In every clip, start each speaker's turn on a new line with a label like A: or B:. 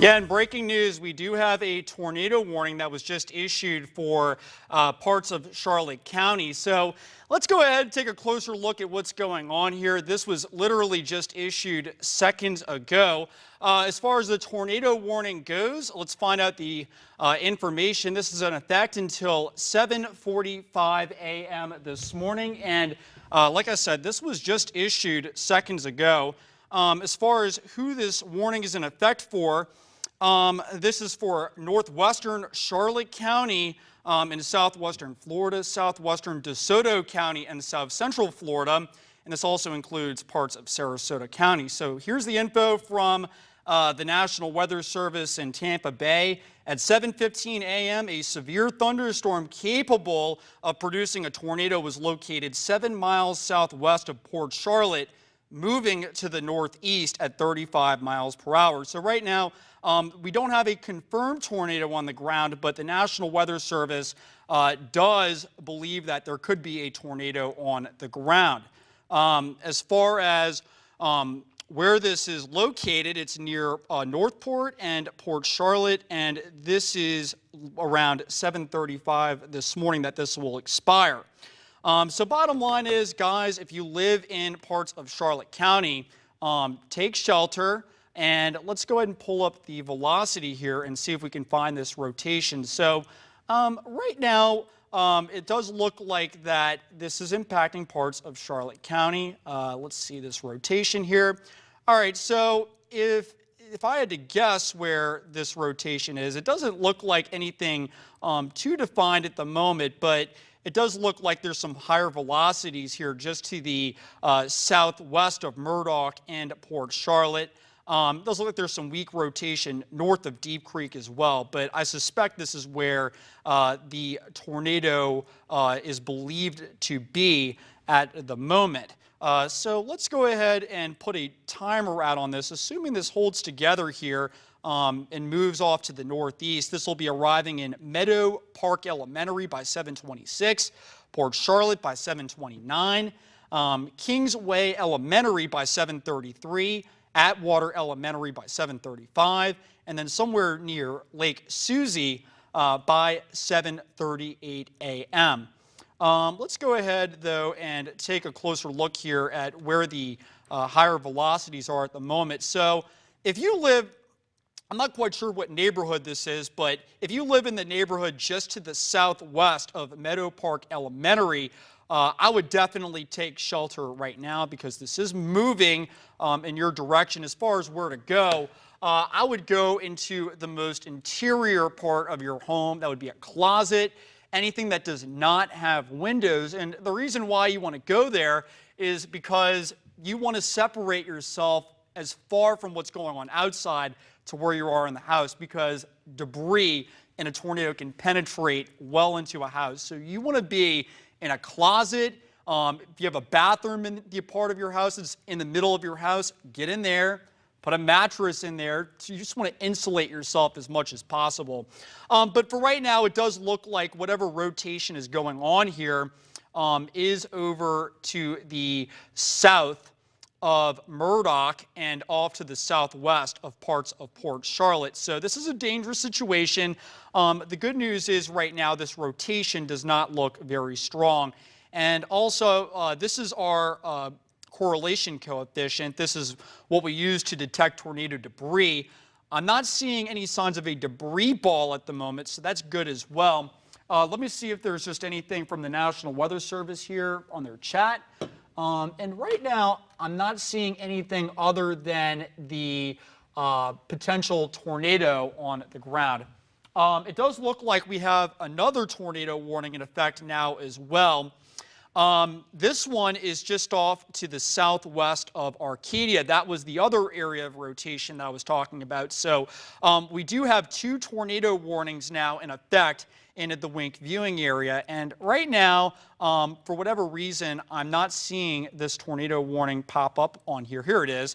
A: Yeah, in breaking news, we do have a tornado warning that was just issued for parts of Charlotte County. So let's go ahead and take a closer look at what's going on here. This was literally just issued seconds ago. As far as the tornado warning goes, let's find out the information. This is in effect until 7:45 a.m. this morning. And like I said, this was just issued seconds ago. As far as who this warning is in effect for, this is for northwestern Charlotte County in southwestern Florida, southwestern DeSoto County, and south central Florida. And this also includes parts of Sarasota County. So here's the info from the National Weather Service in Tampa Bay. At 7:15 a.m., a severe thunderstorm capable of producing a tornado was located 7 miles southwest of Port Charlotte, moving to the northeast at 35 miles per hour. So right now, we don't have a confirmed tornado on the ground, but the National Weather Service does believe that there could be a tornado on the ground. As far as where this is located, it's near Northport and Port Charlotte, and this is around 7:35 this morning that this will expire. So bottom line is, guys, if you live in parts of Charlotte County, take shelter. And let's go ahead and pull up the velocity here and see if we can find this rotation. So right now, it does look like that this is impacting parts of Charlotte County. Let's see this rotation here. All right, so if I had to guess where this rotation is, it doesn't look like anything too defined at the moment, but it does look like there's some higher velocities here just to the southwest of Murdoch and Port Charlotte. It does look like there's some weak rotation north of Deep Creek as well, but I suspect this is where the tornado is believed to be at the moment. So let's go ahead and put a timer out on this. Assuming this holds together here and moves off to the northeast, this will be arriving in Meadow Park Elementary by 7:26, Port Charlotte by 7:29, Kingsway Elementary by 7:33, Atwater Elementary by 7:35, and then somewhere near Lake Susie by 7:38 a.m. Let's go ahead, though, and take a closer look here at where the higher velocities are at the moment. So if you live, I'm not quite sure what neighborhood this is, but if you live in the neighborhood just to the southwest of Meadow Park Elementary, I would definitely take shelter right now because this is moving in your direction. As far as where to go, I would go into the most interior part of your home. That would be a closet, anything that does not have windows. And the reason why you want to go there is because you want to separate yourself as far from what's going on outside to where you are in the house, because debris in a tornado can penetrate well into a house. So you want to be in a closet. If you have a bathroom in the part of your house that's in the middle of your house, get in there, put a mattress in there. So you just want to insulate yourself as much as possible. But for right now, it does look like whatever rotation is going on here is over to the south of Murdoch and off to the southwest of parts of Port Charlotte. So this is a dangerous situation. The good news is right now this rotation does not look very strong. And also, this is our correlation coefficient. This is what we use to detect tornado debris. I'm not seeing any signs of a debris ball at the moment, so that's good as well. Let me see if there's just anything from the National Weather Service here on their chat. And right now, I'm not seeing anything other than the potential tornado on the ground. It does look like we have another tornado warning in effect now as well. This one is just off to the southwest of Arcadia. That was the other area of rotation that I was talking about. So we do have two tornado warnings now in effect in the Wink viewing area. And right now, for whatever reason, I'm not seeing this tornado warning pop up on here. Here it is.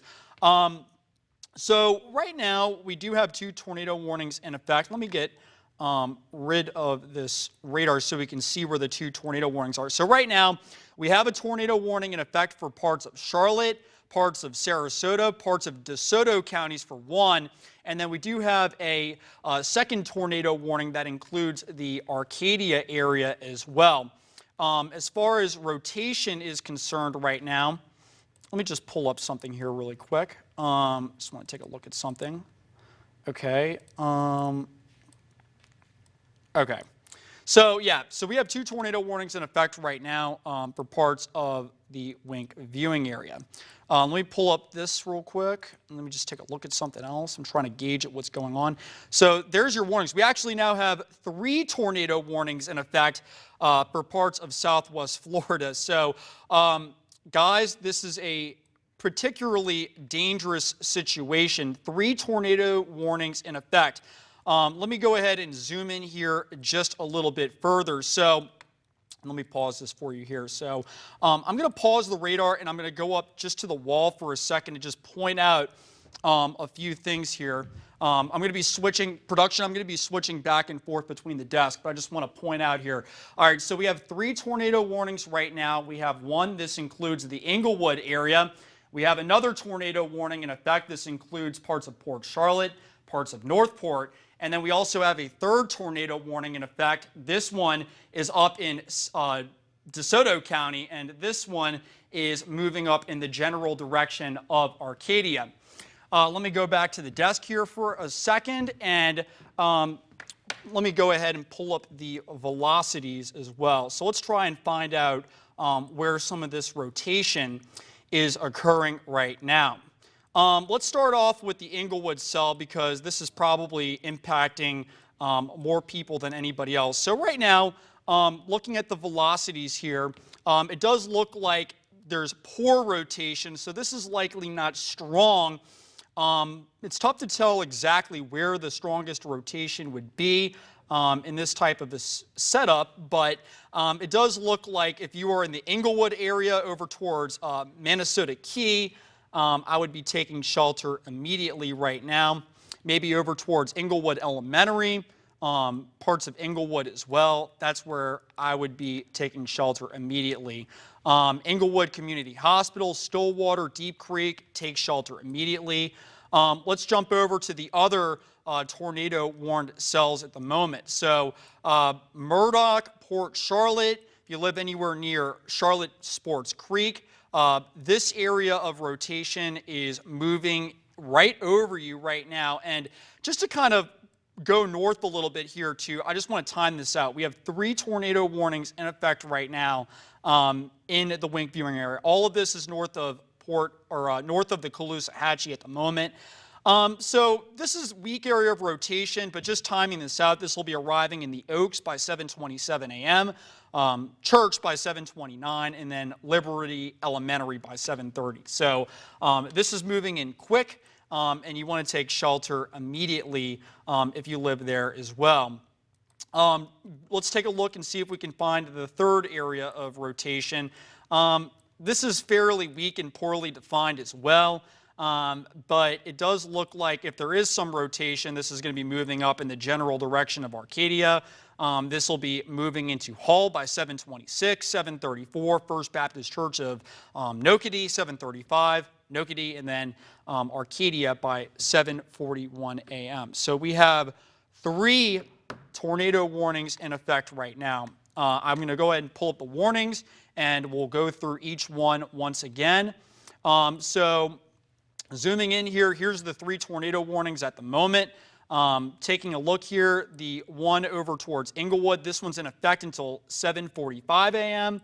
A: So right now, we do have two tornado warnings in effect. Let me get rid of this radar so we can see where the two tornado warnings are. So right now, we have a tornado warning in effect for parts of Charlotte, parts of Sarasota, parts of DeSoto counties for one, and then we do have a second tornado warning that includes the Arcadia area as well. As far as rotation is concerned right now, let me just pull up something here really quick. Just want to take a look at something. Okay. Okay. So yeah, so we have 2 tornado warnings in effect right now for parts of the Wink viewing area. Let me pull up this real quick, and let me just take a look at something else. I'm trying to gauge at what's going on. So there's your warnings. We actually now have 3 tornado warnings in effect for parts of southwest Florida. So guys, this is a particularly dangerous situation. 3 tornado warnings in effect. Let me go ahead and zoom in here just a little bit further. So let me pause this for you here. So I'm going to pause the radar, and I'm going to go up just to the wall for a second to just point out a few things here. I'm going to be switching production. I'm going to be switching back and forth between the desk, but I just want to point out here. All right, so we have 3 tornado warnings right now. We have one. This includes the Englewood area. We have another tornado warning in effect. This includes parts of Port Charlotte, parts of Northport. And then we also have a 3rd tornado warning in effect. This one is up in DeSoto County, and this one is moving up in the general direction of Arcadia. Let me go back to the desk here for a second, and let me go ahead and pull up the velocities as well. So let's try and find out where some of this rotation is occurring right now. Let's start off with the Englewood cell because this is probably impacting more people than anybody else. So right now, looking at the velocities here, it does look like there's poor rotation, so this is likely not strong. It's tough to tell exactly where the strongest rotation would be in this type of a setup, but it does look like if you are in the Englewood area over towards Minnesota Key, I would be taking shelter immediately right now. Maybe over towards Englewood Elementary, parts of Englewood as well. That's where I would be taking shelter immediately. Englewood Community Hospital, Stillwater, Deep Creek, take shelter immediately. Let's jump over to the other tornado warned cells at the moment. So Murdoch, Port Charlotte, if you live anywhere near Charlotte Sports Creek, this area of rotation is moving right over you right now. And just to kind of go north a little bit here too, I just want to time this out. We have 3 tornado warnings in effect right now in the Wink viewing area. All of this is north of north of the Caloosahatchee at the moment. So this is weak area of rotation, but just timing this out, this will be arriving in the Oaks by 7:27 a.m., Church by 7:29, and then Liberty Elementary by 7:30. So this is moving in quick, and you want to take shelter immediately if you live there as well. Let's take a look and see if we can find the 3rd area of rotation. This is fairly weak and poorly defined as well. But it does look like if there is some rotation, this is going to be moving up in the general direction of Arcadia. This will be moving into Hull by 7:26, 7:34, First Baptist Church of Nocatee, 7:35, Nocatee, and then Arcadia by 7:41 a.m. So we have 3 tornado warnings in effect right now. I'm going to go ahead and pull up the warnings, and we'll go through each one once again. So zooming in here, here's the 3 tornado warnings at the moment. Taking a look here, the one over towards Englewood, this one's in effect until 7:45 a.m.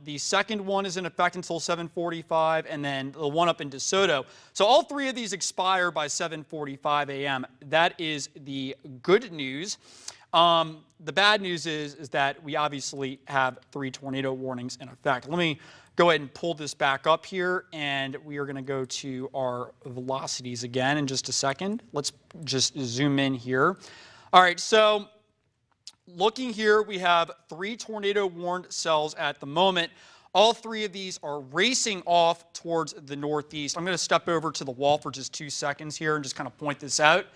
A: The second one is in effect until 7:45, and then the one up in DeSoto. So all 3 of these expire by 7:45 a.m. That is the good news. The bad news is that we obviously have 3 tornado warnings in effect. Let me go ahead and pull this back up here, and we are going to go to our velocities again in just a second. Let's just zoom in here. All right, so looking here, we have 3 tornado warned cells at the moment. All 3 of these are racing off towards the northeast. I'm going to step over to the wall for just 2 seconds here and just kind of point this out.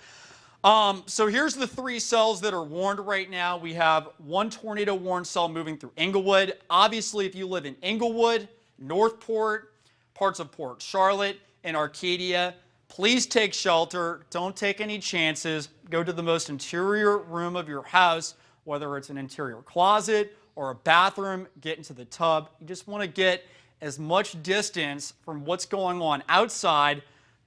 A: So here's the 3 cells that are warned right now. We have 1 tornado warned cell moving through Englewood. Obviously, if you live in Englewood, Northport, parts of Port Charlotte and Arcadia, please take shelter. Don't take any chances. Go to the most interior room of your house, whether it's an interior closet or a bathroom. Get into the tub. You just want to get as much distance from what's going on outside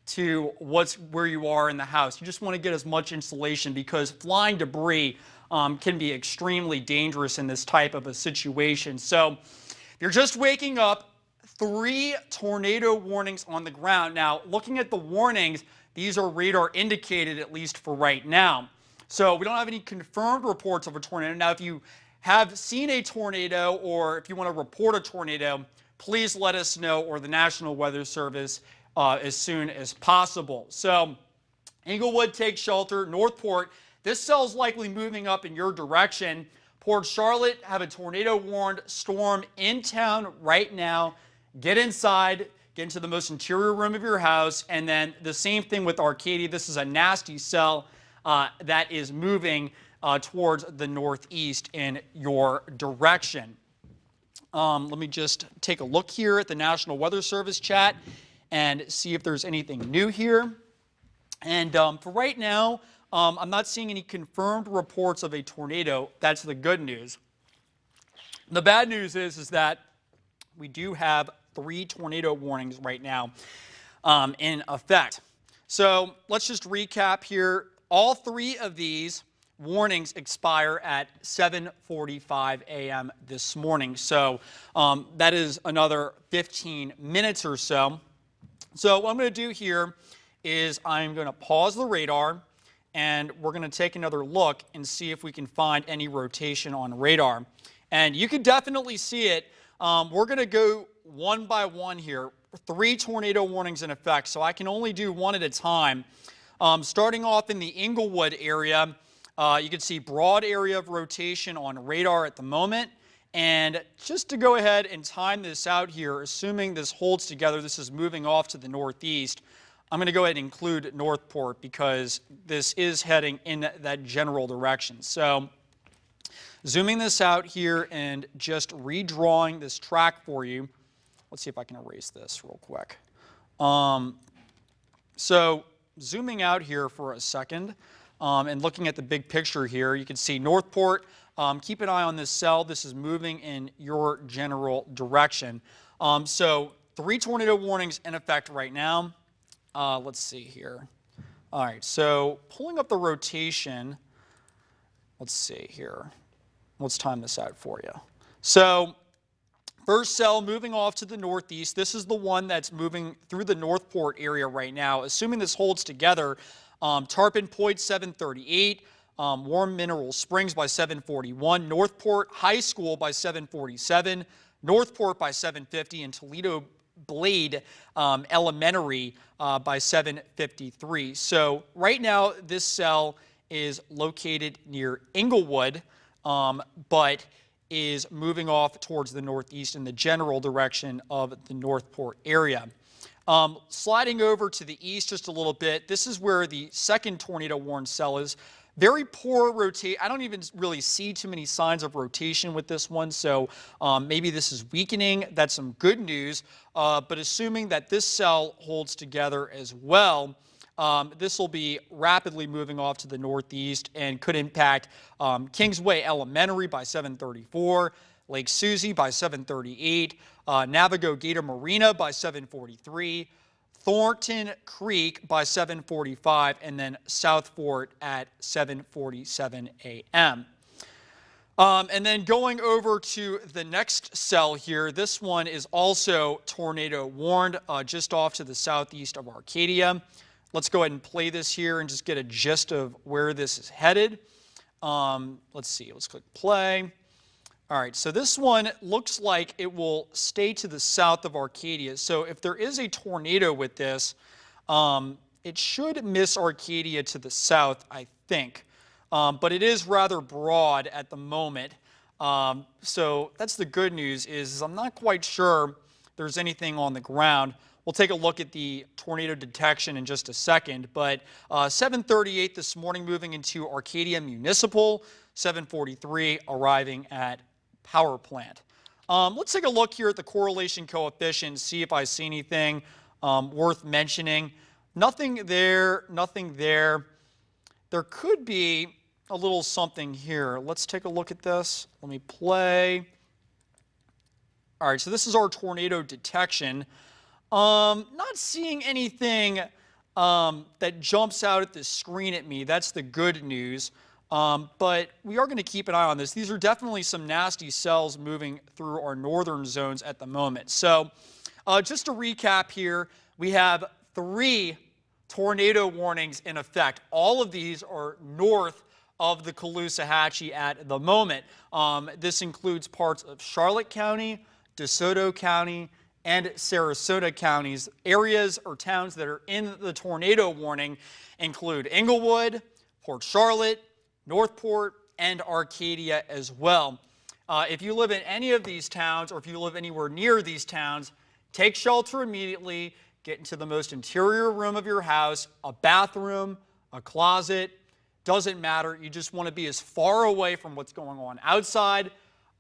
A: to where you are in the house. You just want to get as much insulation because flying debris can be extremely dangerous in this type of a situation. So if you're just waking up, 3 tornado warnings on the ground. Now, looking at the warnings, these are radar indicated, at least for right now. So we don't have any confirmed reports of a tornado. Now, if you have seen a tornado or if you want to report a tornado, please let us know, or the National Weather Service, as soon as possible. So Englewood, take shelter. Northport, this cell's likely moving up in your direction. Port Charlotte, have a tornado warned storm in town right now. Get inside, get into the most interior room of your house, and then the same thing with Arcadia. This is a nasty cell that is moving towards the northeast in your direction. Let me just take a look here at the National Weather Service chat and see if there's anything new here. And for right now, I'm not seeing any confirmed reports of a tornado. That's the good news. The bad news is that we do have 3 tornado warnings right now in effect. So let's just recap here. All 3 of these warnings expire at 7:45 a.m. this morning. So that is another 15 minutes or so. So what I'm going to do here is I'm going to pause the radar and we're going to take another look and see if we can find any rotation on radar. And you can definitely see it. We're going to go one by one here. 3 tornado warnings in effect, so I can only do one at a time. Starting off in the Englewood area, you can see broad area of rotation on radar at the moment. And just to go ahead and time this out here, assuming this holds together, this is moving off to the northeast, I'm going to go ahead and include Northport because this is heading in that general direction. So zooming this out here and just redrawing this track for you. Let's see if I can erase this real quick. So zooming out here for a second and looking at the big picture here, you can see Northport. Keep an eye on this cell. This is moving in your general direction. So 3 tornado warnings in effect right now. Let's see here. All right, so pulling up the rotation, let's see here. Let's time this out for you. So first cell moving off to the northeast. This is the one that's moving through the Northport area right now. Assuming this holds together, Tarpon Point 738, Warm Mineral Springs by 741, Northport High School by 747, Northport by 750, and Toledo Blade Elementary by 753. So right now this cell is located near Englewood, but is moving off towards the northeast in the general direction of the Northport area. Sliding over to the east just a little bit, this is where the second tornado warned cell is. Very poor rotation. I don't even really see too many signs of rotation with this one, so maybe this is weakening. That's some good news. But assuming that this cell holds together as well, this will be rapidly moving off to the northeast and could impact Kingsway Elementary by 734, Lake Susie by 738, Navigo Gator Marina by 743, Thornton Creek by 745, and then South Fort at 7:47 a.m. And then going over to the next cell here, this one is also tornado warned just off to the southeast of Arcadia. Let's go ahead and play this here and just get a gist of where this is headed. Let's see, let's click play. All right, so this one looks like it will stay to the south of Arcadia. So if there is a tornado with this, it should miss Arcadia to the south, I think. But it is rather broad at the moment. So that's the good news is I'm not quite sure there's anything on the ground. We'll take a look at the tornado detection in just a second. But 7:38 this morning moving into Arcadia Municipal, 7:43 arriving at power plant. Let's take a look here at the correlation coefficient, see if I see anything worth mentioning. Nothing there, nothing there. There could be a little something here. Let's take a look at this. Let me play. All right, so this is our tornado detection. Not seeing anything that jumps out at the screen at me. That's the good news. But we are going to keep an eye on this. These are definitely some nasty cells moving through our northern zones at the moment. So just to recap here, we have 3 tornado warnings in effect. All of these are north of the Caloosahatchee at the moment. This includes parts of Charlotte County, DeSoto County, and Sarasota counties. Areas or towns that are in the tornado warning include Englewood, Port Charlotte, Northport, and Arcadia as well. If you live in any of these towns, or if you live anywhere near these towns, take shelter immediately. Get into the most interior room of your house, a bathroom, a closet, doesn't matter. You just want to be as far away from what's going on outside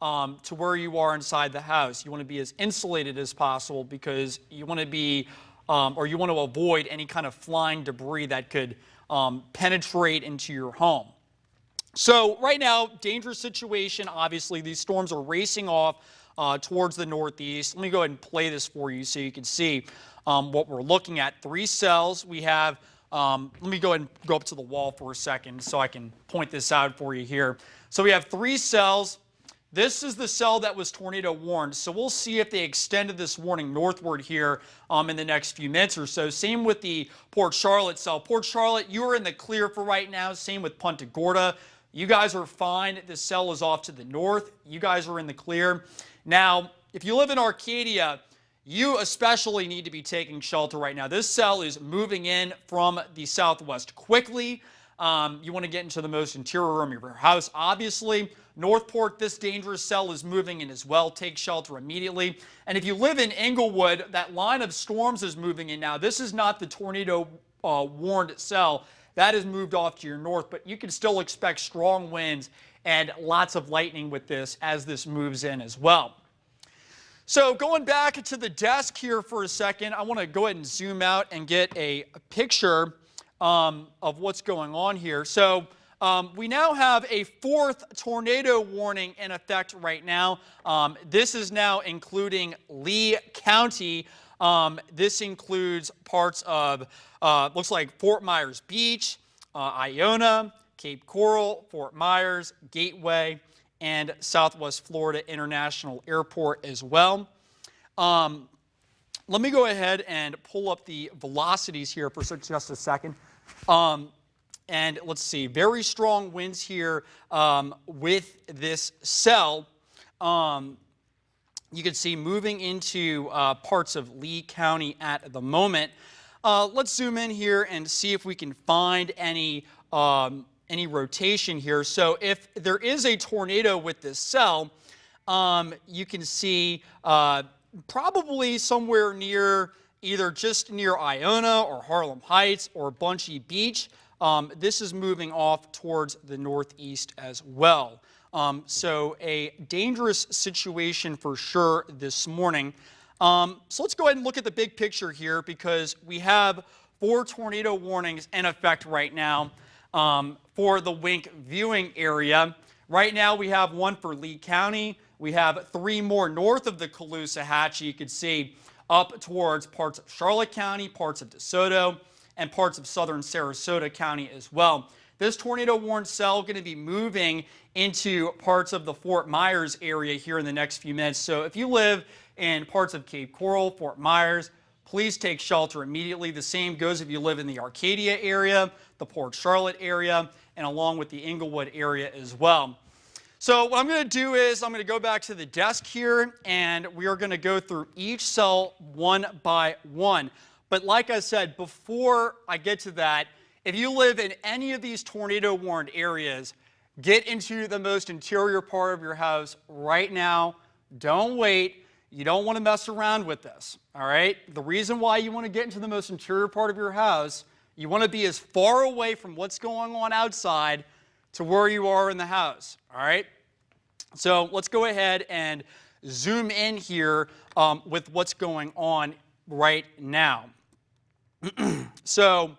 A: to where you are inside the house. You want to be as insulated as possible because you want to be, or you want to avoid any kind of flying debris that could penetrate into your home. So right now, dangerous situation. Obviously, these storms are racing off towards the northeast. Let me go ahead and play this for you so you can see what we're looking at. 3 cells. We have, let me go ahead and go up to the wall for a second so I can point this out for you here. So we have 3 cells. This is the cell that was tornado warned. So we'll see if they extended this warning northward here in the next few minutes or so. Same with the Port Charlotte cell. Port Charlotte, you are in the clear for right now. Same with Punta Gorda. You guys are fine. This cell is off to the north. You guys are in the clear. Now, if you live in Arcadia, you especially need to be taking shelter right now. This cell is moving in from the southwest quickly. You want to get into the most interior room of your house, obviously. Northport, this dangerous cell is moving in as well. Take shelter immediately. And if you live in Englewood, that line of storms is moving in now. This is not the tornado warned cell. That has moved off to your north, but you can still expect strong winds and lots of lightning with this as this moves in as well. So going back to the desk here for a second, I want to go ahead and zoom out and get a picture of what's going on here. So we now have a 4th tornado warning in effect right now. This is now including Lee County. This includes parts of, looks like Fort Myers Beach, Iona, Cape Coral, Fort Myers, Gateway, and Southwest Florida International Airport as well. Let me go ahead and pull up the velocities here for just a second. And let's see, very strong winds here with this cell. You can see moving into parts of Lee County at the moment. Let's zoom in here and see if we can find any rotation here. So if there is a tornado with this cell, you can see probably somewhere near, either just near Iona or Harlem Heights or Bunchy Beach. This is moving off towards the northeast as well. So a dangerous situation for sure this morning. So let's go ahead and look at the big picture here because we have 4 tornado warnings in effect right now for the Wink viewing area. Right now we have 1 for Lee County. We have 3 more north of the Caloosahatchee. You can see up towards parts of Charlotte County, parts of DeSoto, and parts of southern Sarasota County as well. This tornado warned cell going to be moving into parts of the Fort Myers area here in the next few minutes. So if you live in parts of Cape Coral, Fort Myers, please take shelter immediately. The same goes if you live in the Arcadia area, the Port Charlotte area, and along with the Englewood area as well. So what I'm going to do is I'm going to go back to the desk here, and we are going to go through each cell one by one. But like I said, before I get to that, if you live in any of these tornado-warned areas, get into the most interior part of your house right now. Don't wait. You don't want to mess around with this, all right? The reason why you want to get into the most interior part of your house, you want to be as far away from what's going on outside to where you are in the house, all right? So let's go ahead and zoom in here with what's going on right now. So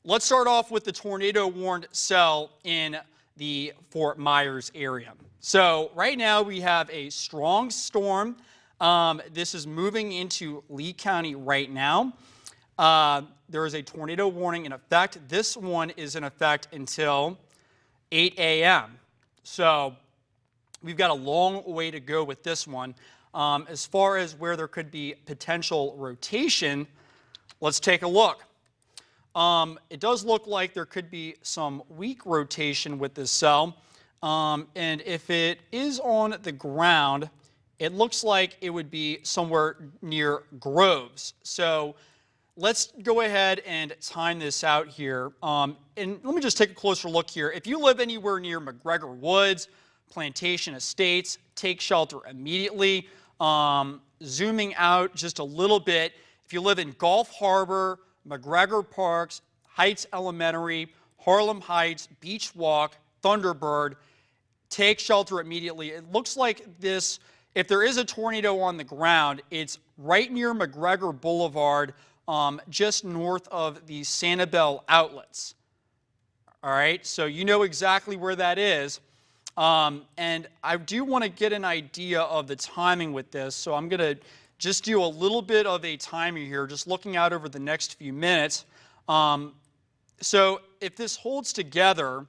A: let's start off with the tornado warned cell in the Fort Myers area. So right now we have a strong storm. This is moving into Lee County right now. There is a tornado warning in effect. This one is in effect until 8 a.m. So we've got a long way to go with this one. As far as where there could be potential rotation, let's take a look. It does look like there could be some weak rotation with this cell. And if it is on the ground, it looks like it would be somewhere near Groves. So let's go ahead and time this out here. And let me just take a closer look here. If you live anywhere near McGregor Woods, Plantation Estates, take shelter immediately. Zooming out just a little bit, if you live in Gulf Harbor, McGregor Parks, Heights Elementary, Harlem Heights, Beach Walk, Thunderbird, take shelter immediately. It looks like this, if there is a tornado on the ground, it's right near McGregor Boulevard, just north of the Sanibel outlets. All right, so you know exactly where that is. And I do want to get an idea of the timing with this, so I'm going to just do a little bit of a timer here, just looking out over the next few minutes. So if this holds together,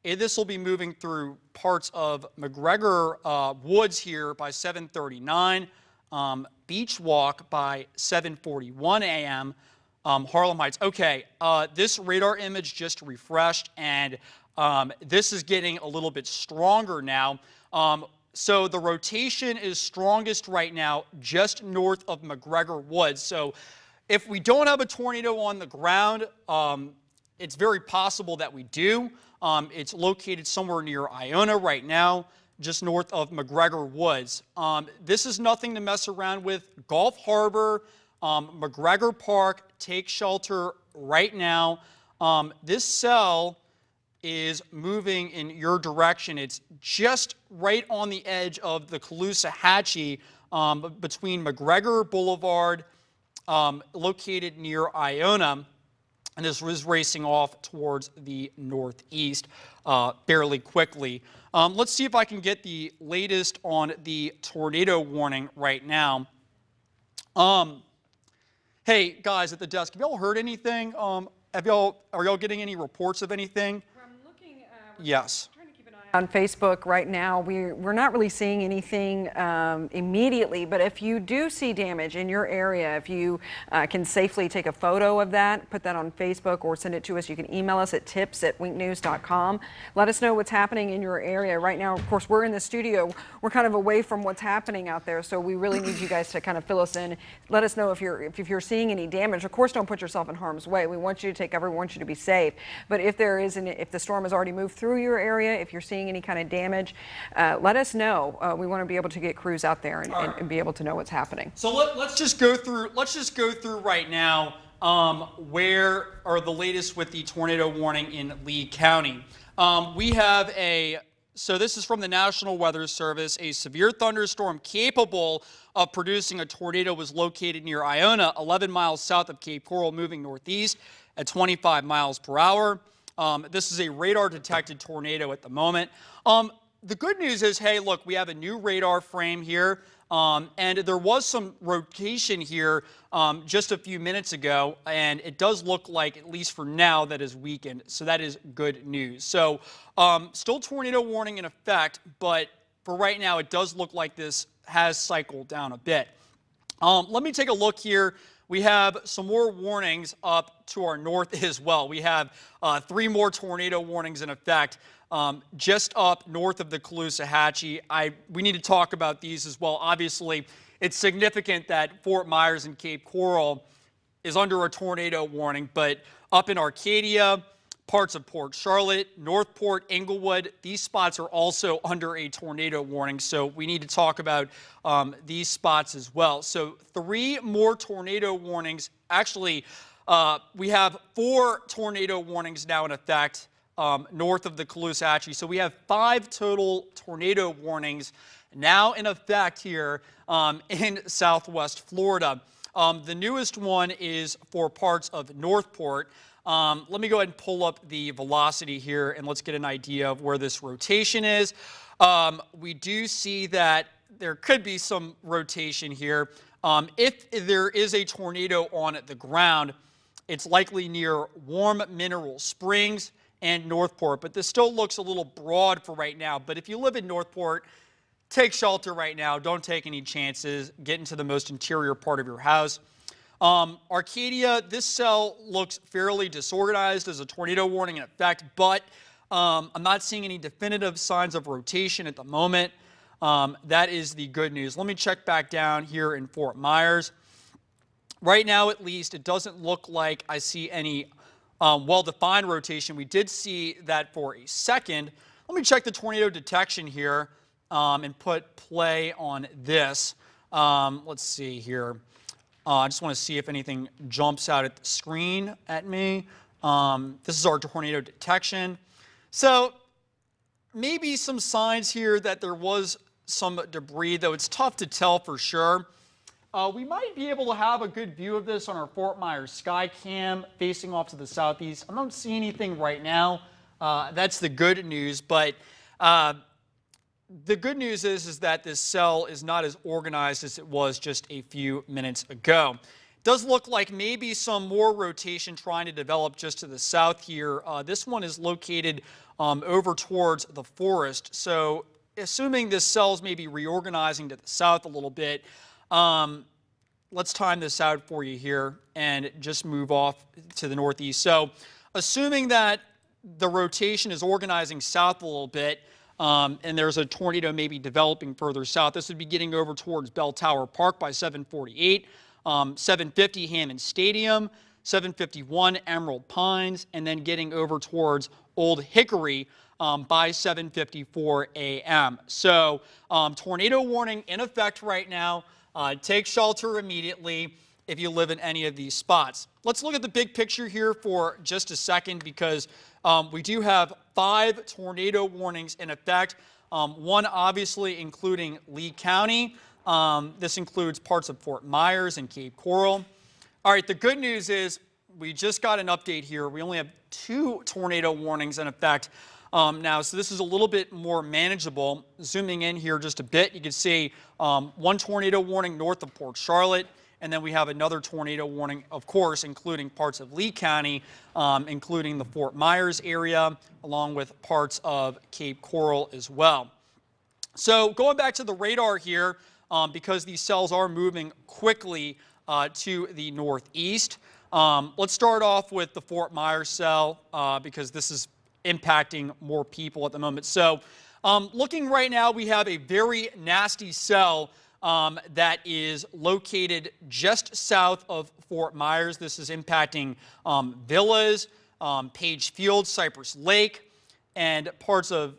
A: this will be moving through parts of McGregor Woods here by 7:39, Beach Walk by 7:41 a.m., Harlem Heights. Okay, this radar image just refreshed, and this is getting a little bit stronger now. So the rotation is strongest right now just north of McGregor Woods. So if we don't have a tornado on the ground, it's very possible that we do. It's located somewhere near Iona right now, just north of McGregor Woods. This is nothing to mess around with. Gulf Harbor, McGregor Park, take shelter right now. This cell is moving in your direction. It's just right on the edge of the Caloosahatchee between McGregor Boulevard, located near Iona, and this is racing off towards the northeast fairly quickly. Let's see if I can get the latest on the tornado warning right now. Hey, guys at the desk, have y'all heard anything? Are y'all getting any reports of anything? Yes.
B: On Facebook right now, we're not really seeing anything immediately, but if you do see damage in your area, if you can safely take a photo of that, put that on Facebook or send it to us, you can email us at tips@winknews.com. Let us know what's happening in your area. Right now, of course, we're in the studio. We're kind of away from what's happening out there, so we really need you guys to kind of fill us in. Let us know if you're seeing any damage. Of course, don't put yourself in harm's way. We want you to take cover. We want you to be safe. But if if the storm has already moved through your area, if you're seeing any kind of damage, let us know. We want to be able to get crews out there and be able to know what's happening.
A: So let's just go through. Let's just go through right now where are the latest with the tornado warning in Lee County. We have so this is from the National Weather Service. A severe thunderstorm capable of producing a tornado was located near Iona, 11 miles south of Cape Coral, moving northeast at 25 miles per hour. This is a radar-detected tornado at the moment. The good news is, hey, look, we have a new radar frame here, and there was some rotation here just a few minutes ago, and it does look like, at least for now, that is weakened. So that is good news. So still tornado warning in effect, but for right now, it does look like this has cycled down a bit. Let me take a look here. We have some more warnings up to our north as well. We have 3 more tornado warnings in effect just up north of the Caloosahatchee. We need to talk about these as well. Obviously, it's significant that Fort Myers and Cape Coral is under a tornado warning, but up in Arcadia, parts of Port Charlotte, Northport, Englewood, these spots are also under a tornado warning, so we need to talk about these spots as well. So 3 more tornado warnings. Actually, we have 4 tornado warnings now in effect north of the Caloosahatchee. So we have 5 total tornado warnings now in effect here in southwest Florida. The newest one is for parts of Northport. Let me go ahead and pull up the velocity here, and let's get an idea of where this rotation is. We do see that there could be some rotation here. If there is a tornado on the ground, it's likely near Warm Mineral Springs and Northport, but this still looks a little broad for right now. But if you live in Northport, take shelter right now. Don't take any chances. Get into the most interior part of your house. Arcadia, this cell looks fairly disorganized. There's a tornado warning in effect, but I'm not seeing any definitive signs of rotation at the moment. That is the good news. Let me check back down here in Fort Myers. Right now, at least, it doesn't look like I see any well-defined rotation. We did see that for a second. Let me check the tornado detection here and put play on this. Let's see here. I just want to see if anything jumps out at the screen at me. This is our tornado detection. So maybe some signs here that there was some debris, though it's tough to tell for sure. We might be able to have a good view of this on our Fort Myers sky cam facing off to the southeast. I don't see anything right now. That's the good news, but the good news is that this cell is not as organized as it was just a few minutes ago. It does look like maybe some more rotation trying to develop just to the south here. This one is located over towards the forest. So assuming this cell is maybe reorganizing to the south a little bit, let's time this out for you here and just move off to the northeast. So assuming that the rotation is organizing south a little bit, and there's a tornado maybe developing further south, this would be getting over towards Bell Tower Park by 7:48, 7:50 Hammond Stadium, 7:51 Emerald Pines, and then getting over towards Old Hickory by 7:54 a.m. So tornado warning in effect right now. Take shelter immediately if you live in any of these spots. Let's look at the big picture here for just a second, because we do have 5 tornado warnings in effect. One obviously including Lee County. This includes parts of Fort Myers and Cape Coral. All right, the good news is we just got an update here. We only have 2 tornado warnings in effect now, so this is a little bit more manageable. Zooming in here just a bit, you can see 1 tornado warning north of Port Charlotte, and then we have another tornado warning, of course, including parts of Lee County, including the Fort Myers area, along with parts of Cape Coral as well. So going back to the radar here, because these cells are moving quickly to the northeast, let's start off with the Fort Myers cell, because this is impacting more people at the moment. So looking right now, we have a very nasty cell that is located just south of Fort Myers. This is impacting Villas, Page Field, Cypress Lake, and parts of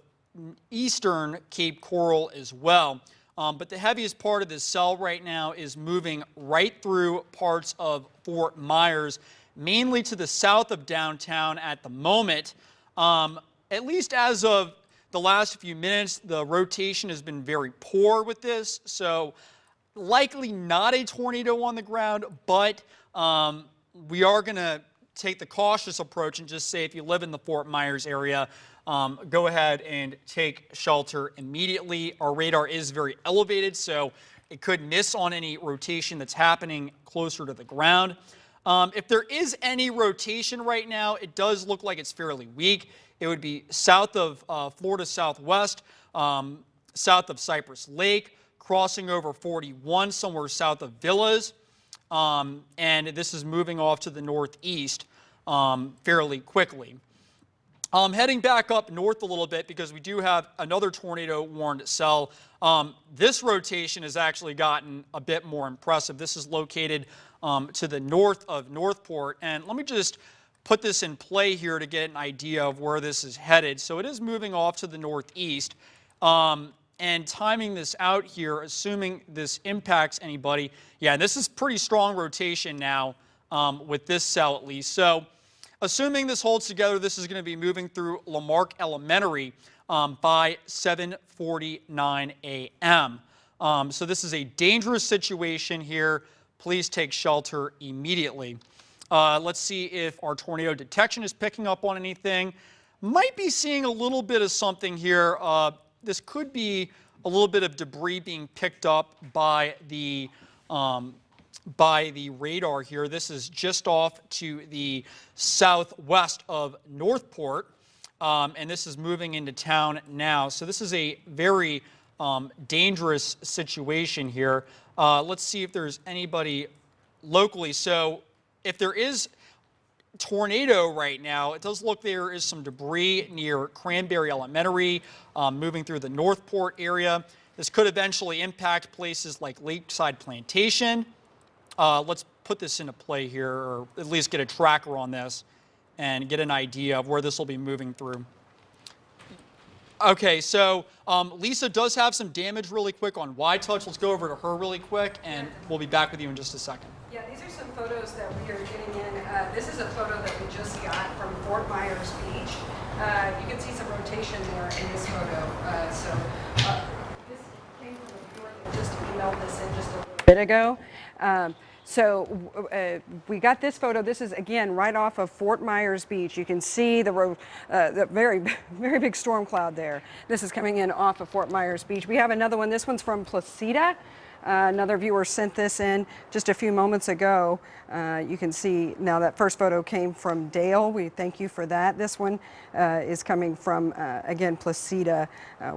A: eastern Cape Coral as well. But the heaviest part of this cell right now is moving right through parts of Fort Myers, mainly to the south of downtown at the moment. At least as of the last few minutes, the rotation has been very poor with this, so likely not a tornado on the ground, but we are going to take the cautious approach and just say if you live in the Fort Myers area, go ahead and take shelter immediately. Our radar is very elevated, so it could miss on any rotation that's happening closer to the ground. If there is any rotation right now, it does look like it's fairly weak. It would be south of Florida Southwest, south of Cypress Lake, crossing over 41, somewhere south of Villas, and this is moving off to the northeast fairly quickly. Heading back up north a little bit, because we do have another tornado warned cell. This rotation has actually gotten a bit more impressive. This is located to the north of Northport, and let me just put this in play here to get an idea of where this is headed. So it is moving off to the northeast, and timing this out here, assuming this impacts anybody. Yeah, this is pretty strong rotation now with this cell at least. So Assuming this holds together, this is going to be moving through Lamarck Elementary by 7:49 a.m. So this is a dangerous situation here. Please take shelter immediately. Let's see if our tornado detection is picking up on anything. Might be seeing a little bit of something here. This could be a little bit of debris being picked up by the radar here. This is just off to the southwest of Northport, and this is moving into town now. So this is a very dangerous situation here. Let's see if there's anybody locally. So if there is tornado right now, it does look there is some debris near Cranberry Elementary moving through the Northport area. This could eventually impact places like Lakeside Plantation. Let's put this into play here, or at least get a tracker on this and get an idea of where this will be moving through. Okay, so Lisa does have some damage really quick on wide touch. Let's go over to her really quick, and we'll be back with you in just a second.
B: Yeah, these are some photos that we are getting in. This is a photo that we just got from Fort Myers Beach. You can see some rotation there in this photo. This came from a viewer that just emailed this in just a little bit ago. We got this photo. This is, again, right off of Fort Myers Beach. You can see the very, very big storm cloud there. This is coming in off of Fort Myers Beach. We have another one. This one's from Placida. Another viewer sent this in just a few moments ago. You can see now that first photo came from Dale. We thank you for that. This one is coming from, again, Placida.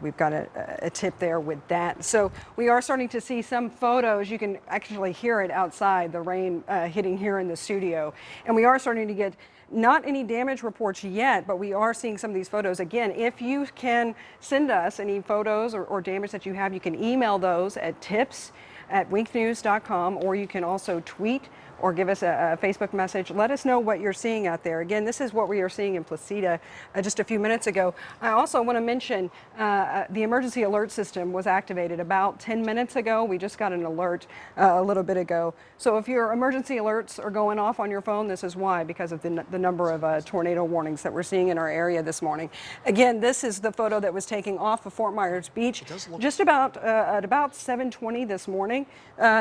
B: We've got a tip there with that. So we are starting to see some photos. You can actually hear it outside, the rain hitting here in the studio. And we are starting to get not any damage reports yet, but we are seeing some of these photos. Again, if you can send us any photos or damage that you have, you can email those at tips@winknews.com, or you can also tweet or give us a Facebook message. Let us know what you're seeing out there. Again, this is what we are seeing in Placida just a few minutes ago. I also want to mention the emergency alert system was activated about 10 minutes ago. We just got an alert a little bit ago. So if your emergency alerts are going off on your phone, this is why, because of the number of tornado warnings that we're seeing in our area this morning. Again, this is the photo that was taken off of Fort Myers Beach just about at about 7:20 this morning,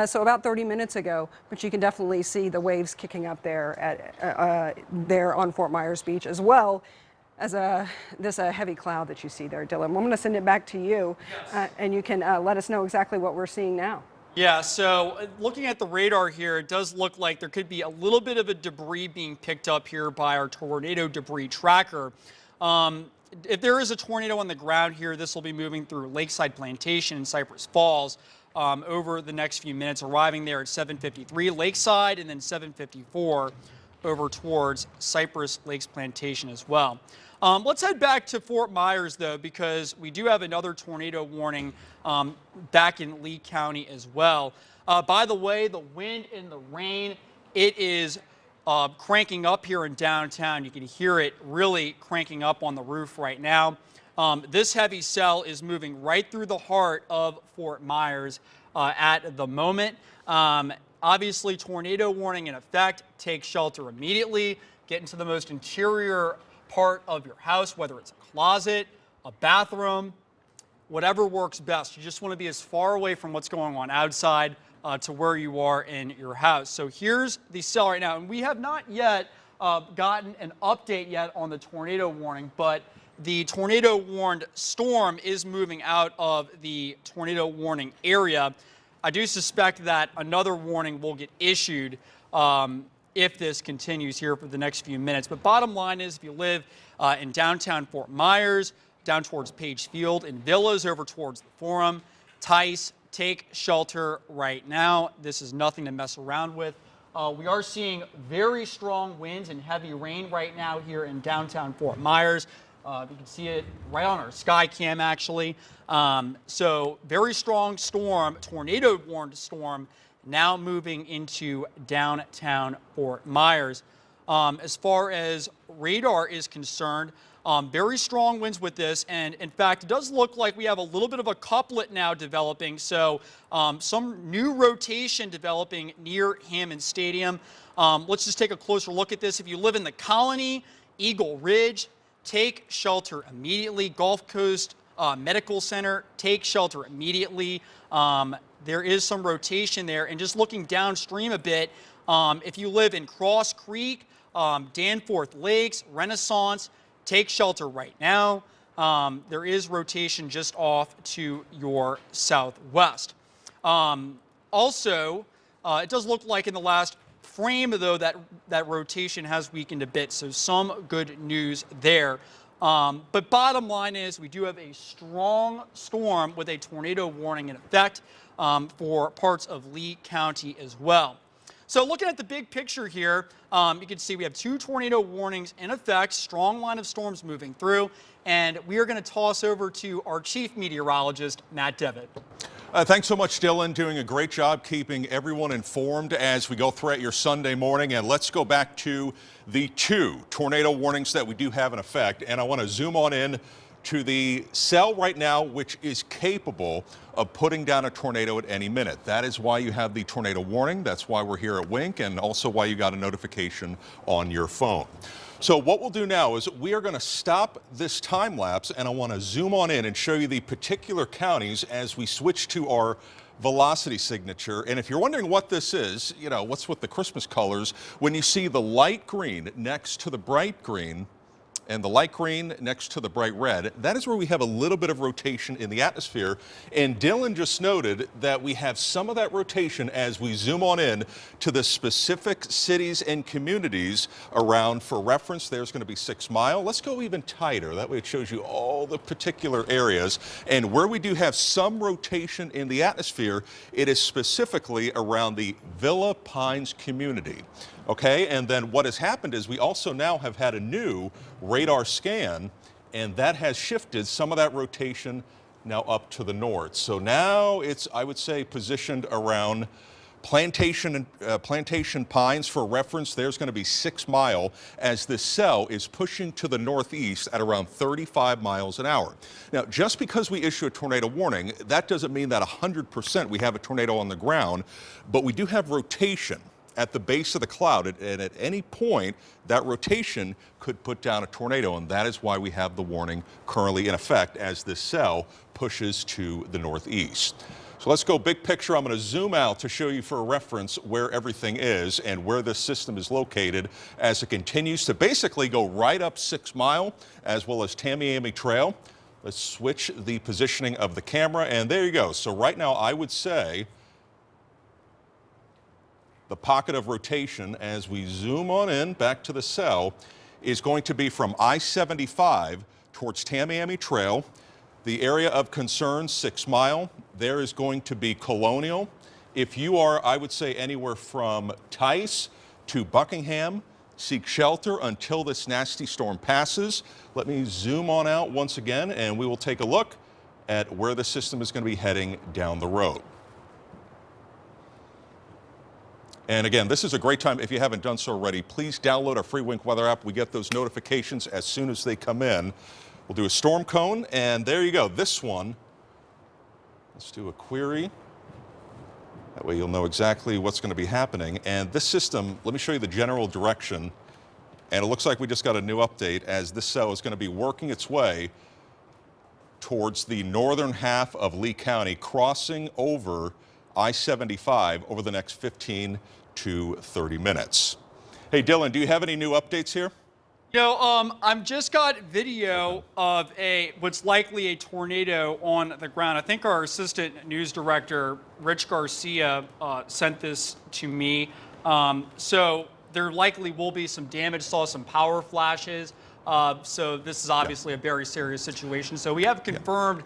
B: so about 30 minutes ago. But you can definitely see the waves kicking up there there on Fort Myers Beach, as well as this heavy cloud that you see there, Dylan. I'm going to send it back to you, and you can let us know exactly what we're seeing now.
A: Yeah, so looking at the radar here, it does look like there could be a little bit of a debris being picked up here by our tornado debris tracker. If there is a tornado on the ground here, this will be moving through Lakeside Plantation in Cypress Falls over the next few minutes, arriving there at 7:53 Lakeside, and then 7:54 over towards Cypress Lakes Plantation as well. Let's head back to Fort Myers, though, because we do have another tornado warning back in Lee County as well. By the way, the wind and the rain, it is cranking up here in downtown. You can hear it really cranking up on the roof right now. This heavy cell is moving right through the heart of Fort Myers at the moment. Obviously, tornado warning in effect. Take shelter immediately. Get into the most interior part of your house, whether it's a closet, a bathroom, whatever works best. You just want to be as far away from what's going on outside to where you are in your house. So here's the cell right now, and we have not yet gotten an update yet on the tornado warning, but the tornado warned storm is moving out of the tornado warning area. I do suspect that another warning will get issued if this continues here for the next few minutes. But bottom line is, if you live in downtown Fort Myers, down towards Page Field, in Villas over towards the Forum, Tice, take shelter right now. This is nothing to mess around with. We are seeing very strong winds and heavy rain right now here in downtown Fort Myers. You can see it right on our sky cam, actually. So very strong storm, tornado warned storm, now moving into downtown Fort Myers. As far as radar is concerned, very strong winds with this, and in fact, it does look like we have a little bit of a couplet now developing, so some new rotation developing near Hammond Stadium. Let's just take a closer look at this. If you live in the Colony, Eagle Ridge, take shelter immediately. Gulf Coast Medical Center, take shelter immediately. There is some rotation there. And just looking downstream a bit, if you live in Cross Creek, Danforth Lakes, Renaissance, take shelter right now. There is rotation just off to your southwest. Also, it does look like in the last frame, though, that rotation has weakened a bit, so some good news there. But bottom line is we do have a strong storm with a tornado warning in effect for parts of Lee County as well. So looking at the big picture here, you can see we have 2 tornado warnings in effect, strong line of storms moving through, and we are going to toss over to our chief meteorologist, Matt Devitt.
C: Thanks so much, Dylan. Doing a great job keeping everyone informed as we go throughout your Sunday morning. And let's go back to the 2 tornado warnings that we do have in effect. And I want to zoom on in to the cell right now, which is capable of putting down a tornado at any minute. That is why you have the tornado warning. That's why we're here at Wink, and also why you got a notification on your phone. So what we'll do now is we are going to stop this time lapse, and I want to zoom on in and show you the particular counties as we switch to our velocity signature. And if you're wondering what this is, you know, what's with the Christmas colors, when you see the light green next to the bright green, and the light green next to the bright red, that is where we have a little bit of rotation in the atmosphere. And Dylan just noted that we have some of that rotation as we zoom on in to the specific cities and communities around. For reference, there's going to be 6 Mile. Let's go even tighter. That way it shows you all the particular areas. And where we do have some rotation in the atmosphere, it is specifically around the Villa Pines community. Okay, and then what has happened is we also now have had a new radar scan, and that has shifted some of that rotation now up to the north. So now it's, I would say, positioned around Plantation Pines. For reference, there's going to be 6 Mile as this cell is pushing to the northeast at around 35 miles an hour. Now, just because we issue a tornado warning, that doesn't mean that 100% we have a tornado on the ground, but we do have rotation at the base of the cloud, and at any point that rotation could put down a tornado, and that is why we have the warning currently in effect as this cell pushes to the northeast. So let's go big picture. I'm going to zoom out to show you for a reference where everything is and where this system is located as it continues to basically go right up 6 Mile as well as Tamiami Trail. Let's switch the positioning of the camera, and there you go. So right now I would say the pocket of rotation as we zoom on in back to the cell is going to be from I-75 towards Tamiami Trail. The area of concern, 6 Mile, there is going to be Colonial. If you are, I would say, anywhere from Tice to Buckingham, seek shelter until this nasty storm passes. Let me zoom on out once again, and we will take a look at where the system is going to be heading down the road. And again, this is a great time, if you haven't done so already, please download our free Wink Weather app. We get those notifications as soon as they come in. We'll do a storm cone, and there you go. This one, let's do a query. That way you'll know exactly what's going to be happening. And this system, let me show you the general direction. And it looks like we just got a new update as this cell is going to be working its way towards the northern half of Lee County, crossing over I-75 over the next 15 to 30 minutes. Hey, Dylan, do you have any new updates here?
A: You know, I've just got video of what's likely a tornado on the ground. I think our assistant news director, Rich Garcia, sent this to me. So there likely will be some damage. Saw some power flashes. So this is obviously a very serious situation. So we have confirmed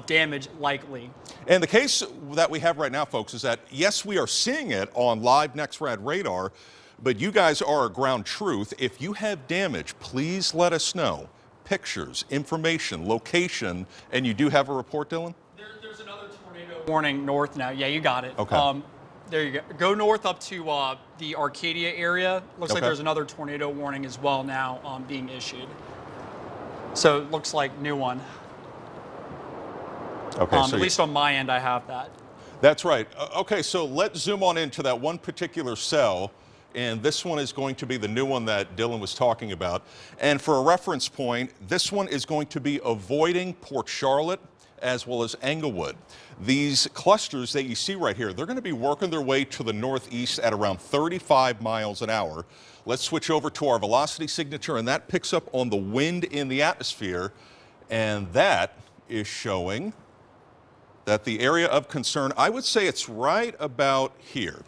A: damage likely.
C: And the case that we have right now, folks, is that yes, we are seeing it on live NextRad radar, but you guys are a ground truth. If you have damage, please let us know. Pictures, information, location, and you do have a report, Dylan?
A: There's another tornado warning north now. Yeah, you got it.
C: Okay.
A: There you go. Go north up to the Arcadia area. Looks like
C: Okay.
A: there's another tornado warning as well now being issued. So it looks like new one.
C: Okay,
A: At least on my end, I have that.
C: That's right. Okay, so let's zoom on into that one particular cell and this one is going to be the new one that Dylan was talking about. And for a reference point, this one is going to be avoiding Port Charlotte as well as Englewood. These clusters that you see right here, they're going to be working their way to the northeast at around 35 miles an hour. Let's switch over to our velocity signature, and that picks up on the wind in the atmosphere, and that is showing that the area of concern, I would say it's right about here.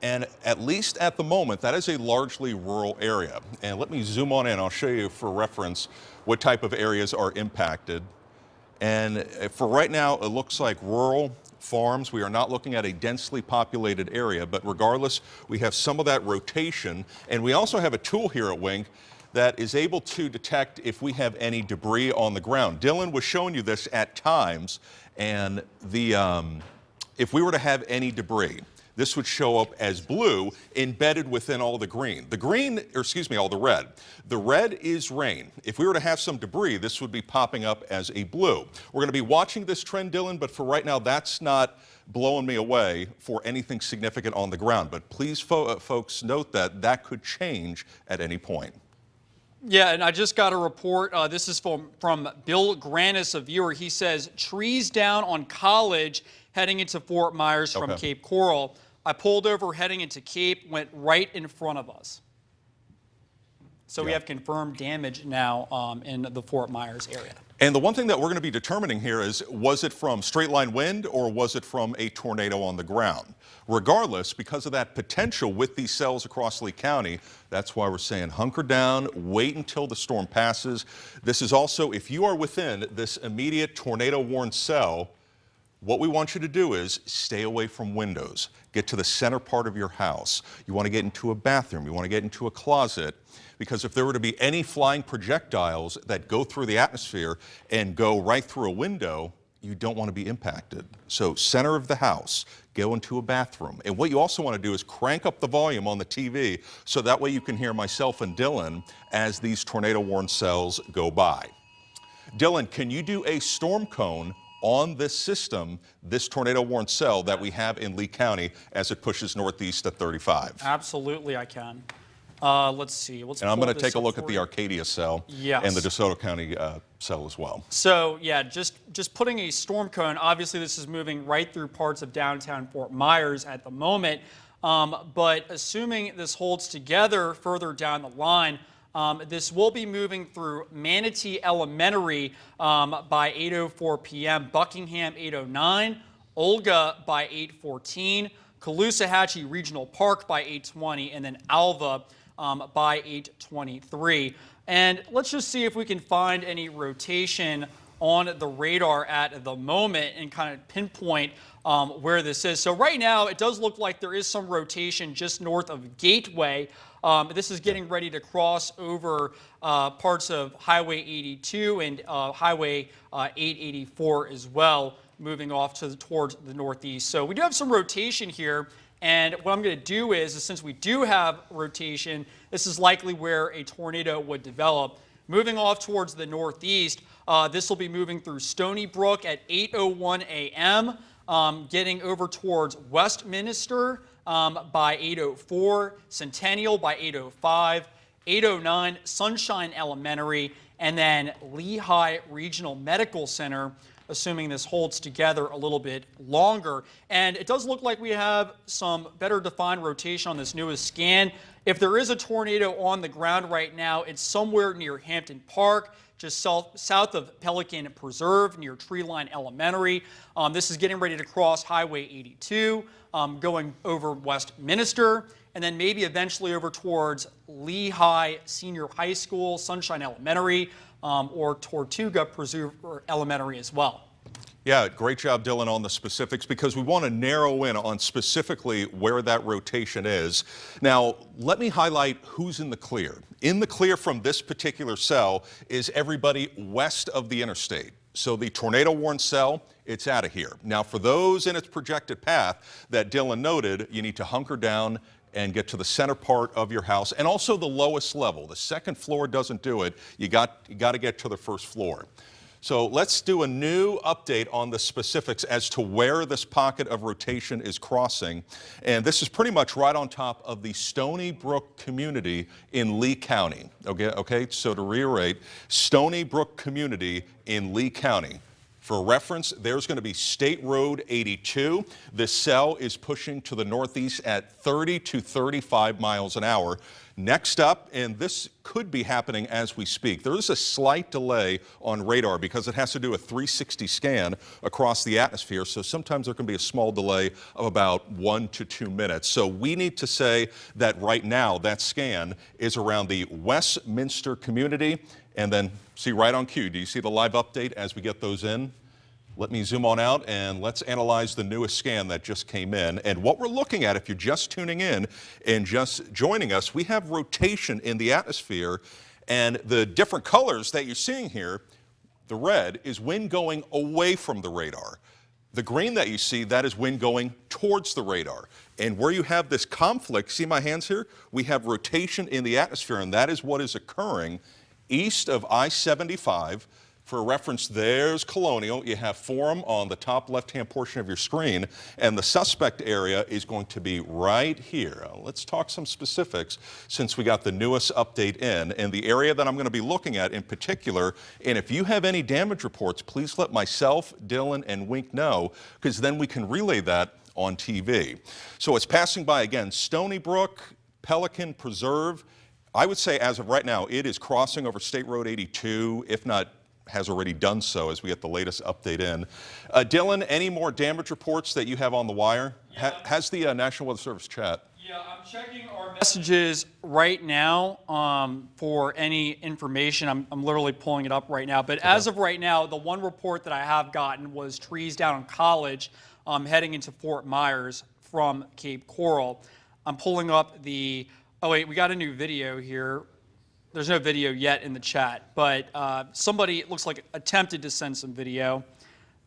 C: And at least at the moment, that is a largely rural area. And let me zoom on in. I'll show you for reference what type of areas are impacted. And for right now, it looks like rural farms. We are not looking at a densely populated area, but regardless, we have some of that rotation. And we also have a tool here at Wink that is able to detect if we have any debris on the ground. Dylan was showing you this at times, and if we were to have any debris, this would show up as blue embedded within all the green. The green, or excuse me, all the red. The red is rain. If we were to have some debris, this would be popping up as a blue. We're going to be watching this trend, Dylan, but for right now, that's not blowing me away for anything significant on the ground. But please, folks, note that that could change at any point.
A: Yeah, and I just got a report. This is from Bill Granis, a viewer. He says, trees down on College heading into Fort Myers from Cape Coral. I pulled over heading into Cape, went right in front of us. So we have confirmed damage now in the Fort Myers area.
C: And the one thing that we're going to be determining here is, was it from straight line wind or was it from a tornado on the ground? Regardless, because of that potential with these cells across Lee County, that's why we're saying hunker down, wait until the storm passes. This is also, if you are within this immediate tornado warned cell, what we want you to do is stay away from windows. Get to the center part of your house. You want to get into a bathroom. You want to get into a closet. Because if there were to be any flying projectiles that go through the atmosphere and go right through a window, you don't want to be impacted. So center of the house, go into a bathroom. And what you also want to do is crank up the volume on the TV so that way you can hear myself and Dylan as these tornado warned cells go by. Dylan, can you do a storm cone on this system, this tornado warned cell that we have in Lee County as it pushes northeast at 35?
A: Absolutely, I can. Let's see.
C: And I'm going to take a look at the Arcadia cell and the DeSoto County cell as well.
A: So yeah, just putting a storm cone. Obviously, this is moving right through parts of downtown Fort Myers at the moment. But assuming this holds together further down the line, this will be moving through Manatee Elementary by 8:04 p.m., Buckingham 8:09, Olga by 8:14, Caloosahatchee Regional Park by 8:20, and then Alva by 8:23. And let's just see if we can find any rotation on the radar at the moment and kind of pinpoint where this is. So right now, it does look like there is some rotation just north of Gateway. This is getting ready to cross over parts of Highway 82 and Highway 884 as well, moving off towards the northeast. So we do have some rotation here. And what I'm going to do is, since we do have rotation, this is likely where a tornado would develop. Moving off towards the northeast, this will be moving through Stony Brook at 8:01 a.m., getting over towards Westminster by 8:04, Centennial by 8:05, 8:09, Sunshine Elementary, and then Lehigh Regional Medical Center, assuming this holds together a little bit longer. And it does look like we have some better defined rotation on this newest scan. If there is a tornado on the ground right now, it's somewhere near Hampton Park, just south of Pelican Preserve, near Treeline Elementary. This is getting ready to cross Highway 82, going over Westminster, and then maybe eventually over towards Lehigh Senior High School, Sunshine Elementary, or Tortuga Preserve Elementary as well.
C: Yeah, great job, Dylan, on the specifics, because we want to narrow in on specifically where that rotation is. Now, let me highlight who's in the clear. In the clear from this particular cell is everybody west of the interstate. So the tornado warned cell, it's out of here. Now, for those in its projected path that Dylan noted, you need to hunker down and get to the center part of your house, and also the lowest level. The second floor doesn't do it. You got to get to the first floor. So let's do a new update on the specifics as to where this pocket of rotation is crossing. And this is pretty much right on top of the Stony Brook community in Lee County. Okay, so to reiterate, Stony Brook community in Lee County. For reference, there's going to be State Road 82. This cell is pushing to the northeast at 30 to 35 miles an hour. Next up, and this could be happening as we speak, there is a slight delay on radar because it has to do a 360 scan across the atmosphere, so sometimes there can be a small delay of about 1 to 2 minutes. So we need to say that right now that scan is around the Westminster community, and then see right on cue, do you see the live update as we get those in? Let me zoom on out and let's analyze the newest scan that just came in. And what we're looking at, if you're just tuning in and just joining us, we have rotation in the atmosphere, and the different colors that you're seeing here, the red is wind going away from the radar. The green that you see, that is wind going towards the radar. And where you have this conflict, see my hands here? We have rotation in the atmosphere, and that is what is occurring east of I-75. For reference, there's Colonial. You have Forum on the top left-hand portion of your screen, and the suspect area is going to be right here. Let's talk some specifics since we got the newest update in. And the area that I'm going to be looking at in particular, and if you have any damage reports, please let myself, Dylan, and Wink know, because then we can relay that on TV. So it's passing by, again, Stony Brook, Pelican Preserve. I would say as of right now, it is crossing over State Road 82, if not has already done so as we get the latest update in. Dylan, any more damage reports that you have on the wire?
A: Yeah.
C: Has the National Weather Service chat?
A: Yeah, I'm checking our messages right now for any information. I'm literally pulling it up right now. But as of right now, the one report that I have gotten was trees down on College heading into Fort Myers from Cape Coral. I'm pulling up the, oh wait, we got a new video here. There's no video yet in the chat, but somebody, it looks like, attempted to send some video.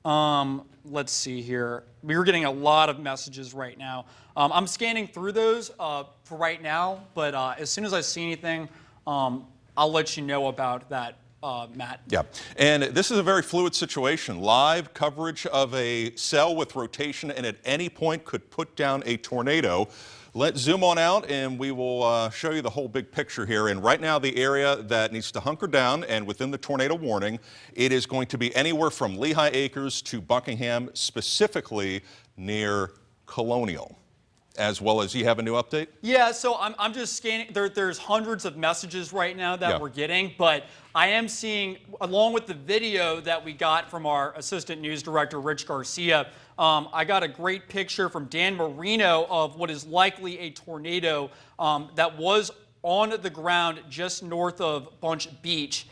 A: Let's see here. We were getting a lot of messages right now. I'm scanning through those for right now, but as soon as I see anything, I'll let you know about that, Matt.
C: Yeah, and this is a very fluid situation. Live coverage of a cell with rotation, and at any point could put down a tornado. Let's zoom on out and we will show you the whole big picture here. And right now the area that needs to hunker down and within the tornado warning, it is going to be anywhere from Lehigh Acres to Buckingham, specifically near Colonial. As well as, you have a new update?
A: Yeah, so I'm just scanning. There's hundreds of messages right now that we're getting, but I am seeing, along with the video that we got from our assistant news director, Rich Garcia, I got a great picture from Dan Marino of what is likely a tornado that was on the ground just north of Bunch Beach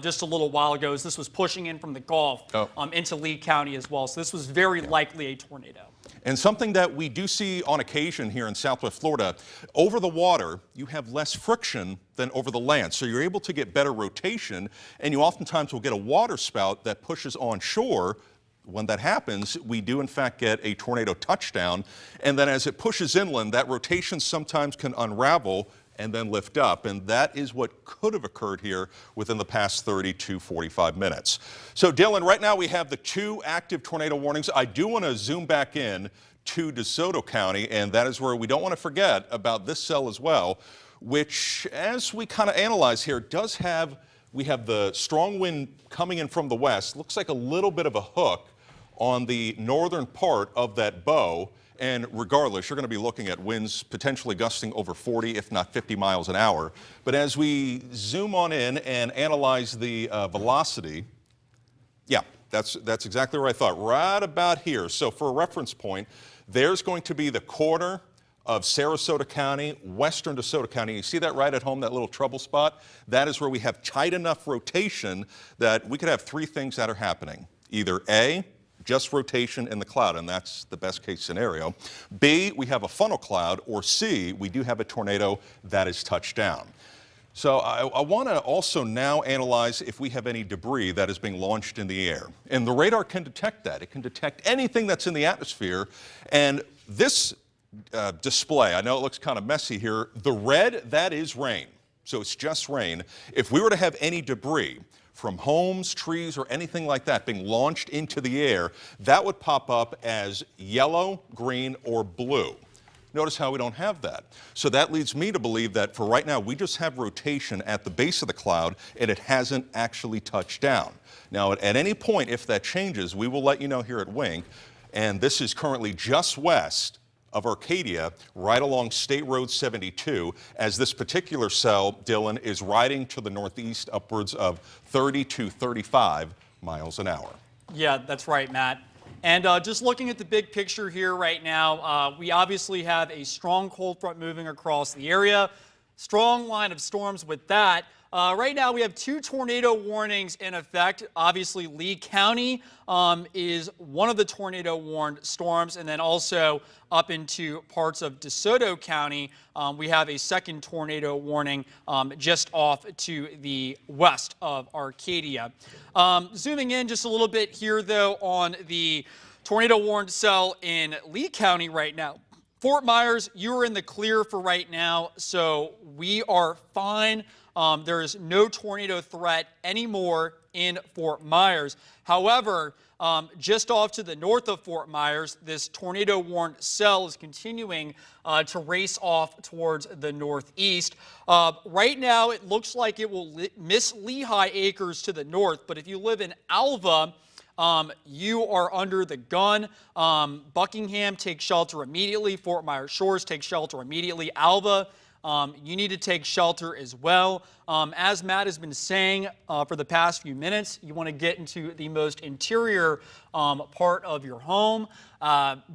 A: just a little while ago. As this was pushing in from the Gulf into Lee County as well. So this was very likely a tornado.
C: And something that we do see on occasion here in Southwest Florida, over the water, you have less friction than over the land. So you're able to get better rotation, and you oftentimes will get a water spout that pushes on shore. When that happens, we do in fact get a tornado touchdown. And then as it pushes inland, that rotation sometimes can unravel and then lift up. And that is what could have occurred here within the past 30 to 45 minutes. So Dylan, right now we have the 2 active tornado warnings. I do want to zoom back in to DeSoto County, and that is where we don't want to forget about this cell as well, which, as we kind of analyze here, does have, we have the strong wind coming in from the west. Looks like a little bit of a hook on the northern part of that bow. And regardless, you're going to be looking at winds potentially gusting over 40, if not 50 miles an hour. But as we zoom on in and analyze the velocity, yeah, that's exactly what I thought, right about here. So for a reference point, there's going to be the corner of Sarasota County, western DeSoto County. You see that right at home, that little trouble spot? That is where we have tight enough rotation that we could have 3 things that are happening. Either A, just rotation in the cloud, and that's the best case scenario. B, we have a funnel cloud, or C, we do have a tornado that is touched down. So I want to also now analyze if we have any debris that is being launched in the air. And the radar can detect that. It can detect anything that's in the atmosphere. And this display, I know it looks kind of messy here, the red, that is rain. So it's just rain. If we were to have any debris, from homes, trees, or anything like that being launched into the air, that would pop up as yellow, green, or blue. Notice how we don't have that. So that leads me to believe that for right now, we just have rotation at the base of the cloud and it hasn't actually touched down. Now, at any point, if that changes, we will let you know here at Wink. And this is currently just west of Arcadia, right along State Road 72, as this particular cell, Dylan, is riding to the northeast upwards of 30 to 35 miles an hour.
A: Yeah, that's right, Matt. And just looking at the big picture here right now, we obviously have a strong cold front moving across the area. Strong line of storms with that. Right now we have 2 tornado warnings in effect. Obviously Lee County is one of the tornado warned storms, and then also up into parts of DeSoto County we have a second tornado warning just off to the west of Arcadia. Zooming in just a little bit here though on the tornado warned cell in Lee County right now. Fort Myers, you are in the clear for right now, so we are fine. There is no tornado threat anymore in Fort Myers. However, just off to the north of Fort Myers, this tornado warned cell is continuing to race off towards the northeast. Right now, it looks like it will miss Lehigh Acres to the north, but if you live in Alva, you are under the gun. Buckingham, take shelter immediately. Fort Myers Shores, take shelter immediately. Alva, you need to take shelter as well. As Matt has been saying for the past few minutes, you want to get into the most interior part of your home,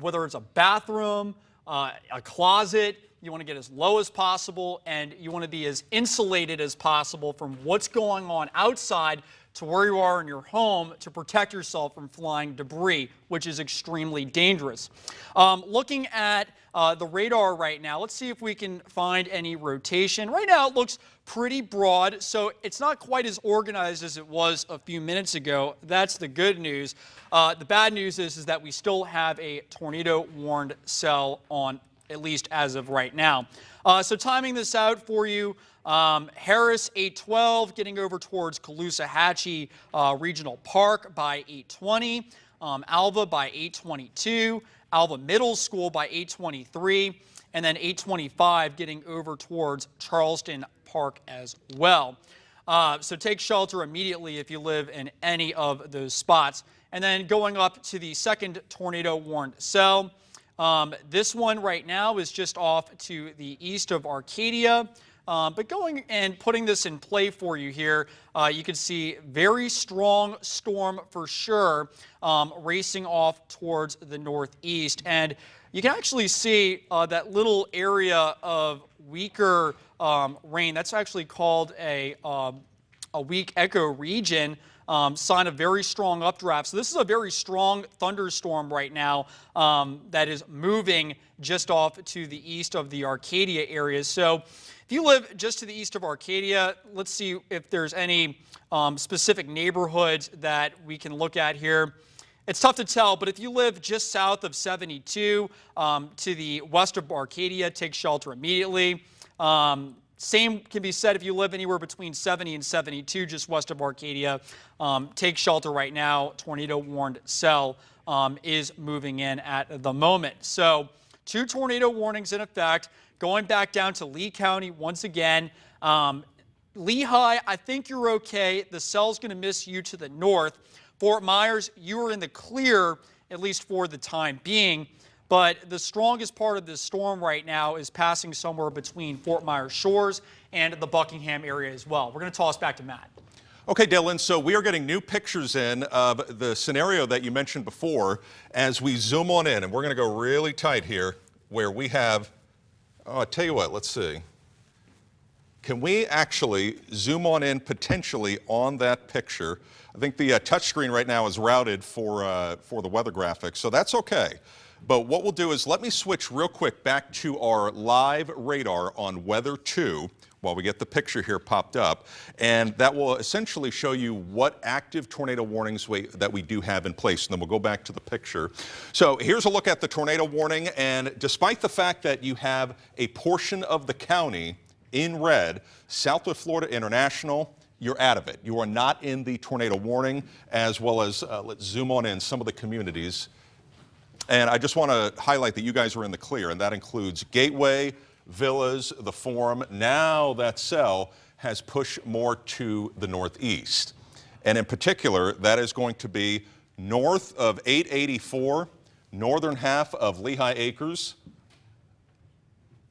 A: whether it's a bathroom, a closet. You want to get as low as possible, and you want to be as insulated as possible from what's going on outside to where you are in your home to protect yourself from flying debris, which is extremely dangerous. Looking at the radar right now, let's see if we can find any rotation. Right now it looks pretty broad, so it's not quite as organized as it was a few minutes ago. That's the good news. The bad news is that we still have a tornado warned cell on, at least as of right now. So timing this out for you, Harris 812 getting over towards Caloosahatchee Regional Park by 820, Alva by 822, Alva Middle School by 823, and then 825 getting over towards Charleston Park as well. So take shelter immediately if you live in any of those spots. And then going up to the second tornado warned cell. This one right now is just off to the east of Arcadia. But going and putting this in play for you here, you can see very strong storm for sure racing off towards the northeast. And you can actually see that little area of weaker rain. That's actually called a weak ecoregion. Sign of very strong updraft. So this is a very strong thunderstorm right now that is moving just off to the east of the Arcadia area. So if you live just to the east of Arcadia, let's see if there's any specific neighborhoods that we can look at here. It's tough to tell, but if you live just south of 72 to the west of Arcadia, take shelter immediately. Same can be said if you live anywhere between 70 and 72 just west of Arcadia. Take shelter right now. Tornado warned cell is moving in at the moment. So 2 tornado warnings in effect. Going back down to Lee County once again. Lehigh, I think you're okay. The cell's going to miss you to the north. Fort Myers, you are in the clear, at least for the time being. But the strongest part of this storm right now is passing somewhere between Fort Myers Shores and the Buckingham area as well. We're going to toss back to Matt.
C: Okay, Dylan, so we are getting new pictures in of the scenario that you mentioned before as we zoom on in, and we're going to go really tight here where we have, oh, I'll tell you what, let's see. Can we actually zoom on in potentially on that picture? I think the touchscreen right now is routed for the weather graphics, so that's okay. But what we'll do is let me switch real quick back to our live radar on Weather 2 while we get the picture here popped up. And that will essentially show you what active tornado warnings that we do have in place. And then we'll go back to the picture. So here's a look at the tornado warning. And despite the fact that you have a portion of the county in red, Southwest Florida International, you're out of it. You are not in the tornado warning, as well as, let's zoom on in some of the communities. And I just want to highlight that you guys are in the clear, and that includes Gateway, Villas, the Forum. Now that cell has pushed more to the northeast. And in particular, that is going to be north of 884, northern half of Lehigh Acres,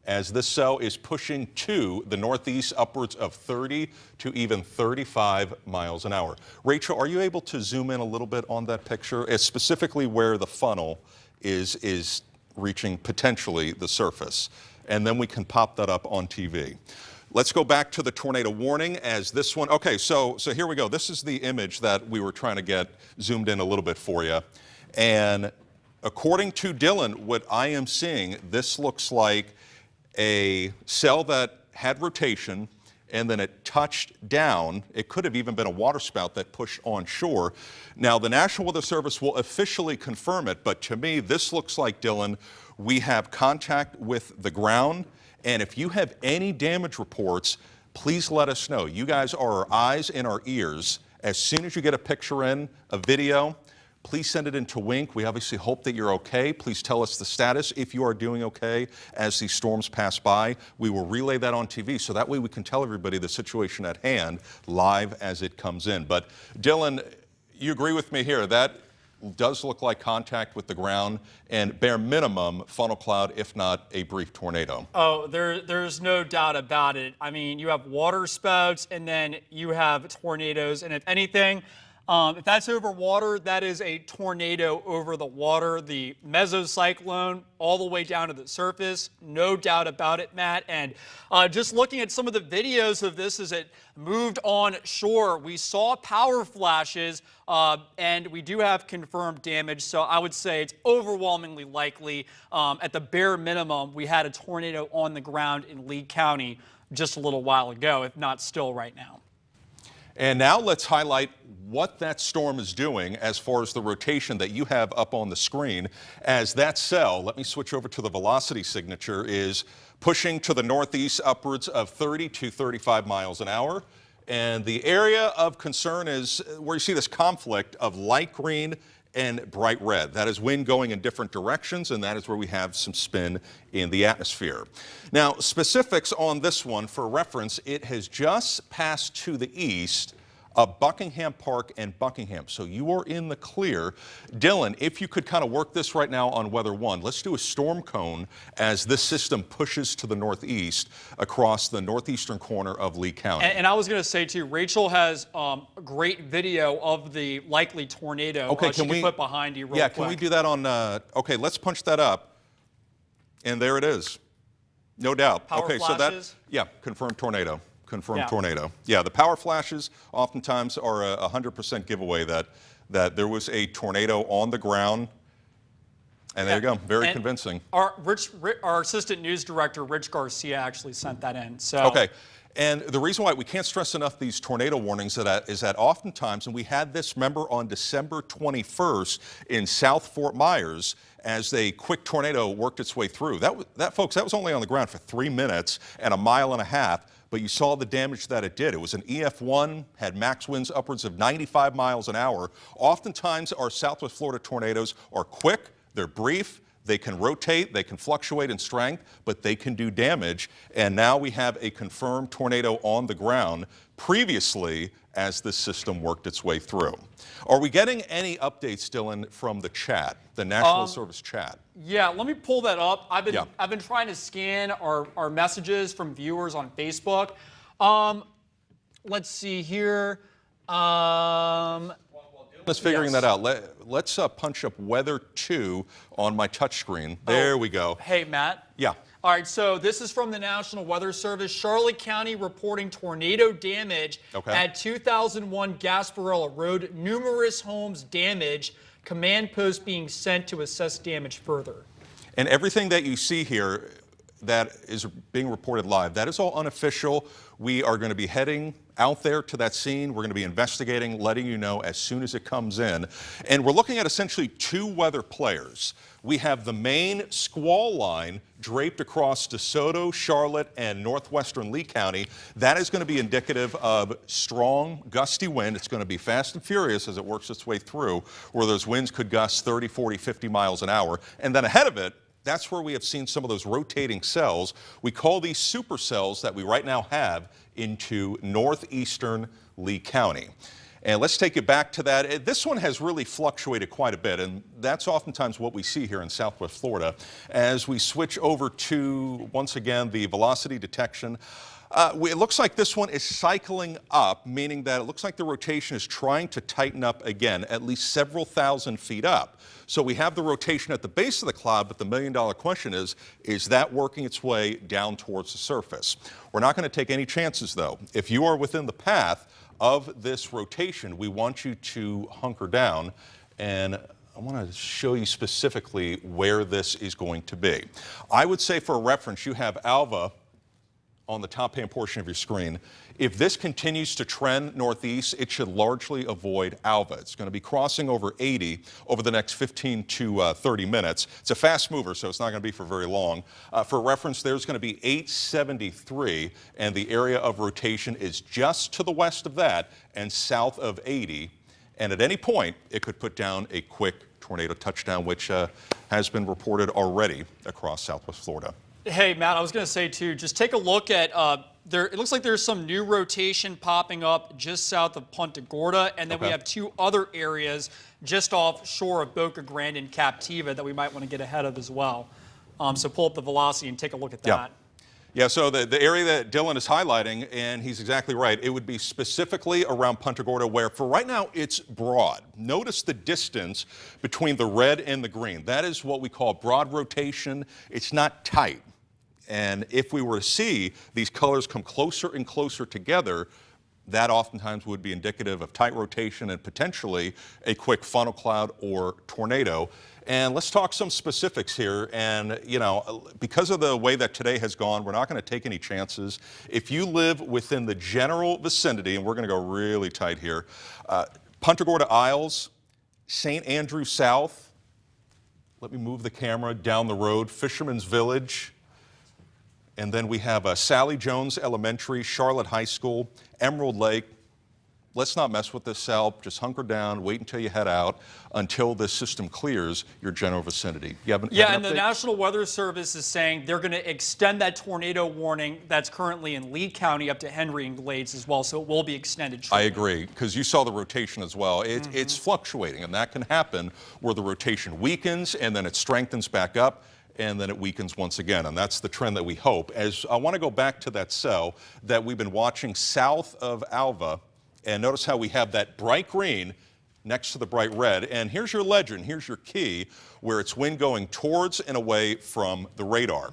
C: as this cell is pushing to the northeast upwards of 30 to even 35 miles an hour. Rachel, are you able to zoom in a little bit on that picture? It's specifically where the funnel is reaching potentially the surface. And then we can pop that up on TV. Let's go back to the tornado warning as this one. Okay, so here we go. This is the image that we were trying to get zoomed in a little bit for you. And according to Dylan, what I am seeing, this looks like a cell that had rotation and then it touched down. It could have even been a water spout that pushed on shore. Now, the National Weather Service will officially confirm it, but to me, this looks like, Dylan, we have contact with the ground. And if you have any damage reports, please let us know. You guys are our eyes and our ears. As soon as you get a picture in, a video, please send it into Wink. We obviously hope that you're okay. Please tell us the status if you are doing okay as these storms pass by. We will relay that on TV, so that way we can tell everybody the situation at hand live as it comes in. But Dylan, you agree with me here. That does look like contact with the ground and bare minimum funnel cloud, if not a brief tornado.
A: Oh, there's no doubt about it. I mean, you have water spouts and then you have tornadoes, and if anything, if that's over water, that is a tornado over the water. The mesocyclone all the way down to the surface, no doubt about it, Matt. And just looking at some of the videos of this as it moved on shore, we saw power flashes, and we do have confirmed damage. So I would say it's overwhelmingly likely, at the bare minimum, we had a tornado on the ground in Lee County just a little while ago, if not still right now.
C: And now let's highlight what that storm is doing as far as the rotation that you have up on the screen, as that cell, let me switch over to the velocity signature, is pushing to the northeast upwards of 30 to 35 miles an hour. And the area of concern is where you see this conflict of light green and bright red. That is wind going in different directions, and that is where we have some spin in the atmosphere. Now, specifics on this one, for reference, it has just passed to the east of Buckingham Park and Buckingham. So you are in the clear. Dylan, if you could kind of work this right now on Weather 1, let's do a storm cone as this system pushes to the northeast across the northeastern corner of Lee County.
A: And I was going to say too, Rachel has a great video of the likely tornado.
C: Okay,
A: she can put behind you real quick.
C: Can we do that on, okay, let's punch that up. And there it is. No doubt.
A: Power
C: okay,
A: flashes?
C: So that, confirmed tornado. Confirmed tornado. Yeah, the power flashes oftentimes are a 100% giveaway that there was a tornado on the ground. And there you go, very convincing.
A: Our assistant news director, Rich Garcia, actually sent that in. So.
C: Okay. And the reason why we can't stress enough these tornado warnings is that oftentimes, and we had this, remember, on December 21st in South Fort Myers, as a quick tornado worked its way through. Folks, that was only on the ground for 3 minutes and a mile and a half, but you saw the damage that it did. It was an EF1, had max winds upwards of 95 miles an hour. Oftentimes, our Southwest Florida tornadoes are quick, they're brief, they can rotate, they can fluctuate in strength, but they can do damage. And now we have a confirmed tornado on the ground previously as this system worked its way through. Are we getting any updates, Dylan, from the chat, the National Service chat?
A: Yeah, let me pull that up. I've been trying to scan our messages from viewers on Facebook. Let's see here.
C: Let's figuring that out. Let's punch up Weather 2 on my touchscreen. There we go.
A: Hey, Matt.
C: Yeah.
A: All right, so this is from the National Weather Service. Charlotte County reporting tornado damage at 2001 Gasparilla Road. Numerous homes damaged. Command post being sent to assess damage further.
C: And everything that you see here, that is being reported live, that is all unofficial. We are going to be heading out there to that scene. We're going to be investigating, letting you know as soon as it comes in. And we're looking at essentially two weather players. We have the main squall line draped across DeSoto, Charlotte, and northwestern Lee County. That is going to be indicative of strong, gusty wind. It's going to be fast and furious as it works its way through, where those winds could gust 30, 40, 50 miles an hour. And then ahead of it, that's where we have seen some of those rotating cells. We call these supercells that we right now have into northeastern Lee County. And let's take you back to that. This one has really fluctuated quite a bit, and that's oftentimes what we see here in Southwest Florida. As we switch over to, once again, the velocity detection, it looks like this one is cycling up, meaning that it looks like the rotation is trying to tighten up again, at least several thousand feet up. So we have the rotation at the base of the cloud, but the million-dollar question is that working its way down towards the surface? We're not going to take any chances, though. If you are within the path of this rotation, we want you to hunker down, and I want to show you specifically where this is going to be. I would say, for a reference, you have Alva on the top-hand portion of your screen. If this continues to trend northeast, it should largely avoid Alva. It's going to be crossing over 80 over the next 15 to 30 minutes. It's a fast mover, so it's not going to be for very long. For reference, there's going to be 873, and the area of rotation is just to the west of that and south of 80. And at any point, it could put down a quick tornado touchdown, which has been reported already across Southwest Florida.
A: Hey, Matt, I was going to say, too, just take a look at, it looks like there's some new rotation popping up just south of Punta Gorda, and then we have two other areas just offshore of Boca Grande and Captiva that we might want to get ahead of as well. So pull up the velocity and take a look at that.
C: Yeah, so the area that Dylan is highlighting, and he's exactly right, it would be specifically around Punta Gorda, where for right now it's broad. Notice the distance between the red and the green. That is what we call broad rotation. It's not tight. And if we were to see these colors come closer and closer together, that oftentimes would be indicative of tight rotation and potentially a quick funnel cloud or tornado. And let's talk some specifics here. And, you know, because of the way that today has gone, we're not going to take any chances. If you live within the general vicinity, and we're going to go really tight here, Punta Gorda Isles, St. Andrew South, let me move the camera down the road, Fisherman's Village, and then we have Sally Jones Elementary, Charlotte High School, Emerald Lake. Let's not mess with this cell. Just hunker down, wait until you head out, until this system clears your general vicinity. You have an
A: and the National Weather Service is saying they're going to extend that tornado warning that's currently in Lee County up to Henry and Glades as well, so it will be extended shortly.
C: I agree, because you saw the rotation as well. It's fluctuating, and that can happen where the rotation weakens and then it strengthens back up, and then it weakens once again, and that's the trend that we hope. As I want to go back to that cell that we've been watching south of Alva, and notice how we have that bright green next to the bright red, and here's your legend, here's your key, where it's wind going towards and away from the radar.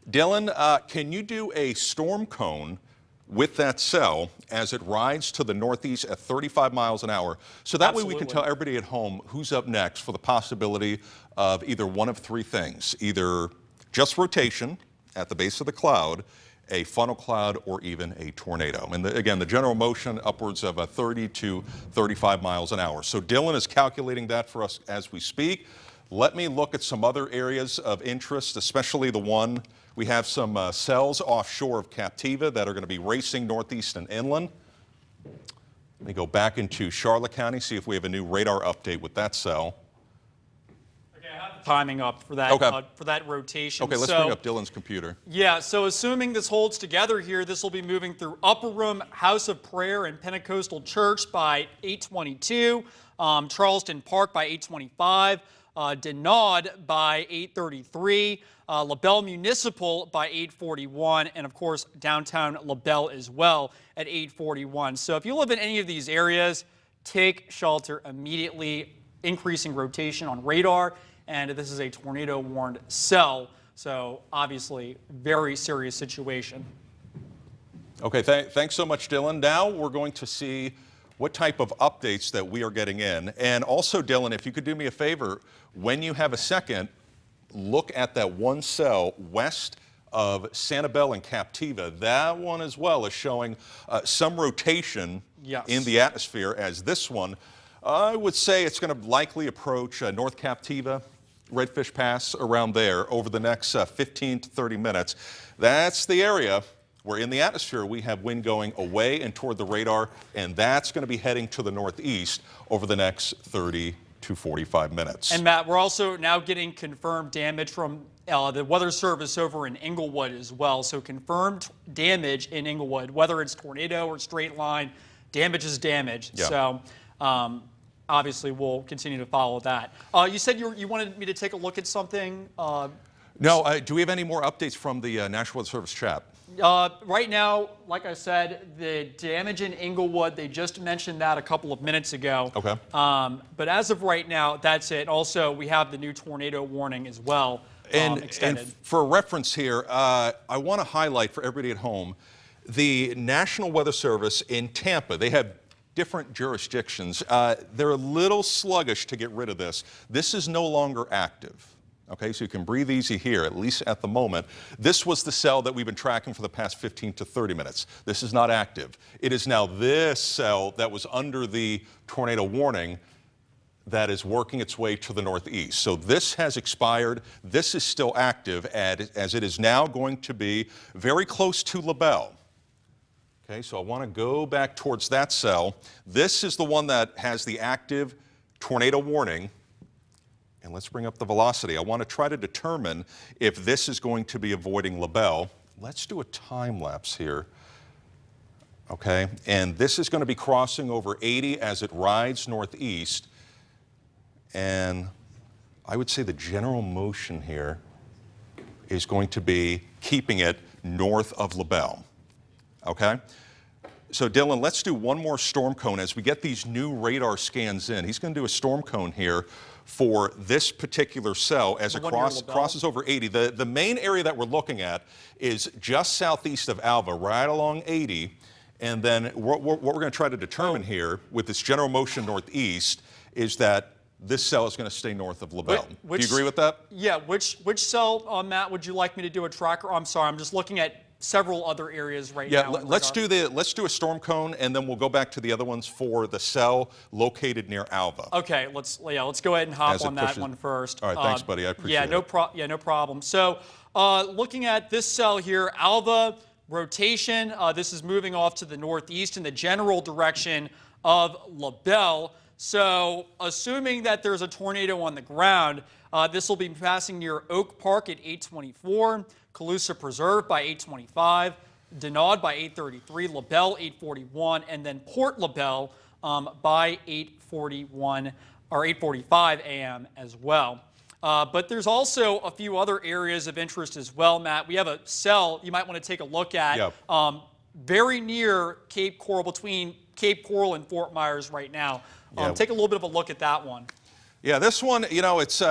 C: Dylan, can you do a storm cone with that cell as it rides to the northeast at 35 miles an hour? So that way we can tell everybody at home who's up next for the possibility of either one of three things, either just rotation at the base of the cloud, a funnel cloud, or even a tornado. And again, the general motion upwards of 30 to 35 miles an hour. So Dylan is calculating that for us as we speak. Let me look at some other areas of interest, especially the one, we have some cells offshore of Captiva that are going to be racing northeast and inland. Let me go back into Charlotte County, see if we have a new radar update with that cell.
A: Timing up for that for that rotation.
C: Okay, let's bring up Dylan's computer.
A: Yeah, so assuming this holds together here, this will be moving through Upper Room, House of Prayer, and Pentecostal Church by 8:22, Charleston Park by 8:25, Denard by 8:33, LaBelle Municipal by 8:41, and of course downtown LaBelle as well at 8:41. So if you live in any of these areas, take shelter immediately, increasing rotation on radar. And this is a tornado warned cell, so obviously very serious situation.
C: Okay, thanks so much, Dylan. Now we're going to see what type of updates that we are getting in. And also, Dylan, if you could do me a favor, when you have a second, look at that one cell west of Sanibel and Captiva, that one as well is showing some rotation in the atmosphere, as this one, I would say it's going to likely approach North Captiva, Redfish Pass, around there over the next 15 to 30 minutes. That's the area where in the atmosphere we have wind going away and toward the radar, and that's going to be heading to the northeast over the next 30 to 45 minutes.
A: And Matt, we're also now getting confirmed damage from the Weather Service over in Inglewood as well. So confirmed damage in Inglewood, whether it's tornado or straight line, damage is damage.
C: Yeah.
A: So obviously we'll continue to follow that. You said you wanted me to take a look at something.
C: No, do we have any more updates from the National Weather Service chat?
A: Right now, like I said, the damage in Inglewood, they just mentioned that a couple of minutes ago.
C: Okay.
A: But as of right now, that's it. Also, we have the new tornado warning as well extended.
C: And for reference here, I want to highlight for everybody at home, the National Weather Service in Tampa, they have different jurisdictions. They're a little sluggish to get rid of this. This is no longer active. Okay, so you can breathe easy here, at least at the moment. This was the cell that we've been tracking for the past 15 to 30 minutes. This is not active. It is now this cell that was under the tornado warning that is working its way to the northeast. So this has expired. This is still active, as it is now going to be very close to LaBelle. Okay, so I want to go back towards that cell. This is the one that has the active tornado warning. And let's bring up the velocity. I want to try to determine if this is going to be avoiding LaBelle. Let's do a time lapse here. Okay, and this is going to be crossing over 80 as it rides northeast. And I would say the general motion here is going to be keeping it north of LaBelle. Okay? So Dylan, let's do one more storm cone as we get these new radar scans in. He's going to do a storm cone here for this particular cell as it crosses over 80. The main area that we're looking at is just southeast of Alva, right along 80. And then what we're going to try to determine here with this general motion northeast is that this cell is going to stay north of LaBelle. Do you agree with that?
A: Yeah. Which cell, Matt, would you like me to do a tracker? I'm sorry, I'm just looking at several other areas right now.
C: Yeah, let's do a storm cone, and then we'll go back to the other ones for the cell located near Alva.
A: Okay, let's go ahead and hop on that one first.
C: All right, thanks, buddy. I appreciate it.
A: No problem. So, looking at this cell here, Alva rotation. This is moving off to the northeast in the general direction of LaBelle. So, assuming that there's a tornado on the ground, this will be passing near Oak Park at 8:24. Calusa Preserve by 8:25, Denaud by 8:33, LaBelle 8:41, and then Port LaBelle by 8:41 or 8:45 a.m. as well. But there's also a few other areas of interest as well, Matt. We have a cell you might want to take a look at very near Cape Coral, between Cape Coral and Fort Myers right now. Take a little bit of a look at that one.
C: Yeah, this one, you know, it's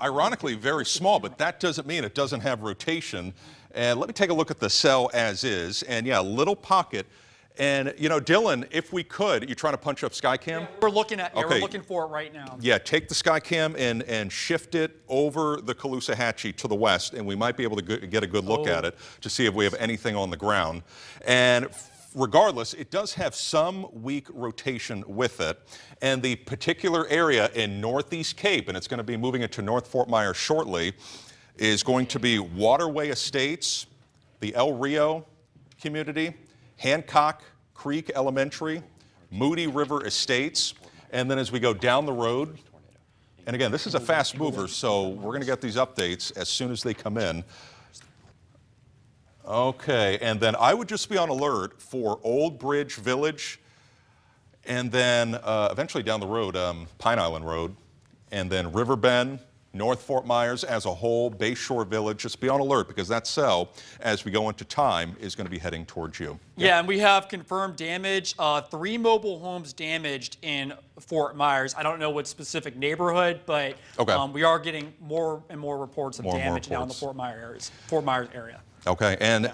C: ironically very small, but that doesn't mean it doesn't have rotation. And let me take a look at the cell as is. And yeah, a little pocket. And, you know, Dylan, if we could, you trying to punch up Skycam?
A: Yeah, we're looking for it right now.
C: Yeah, take the Skycam and shift it over the Caloosahatchee to the west, and we might be able to get a good look at it to see if we have anything on the ground. And regardless, it does have some weak rotation with it. And the particular area in Northeast Cape, and it's going to be moving into North Fort Myers shortly, is going to be Waterway Estates, the El Rio community, Hancock Creek Elementary, Moody River Estates, and then as we go down the road, and again, this is a fast mover, so we're going to get these updates as soon as they come in. Okay, and then I would just be on alert for Old Bridge Village, and then eventually down the road, Pine Island Road, and then Riverbend, North Fort Myers as a whole, Bayshore Village. Just be on alert because that cell, as we go into time, is going to be heading towards you.
A: Yeah, and we have confirmed damage. 3 mobile homes damaged in Fort Myers. I don't know what specific neighborhood, but we are getting more and more reports of damage down in the Fort Myers area.
C: Okay, and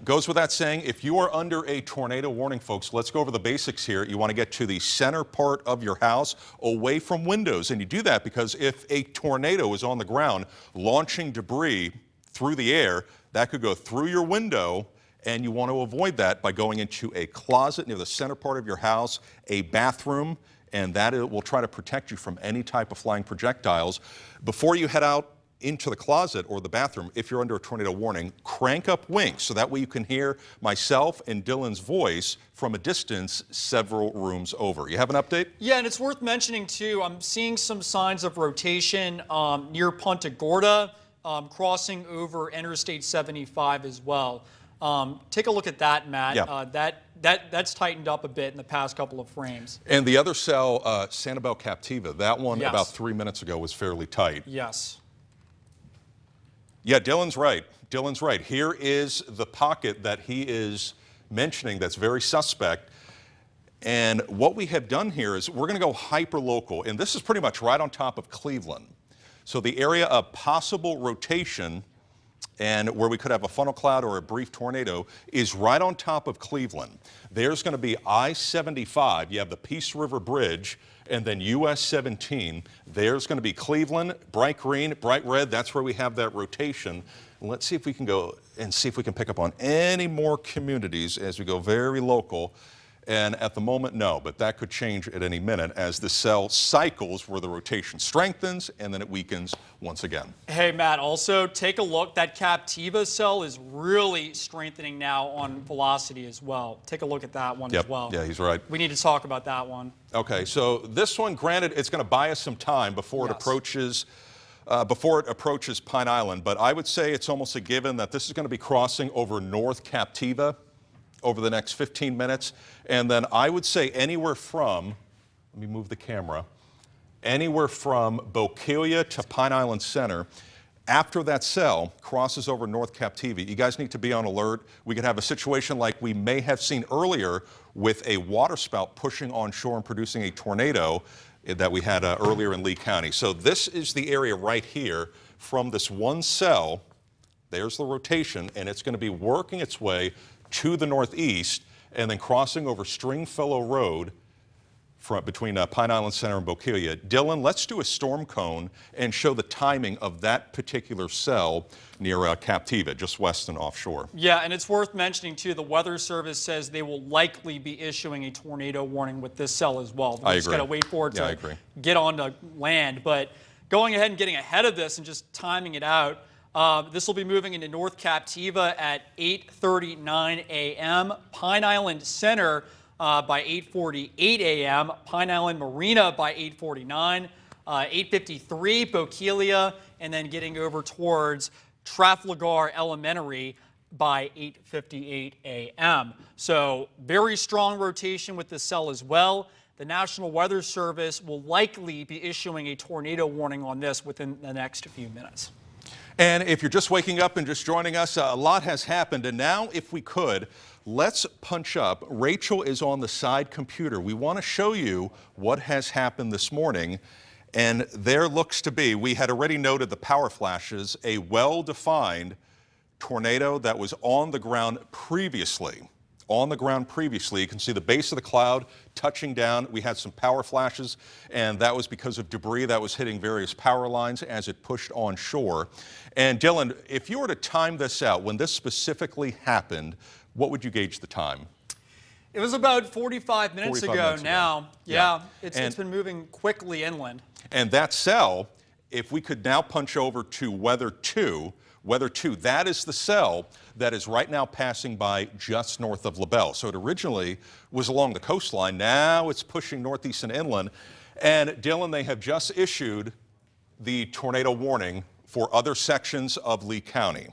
C: goes without saying, if you are under a tornado warning, folks, let's go over the basics here. You want to get to the center part of your house, away from windows. And you do that because if a tornado is on the ground launching debris through the air, that could go through your window, and you want to avoid that by going into a closet near the center part of your house, a bathroom, and that will try to protect you from any type of flying projectiles. Before you head out into the closet or the bathroom, if you're under a tornado warning, crank up winks so that way you can hear myself and Dylan's voice from a distance several rooms over. You have an update?
A: Yeah, and it's worth mentioning too, I'm seeing some signs of rotation near Punta Gorda, crossing over Interstate 75 as well. Take a look at that, Matt.
C: Yeah.
A: That's tightened up a bit in the past couple of frames.
C: And the other cell, Sanibel Captiva, that one
A: Yes.
C: about 3 minutes ago was fairly tight.
A: Yes.
C: Yeah, Dylan's right. Dylan's right. Here is the pocket that he is mentioning that's very suspect. And what we have done here is we're going to go hyper-local, and this is pretty much right on top of Cleveland. So the area of possible rotation and where we could have a funnel cloud or a brief tornado is right on top of Cleveland. There's going to be I-75. You have the Peace River Bridge, and then US 17. There's going to be Cleveland, bright green, bright red. That's where we have that rotation. Let's see if we can go and see if we can pick up on any more communities as we go very local. And at the moment, no, but that could change at any minute as the cell cycles where the rotation strengthens and then it weakens once again.
A: Hey, Matt, also take a look. That Captiva cell is really strengthening now on velocity as well. Take a look at that one as well.
C: Yeah, he's right.
A: We need to talk about that one.
C: Okay, so this one, granted, it's going to buy us some time before it approaches Pine Island, but I would say it's almost a given that this is going to be crossing over North Captiva over the next 15 minutes. And then I would say anywhere from, let me move the camera, anywhere from Bokelia to Pine Island Center, after that cell crosses over North Captiva, you guys need to be on alert. We could have a situation like we may have seen earlier with a waterspout pushing on shore and producing a tornado that we had earlier in Lee County. So this is the area right here from this one cell. There's the rotation, and it's going to be working its way to the northeast and then crossing over Stringfellow Road between Pine Island Center and Bokelia. Dylan, let's do a storm cone and show the timing of that particular cell near Captiva, just west and offshore.
A: Yeah, and it's worth mentioning too, the Weather Service says they will likely be issuing a tornado warning with this cell as well. We're just got to wait for it to get onto land. But going ahead and getting ahead of this and just timing it out, this will be moving into North Captiva at 8:39 a.m. Pine Island Center by 8:48 a.m. Pine Island Marina by 8:49, 8:53 Bokelia, and then getting over towards Trafalgar Elementary by 8:58 a.m. So very strong rotation with this cell as well. The National Weather Service will likely be issuing a tornado warning on this within the next few minutes.
C: And if you're just waking up and just joining us, a lot has happened. And now, if we could, let's punch up. Rachel is on the side computer. We want to show you what has happened this morning. And there looks to be, we had already noted the power flashes, a well-defined tornado that was on the ground previously. On the ground previously, you can see the base of the cloud touching down. We had some power flashes, and that was because of debris that was hitting various power lines as it pushed on shore. And Dylan, if you were to time this out, when this specifically happened, what would you gauge the time?
A: It was about 45 minutes ago now. Yeah, it's been moving quickly inland.
C: And that cell, if we could now punch over to Weather 2, that is the cell that is right now passing by just north of LaBelle. So it originally was along the coastline. Now it's pushing northeast and inland. And Dylan, they have just issued the tornado warning for other sections of Lee County.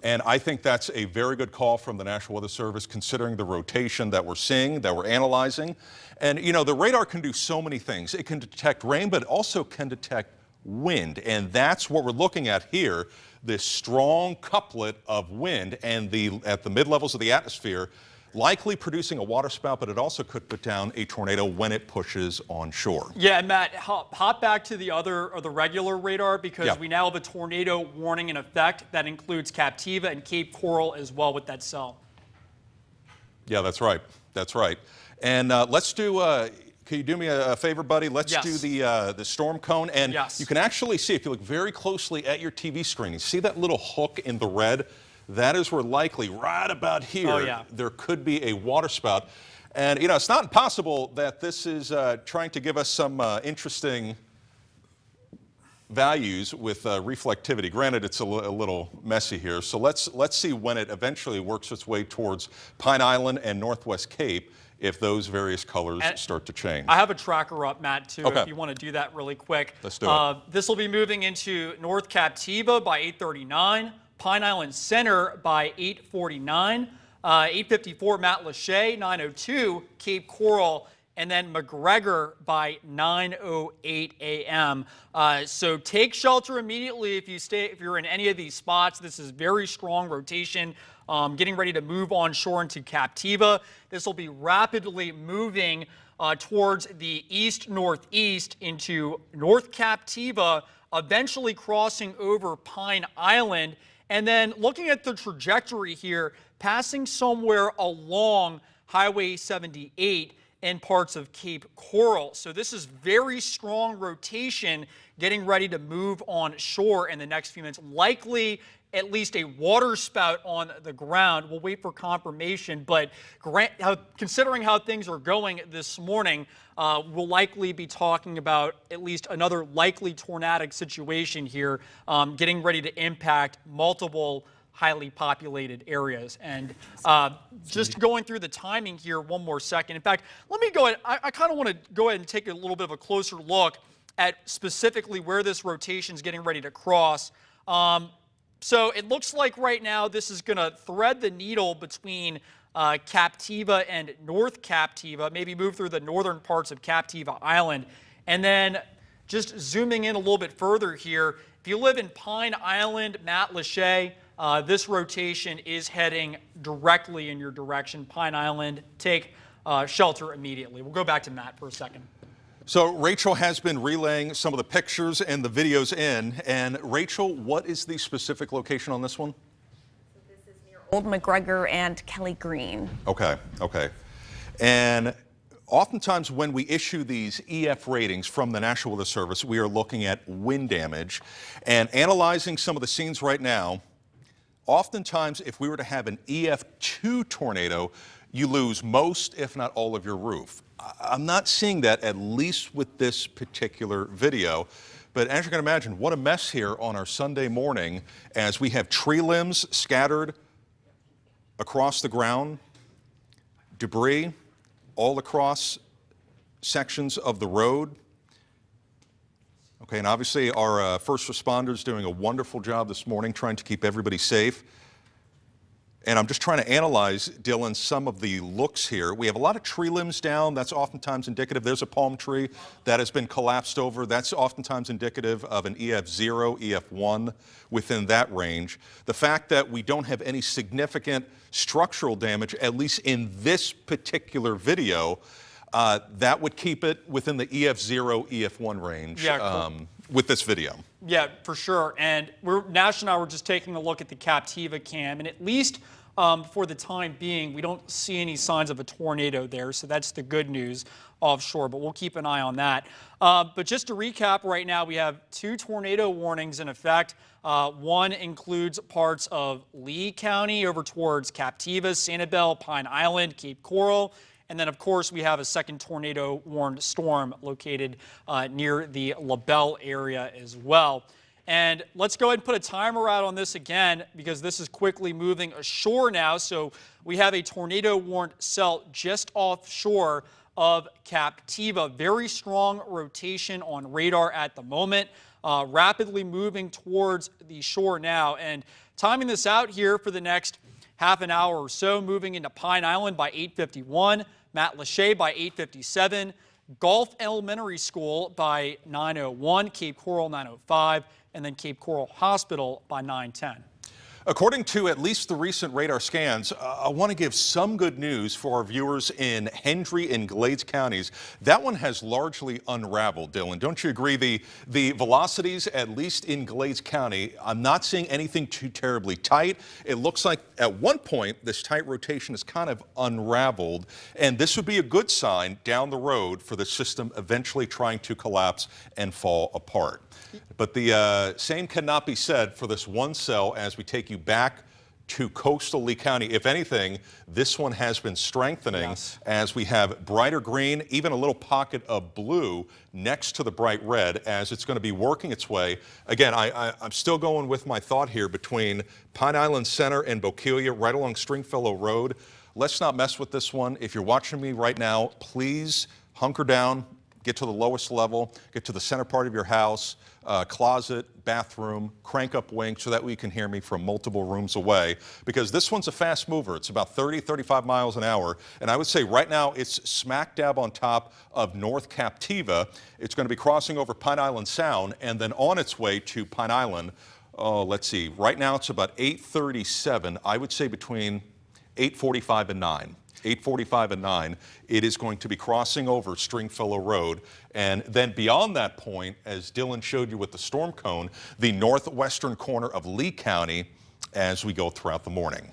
C: And I think that's a very good call from the National Weather Service, considering the rotation that we're seeing, that we're analyzing. And, you know, the radar can do so many things. It can detect rain, but it also can detect wind. And that's what we're looking at here, this strong couplet of wind and at the mid-levels of the atmosphere. likely producing a waterspout, but it also could put down a tornado when it pushes onshore.
A: Yeah, and Matt, hop back to the regular radar, because
C: Yeah.
A: we now have a tornado warning in effect that includes Captiva and Cape Coral as well with that cell.
C: Yeah, that's right. That's right. And let's do, can you do me a favor, buddy? Let's
A: Yes.
C: do the storm cone. And
A: Yes.
C: you can actually see, if you look very closely at your TV screen, you see that little hook in the red? That is where likely right about here,
A: Oh, yeah.
C: there could be a waterspout. And, you know, it's not impossible that this is trying to give us some interesting values with reflectivity. Granted, it's a little messy here. So let's see when it eventually works its way towards Pine Island and Northwest Cape, if those various colors start to change.
A: I have a tracker up, Matt, too,
C: Okay.
A: if you want to do that really quick.
C: Let's do it.
A: This will be moving into North Captiva by 8:39, Pine Island Center by 8:49, 8:54 Matt Lachey, 9:02 Cape Coral, and then McGregor by 9:08 a.m. So take shelter immediately if you're in any of these spots. This is very strong rotation, getting ready to move onshore into Captiva. This will be rapidly moving towards the east-northeast into North Captiva, eventually crossing over Pine Island. And then looking at the trajectory here, passing somewhere along Highway 78 and parts of Cape Coral. So this is very strong rotation getting ready to move on shore in the next few minutes. Likely at least a water spout on the ground. We'll wait for confirmation, but considering how things are going this morning, we'll likely be talking about at least another likely tornadic situation here, getting ready to impact multiple highly populated areas. And just going through the timing here one more second. In fact, let me go ahead. I kind of want to go ahead and take a little bit of a closer look at specifically where this rotation is getting ready to cross. So it looks like right now this is going to thread the needle between Captiva and North Captiva, maybe move through the northern parts of Captiva Island. And then just zooming in a little bit further here, if you live in Pine Island, Matt Lachey, this rotation is heading directly in your direction. Pine Island, take shelter immediately. We'll go back to Matt for a second.
C: So Rachel has been relaying some of the pictures and the videos in. And Rachel, what is the specific location on this one?
D: So this is near Old McGregor and Kelly Green.
C: Okay, okay. And oftentimes when we issue these EF ratings from the National Weather Service, we are looking at wind damage and analyzing some of the scenes right now. Oftentimes, if we were to have an EF2 tornado, you lose most, if not all, of your roof. I'm not seeing that, at least with this particular video. But as you can imagine, what a mess here on our Sunday morning as we have tree limbs scattered across the ground, debris all across sections of the road. Okay, and obviously our first responders doing a wonderful job this morning trying to keep everybody safe. And I'm just trying to analyze, Dylan, some of the looks here. We have a lot of tree limbs down. That's oftentimes indicative. There's a palm tree that has been collapsed over. That's oftentimes indicative of an EF0, EF1 within that range. The fact that we don't have any significant structural damage, at least in this particular video, that would keep it within the EF0, EF1 range.
A: Yeah, cool.
C: With this video.
A: Yeah, for sure. And Nash and I were just taking a look at the Captiva cam, and at least for the time being, we don't see any signs of a tornado there, so that's the good news offshore, but we'll keep an eye on that. But just to recap, right now we have 2 tornado warnings in effect. One includes parts of Lee County over towards Captiva, Sanibel, Pine Island, Cape Coral. And then, of course, we have a second tornado-warned storm located near the LaBelle area as well. And let's go ahead and put a timer out on this again, because this is quickly moving ashore now. So we have a tornado-warned cell just offshore of Captiva. Very strong rotation on radar at the moment, rapidly moving towards the shore now. And timing this out here for the next half an hour or so, moving into Pine Island by 8:51, Matt Lachey by 8:57, Gulf Elementary School by 9:01, Cape Coral 9:05, and then Cape Coral Hospital by 9:10.
C: According to at least the recent radar scans, I want to give some good news for our viewers in Hendry and Glades counties. That one has largely unraveled, Dylan. Don't you agree? The velocities, at least in Glades County, I'm not seeing anything too terribly tight. It looks like at one point this tight rotation is kind of unraveled, and this would be a good sign down the road for the system eventually trying to collapse and fall apart. But the same cannot be said for this one cell as we take you back to coastal Lee County. If anything, this one has been strengthening as we have brighter green, even a little pocket of blue next to the bright red as it's going to be working its way. Again, I'm still going with my thought here between Pine Island Center and Bokeelia right along Stringfellow Road. Let's not mess with this one. If you're watching me right now, please hunker down, get to the lowest level, get to the center part of your house, closet, bathroom, crank up wing so that way you can hear me from multiple rooms away, because this one's a fast mover. It's about 30, 35 miles an hour, and I would say right now it's smack dab on top of North Captiva. It's going to be crossing over Pine Island Sound and then on its way to Pine Island. Let's see, right now it's about 8:37. I would say between 8:45 and 9. 8:45 and 9, it is going to be crossing over Stringfellow Road. And then beyond that point, as Dylan showed you with the storm cone, the northwestern corner of Lee County as we go throughout the morning.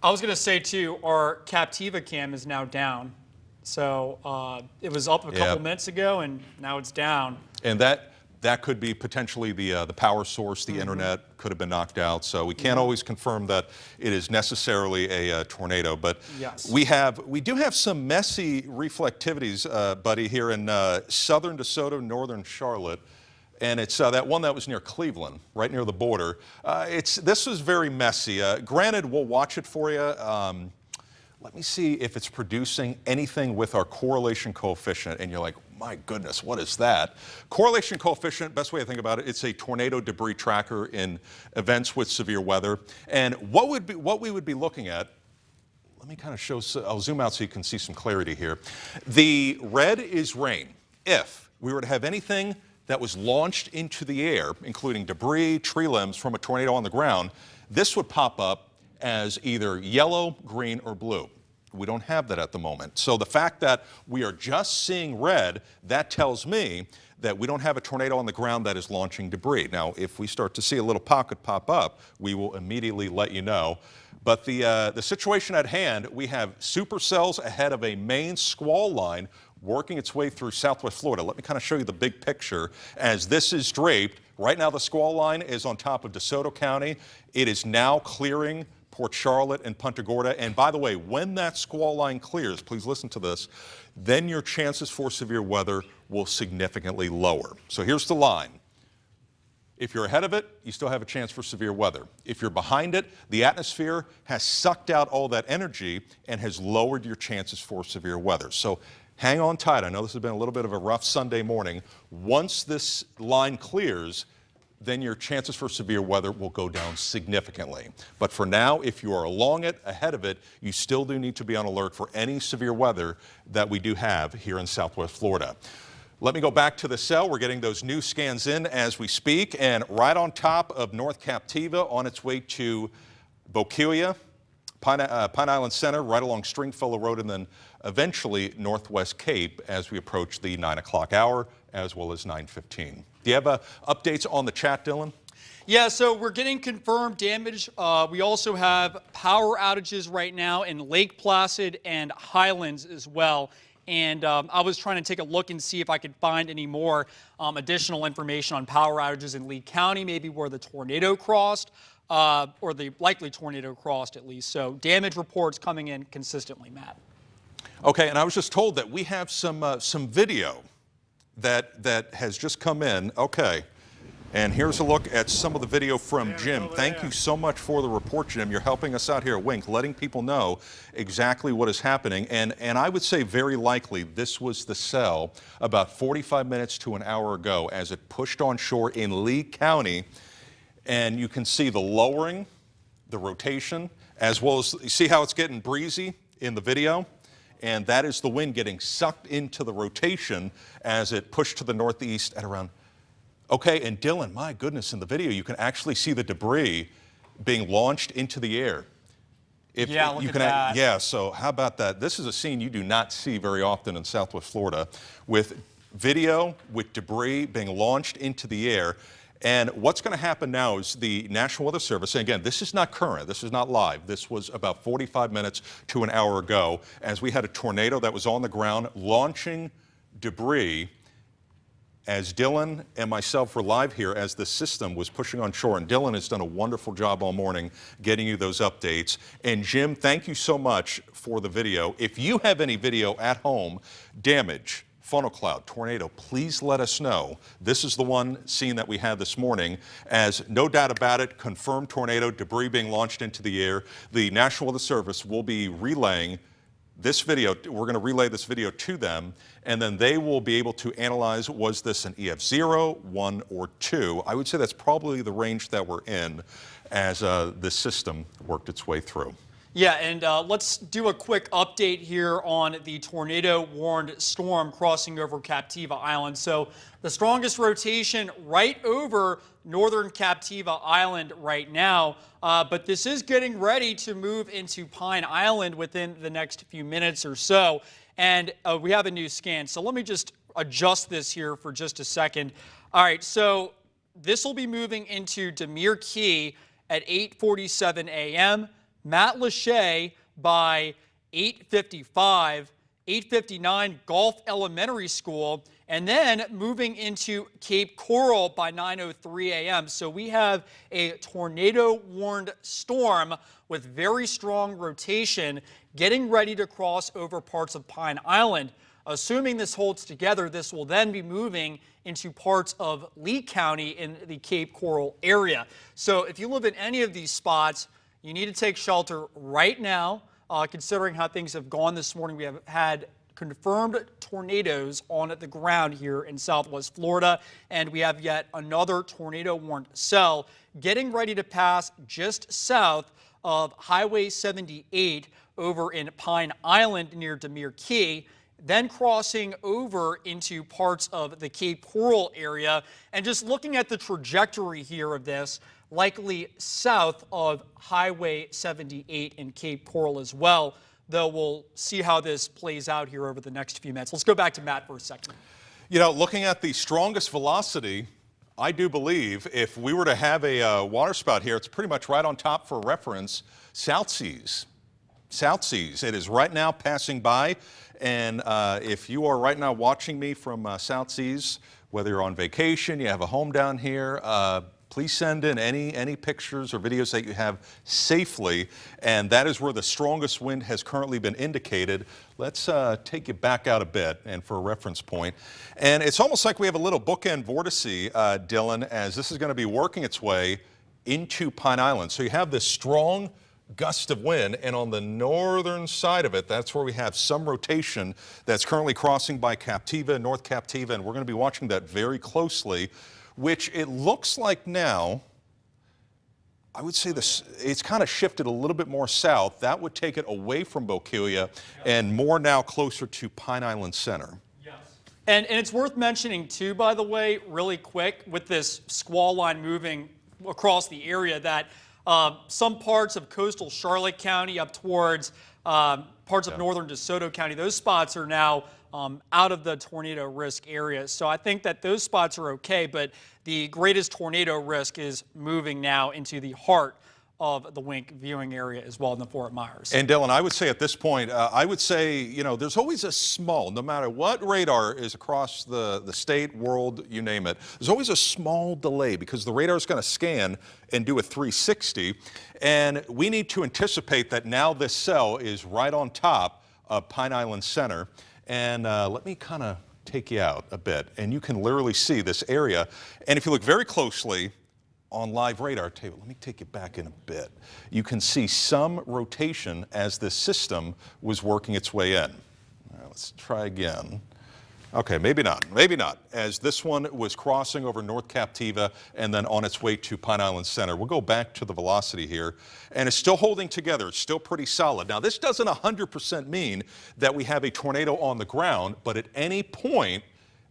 A: I was going to say, too, our Captiva cam is now down. So it was up a couple minutes ago, and now it's down.
C: And that could be potentially the power source. The internet could have been knocked out, so we can't always confirm that it is necessarily a tornado. But we do have some messy reflectivities, buddy, here in southern DeSoto, northern Charlotte, and it's that one that was near Cleveland, right near the border. This was very messy. Granted, we'll watch it for you. Let me see if it's producing anything with our correlation coefficient. And you're like, my goodness, what is that? Correlation coefficient, best way to think about it, it's a tornado debris tracker in events with severe weather. And what we would be looking at, let me kind of show, I'll zoom out so you can see some clarity here. The red is rain. If we were to have anything that was launched into the air, including debris, tree limbs from a tornado on the ground, this would pop up as either yellow, green, or blue. We don't have that at the moment. So the fact that we are just seeing red, that tells me that we don't have a tornado on the ground that is launching debris. Now, if we start to see a little pocket pop up, we will immediately let you know. But the situation at hand, we have supercells ahead of a main squall line working its way through southwest Florida. Let me kind of show you the big picture as this is draped. Right now, the squall line is on top of DeSoto County. It is now clearing Port Charlotte and Punta Gorda. And by the way, when that squall line clears, please listen to this, then your chances for severe weather will significantly lower. So here's the line. If you're ahead of it, you still have a chance for severe weather. If you're behind it, the atmosphere has sucked out all that energy and has lowered your chances for severe weather. So hang on tight. I know this has been a little bit of a rough Sunday morning. Once this line clears, then your chances for severe weather will go down significantly. But for now, if you are along it, ahead of it, you still do need to be on alert for any severe weather that we do have here in southwest Florida. Let me go back to the cell. We're getting those new scans in as we speak, and right on top of North Captiva on its way to Bokeelia, Pine Island Center, right along Stringfellow Road, and then eventually Northwest Cape as we approach the 9 o'clock hour, as well as 9:15. Do you have updates on the chat, Dylan?
A: Yeah, so we're getting confirmed damage. We also have power outages right now in Lake Placid and Highlands as well. And I was trying to take a look and see if I could find any more additional information on power outages in Lee County, maybe where the tornado crossed, or the likely tornado crossed at least. So damage reports coming in consistently, Matt.
C: Okay, and I was just told that we have some video that has just come in. Okay, and here's a look at some of the video from Jim. Thank you so much for the report, Jim. You're helping us out here at Wink, letting people know exactly what is happening. And I would say very likely this was the cell about 45 minutes to an hour ago as it pushed on shore in Lee County. And you can see the lowering, the rotation, as well as you see how it's getting breezy in the video. And that is the wind getting sucked into the rotation as it pushed to the northeast at around. Okay, and Dylan, my goodness, in the video, you can actually see the debris being launched into the air.
A: Yeah, look at that.
C: Yeah, so how about that? This is a scene you do not see very often in Southwest Florida, with video with debris being launched into the air. And what's going to happen now is the National Weather Service, and again, this is not current, this is not live, this was about 45 minutes to an hour ago, as we had a tornado that was on the ground launching debris. As Dylan and myself were live here as the system was pushing on shore, and Dylan has done a wonderful job all morning getting you those updates. And Jim, thank you so much for the video. If you have any video at home, damage, funnel cloud, tornado, please let us know. This is the one scene that we had this morning, as no doubt about it, confirmed tornado, debris being launched into the air. The National Weather Service will be relaying this video. We're going to relay this video to them, and then they will be able to analyze, was this an EF0, 1, or 2? I would say that's probably the range that we're in as this system worked its way through.
A: Yeah, and let's do a quick update here on the tornado-warned storm crossing over Captiva Island. So the strongest rotation right over northern Captiva Island right now, but this is getting ready to move into Pine Island within the next few minutes or so. And we have a new scan. So let me just adjust this here for just a second. All right, so this will be moving into Demir Key at 8:47 a.m., Matt Lachey by 8:55, 8:59 Gulf Elementary School, and then moving into Cape Coral by 9:03 a.m. So we have a tornado-warned storm with very strong rotation getting ready to cross over parts of Pine Island. Assuming this holds together, this will then be moving into parts of Lee County in the Cape Coral area. So if you live in any of these spots, you need to take shelter right now, considering how things have gone this morning. We have had confirmed tornadoes on the ground here in Southwest Florida, and we have yet another tornado-warned cell getting ready to pass just south of Highway 78 over in Pine Island near Demir Key, then crossing over into parts of the Cape Coral area. And just looking at the trajectory here of this, likely south of Highway 78 in Cape Coral as well, though we'll see how this plays out here over the next few minutes. Let's go back to Matt for a second.
C: You know, looking at the strongest velocity, I do believe if we were to have a water spout here, it's pretty much right on top for reference, South Seas. South Seas. It is right now passing by, and if you are right now watching me from South Seas, whether you're on vacation, you have a home down here, please send in any pictures or videos that you have safely, and that is where the strongest wind has currently been indicated. Let's take you back out a bit and for a reference point. And it's almost like we have a little bookend vortice, Dylan, as this is going to be working its way into Pine Island. So you have this strong gust of wind, and on the northern side of it, that's where we have some rotation that's currently crossing by Captiva, North Captiva, and we're going to be watching that very closely, which it looks like now, I would say this, it's kind of shifted a little bit more south. That would take it away from Bokeelia and more now closer to Pine Island Center.
A: Yes. And it's worth mentioning too, by the way, really quick, with this squall line moving across the area, that some parts of coastal Charlotte County up towards parts of northern DeSoto County, those spots are now out of the tornado risk area. So I think that those spots are okay, but the greatest tornado risk is moving now into the heart of the Wink viewing area as well in the Fort Myers.
C: And Dylan, I would say at this point, I would say, you know, there's always a small, no matter what radar is across the state, world, you name it, there's always a small delay because the radar is going to scan and do a 360. And we need to anticipate that now this cell is right on top of Pine Island Center. And let me kind of take you out a bit, and you can literally see this area. And if you look very closely on live radar table, let me take you back in a bit. You can see some rotation as this system was working its way in. All right, let's try again. Okay, maybe not, as this one was crossing over North Captiva and then on its way to Pine Island Center. We'll go back to the velocity here, and it's still holding together. It's still pretty solid. Now, this doesn't 100% mean that we have a tornado on the ground, but at any point,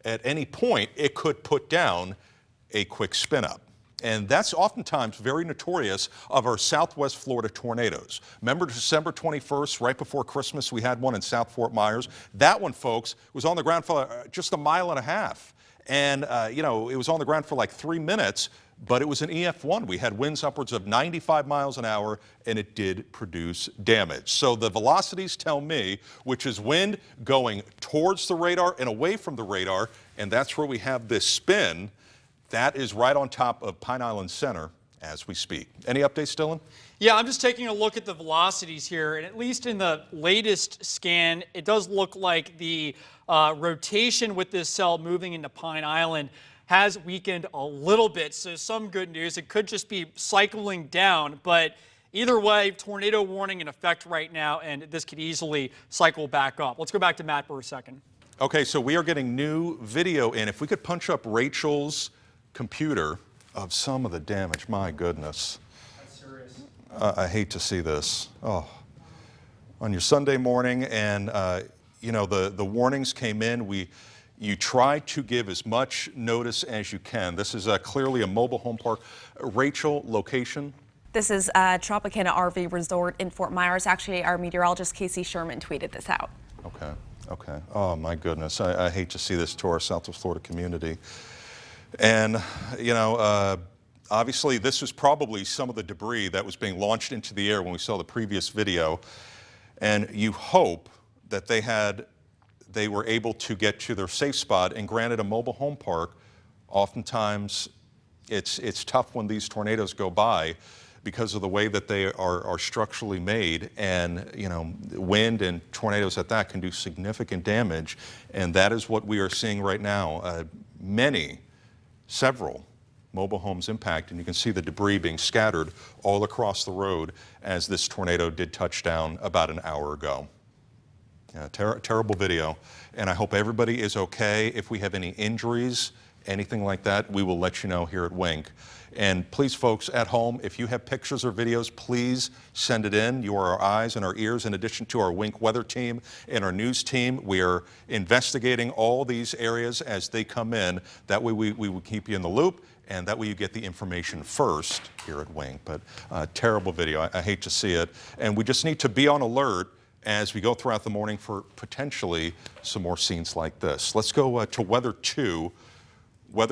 C: it could put down a quick spin up. And that's oftentimes very notorious of our Southwest Florida tornadoes. Remember December 21st, right before Christmas, we had one in South Fort Myers. That one, folks, was on the ground for just a mile and a half. And, you know, it was on the ground for like 3 minutes, but it was an EF1. We had winds upwards of 95 miles an hour, and it did produce damage. So the velocities tell me which is wind going towards the radar and away from the radar, and that's where we have this spin. That is right on top of Pine Island Center as we speak. Any updates, Dylan?
A: Yeah, I'm just taking a look at the velocities here, and at least in the latest scan, it does look like the rotation with this cell moving into Pine Island has weakened a little bit, so some good news. It could just be cycling down, but either way, tornado warning in effect right now, and this could easily cycle back up. Let's go back to Matt for a second.
C: Okay, so we are getting new video in. If we could punch up Rachel's computer of some of the damage, my goodness.
A: That's serious.
C: I hate to see this. Oh, on your Sunday morning, and you know, the warnings came in. You try to give as much notice as you can. This is clearly a mobile home park. Rachel, location?
D: This is Tropicana RV Resort in Fort Myers. Actually, our meteorologist, Casey Sherman, tweeted this out.
C: Okay, okay. Oh, my goodness. I hate to see this to our Southwest Florida community. And, you know, obviously this was probably some of the debris that was being launched into the air when we saw the previous video. And you hope that they were able to get to their safe spot. And granted, a mobile home park, oftentimes it's tough when these tornadoes go by because of the way that they are structurally made. And, you know, wind and tornadoes at that can do significant damage. And that is what we are seeing right now. Several mobile homes impacted, and you can see the debris being scattered all across the road as this tornado did touch down about an hour ago. Yeah, terrible video, and I hope everybody is okay. If we have any injuries, anything like that, we will let you know here at Wink. And please, folks at home, if you have pictures or videos, please send it in. You are our eyes and our ears, in addition to our Wink weather team and our news team. We are investigating all these areas as they come in. That way we will keep you in the loop, and that way you get the information first here at Wink. But terrible video. I hate to see it. And we just need to be on alert as we go throughout the morning for potentially some more scenes like this. Let's go to Weather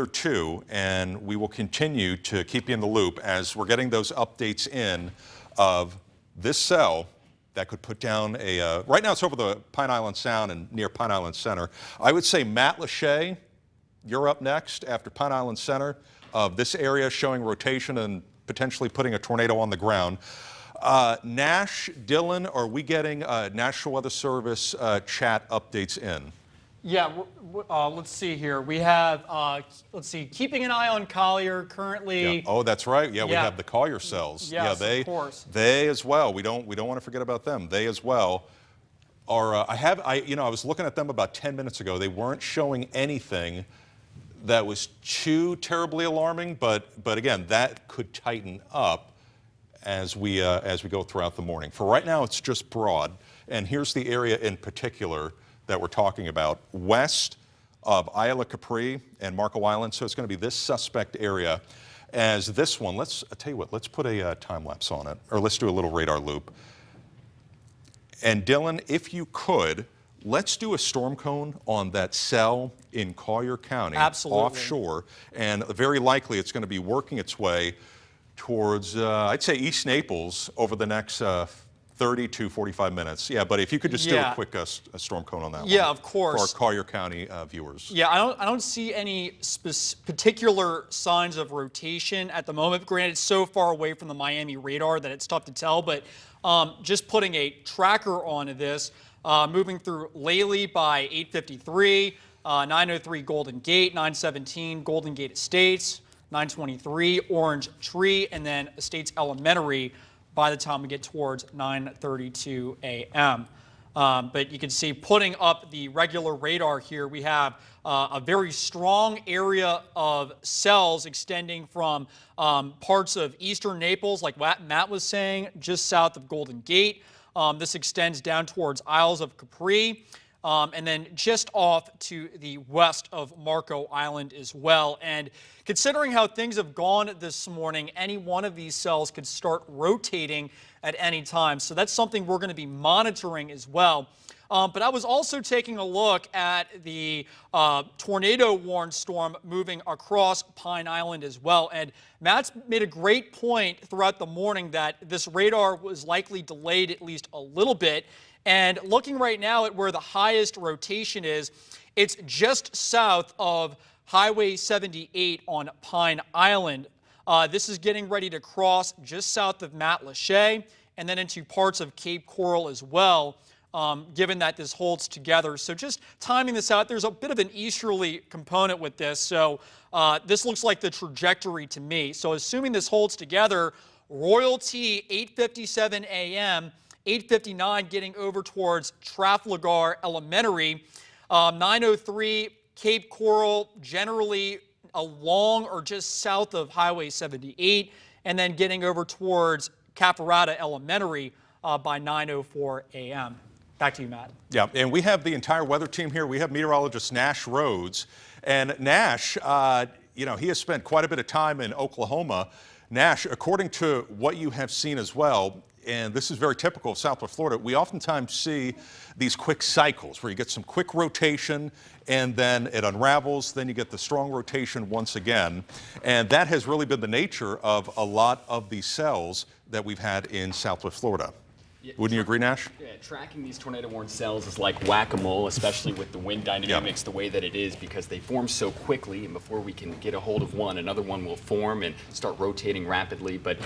C: 2, and we will continue to keep you in the loop as we're getting those updates in of this cell that could put down a, right now it's over the Pine Island Sound and near Pine Island Center. I would say, Matt Lachey, you're up next after Pine Island Center of this area showing rotation and potentially putting a tornado on the ground. Nash, Dylan, are we getting National Weather Service chat updates in?
A: Yeah, let's see here. We have, let's see, keeping an eye on Collier currently.
C: Yeah. Oh, that's right. Yeah, we have the Collier cells.
A: Yes,
C: yeah,
A: of course.
C: They as well. We don't want to forget about them. They as well are. I was looking at them about 10 minutes ago. They weren't showing anything that was too terribly alarming, but again, that could tighten up as we go throughout the morning. For right now, it's just broad, and here's the area in particular that we're talking about, west of Isla Capri and Marco Island. So it's going to be this suspect area as this one. I'll tell you what, let's put a time lapse on it, or let's do a little radar loop. And Dylan, if you could, let's do a storm cone on that cell in Collier County.
A: Absolutely.
C: Offshore, and very likely it's going to be working its way towards, I'd say, East Naples over the next 30 to 45 minutes. Yeah, but if you could just do a quick a storm cone on that one.
A: Yeah, of course.
C: For our Collier County viewers.
A: Yeah, I don't see any particular signs of rotation at the moment. Granted, it's so far away from the Miami radar that it's tough to tell, but just putting a tracker onto this, moving through Lely by 8:53, 9:03 Golden Gate, 9:17 Golden Gate Estates, 9:23 Orange Tree, and then Estates Elementary by the time we get towards 9:32 a.m. But you can see, putting up the regular radar here, we have a very strong area of cells extending from parts of eastern Naples, like what Matt was saying, just south of Golden Gate. This extends down towards Isles of Capri. and then just off to the west of Marco Island as well. And considering how things have gone this morning, any one of these cells could start rotating at any time. So that's something we're going to be monitoring as well. But I was also taking a look at the tornado warned storm moving across Pine Island as well. And Matt's made a great point throughout the morning that this radar was likely delayed at least a little bit. And looking right now at where the highest rotation is, it's just south of Highway 78 on Pine Island. This is getting ready to cross just south of Matlacha and then into parts of Cape Coral as well, given that this holds together. So just timing this out, there's a bit of an easterly component with this. So this looks like the trajectory to me. So assuming this holds together, Royalty 8:57 a.m., 8:59 getting over towards Trafalgar Elementary, 9:03 Cape Coral generally along or just south of Highway 78, and then getting over towards Caparata Elementary by 9:04 a.m. Back to you, Matt.
C: Yeah, and we have the entire weather team here. We have meteorologist Nash Rhodes. And Nash, you know, he has spent quite a bit of time in Oklahoma. Nash, according to what you have seen as well, and this is very typical of Southwest Florida, we oftentimes see these quick cycles where you get some quick rotation and then it unravels, then you get the strong rotation once again. And that has really been the nature of a lot of these cells that we've had in Southwest Florida.
E: Yeah,
C: wouldn't you agree, Nash?
E: Yeah, tracking these tornado-warned cells is like whack-a-mole, especially with the wind dynamics the way that it is, because they form so quickly, and before we can get a hold of one, another one will form and start rotating rapidly. But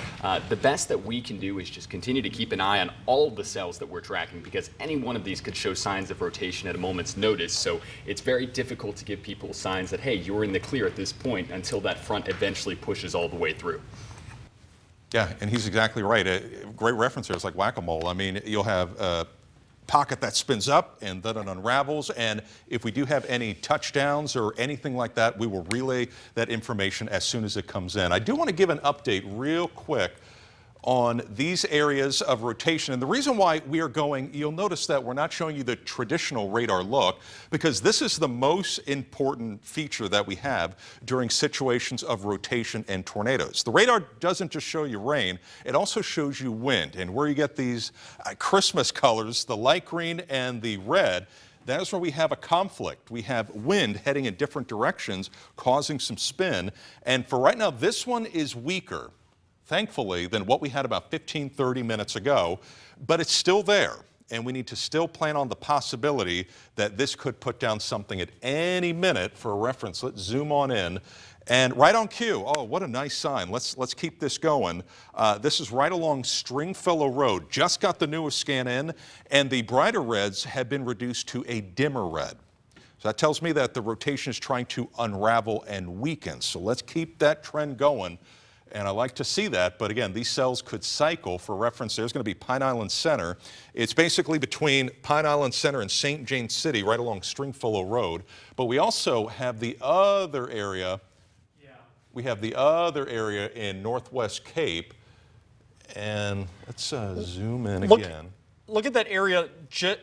E: the best that we can do is just continue to keep an eye on all of the cells that we're tracking, because any one of these could show signs of rotation at a moment's notice. So it's very difficult to give people signs that, hey, you're in the clear at this point, until that front eventually pushes all the way through.
C: Yeah, and he's exactly right. A great reference there. It's like whack-a-mole. I mean, you'll have a pocket that spins up and then it unravels. And if we do have any touchdowns or anything like that, we will relay that information as soon as it comes in. I do want to give an update real quick on these areas of rotation. And the reason why we are going, you'll notice that we're not showing you the traditional radar look, because this is the most important feature that we have during situations of rotation and tornadoes. The radar doesn't just show you rain, it also shows you wind. And where you get these Christmas colors, the light green and the red, that is where we have a conflict. We have wind heading in different directions, causing some spin. And for right now, this one is weaker, thankfully, than what we had about 15-30 minutes ago, but it's still there. And we need to still plan on the possibility that this could put down something at any minute. For a reference, let's zoom on in. And right on cue, oh, what a nice sign. Let's keep this going. This is right along Stringfellow Road. Just got the newest scan in, and the brighter reds have been reduced to a dimmer red. So that tells me that the rotation is trying to unravel and weaken. So let's keep that trend going. And I like to see that, but again, these cells could cycle. For reference, there's going to be Pine Island Center. It's basically between Pine Island Center and St. James City, right along Stringfellow Road. But we also have the other area. We have the other area in Northwest Cape. And let's zoom in again.
A: Look at that area,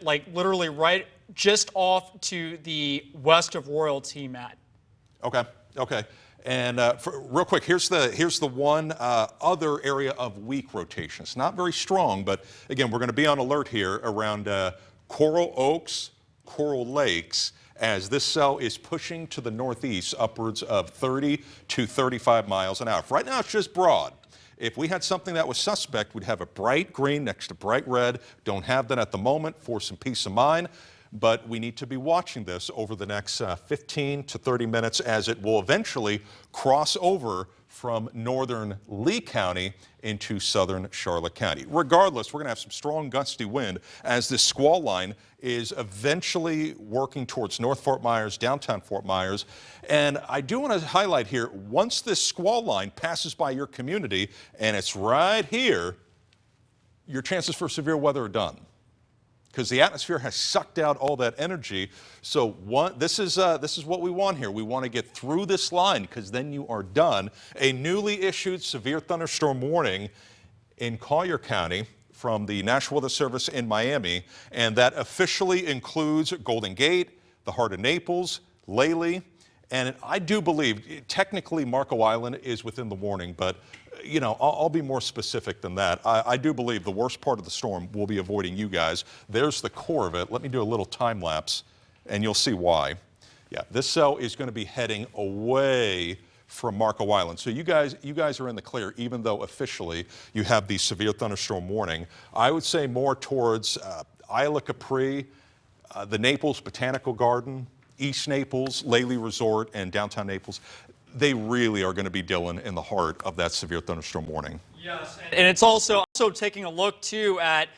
A: like literally right just off to the west of Royalty, Matt.
C: Okay, okay. And real quick, here's the one other area of weak rotation. It's not very strong, but again, we're going to be on alert here around Coral Oaks, Coral Lakes, as this cell is pushing to the northeast upwards of 30 to 35 miles an hour. Right now, it's just broad. If we had something that was suspect, we'd have a bright green next to bright red. Don't have that at the moment for some peace of mind. But we need to be watching this over the next 15 to 30 minutes as it will eventually cross over from northern Lee County into southern Charlotte County. Regardless, we're going to have some strong gusty wind as this squall line is eventually working towards North Fort Myers, downtown Fort Myers. And I do want to highlight here, once this squall line passes by your community, and it's right here, your chances for severe weather are done, because the atmosphere has sucked out all that energy. So this is what we want here. We want to get through this line, because then you are done. A newly issued severe thunderstorm warning in Collier County from the National Weather Service in Miami, and that officially includes Golden Gate, the heart of Naples, Lely, and I do believe, technically Marco Island is within the warning, but you know, I'll be more specific than that. I do believe the worst part of the storm will be avoiding you guys. There's the core of it. Let me do a little time lapse, and you'll see why. Yeah, this cell is going to be heading away from Marco Island. So you guys are in the clear, even though officially you have the severe thunderstorm warning. I would say more towards Isla Capri, the Naples Botanical Garden, East Naples, Lely Resort, and downtown Naples. They really are going to be, Dylan, in the heart of that severe thunderstorm warning.
A: Yes, and it's also taking a look too at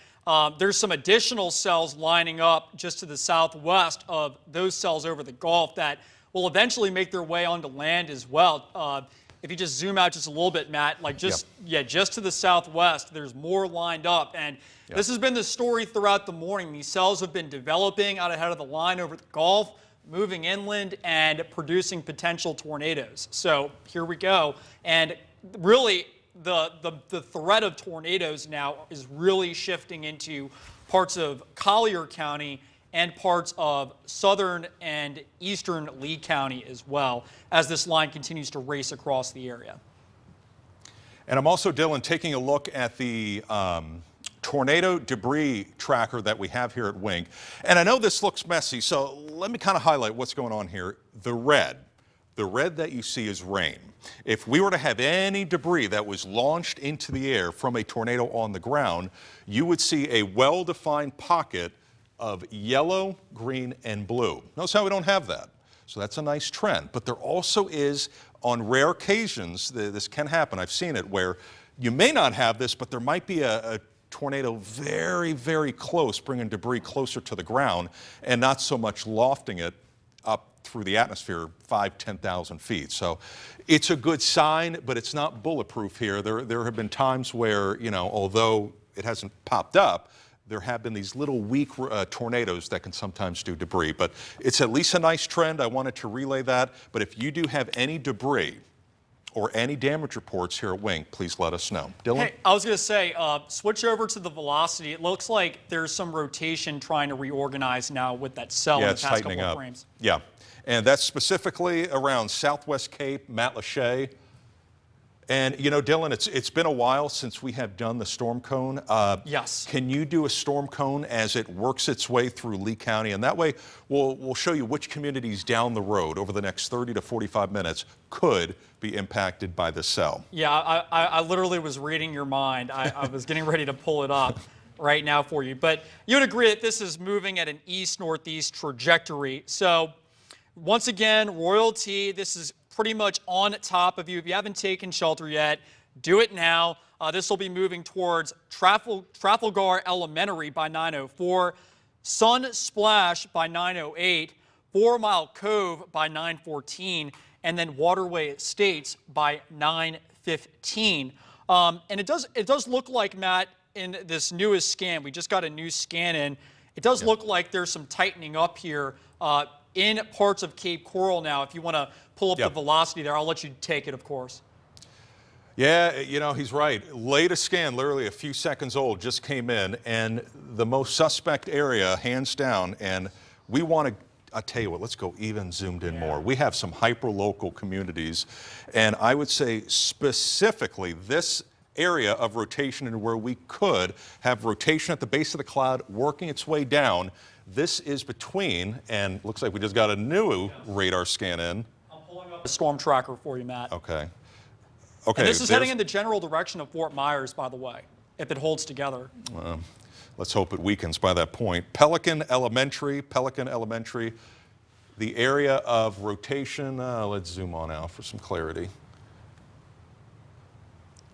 A: there's some additional cells lining up just to the southwest of those cells over the Gulf that will eventually make their way onto land as well. If you just zoom out just a little bit, Matt, like just to the southwest, there's more lined up, and this has been the story throughout the morning. These cells have been developing out ahead of the line over the Gulf, moving inland and producing potential tornadoes. So here we go, and really the threat of tornadoes now is really shifting into parts of Collier County and parts of southern and eastern Lee County as well, as this line continues to race across the area.
C: And I'm also, Dylan, taking a look at the tornado debris tracker that we have here at Wink. And I know this looks messy, so let me kind of highlight what's going on here. The red that you see is rain. If we were to have any debris that was launched into the air from a tornado on the ground, you would see a well-defined pocket of yellow, green, and blue. Notice how we don't have that. So that's a nice trend. But there also is, on rare occasions, this can happen, I've seen it, where you may not have this, but there might be a tornado very, very close, bringing debris closer to the ground and not so much lofting it up through the atmosphere 5,000, 10,000 feet. So it's a good sign, but it's not bulletproof here. There have been times where, you know, although it hasn't popped up, there have been these little weak tornadoes that can sometimes do debris. But it's at least a nice trend. I wanted to relay that. But if you do have any debris or any damage reports here at Wink, please let us know. Dylan?
A: Hey, I was going to say, switch over to the velocity. It looks like there's some rotation trying to reorganize now with that cell in the past couple of frames.
C: Yeah, and that's specifically around Southwest Cape, Matlacha. And you know, Dylan, it's been a while since we have done the storm cone.
A: Yes.
C: Can you do a storm cone as it works its way through Lee County? And that way, we'll show you which communities down the road over the next 30 to 45 minutes could be impacted by this cell.
A: Yeah, I literally was reading your mind. I was getting ready to pull it up right now for you. But you would agree that this is moving at an east-northeast trajectory. So once again, Royalty, this is pretty much on top of you. If you haven't taken shelter yet, do it now. This will be moving towards Trafalgar Elementary by 9:04, Sun Splash by 9:08, 4 Mile Cove by 9:14, and then Waterway Estates by 9:15. And it does look like, Matt, in this newest scan, we just got a new scan in, it does look like there's some tightening up here in parts of Cape Coral now. If you want to pull up the velocity there, I'll let you take it, of course.
C: Yeah, you know, he's right. Latest scan, literally a few seconds old, just came in, and the most suspect area, hands down, and we want to, I tell you what, let's go even zoomed in more. We have some hyper-local communities, and I would say specifically this area of rotation and where we could have rotation at the base of the cloud working its way down. This is between, and looks like we just got a new radar scan in.
A: I'm pulling up a storm tracker for you, Matt.
C: Okay.
A: And this is heading in the general direction of Fort Myers, by the way, if it holds together.
C: Let's hope it weakens by that point. Pelican Elementary, the area of rotation. Let's zoom on out for some clarity.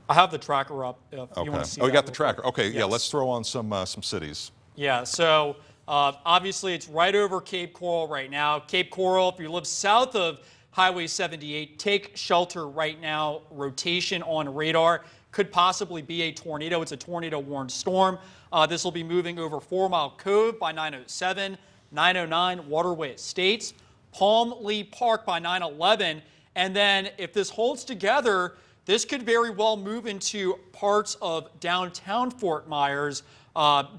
A: I have the tracker up if you want to see
C: Oh, you got
A: that
C: the tracker.
A: quick.
C: Okay,
A: Yes.
C: yeah, let's throw on some cities.
A: Yeah, so obviously it's right over Cape Coral right now. Cape Coral, if you live south of Highway 78, take shelter right now. Rotation on radar. Could possibly be a tornado. It's a tornado-warned storm. This will be moving over 4 Mile Cove by 9:07, 9:09 Waterway Estates, Palm Lee Park by 9:11, and then if this holds together, this could very well move into parts of downtown Fort Myers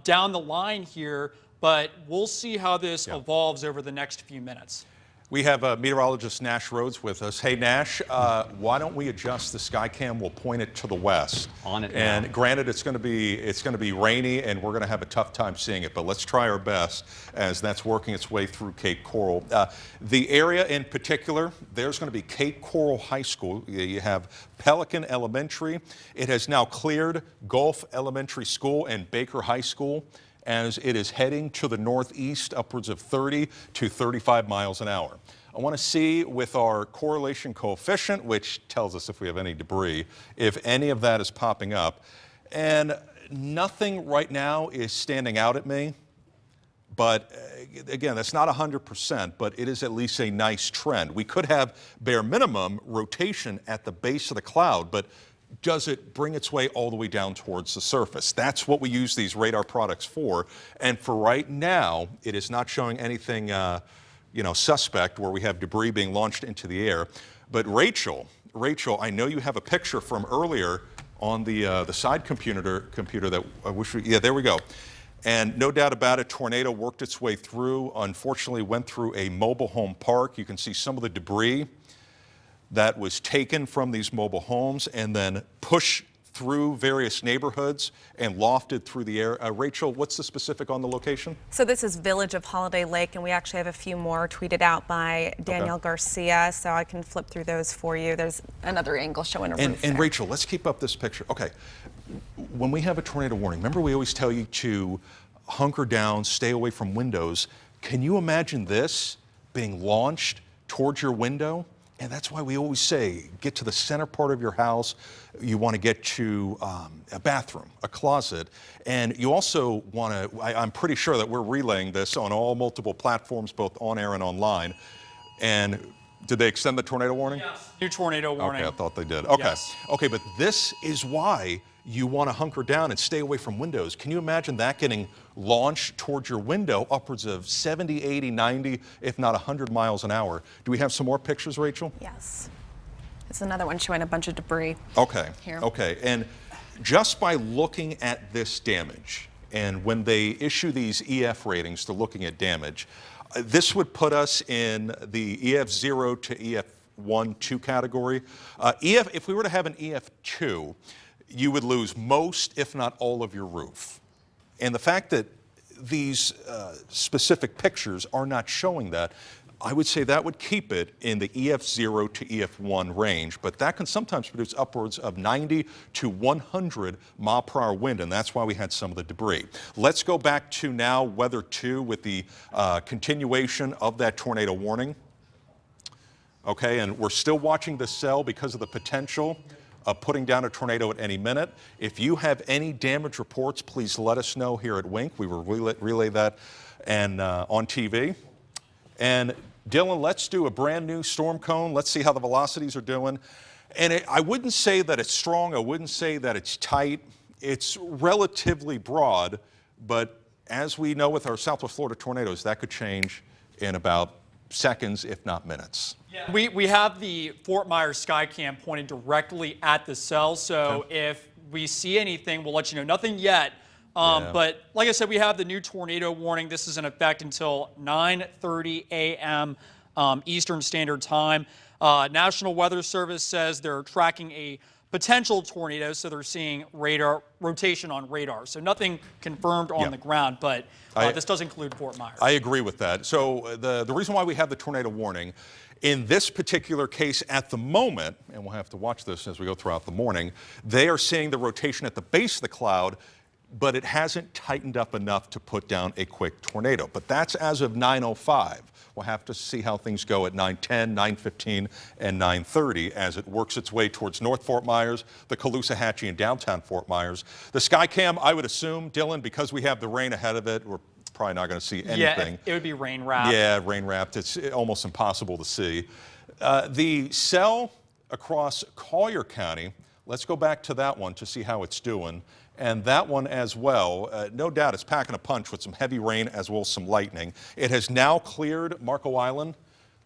A: down the line here, but we'll see how this evolves over the next few minutes.
C: We have meteorologist Nash Rhodes with us. Hey, Nash, why don't we adjust the Skycam? We'll point it to the west.
E: On it now.
C: And granted, it's going to be rainy, and we're going to have a tough time seeing it. But let's try our best as that's working its way through Cape Coral. The area in particular, there's going to be Cape Coral High School. You have Pelican Elementary. It has now cleared Gulf Elementary School and Baker High School, as it is heading to the northeast upwards of 30 to 35 miles an hour. I want to see with our correlation coefficient, which tells us if we have any debris, if any of that is popping up. And nothing right now is standing out at me. But again, that's not 100%, but it is at least a nice trend. We could have bare minimum rotation at the base of the cloud, but does it bring its way all the way down towards the surface? That's what we use these radar products for. And for right now, it is not showing anything, suspect where we have debris being launched into the air. But Rachel, I know you have a picture from earlier on the side computer that I wish we, there we go. And no doubt about it, tornado worked its way through. Unfortunately, went through a mobile home park. You can see some of the debris that was taken from these mobile homes and then pushed through various neighborhoods and lofted through the air. Rachel, what's the specific on the location?
D: So this is Village of Holiday Lake, and we actually have a few more tweeted out by Daniel Garcia, so I can flip through those for you. There's another angle showing a roof
C: And
D: there.
C: Rachel, let's keep up this picture. Okay, when we have a tornado warning, remember we always tell you to hunker down, stay away from windows. Can you imagine this being launched towards your window? And that's why we always say, get to the center part of your house. You want to get to a bathroom, a closet. And you also want to, I'm pretty sure that we're relaying this on all multiple platforms, both on air and online. And did they extend the tornado warning?
A: Yes. New tornado warning.
C: Okay, I thought they did. Okay.
A: Yes.
C: Okay, but this is why you want to hunker down and stay away from windows. Can you imagine that getting launched towards your window upwards of 70, 80, 90, if not 100 miles an hour? Do we have some more pictures, Rachel?
D: Yes. It's another one showing a bunch of debris.
C: Okay.
D: Here.
C: Okay. And just by looking at this damage, and when they issue these EF ratings to looking at damage, this would put us in the EF0 to EF1, 2 category. If we were to have an EF2, you would lose most, if not all, of your roof. And the fact that these specific pictures are not showing that, I would say that would keep it in the EF0 to EF1 range, but that can sometimes produce upwards of 90 to 100 mile per hour wind, and that's why we had some of the debris. Let's go back to now weather 2 with the continuation of that tornado warning. Okay, and we're still watching the cell because of the potential of putting down a tornado at any minute. If you have any damage reports, please let us know here at Wink. We will relay that and on TV. And Dylan, let's do a brand new storm cone. Let's see how the velocities are doing. And I wouldn't say that it's strong. I wouldn't say that it's tight. It's relatively broad, but as we know with our Southwest Florida tornadoes, that could change in about seconds, if not minutes.
A: Yeah. We have the Fort Myers Skycam pointed directly at the cell, so if we see anything, we'll let you know. Nothing yet, but like I said, we have the new tornado warning. This is in effect until 9:30 a.m. Eastern Standard Time. National Weather Service says they're tracking a potential tornado, so they're seeing radar rotation on radar. So nothing confirmed on the ground, but this does include Fort Myers.
C: I agree with that. So the reason why we have the tornado warning, in this particular case at the moment, and we'll have to watch this as we go throughout the morning, they are seeing the rotation at the base of the cloud, but it hasn't tightened up enough to put down a quick tornado. But that's as of 9:05. We'll have to see how things go at 9:10, 9:15, and 9:30 as it works its way towards North Fort Myers, the Caloosahatchee, and downtown Fort Myers. The Skycam, I would assume, Dylan, because we have the rain ahead of it, we're probably not going to see anything.
A: Yeah, it would be rain wrapped.
C: Yeah, rain wrapped. It's almost impossible to see. The cell across Collier County, let's go back to that one to see how it's doing. And that one as well, no doubt it's packing a punch with some heavy rain as well as some lightning. It has now cleared Marco Island.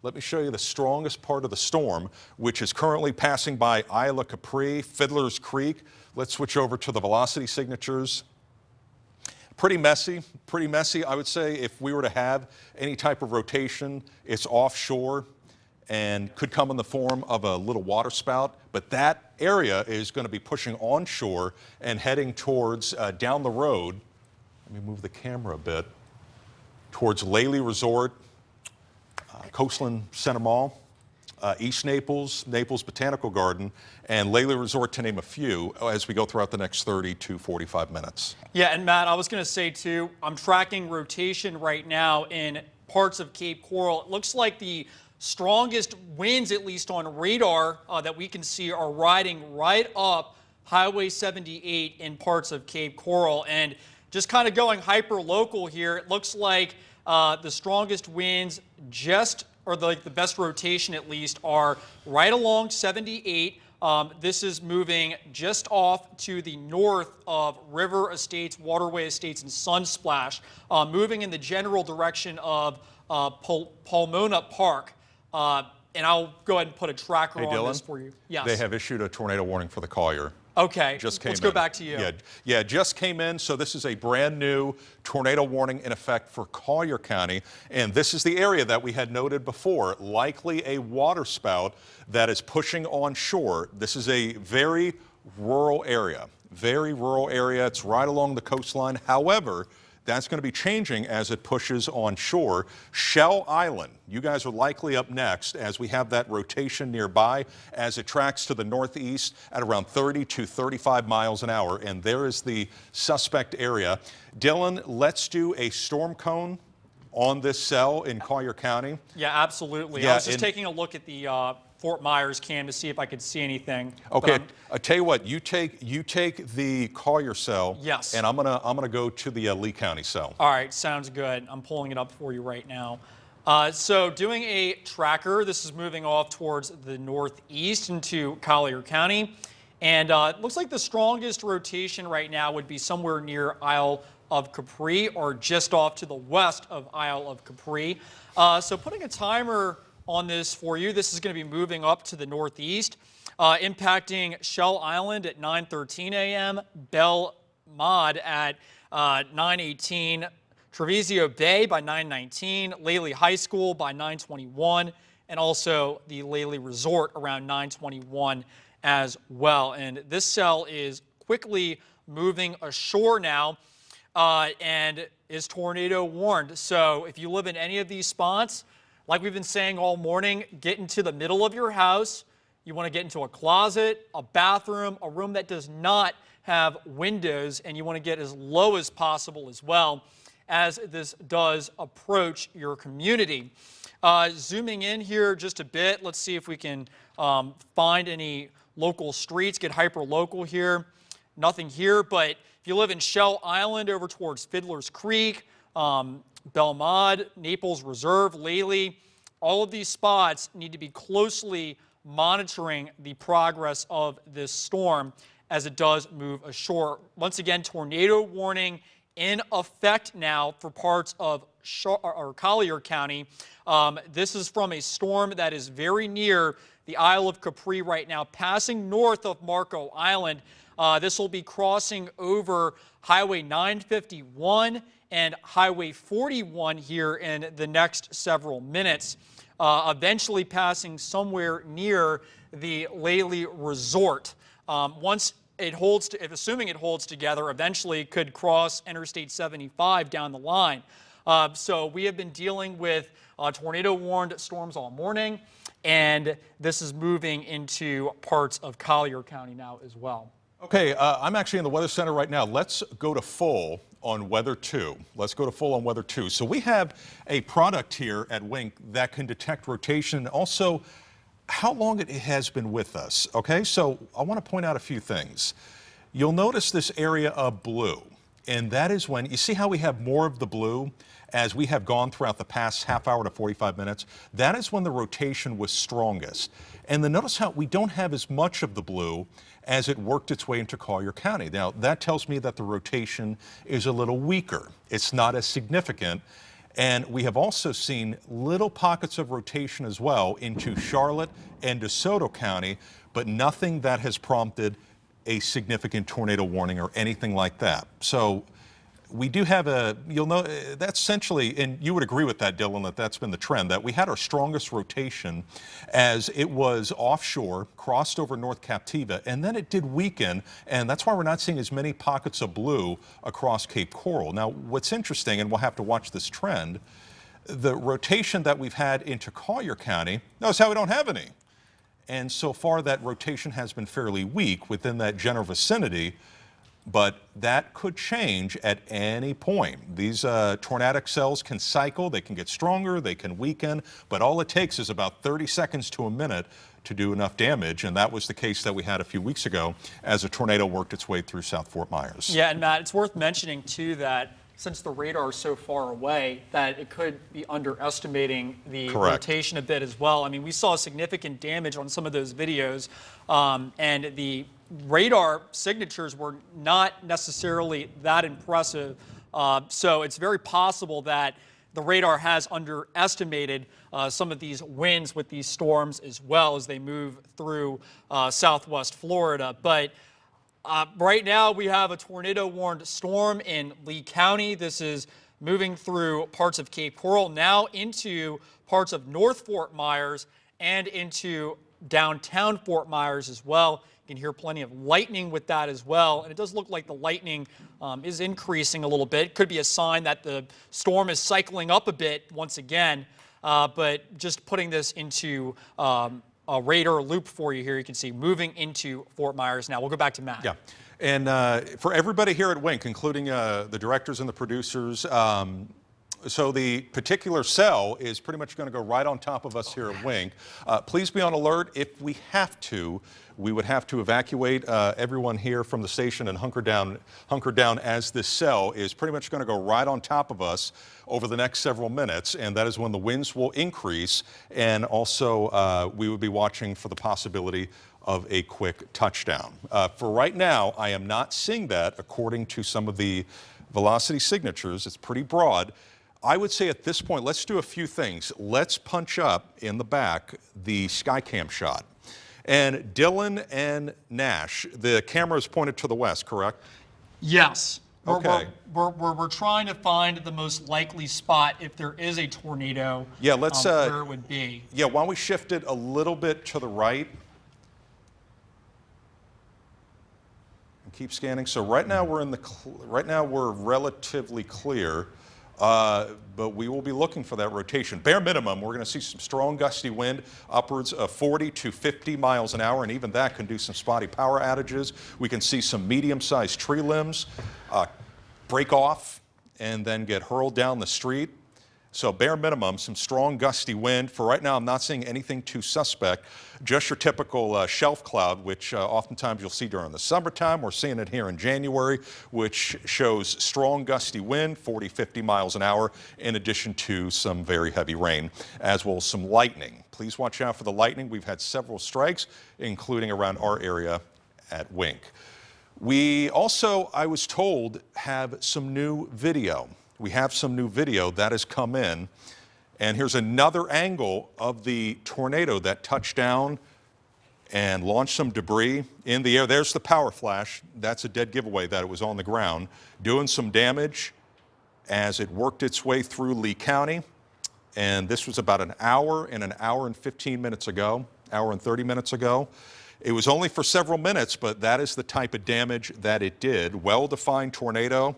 C: let me show you the strongest part of the storm, which is currently passing by Isla Capri, Fiddler's Creek. Let's switch over to the velocity signatures. Pretty messy, I would say. If we were to have any type of rotation, it's offshore and could come in the form of a little water spout, but that area is going to be pushing onshore and heading towards down the road. Let me move the camera a bit, towards Lely Resort, Coastland Center Mall, East Naples, Naples Botanical Garden, and Lely Resort, to name a few, as we go throughout the next 30 to 45 minutes.
A: Yeah, and Matt, I was going to say too, I'm tracking rotation right now in parts of Cape Coral. It looks like the strongest winds, at least on radar, that we can see are riding right up Highway 78 in parts of Cape Coral. And just kind of going hyper local here, it looks like the strongest winds or the best rotation at least, are right along 78. This is moving just off to the north of River Estates, Waterway Estates, and Sunsplash, moving in the general direction of Pomona Park. And I'll go ahead and put a tracker on this for you. Yes.
C: They have issued a tornado warning for the Collier.
A: Okay, let's go back to you.
C: Yeah, just came in, so this is a brand new tornado warning in effect for Collier County, and this is the area that we had noted before, likely a water spout that is pushing onshore. This is a very rural area, It's right along the coastline. However, that's going to be changing as it pushes onshore. Shell Island, you guys are likely up next as we have that rotation nearby as it tracks to the northeast at around 30 to 35 miles an hour. And there is the suspect area. Dylan, let's do a storm cone on this cell in Collier County.
A: Yeah, absolutely. Yeah, I was just taking a look at the Fort Myers cam to see if I could see anything.
C: Okay, I tell you what, you take the Collier cell.
A: Yes.
C: And I'm gonna go to the Lee County cell.
A: All right, sounds good. I'm pulling it up for you right now. So doing a tracker, this is moving off towards the northeast into Collier County. And it looks like the strongest rotation right now would be somewhere near Isle of Capri or just off to the west of Isle of Capri. So putting a timer on this for you, this is going to be moving up to the northeast, impacting Shell Island at 9:13 a.m., Belle Maud at 9:18, Treviso Bay by 9:19, Lely High School by 9:21, and also the Lely Resort around 9:21 as well. And this cell is quickly moving ashore now and is tornado warned. So if you live in any of these spots, like we've been saying all morning, get into the middle of your house. You want to get into a closet, a bathroom, a room that does not have windows, and you want to get as low as possible as well as this does approach your community. Zooming in here just a bit, let's see if we can find any local streets, get hyper local here. Nothing here, but if you live in Shell Island over towards Fiddler's Creek, Belle Maud, Naples Reserve, Lely, all of these spots need to be closely monitoring the progress of this storm as it does move ashore. Once again, tornado warning in effect now for parts of Collier County. This is from a storm that is very near the Isle of Capri right now, passing north of Marco Island. This will be crossing over Highway 951 and Highway 41 here in the next several minutes, eventually passing somewhere near the Lely Resort. Once it holds, assuming it holds together, eventually could cross Interstate 75 down the line. So we have been dealing with tornado-warned storms all morning, and this is moving into parts of Collier County now as well.
C: Okay, I'm actually in the Weather Center right now. Let's go to full on Weather 2. Let's go to full on Weather 2. So we have a product here at Wink that can detect rotation and also how long it has been with us. Okay, so I want to point out a few things. You'll notice this area of blue, and that is when, you see how we have more of the blue as we have gone throughout the past half hour to 45 minutes? That is when the rotation was strongest. And then notice how we don't have as much of the blue as it worked its way into Collier County. Now, that tells me that the rotation is a little weaker. It's not as significant. And we have also seen little pockets of rotation as well into Charlotte and DeSoto County, but nothing that has prompted a significant tornado warning or anything like that. So we do have you'll know, that's essentially, and you would agree with that, Dylan, that that's been the trend, that we had our strongest rotation as it was offshore, crossed over North Captiva, and then it did weaken, and that's why we're not seeing as many pockets of blue across Cape Coral. Now, what's interesting, and we'll have to watch this trend, the rotation that we've had into Collier County, notice how we don't have any. And so far, that rotation has been fairly weak within that general vicinity, but that could change at any point. These tornadic cells can cycle, they can get stronger, they can weaken, but all it takes is about 30 seconds to a minute to do enough damage, and that was the case that we had a few weeks ago as a tornado worked its way through South Fort Myers.
A: Yeah, and Matt, it's worth mentioning too that since the radar is so far away, that it could be underestimating the rotation a bit as well. I mean, we saw significant damage on some of those videos, and the radar signatures were not necessarily that impressive. So it's very possible that the radar has underestimated some of these winds with these storms as well as they move through southwest Florida. But right now we have a tornado warned storm in Lee County. This is moving through parts of Cape Coral, now into parts of North Fort Myers and into downtown Fort Myers as well. You can hear plenty of lightning with that as well. And it does look like the lightning is increasing a little bit. Could be a sign that the storm is cycling up a bit once again. But just putting this into a radar loop for you here, you can see moving into Fort Myers now. We'll go back to Matt.
C: Yeah. And for everybody here at Wink, including the directors and the producers, so the particular cell is pretty much going to go right on top of us here at Wink. Please be on alert. If we have to, we would have to evacuate everyone here from the station and hunker down as this cell is pretty much going to go right on top of us over the next several minutes, and that is when the winds will increase, and also we would be watching for the possibility of a quick touchdown. For right now, I am not seeing that according to some of the velocity signatures. It's pretty broad. I would say at this point, let's do a few things. Let's punch up in the back the Skycam shot. And Dylan and Nash, the camera is pointed to the west, correct?
A: Yes.
C: Okay.
A: We're trying to find the most likely spot if there is a tornado.
C: Yeah, let's
A: where it would be.
C: Yeah, why don't we shift it a little bit to the right and keep scanning. So right now we're in the right now we're relatively clear. But we will be looking for that rotation. Bare minimum, we're going to see some strong gusty wind, upwards of 40 to 50 miles an hour, and even that can do some spotty power outages. We can see some medium-sized tree limbs break off and then get hurled down the street. So bare minimum, some strong gusty wind. For right now, I'm not seeing anything too suspect. Just your typical shelf cloud, which oftentimes you'll see during the summertime. We're seeing it here in January, which shows strong gusty wind, 40, 50 miles an hour, in addition to some very heavy rain, as well as some lightning. Please watch out for the lightning. We've had several strikes, including around our area at Wink. We also, I was told, have some new video. We have some new video that has come in, and here's another angle of the tornado that touched down and launched some debris in the air. There's the power flash. That's a dead giveaway that it was on the ground, doing some damage as it worked its way through Lee County. And this was about an hour and 15 minutes ago, hour and 30 minutes ago. It was only for several minutes, but that is the type of damage that it did. Well-defined tornado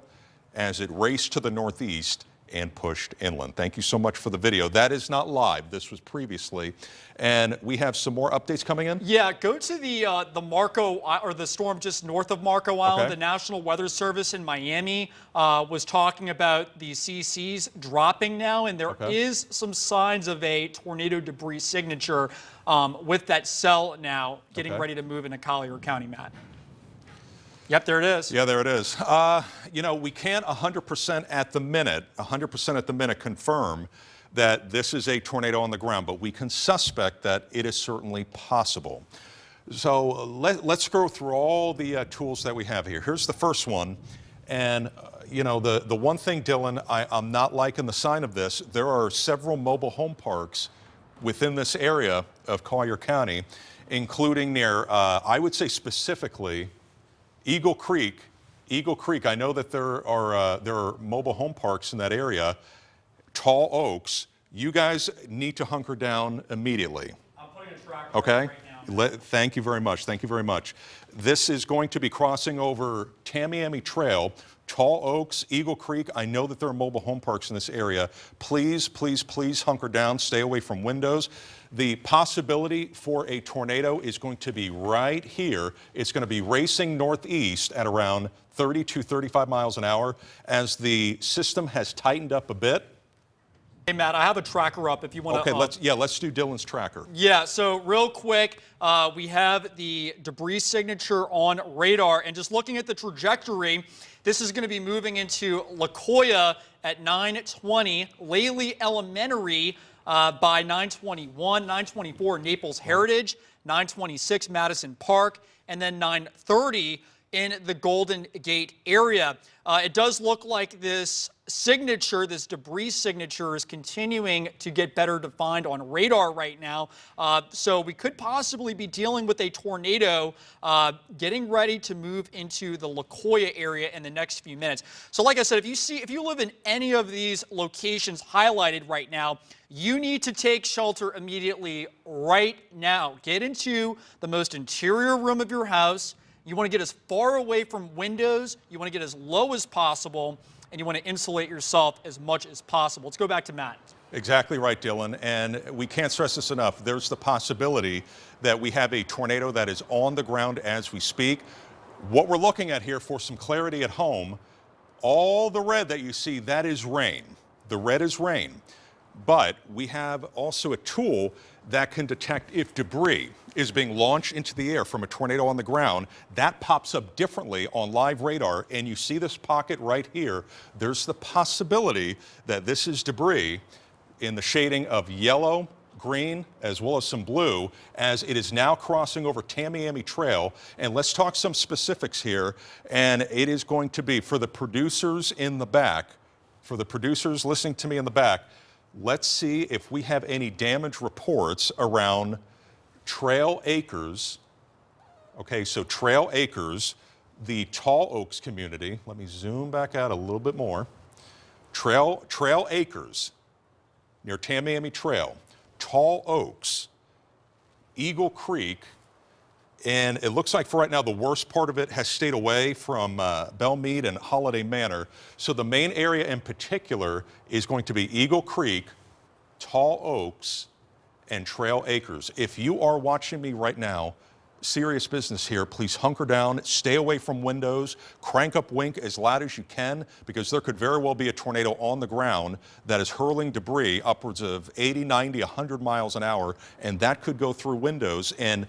C: as it raced to the northeast and pushed inland. Thank you so much for the video. That is not live. This was previously. And we have some more updates coming in?
A: Yeah, go to the Marco, or the storm just north of Marco Island.
C: Okay.
A: The National Weather Service in Miami was talking about the CCs dropping now, and there is some signs of a tornado debris signature with that cell now getting ready to move into Collier County, Matt. Yep, there it is.
C: Yeah, there it is. You know, we can't 100% at the minute confirm that this is a tornado on the ground, but we can suspect that it is certainly possible. So let's go through all the tools that we have here. Here's the first one, and you know, the one thing, Dylan, I'm not liking the sign of this. There are several mobile home parks within this area of Collier County, including near, I would say specifically, Eagle Creek. Eagle Creek, I know that there are mobile home parks in that area. Tall Oaks, you guys need to hunker down immediately.
A: I'm putting a tracker
C: Okay?
A: right now.
C: Thank you very much. Thank you very much. This is going to be crossing over Tamiami Trail, Tall Oaks, Eagle Creek. I know that there are mobile home parks in this area. Please, please, please hunker down. Stay away from windows. The possibility for a tornado is going to be right here. It's going to be racing northeast at around 30 to 35 miles an hour. As the system has tightened up a bit.
A: Hey, Matt, I have a tracker up if you want to.
C: Okay, let's do Dylan's tracker.
A: Yeah, so real quick, we have the debris signature on radar, and just looking at the trajectory, this is going to be moving into La Jolla at 9:20, Laley Elementary by 9:21, 9:24 Naples Heritage, 9:26 Madison Park, and then 9:30 in the Golden Gate area. It does look like this signature, this debris signature, is continuing to get better defined on radar right now. So we could possibly be dealing with a tornado getting ready to move into the La Jolla area in the next few minutes. So like I said, if you live in any of these locations highlighted right now, you need to take shelter immediately right now. Get into the most interior room of your house. You want to get as far away from windows, you want to get as low as possible, and you want to insulate yourself as much as possible. Let's go back to Matt.
C: Exactly right, Dylan, and we can't stress this enough. There's the possibility that we have a tornado that is on the ground as we speak. What we're looking at here, for some clarity at home, all the red that you see, that is rain. The red is rain. But we have also a tool that can detect if debris is being launched into the air from a tornado on the ground. That pops up differently on live radar, and you see this pocket right here. There's the possibility that this is debris in the shading of yellow, green, as well as some blue, as it is now crossing over Tamiami Trail. And let's talk some specifics here, and it is going to be, for the producers in the back, for the producers listening to me in the back, let's see if we have any damage reports around Trail Acres. Okay, so Trail Acres, the Tall Oaks community. Let me zoom back out a little bit more. Trail Acres, near Tamiami Trail, Tall Oaks, Eagle Creek, and it looks like for right now the worst part of it has stayed away from Belmead and Holiday Manor. So the main area in particular is going to be Eagle Creek, Tall Oaks, and Trail Acres. If you are watching me right now, serious business here. Please hunker down, stay away from windows, crank up wink as loud as you can, because there could very well be a tornado on the ground that is hurling debris upwards of 80, 90, 100 miles an hour, and that could go through windows. And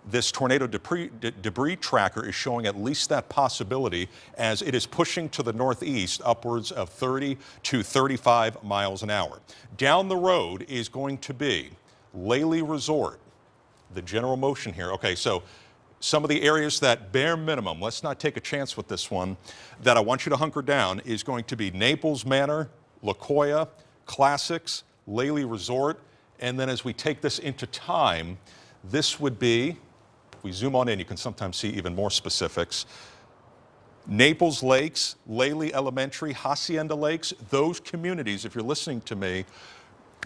C: this tornado debris tracker is showing at least that possibility, as it is pushing to the northeast upwards of 30 to 35 miles an hour. Down the road is going to be Laley Resort, the general motion here. Okay, so some of the areas that bare minimum, let's not take a chance with this one, that I want you to hunker down is going to be Naples Manor, La Jolla, Classics, Laley Resort, and then as we take this into time, this would be, if we zoom on in, you can sometimes see even more specifics. Naples Lakes, Laley Elementary, Hacienda Lakes, those communities, if you're listening to me,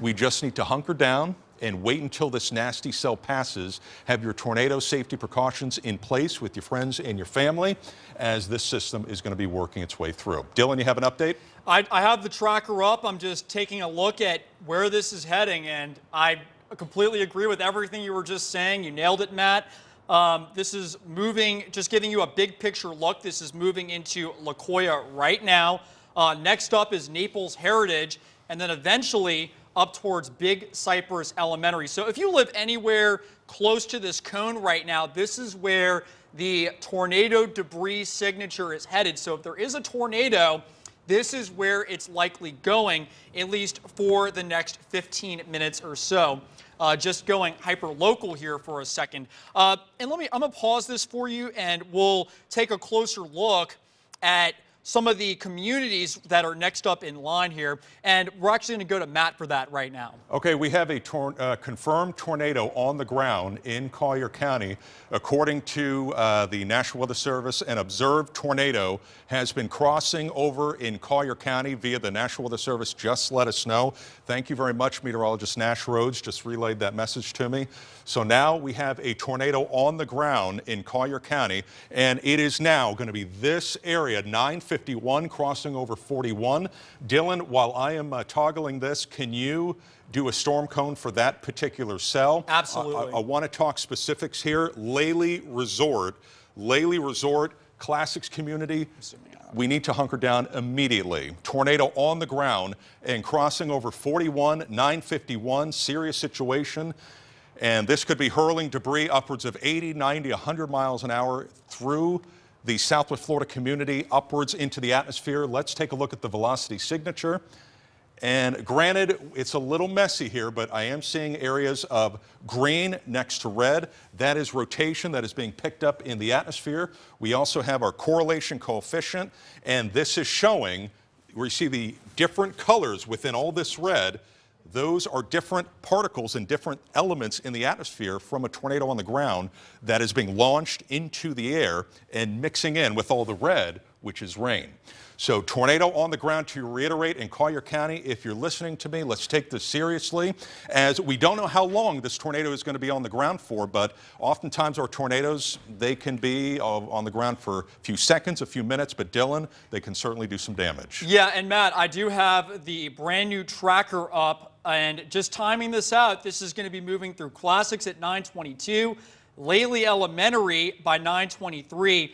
C: we just need to hunker down and wait until this nasty cell passes. Have your tornado safety precautions in place with your friends and your family, as this system is going to be working its way through. Dylan, you have an update?
A: I have the tracker up. I'm just taking a look at where this is heading, and I completely agree with everything you were just saying. You nailed it, Matt. This is moving, just giving you a big picture look. This is moving into La Jolla right now. Next up is Naples Heritage, and then eventually up towards Big Cypress Elementary. So if you live anywhere close to this cone right now, this is where the tornado debris signature is headed. So if there is a tornado, this is where it's likely going, at least for the next 15 minutes or so. Just going hyper-local here for a second. And I'm gonna pause this for you, and we'll take a closer look at some of the communities that are next up in line here. And we're actually going to go to Matt for that right now.
C: Okay, we have a confirmed tornado on the ground in Collier County. According to the National Weather Service, an observed tornado has been crossing over in Collier County via the National Weather Service. Just let us know. Thank you very much, Meteorologist Nash Rhodes just relayed that message to me. So now we have a tornado on the ground in Collier County, and it is now going to be this area, 951, crossing over 41. Dylan, while I am toggling this, can you do a storm cone for that particular cell?
A: Absolutely.
C: I want to talk specifics here. Lely Resort, Classics community. We need to hunker down immediately. Tornado on the ground and crossing over 41, 951, serious situation. And this could be hurling debris upwards of 80, 90, 100 miles an hour through the Southwest Florida community upwards into the atmosphere. Let's take a look at the velocity signature. And granted, it's a little messy here, but I am seeing areas of green next to red. That is rotation that is being picked up in the atmosphere. We also have our correlation coefficient, and this is showing, where you see the different colors within all this red, those are different particles and different elements in the atmosphere from a tornado on the ground that is being launched into the air and mixing in with all the red, which is rain. So tornado on the ground, to reiterate, in Collier County. If you're listening to me, let's take this seriously, as we don't know how long this tornado is going to be on the ground for, but oftentimes our tornadoes, they can be on the ground for a few seconds, a few minutes, but Dylan, they can certainly do some damage.
A: Yeah, and Matt, I do have the brand new tracker up, and just timing this out, this is going to be moving through Classics at 9:22, Lely Elementary by 9:23,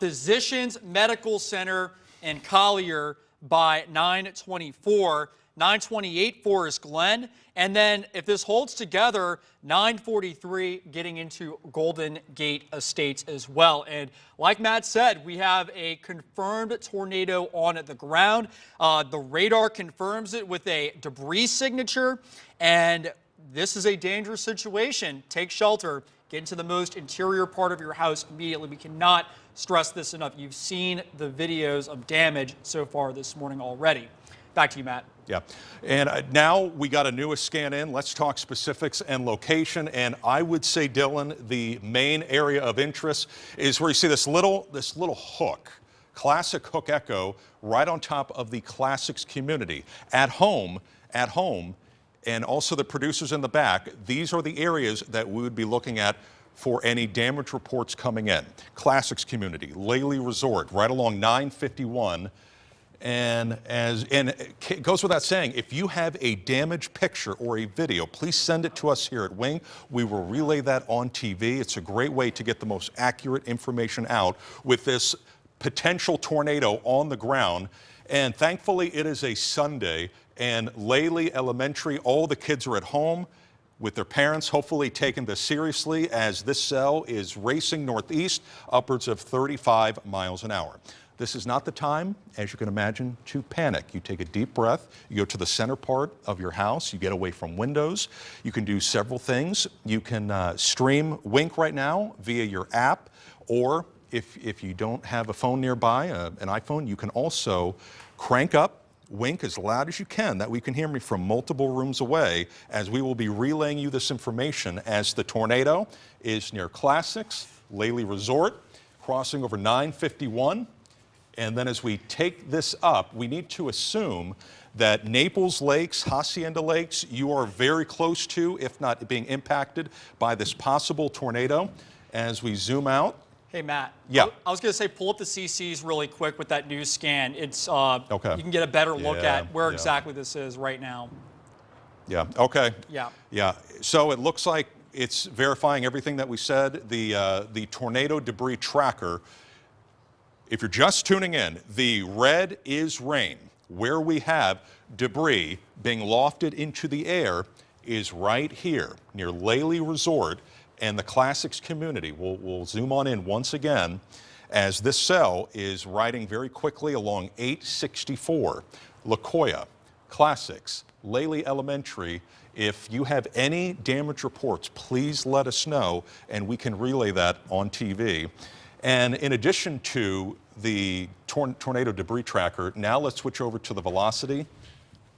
A: Physicians Medical Center and Collier by 9:24, 9:28 Forest Glen, and then if this holds together, 9:43 getting into Golden Gate Estates as well. And like Matt said, we have a confirmed tornado on the ground. The radar confirms it with a debris signature, and this is a dangerous situation. Take shelter. Get into the most interior part of your house immediately. We cannot stress this enough. You've seen the videos of damage so far this morning already. Back to you, Matt.
C: Yeah, and now we got a newest scan in. Let's talk specifics and location. And I would say, Dylan, the main area of interest is where you see this little hook, classic hook echo, right on top of the Classics community. At home, and also the producers in the back, these are the areas that we would be looking at for any damage reports coming in. Classics community, Lely Resort, right along 951. And it goes without saying, if you have a damage picture or a video, please send it to us here at Wing. We will relay that on TV. It's a great way to get the most accurate information out with this potential tornado on the ground. And thankfully, it is a Sunday, and Lely Elementary, all the kids are at home with their parents, hopefully taking this seriously, as this cell is racing northeast upwards of 35 miles an hour. This is not the time, as you can imagine, to panic. You take a deep breath, you go to the center part of your house, you get away from windows. You can do several things. You can stream Wink right now via your app, or if you don't have a phone nearby, an iPhone, you can also crank up Wink as loud as you can, that we can hear me from multiple rooms away, as we will be relaying you this information as the tornado is near Classics, Lely Resort, crossing over 951. And then as we take this up, we need to assume that Naples Lakes, Hacienda Lakes, you are very close to, if not being impacted by this possible tornado. As we zoom out.
A: Hey, Matt.
C: Yeah.
A: I was going to say, pull up the CCs really quick with that new scan. It's
C: okay.
A: You can get a better look at where
C: yeah.
A: exactly this is right now.
C: Yeah, okay.
A: Yeah.
C: Yeah, so it looks like it's verifying everything that we said. The tornado debris tracker, if you're just tuning in, the red is rain. Where we have debris being lofted into the air is right here near Lely Resort and the Classics community. We'll zoom on in once again as this cell is riding very quickly along 864, La Jolla, Classics, Lely Elementary. If you have any damage reports, please let us know and we can relay that on TV. And in addition to the tornado debris tracker. Now let's switch over to the velocity.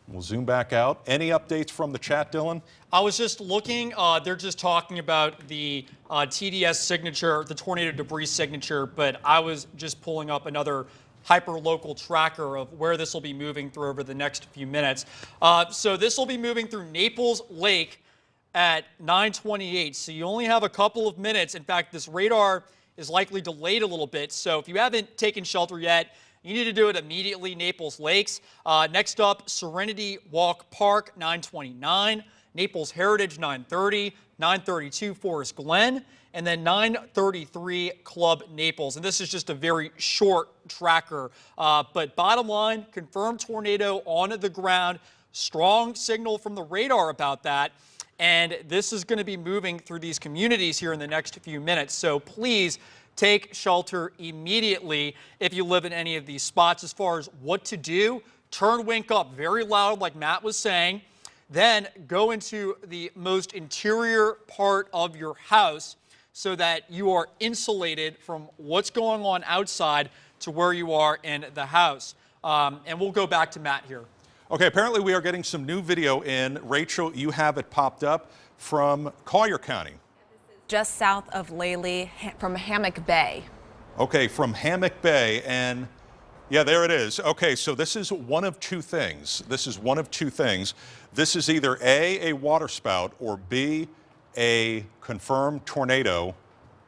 C: We'll zoom back out. Any updates from the chat, Dylan?
A: I was just looking. They're just talking about the TDS signature, the tornado debris signature, but I was just pulling up another hyper-local tracker of where this will be moving through over the next few minutes. So this will be moving through Naples Lake at 9:28. So you only have a couple of minutes. In fact, this radar is likely delayed a little bit. So if you haven't taken shelter yet, you need to do it immediately. Naples Lakes. Next up, Serenity Walk Park, 9:29. Naples Heritage, 9:30. 9:32, Forest Glen. And then 9:33, Club Naples. And this is just a very short tracker. But bottom line, confirmed tornado on the ground. Strong signal from the radar about that. And this is going to be moving through these communities here in the next few minutes. So please take shelter immediately if you live in any of these spots. As far as what to do, turn wink up very loud like Matt was saying. Then go into the most interior part of your house so that you are insulated from what's going on outside to where you are in the house. And we'll go back to Matt here.
C: Okay, apparently we are getting some new video in. Rachel, you have it popped up from Collier County.
D: Just south of Lely from Hammock Bay.
C: Okay, from Hammock Bay, and yeah, there it is. Okay, so this is one of two things. This is either A, waterspout, or B, a confirmed tornado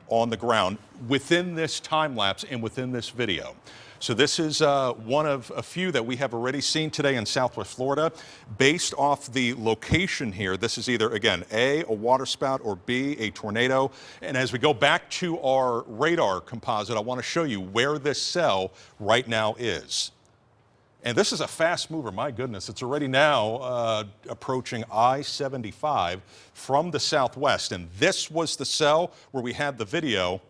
C: on the ground within this time lapse and within this video. So this is one of a few that we have already seen today in Southwest Florida. Based off the location here, this is either, again, A, waterspout, or B, a tornado. And as we go back to our radar composite, I want to show you where this cell right now is. And this is a fast mover, my goodness. It's already now approaching I-75 from the southwest. And this was the cell where we had the video.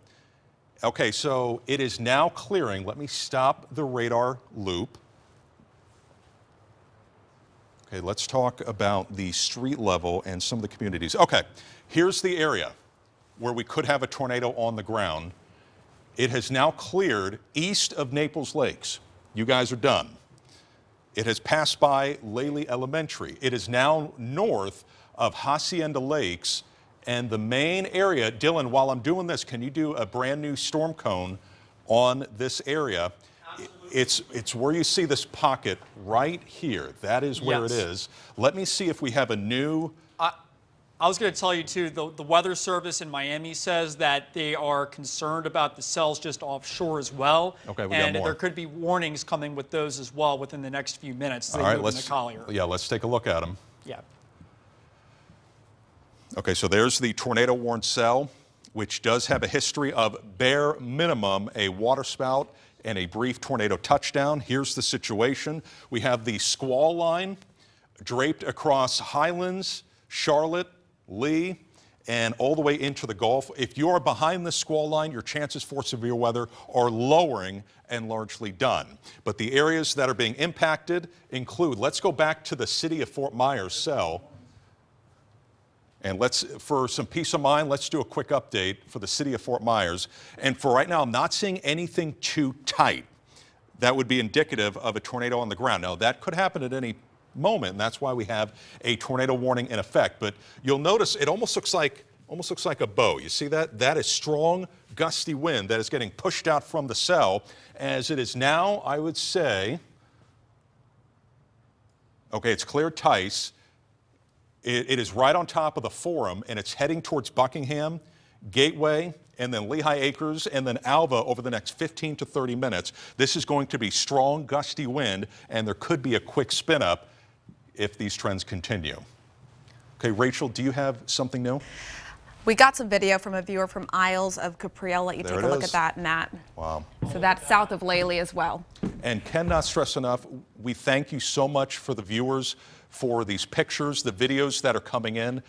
C: Okay, so it is now clearing. Let me stop the radar loop. Okay, let's talk about the street level and some of the communities. Okay, here's the area where we could have a tornado on the ground. It has now cleared east of Naples Lakes. You guys are done. It has passed by Lely Elementary. It is now north of Hacienda Lakes. And the main area, Dylan, while I'm doing this, can you do a brand new storm cone on this area? Absolutely. It's where you see this pocket right here. That is where it is. Let me see if we have a new...
A: I was going to tell you, too, the Weather Service in Miami says that they are concerned about the cells just offshore as well.
C: Okay, we got more.
A: And there could be warnings coming with those as well within the next few minutes.
C: All right, let's take a look at them.
A: Yeah.
C: Okay, so there's the tornado warned cell, which does have a history of bare minimum a waterspout and a brief tornado touchdown. Here's the situation. We have the squall line draped across Highlands, Charlotte, Lee, and all the way into the Gulf. If you are behind the squall line, your chances for severe weather are lowering and largely done. But the areas that are being impacted include, let's go back to the city of Fort Myers cell. And for some peace of mind, let's do a quick update for the city of Fort Myers. And for right now, I'm not seeing anything too tight that would be indicative of a tornado on the ground. Now, that could happen at any moment, and that's why we have a tornado warning in effect. But you'll notice it almost looks like a bow. You see that? That is strong, gusty wind that is getting pushed out from the cell. As it is now, I would say, okay, it's cleared Tice. It is right on top of the Forum, and it's heading towards Buckingham, Gateway, and then Lehigh Acres, and then Alva over the next 15 to 30 minutes. This is going to be strong, gusty wind, and there could be a quick spin up if these trends continue. Okay, Rachel, do you have something new?
D: We got some video from a viewer from Isles of Capri. I'll let you take a look at that, Matt.
C: Wow.
D: So that's south of Lely as well.
C: And cannot stress enough, we thank you so much for the viewers, for these pictures, the videos that are coming in.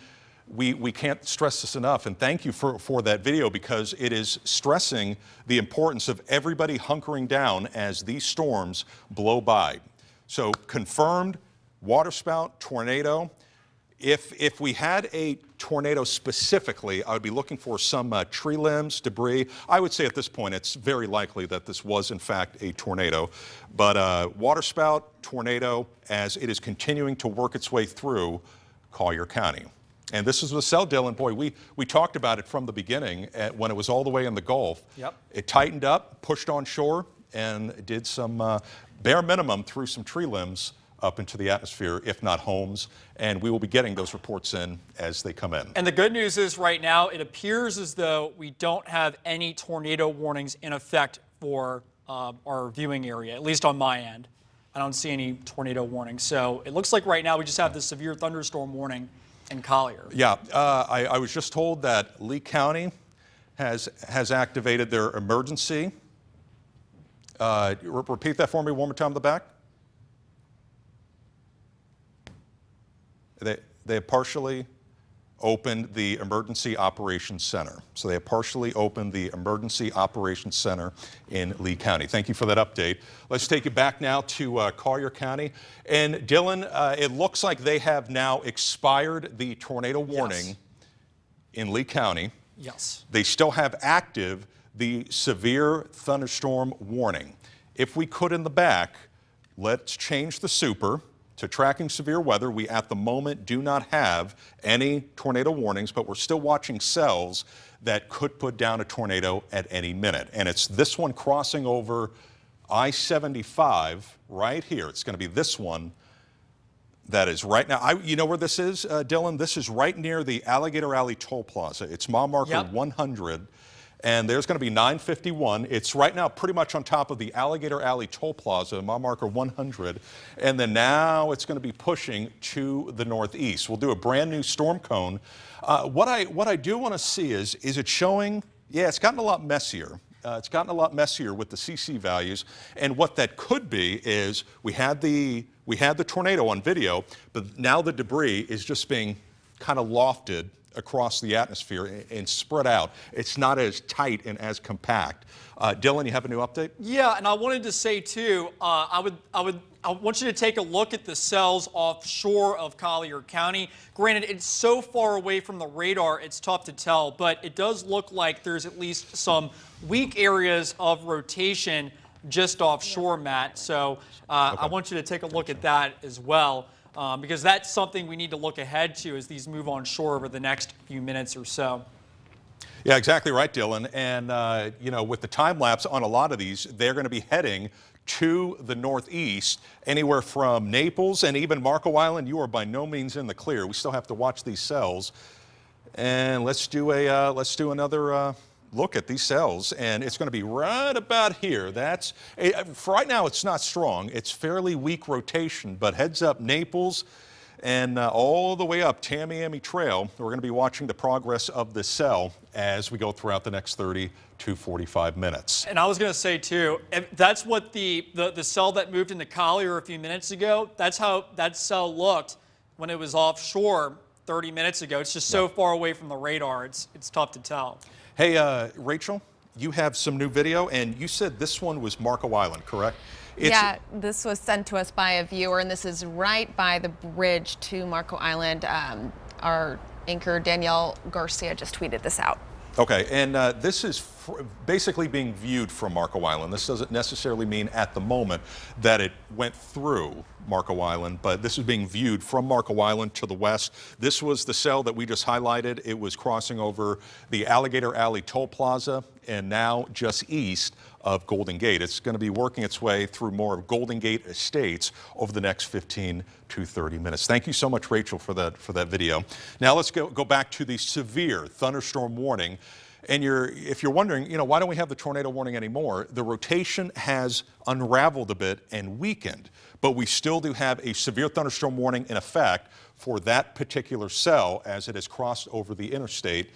C: We can't stress this enough, and thank you for that video, because it is stressing the importance of everybody hunkering down as these storms blow by. So confirmed waterspout, tornado. If we had a tornado specifically, I would be looking for some tree limbs, debris. I would say at this point it's very likely that this was in fact a tornado. But waterspout, tornado, as it is continuing to work its way through Collier County. And this is the cell, Dylan. Boy, we talked about it from the beginning when it was all the way in the Gulf.
A: Yep.
C: It tightened up, pushed on shore, and did some bare minimum through some tree limbs up into the atmosphere, if not homes, and we will be getting those reports in as they come in.
A: And the good news is right now it appears as though we don't have any tornado warnings in effect for our viewing area, at least on my end. I don't see any tornado warnings. So it looks like right now we just have the severe thunderstorm warning in Collier.
C: Yeah, I was just told that Lee County has activated their emergency. Repeat that for me one more time in the back. They have partially opened the Emergency Operations Center. So they have partially opened the Emergency Operations Center in Lee County. Thank you for that update. Let's take you back now to Collier County. And Dylan, it looks like they have now expired the tornado warning in Lee County.
A: Yes.
C: They still have active the severe thunderstorm warning. If we could in the back, let's change the super to tracking severe weather. We at the moment do not have any tornado warnings, but we're still watching cells that could put down a tornado at any minute. And it's this one crossing over I-75 right here. It's going to be this one that is right now. You know where this is, Dylan? This is right near the Alligator Alley Toll Plaza. It's mile marker 100. And there's going to be 951. It's right now pretty much on top of the Alligator Alley Toll Plaza, mile marker 100. And then now it's going to be pushing to the northeast. We'll do a brand new storm cone. What I do want to see is it showing, yeah, it's gotten a lot messier. It's gotten a lot messier with the CC values. And what that could be is we had the tornado on video, but now the debris is just being kind of lofted across the atmosphere and spread out. It's not as tight and as compact. Dylan, you have a new update?
A: Yeah, and I wanted to say too, I want you to take a look at the cells offshore of Collier County. Granted, it's so far away from the radar, it's tough to tell, but it does look like there's at least some weak areas of rotation just offshore, Matt. So I want you to take a look at that as well. Because that's something we need to look ahead to as these move on shore over the next few minutes or so.
C: Yeah, exactly right, Dylan. And, you know, with the time lapse on a lot of these, they're going to be heading to the northeast, anywhere from Naples and even Marco Island. You are by no means in the clear. We still have to watch these cells. And let's do another look at these cells, and it's going to be right about here. That's for right now. It's not strong. It's fairly weak rotation, but heads up Naples and all the way up Tamiami Trail. We're going to be watching the progress of this cell as we go throughout the next 30 to 45 minutes.
A: And I was going to say too, that's what the cell that moved into Collier a few minutes ago. That's how that cell looked when it was offshore 30 minutes ago. It's just so far away from the radar. It's tough to tell.
C: Hey, Rachel, you have some new video, and you said this one was Marco Island, correct?
D: Yeah, this was sent to us by a viewer, and this is right by the bridge to Marco Island. Our anchor, Danielle Garcia, just tweeted this out.
C: Okay, and this is basically being viewed from Marco Island. This doesn't necessarily mean at the moment that it went through Marco Island, but this is being viewed from Marco Island to the west. This was the cell that we just highlighted. It was crossing over the Alligator Alley Toll Plaza and now just east of Golden Gate. It's going to be working its way through more of Golden Gate estates over the next 15 to 30 minutes. Thank you so much, Rachel, for that video. Now let's go back to the severe thunderstorm warning. And if you're wondering, you know, why don't we have the tornado warning anymore? The rotation has unraveled a bit and weakened, but we still do have a severe thunderstorm warning in effect for that particular cell as it has crossed over the interstate.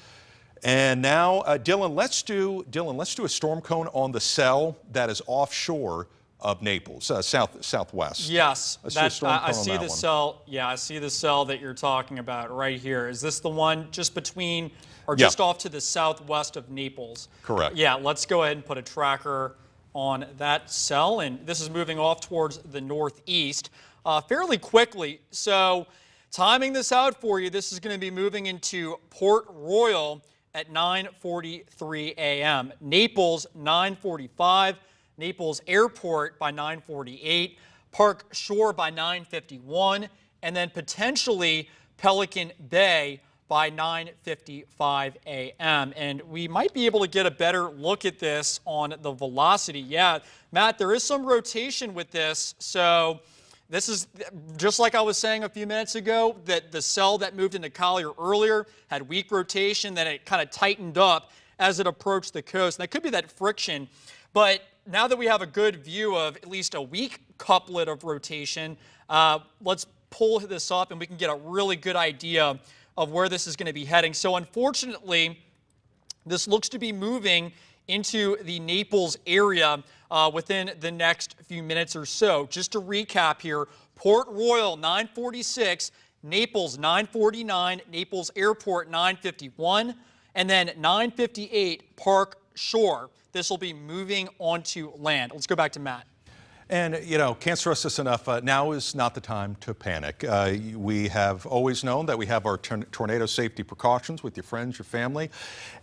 C: And now, Dylan, let's do a storm cone on the cell that is offshore of Naples, southwest.
A: Yes,
C: I
A: see the cell. Yeah, I see the cell that you're talking about right here. Is this the one just between or just off to the southwest of Naples?
C: Correct.
A: Yeah, let's go ahead and put a tracker on that cell, and this is moving off towards the northeast fairly quickly. So Timing this out for you, this is going to be moving into Port Royal at 9:43 a.m. Naples, 9:45. Naples Airport by 9:48. Park Shore by 9:51. And then potentially Pelican Bay by 9:55 a.m. And we might be able to get a better look at this on the velocity. Yeah, Matt, there is some rotation with this. So this is just like I was saying a few minutes ago, that the cell that moved into Collier earlier had weak rotation, then it kind of tightened up as it approached the coast. And that could be that friction. But now that we have a good view of at least a weak couplet of rotation, let's pull this up and we can get a really good idea of where this is going to be heading. So unfortunately, this looks to be moving into the Naples area within the next few minutes or so. Just to recap here, Port Royal 9:46, Naples 9:49, Naples Airport 9:51, and then 9:58 Park Shore. This will be moving onto land. Let's go back to Matt.
C: And, can't stress this enough, now is not the time to panic. We have always known that we have our tornado safety precautions with your friends, your family,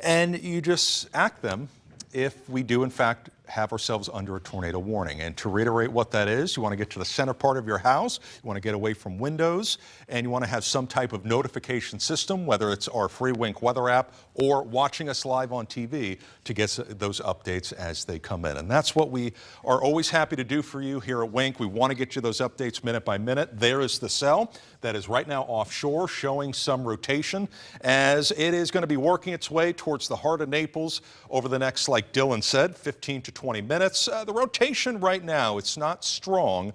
C: and you just act them if we do, in fact, have ourselves under a tornado warning. And to reiterate what that is, you want to get to the center part of your house, you want to get away from windows, and you want to have some type of notification system, whether it's our free Wink weather app or watching us live on TV to get those updates as they come in. And that's what we are always happy to do for you here at Wink. We want to get you those updates minute by minute. There is the cell that is right now offshore, showing some rotation as it is going to be working its way towards the heart of Naples over the next, like Dylan said, 15 to 20 minutes. The rotation right now, it's not strong,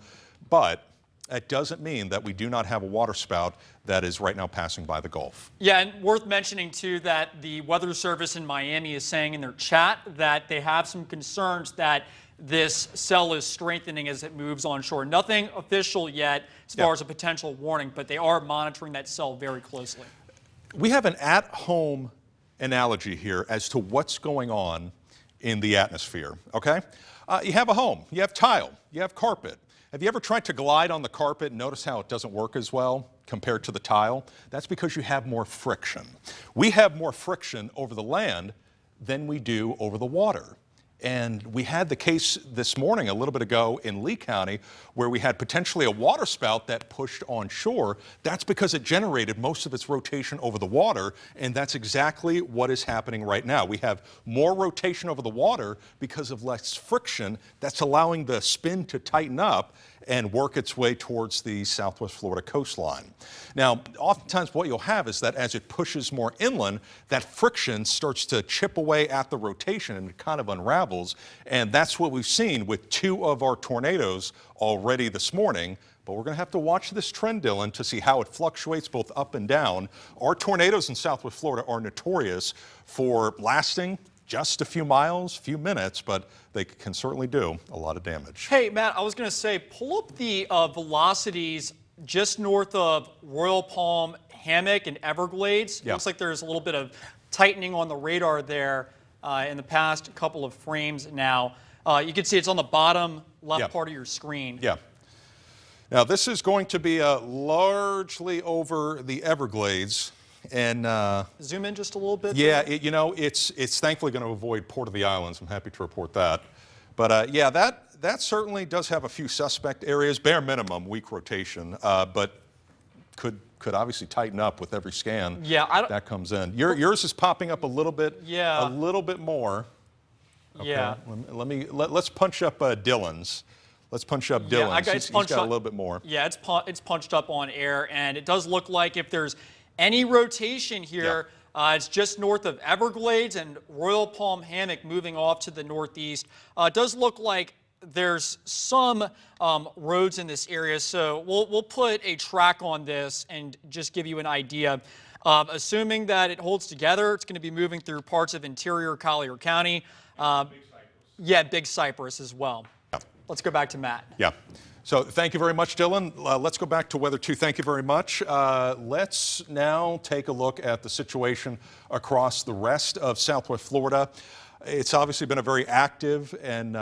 C: but it doesn't mean that we do not have a water spout that is right now passing by the Gulf.
A: Yeah, and worth mentioning too that the Weather Service in Miami is saying in their chat that they have some concerns that this cell is strengthening as it moves onshore. Nothing official yet as far as a potential warning, but they are monitoring that cell very closely.
C: We have an at-home analogy here as to what's going on in the atmosphere, okay? You have a home, you have tile, you have carpet. Have you ever tried to glide on the carpet and notice how it doesn't work as well compared to the tile? That's because you have more friction. We have more friction over the land than we do over the water. And we had the case this morning, a little bit ago in Lee County, where we had potentially a water spout that pushed on shore. That's because it generated most of its rotation over the water, and that's exactly what is happening right now. We have more rotation over the water because of less friction. That's allowing the spin to tighten up and work its way towards the southwest Florida coastline. Now, oftentimes what you'll have is that as it pushes more inland, that friction starts to chip away at the rotation and it kind of unravels. And that's what we've seen with two of our tornadoes already this morning. But we're going to have to watch this trend, Dylan, to see how it fluctuates both up and down. Our tornadoes in southwest Florida are notorious for lasting just a few miles, few minutes, but they can certainly do a lot of damage.
A: Hey, Matt, I was going to say, pull up the velocities just north of Royal Palm, Hammock, and Everglades. It looks like there's a little bit of tightening on the radar there in the past couple of frames now. You can see it's on the bottom left part of your screen.
C: Yeah. Now, this is going to be largely over the Everglades. And
A: zoom in just a little bit.
C: Yeah, it's thankfully going to avoid Port of the Islands. I'm happy to report that. But yeah, that certainly does have a few suspect areas, bare minimum weak rotation, but could obviously tighten up with every scan that comes in. Yours is popping up a little bit, a little bit more. Okay.
A: Yeah.
C: Let's punch up Dylan's. Let's punch up Dylan's. He's got a little bit more.
A: Yeah, it's punched up on air, and it does look like if there's any rotation here, it's just north of Everglades and Royal Palm Hammock moving off to the northeast. It does look like there's some roads in this area, so we'll put a track on this and just give you an idea. Assuming that it holds together, it's going to be moving through parts of interior Collier County. Big Cypress as well. Let's go back to Matt.
C: Yeah. So thank you very much, Dylan. Let's go back to Weather 2. Thank you very much. Let's now take a look at the situation across the rest of southwest Florida. It's obviously been a very active and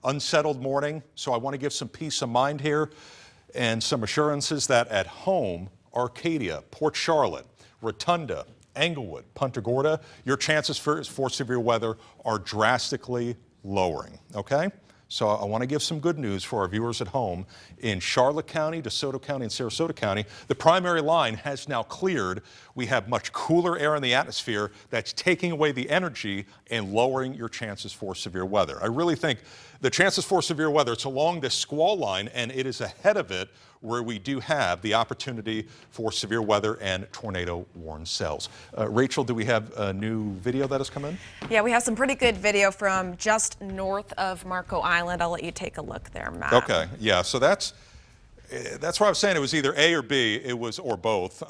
C: unsettled morning, so I want to give some peace of mind here and some assurances that at home, Arcadia, Port Charlotte, Rotunda, Englewood, Punta Gorda, your chances for severe weather are drastically lowering, okay? So I want to give some good news for our viewers at home. In Charlotte County, DeSoto County, and Sarasota County, the primary line has now cleared. We have much cooler air in the atmosphere that's taking away the energy and lowering your chances for severe weather. I really think the chances for severe weather, it's along this squall line, and it is ahead of it where we do have the opportunity for severe weather and tornado warned cells. Rachel, do we have a new video that has come in?
D: Yeah, we have some pretty good video from just north of Marco Island. I'll let you take a look there, Matt.
C: Okay, yeah, so that's why I was saying it was either A or B, or both.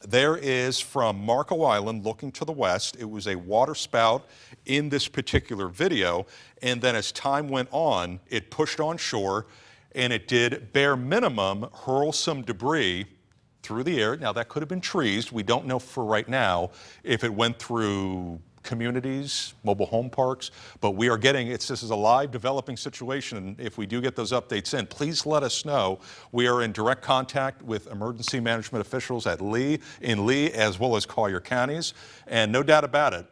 C: There is from Marco Island looking to the west. It was a water spout in this particular video, and then as time went on, it pushed on shore, and it did bare minimum hurl some debris through the air. Now that could have been trees. We don't know for right now if it went through communities, mobile home parks, but we are getting, this is a live developing situation, and if we do get those updates in, please let us know. We are in direct contact with emergency management officials at Lee, as well as Collier counties, and no doubt about it,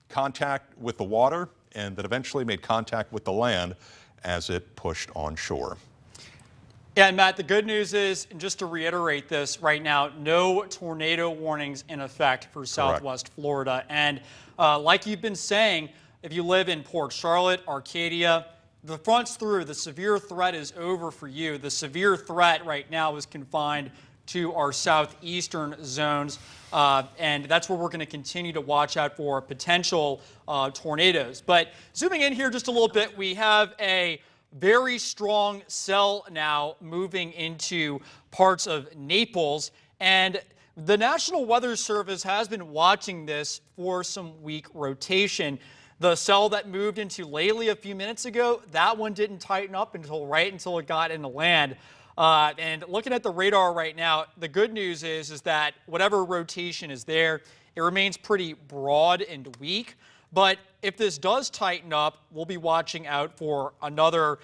C: contact with the water, and that eventually made contact with the land as it pushed on shore.
A: Yeah, and Matt, the good news is, and just to reiterate this right now, no tornado warnings in effect for Southwest Florida. And like you've been saying, if you live in Port Charlotte, Arcadia, the front's through. The severe threat is over for you. The severe threat right now is confined to our southeastern zones, and that's where we're going to continue to watch out for potential tornadoes. But zooming in here just a little bit, we have a very strong cell now moving into parts of Naples, and the National Weather Service has been watching this for some weak rotation. The cell that moved into Lely a few minutes ago, that one didn't tighten up until it got into land. And looking at the radar right now, the good news is that whatever rotation is there, it remains pretty broad and weak. But if this does tighten up, we'll be watching out for another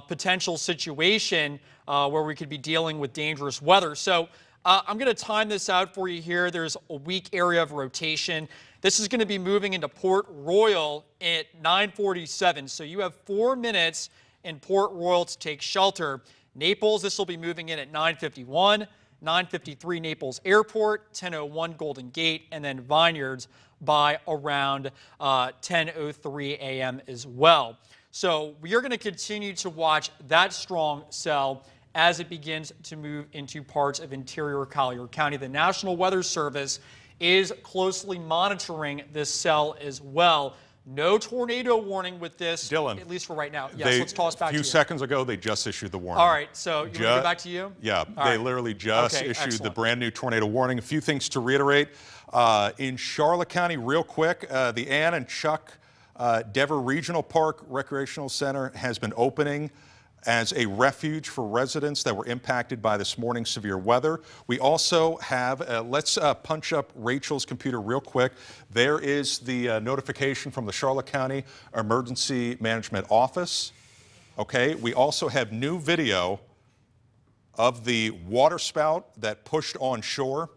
A: potential situation where we could be dealing with dangerous weather. So I'm going to time this out for you here. There's a weak area of rotation. This is going to be moving into Port Royal at 9:47. So you have 4 minutes in Port Royal to take shelter. Naples, this will be moving in at 9:51. 9:53 Naples Airport, 10:01 Golden Gate, and then Vineyards by around 10:03 a.m. as well. So we are going to continue to watch that strong cell as it begins to move into parts of interior Collier County. The National Weather Service is closely monitoring this cell as well. No tornado warning with this,
C: Dylan,
A: at least for right now. Yes, let's toss back to you.
C: A few seconds ago, they just issued the warning.
A: All right, so you want to go back to you?
C: Yeah, they literally just issued the brand new tornado warning. A few things to reiterate. In Charlotte County, real quick, the Ann and Chuck Dever Regional Park Recreational Center has been opening as a refuge for residents that were impacted by this morning's severe weather. We also have, let's punch up Rachel's computer real quick. There is the notification from the Charlotte County Emergency Management Office. Okay, we also have new video of the water spout that pushed on shore.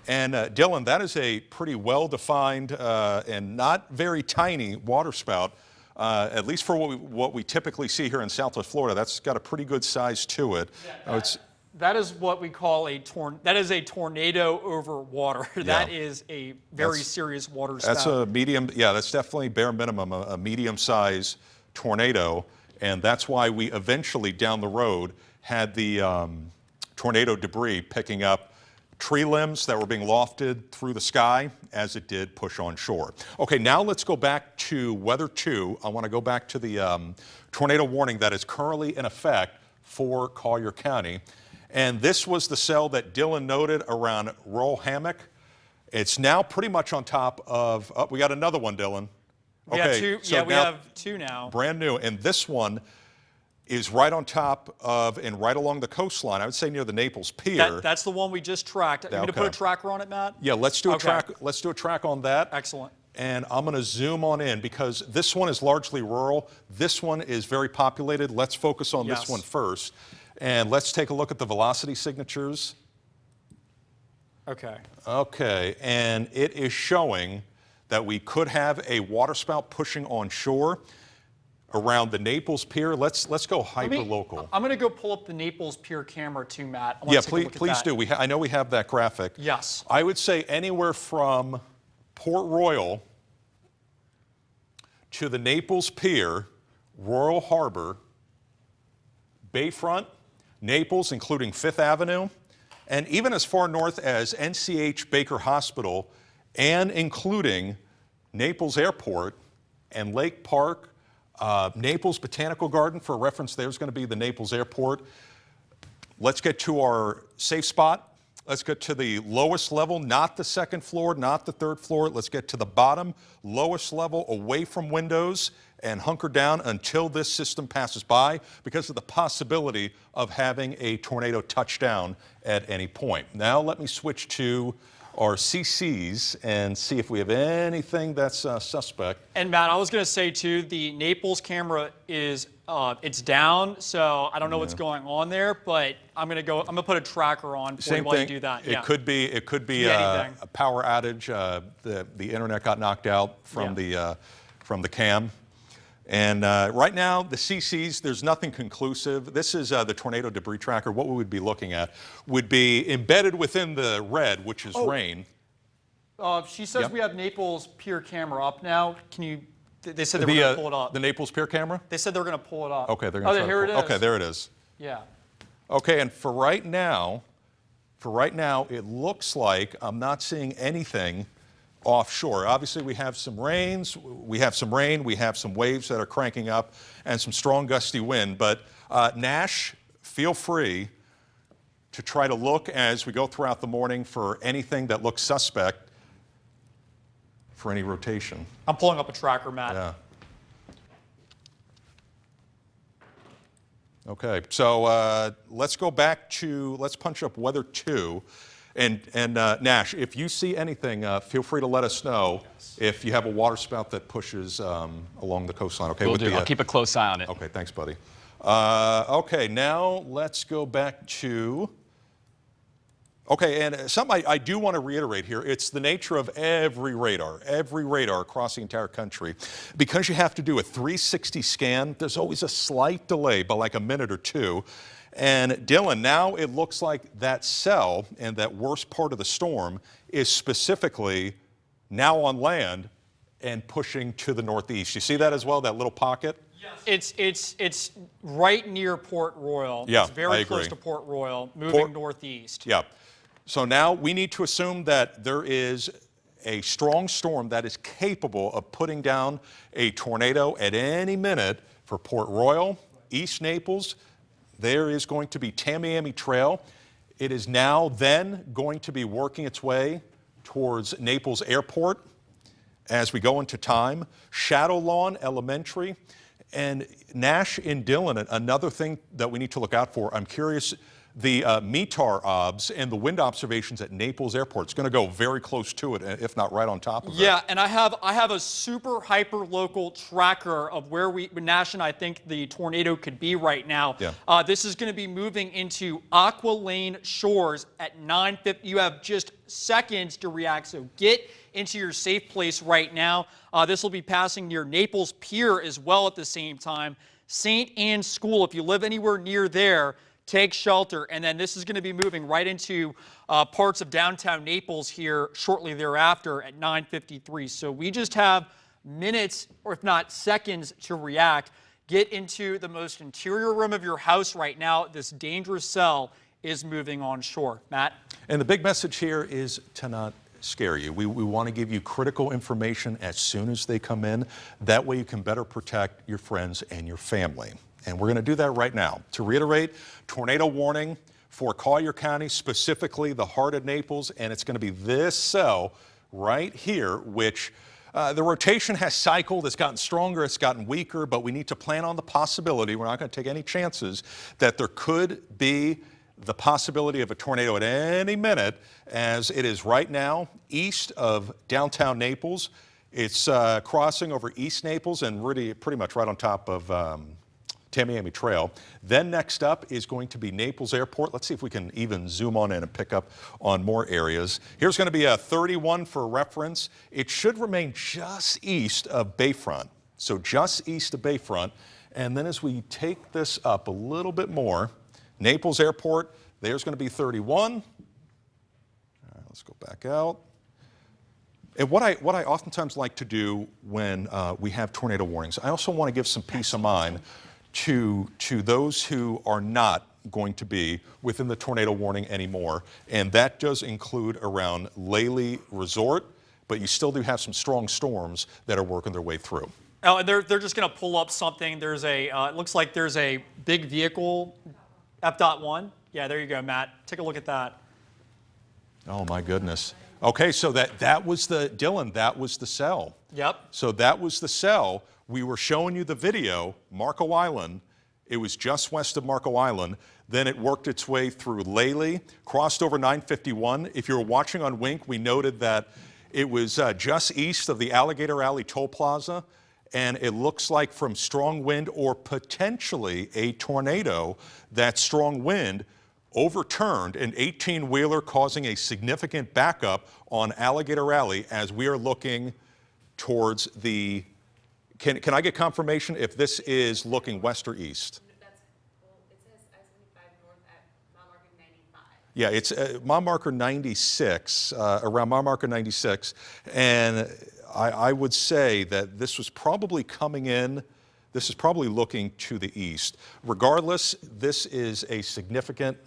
C: And Dylan, that is a pretty well-defined and not very tiny water spout. At least for what we typically see here in Southwest Florida, that's got a pretty good size to it.
A: Yeah, that is what we call a tornado over water. Yeah. That is a very serious water spout.
C: That's a medium, yeah, that's definitely bare minimum, a medium-sized tornado, and that's why we eventually down the road had the tornado debris picking up tree limbs that were being lofted through the sky as it did push on shore. Okay, now let's go back to Weather 2. I want to go back to the tornado warning that is currently in effect for Collier County. And this was the cell that Dylan noted around Royal Hammock. It's now pretty much on top of, we got another one, Dylan.
A: Okay, we have two now.
C: Brand new, and this one is right on top of and right along the coastline. I would say near the Naples Pier.
A: That's the one we just tracked. You want to put a tracker on it, Matt?
C: Yeah, let's do a track. Let's do a track on that.
A: Excellent.
C: And I'm going to zoom on in because this one is largely rural. This one is very populated. Let's focus on this one first. And let's take a look at the velocity signatures.
A: Okay.
C: Okay, and it is showing that we could have a waterspout pushing on shore around the Naples Pier. Let's go hyper local.
A: I'm going to go pull up the Naples Pier camera too, Matt. I wanna
C: Yeah,
A: take a look at
C: please
A: that.
C: do. I know we have that graphic.
A: Yes.
C: I would say anywhere from Port Royal to the Naples Pier, Royal Harbor, Bayfront, Naples, including Fifth Avenue, and even as far north as NCH Baker Hospital, and including Naples Airport and Lake Park, Naples Botanical Garden. For reference, there's going to be the Naples Airport. Let's get to our safe spot. Let's get to the lowest level, not the second floor, not the third floor. Let's get to the bottom, lowest level, away from windows, and hunker down until this system passes by because of the possibility of having a tornado touchdown at any point. Now let me switch to our CCs and see if we have anything that's suspect.
A: And Matt, I was going to say too, the Naples camera is it's down, so I don't know what's going on there, but I'm going to put a tracker on for you while you do that.
C: It could be a power outage. The internet got knocked out from the cam. And right now, the CCs, there's nothing conclusive. This is the tornado debris tracker. What we would be looking at would be embedded within the red, which is rain.
A: She says we have Naples Pier camera up now. Can you? They said they were going to pull it up.
C: The Naples Pier camera?
A: They said they were going to pull it up.
C: Okay, they're going to.
A: Oh, here it is.
C: Okay, there it is.
A: Yeah.
C: Okay, and for right now, it looks like I'm not seeing anything offshore. Obviously, we have some rains, we have some rain, we have some waves that are cranking up, and some strong gusty wind. But Nash, feel free to try to look as we go throughout the morning for anything that looks suspect for any rotation.
A: I'm pulling up a tracker, Matt.
C: Yeah. Okay, so let's go back to, let's punch up weather 2. And Nash, if you see anything, feel free to let us know if you have a water spout that pushes along the coastline. Okay,
E: Will do. I'll keep a close eye on it.
C: Okay, thanks, buddy. Okay, now let's go back to. Okay, and something I do want to reiterate here, it's the nature of every radar across the entire country. Because you have to do a 360 scan, there's always a slight delay by like a minute or two. And Dylan, now it looks like that cell and that worst part of the storm is specifically now on land and pushing to the northeast. You see that as well, that little pocket?
A: Yes. It's right near Port Royal.
C: Yeah,
A: it's very
C: I
A: close
C: agree.
A: to Port Royal, moving northeast.
C: Yeah. So now we need to assume that there is a strong storm that is capable of putting down a tornado at any minute for Port Royal, East Naples. There is going to be Tamiami Trail. It is now then going to be working its way towards Naples Airport as we go into time. Shadow Lawn Elementary. And Nash and Dillon, another thing that we need to look out for, I'm curious, the METAR obs and the wind observations at Naples Airport. It's going to go very close to it, if not right on top of it.
A: Yeah, and I have a super hyper local tracker of where Nash and I think the tornado could be right now.
C: Yeah.
A: This is going to be moving into Aqua Lane Shores at 9:50. You have just seconds to react, so get into your safe place right now. This will be passing near Naples Pier as well at the same time. St. Anne's School, if you live anywhere near there, take shelter. And then this is going to be moving right into parts of downtown Naples here shortly thereafter at 9:53. So we just have minutes, or if not seconds, to react. Get into the most interior room of your house right now. This dangerous cell is moving on shore. Matt?
C: And the big message here is to not scare you. We want to give you critical information as soon as they come in. That way you can better protect your friends and your family. And we're going to do that right now. To reiterate, tornado warning for Collier County, specifically the heart of Naples, and it's going to be this cell right here, which the rotation has cycled. It's gotten stronger, it's gotten weaker, but we need to plan on the possibility, we're not going to take any chances, that there could be the possibility of a tornado at any minute, as it is right now east of downtown Naples. It's crossing over East Naples and really pretty much right on top of Tamiami Trail. Then next up is going to be Naples Airport. Let's see if we can even zoom on in and pick up on more areas. Here's going to be a 31 for reference. It should remain just east of Bayfront. So just east of Bayfront. And then as we take this up a little bit more, Naples Airport, there's going to be 31. All right, let's go back out. And what I oftentimes like to do when we have tornado warnings, I also want to give some peace of mind to those who are not going to be within the tornado warning anymore. And that does include around Lely Resort, but you still do have some strong storms that are working their way through.
A: Oh, and they're just going to pull up something. There's a, it looks like there's a big vehicle, F.1. Yeah, there you go, Matt. Take a look at that.
C: Oh, my goodness. Okay, so that was the, Dylan, that was the cell.
A: Yep.
C: So that was the cell. We were showing you the video, Marco Island. It was just west of Marco Island. Then it worked its way through Lely, crossed over 951. If you were watching on Wink, we noted that it was just east of the Alligator Alley Toll Plaza. And it looks like from strong wind or potentially a tornado, that strong wind overturned an 18-wheeler, causing a significant backup on Alligator Alley as we are looking towards the, can I get confirmation if this is looking west or east?
F: That's, well, it says I-75 north at mile marker 95.
C: Yeah, it's mile marker 96, around mile marker 96. And I would say that this was probably coming in, this is probably looking to the east. Regardless, this is a significant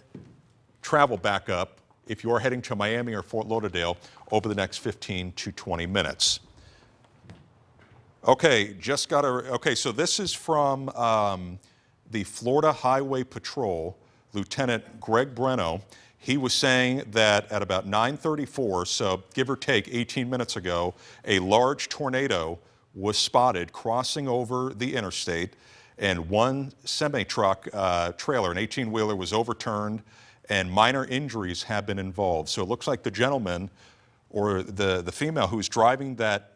C: travel backup if you're heading to Miami or Fort Lauderdale over the next 15 to 20 minutes. Okay, so this is from the Florida Highway Patrol, Lieutenant Greg Breno. He was saying that at about 9:34, so give or take 18 minutes ago, a large tornado was spotted crossing over the interstate, and one semi-truck trailer, an 18-wheeler, was overturned, and minor injuries have been involved. So it looks like the gentleman or the female who's driving that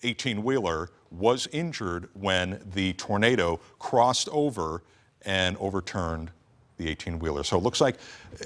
C: 18-wheeler was injured when the tornado crossed over and overturned the 18-wheeler. So it looks like,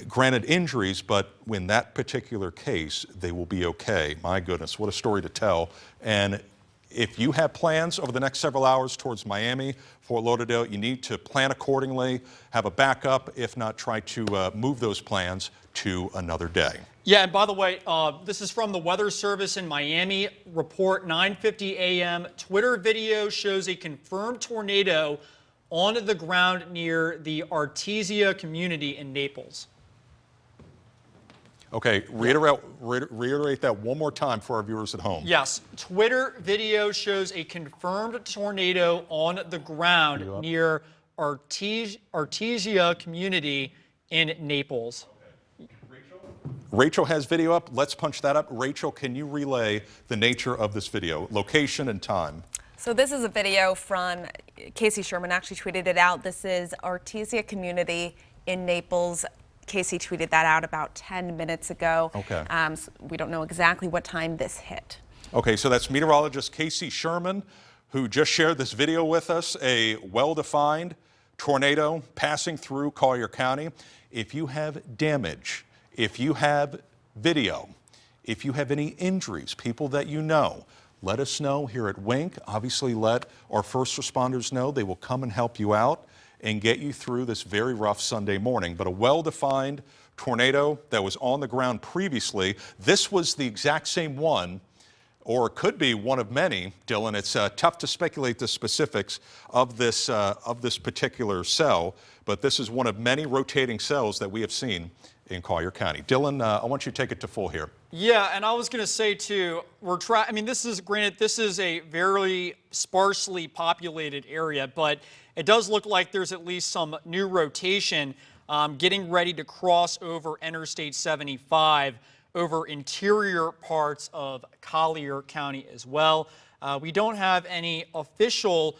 C: granted injuries, but in that particular case, they will be okay. My goodness, what a story to tell. And if you have plans over the next several hours towards Miami, Fort Lauderdale, you need to plan accordingly, have a backup. If not, try to move those plans to another day.
A: Yeah, and by the way, this is from the Weather Service in Miami. Report 9:50 a.m. Twitter video shows a confirmed tornado on the ground near the Artesia community in Naples.
C: Okay, reiterate that one more time for our viewers at home.
A: Yes, Twitter video shows a confirmed tornado on the ground near Artesia community in Naples.
C: Rachel has video up. Let's punch that up. Rachel, can you relay the nature of this video, location and time?
D: So this is a video from Casey Sherman, actually tweeted it out. This is Artesia community in Naples. Casey tweeted that out about 10 minutes ago.
C: Okay.
D: So we don't know exactly what time this hit.
C: Okay, so that's meteorologist Casey Sherman, who just shared this video with us, a well-defined tornado passing through Collier County. If you have damage, if you have video, if you have any injuries, people that you know, let us know here at Wink. Obviously, let our first responders know. They will come and help you out and get you through this very rough Sunday morning. But a well-defined tornado that was on the ground previously. This was the exact same one, or it could be one of many, Dylan. It's tough to speculate the specifics of this particular cell, but this is one of many rotating cells that we have seen in Collier County. Dylan, I want you to take it to full here.
A: Yeah, and I was going to say too, I mean, this is, granted, this is a very sparsely populated area, but it does look like there's at least some new rotation getting ready to cross over Interstate 75 over interior parts of Collier County as well. We don't have any official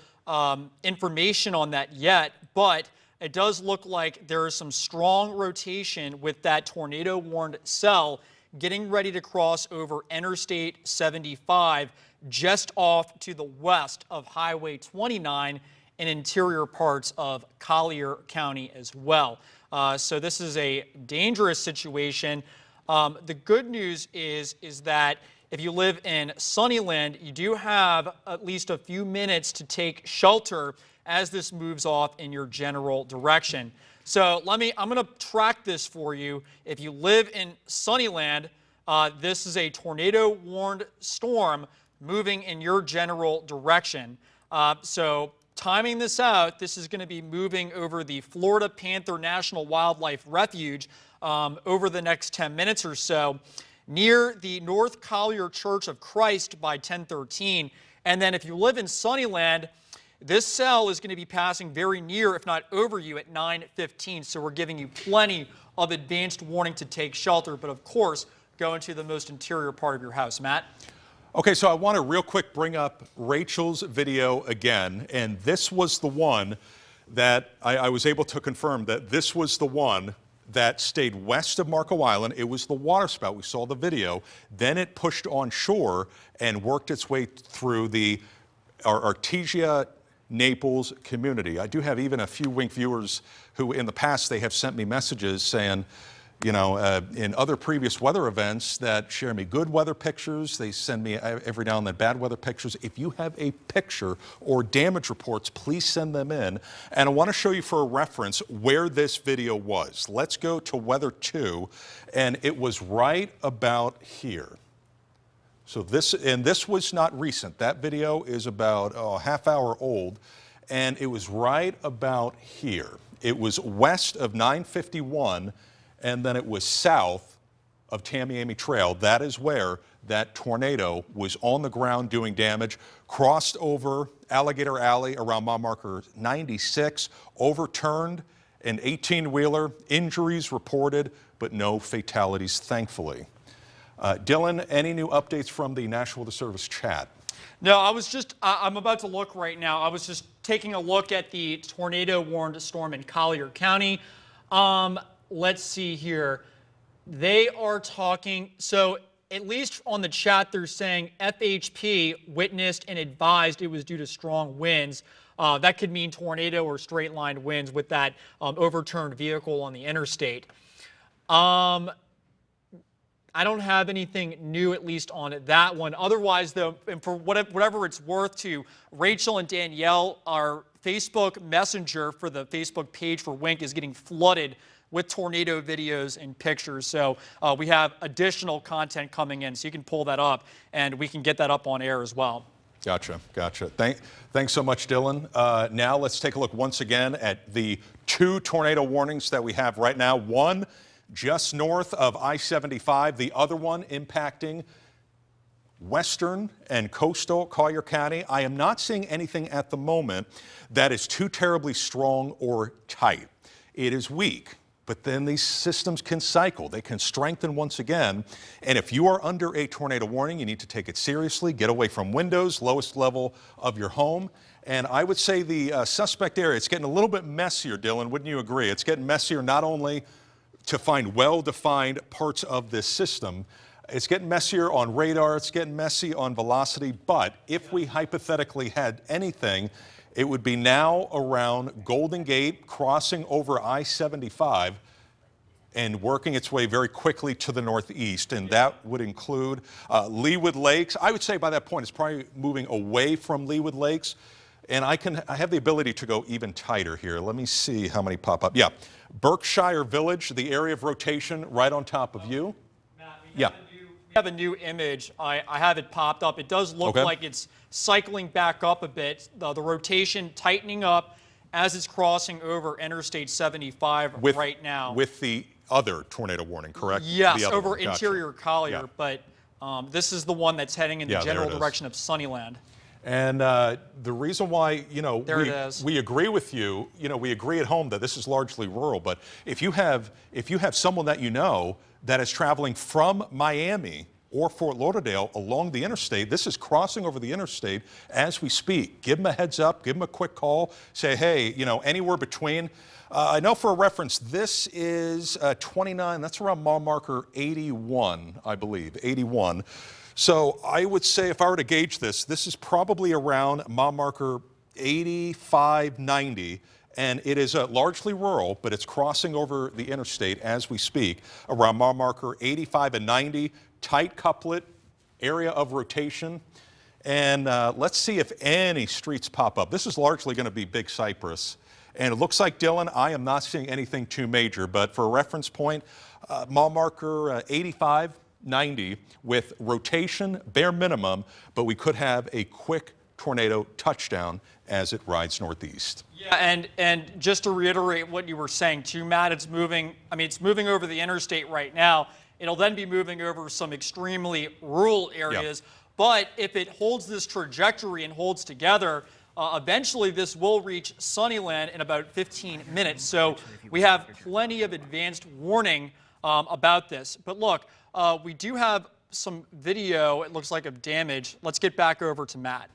A: information on that yet, but it does look like there is some strong rotation with that tornado-warned cell getting ready to cross over Interstate 75 just off to the west of Highway 29 in interior parts of Collier County as well. So this is a dangerous situation. The good news is that if you live in Sunnyland, you do have at least a few minutes to take shelter as this moves off in your general direction. So I'm going to track this for you. If you live in Sunnyland, this is a tornado-warned storm moving in your general direction. So timing this out, this is going to be moving over the Florida Panther National Wildlife Refuge over the next 10 minutes or so, near the North Collier Church of Christ by 10:13. And then if you live in Sunnyland, this cell is going to be passing very near, if not over you, at 9:15. So we're giving you plenty of advanced warning to take shelter, but of course, go into the most interior part of your house. Matt?
C: Okay, so I want to real quick bring up Rachel's video again, and this was the one that I was able to confirm that this was the one that stayed west of Marco Island. It was the water spout. We saw the video. Then it pushed on shore and worked its way through the Artesia Naples community. I do have even a few Wink viewers who in the past they have sent me messages saying, you know, in other previous weather events that share me good weather pictures. They send me every now and then bad weather pictures. If you have a picture or damage reports, please send them in. And I want to show you for a reference where this video was. Let's go to Weather 2, and it was right about here. So this was not recent. That video is about a half hour old, and it was right about here. It was west of 951, and then it was south of Tamiami Trail. That is where that tornado was on the ground doing damage, crossed over Alligator Alley around mile marker 96, overturned an 18-wheeler, injuries reported, but no fatalities, thankfully. Dylan, any new updates from the National Weather Service chat?
A: No, I'm about to look right now. I was just taking a look at the tornado-warned storm in Collier County. Let's see here. They are talking, so at least on the chat, they're saying FHP witnessed and advised it was due to strong winds. That could mean tornado or straight-line winds with that overturned vehicle on the interstate. I don't have anything new, at least on that one. Otherwise, though, and for whatever it's worth to Rachel and Danielle, our Facebook Messenger for the Facebook page for Wink is getting flooded with tornado videos and pictures. So we have additional content coming in, so you can pull that up, and we can get that up on air as well.
C: Gotcha, gotcha. Thanks so much, Dylan. Now let's take a look once again at the two tornado warnings that we have right now. One just north of I-75, the other one impacting western and coastal Collier County. I am not seeing anything at the moment that is too terribly strong or tight. It is weak, but then these systems can cycle. They can strengthen once again. And if you are under a tornado warning, you need to take it seriously. Get away from windows, lowest level of your home. And I would say the suspect area, it's getting a little bit messier, Dylan. Wouldn't you agree? It's getting messier not only to find well-defined parts of this system. It's getting messier on radar, it's getting messy on velocity, but if we hypothetically had anything, it would be now around Golden Gate, crossing over I-75, and working its way very quickly to the northeast, and that would include Leawood Lakes. I would say by that point it's probably moving away from Leawood Lakes, and I have the ability to go even tighter here. Let me see how many pop up. Yeah, Berkshire Village, the area of rotation right on top of you.
A: Matt, we have a new image. I have it popped up. It does look like it's cycling back up a bit. The rotation tightening up as it's crossing over Interstate 75 right now.
C: With the other tornado warning, correct?
A: Yes, over interior Collier, but this is the one that's heading in the general direction of Sunnyland.
C: And the reason why, you know, we agree with you, we agree at home that this is largely rural, but if you have someone that you know that is traveling from Miami or Fort Lauderdale along the interstate, this is crossing over the interstate as we speak. Give them a heads up, give them a quick call, say, hey, anywhere between. I know for a reference, this is 29, that's around mile marker 81, I believe, 81. So I would say if I were to gauge this, this is probably around mile marker 85, 90. And it is largely rural, but it's crossing over the interstate as we speak around mile marker 85 and 90, tight couplet, area of rotation. And let's see if any streets pop up. This is largely going to be Big Cypress. And it looks like, Dylan, I am not seeing anything too major, but for a reference point, mile marker 85, 90 with rotation, bare minimum, but we could have a quick tornado touchdown as it rides northeast.
A: Yeah, and just to reiterate what you were saying too, Matt, it's moving, it's moving over the interstate right now. It'll then be moving over some extremely rural areas. Yep. But if it holds this trajectory and holds together, eventually this will reach Sunnyland in about 15 minutes. So we have plenty of advanced warning about this. But look, we do have some video, it looks like, of damage. Let's get back over to Matt.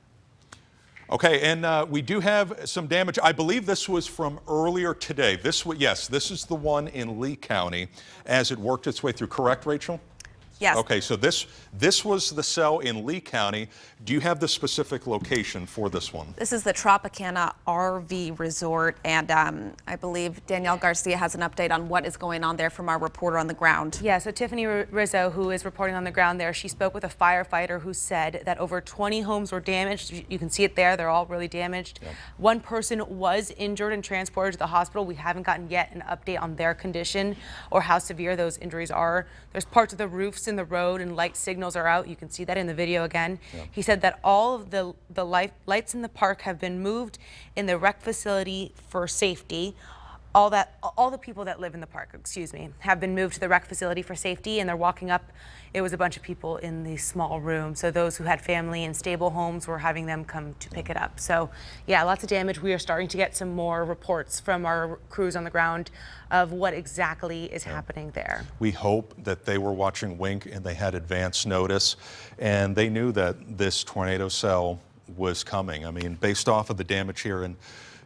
C: Okay, and we do have some damage. I believe this was from earlier today. Yes, this is the one in Lee County as it worked its way through. Correct, Rachel?
D: Yes.
C: Okay, so this was the cell in Lee County. Do you have the specific location for this one?
D: This is the Tropicana RV Resort, and I believe Danielle Garcia has an update on what is going on there from our reporter on the ground.
G: Yeah, so Tiffany Rizzo, who is reporting on the ground there, she spoke with a firefighter who said that over 20 homes were damaged. You can see it there. They're all really damaged. Yep. One person was injured and transported to the hospital. We haven't gotten yet an update on their condition or how severe those injuries are. There's parts of the roofs in the road and light signals are out. You can see that in the video again. Yeah. He said that all of the lights in the park have been moved in the rec facility for safety. All the people that live in the park, have been moved to the rec facility for safety, and they're walking up. It was a bunch of people in the small room. So those who had family in stable homes were having them come to pick it up. So yeah, lots of damage. We are starting to get some more reports from our crews on the ground of what exactly is happening there. We hope that they were watching Wink and they had advance notice and they knew that this tornado cell was coming. I mean, based off of the damage here, and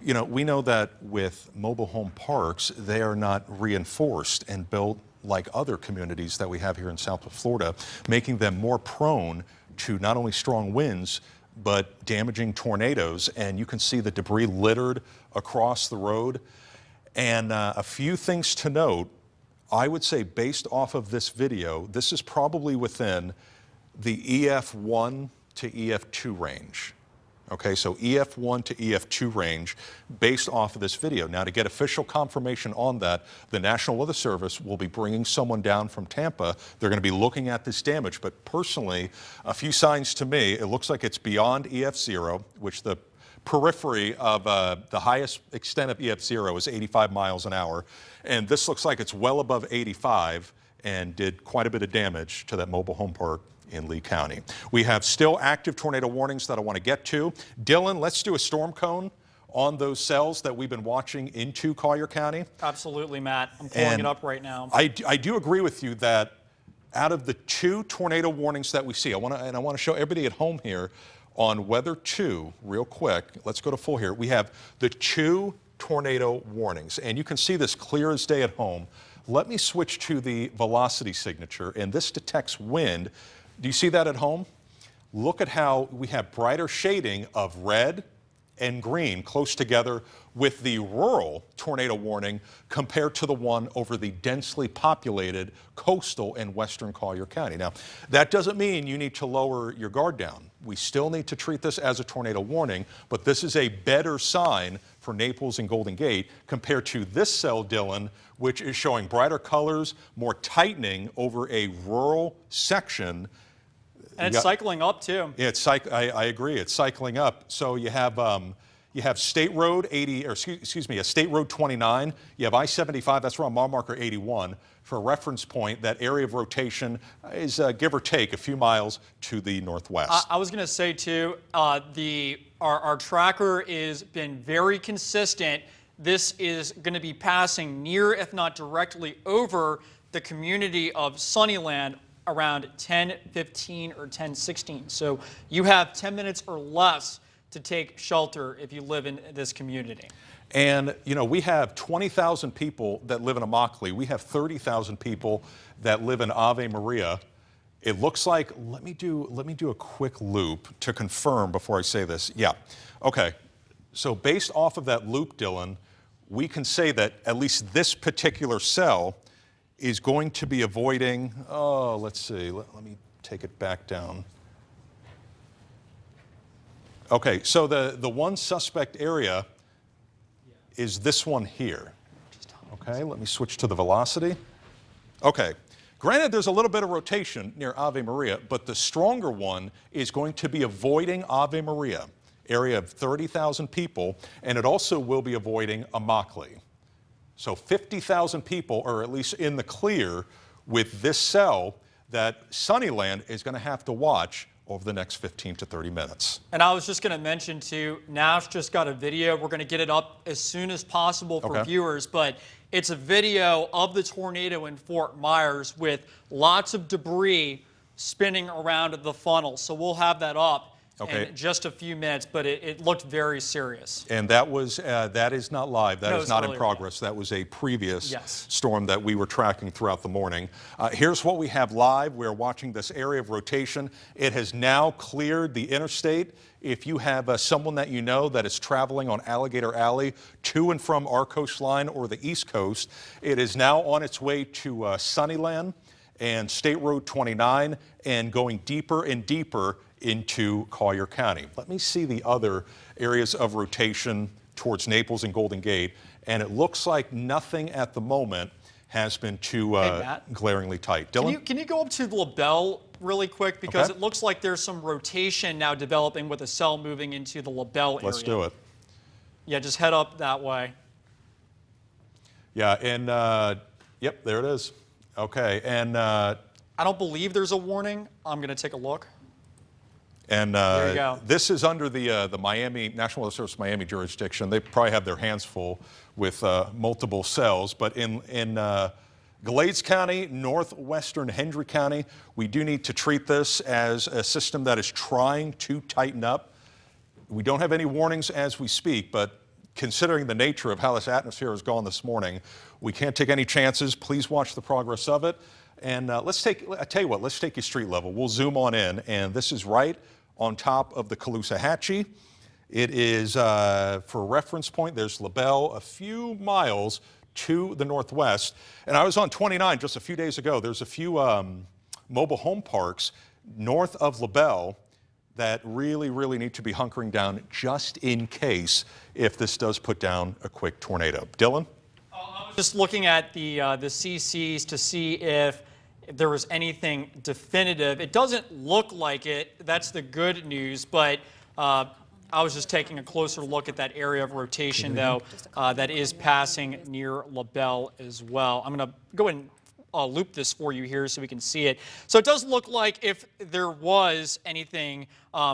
G: you know, we know that with mobile home parks, they are not reinforced and built like other communities that we have here in South Florida, making them more prone to not only strong winds, but damaging tornadoes. And you can see the debris littered across the road. And a few things to note, I would say based off of this video, this is probably within the EF1 to EF2 range. Okay, so EF1 to EF2 range based off of this video. Now, to get official confirmation on that, the National Weather Service will be bringing someone down from Tampa. They're going to be looking at this damage, but personally, a few signs to me, it looks like it's beyond EF0, which the periphery of the highest extent of EF0 is 85 miles an hour. And this looks like it's well above 85 and did quite a bit of damage to that mobile home park in Lee County. We have still active tornado warnings that I want to get to. Dylan, let's do a storm cone on those cells that we've been watching into Collier County.
A: Absolutely, Matt. I'm pulling it up right now.
C: I do agree with you that out of the 2 tornado warnings that we see, I want to show everybody at home here on Weather 2 real quick. Let's go to full here. We have the 2 tornado warnings, and you can see this clear as day at home. Let me switch to the velocity signature, and this detects wind. Do you see that at home? Look at how we have brighter shading of red and green close together with the rural tornado warning compared to the one over the densely populated coastal and western Collier County. Now, that doesn't mean you need to lower your guard down. We still need to treat this as a tornado warning, but this is a better sign for Naples and Golden Gate compared to this cell, Dylan, which is showing brighter colors, more tightening over a rural section.
A: And it's cycling up too.
C: I agree. It's cycling up. So you have State Road 80, or excuse me, a State Road 29. You have I-75. That's around mile marker 81. For a reference point, that area of rotation is give or take a few miles to the northwest.
A: I was going to say too, our tracker has been very consistent. This is going to be passing near, if not directly over, the community of Sunnyland around 10:15 or 10:16. So you have 10 minutes or less to take shelter if you live in this community.
C: And you know, we have 20,000 people that live in Immokalee. We have 30,000 people that live in Ave Maria. It looks like, let me do a quick loop to confirm before I say this. Yeah, okay. So based off of that loop, Dylan, we can say that at least this particular cell is going to be avoiding, oh, let's see, let me take it back down. Okay, so the one suspect area is this one here. Okay, let me switch to the velocity. Okay, granted there's a little bit of rotation near Ave Maria, but the stronger one is going to be avoiding Ave Maria, area of 30,000 people, and it also will be avoiding Immokalee. So 50,000 people are at least in the clear with this cell that Sunnyland is going to have to watch over the next 15 to 30 minutes.
A: And I was just going to mention too, Nash just got a video. We're going to get it up as soon as possible for viewers, but it's a video of the tornado in Fort Myers with lots of debris spinning around the funnel. So we'll have that up in just a few minutes, but it looked very serious.
C: And that was that is not live. That is not in progress. That was a previous storm that we were tracking throughout the morning. Here's what we have live. We're watching this area of rotation. It has now cleared the interstate. If you have someone that you know that is traveling on Alligator Alley to and from our coastline or the East Coast, it is now on its way to Sunnyland and State Road 29 and going deeper and deeper into Collier County. Let me see the other areas of rotation towards Naples and Golden Gate, and it looks like nothing at the moment has been too glaringly tight. Dylan?
A: Can you go up to the LaBelle really quick, because it looks like there's some rotation now developing with a cell moving into the LaBelle area.
C: Let's do it.
A: Yeah, just head up that way.
C: Yeah, and yep, there it is. Okay, and
A: I don't believe there's a warning. I'm going to take a look.
C: And
A: there you go.
C: This is under the Miami National Weather Service Miami jurisdiction. They probably have their hands full with multiple cells, but in Glades County, northwestern Hendry County, we do need to treat this as a system that is trying to tighten up. We don't have any warnings as we speak, but considering the nature of how this atmosphere has gone this morning, we can't take any chances. Please watch the progress of it. And I tell you what, let's take you street level. We'll zoom on in, and this is right on top of the Caloosahatchee. It is, for reference point, there's LaBelle a few miles to the northwest. And I was on 29 just a few days ago. There's a few mobile home parks north of LaBelle that really need to be hunkering down just in case if this does put down a quick tornado. Dylan?
A: I was just looking at the CCs to see if there was anything definitive. It doesn't look like it. That's the good news, but I was just taking a closer look at that area of rotation, though, that is passing near LaBelle as well. I'm going to go ahead and loop this for you here so we can see it. So it does look like if there was anything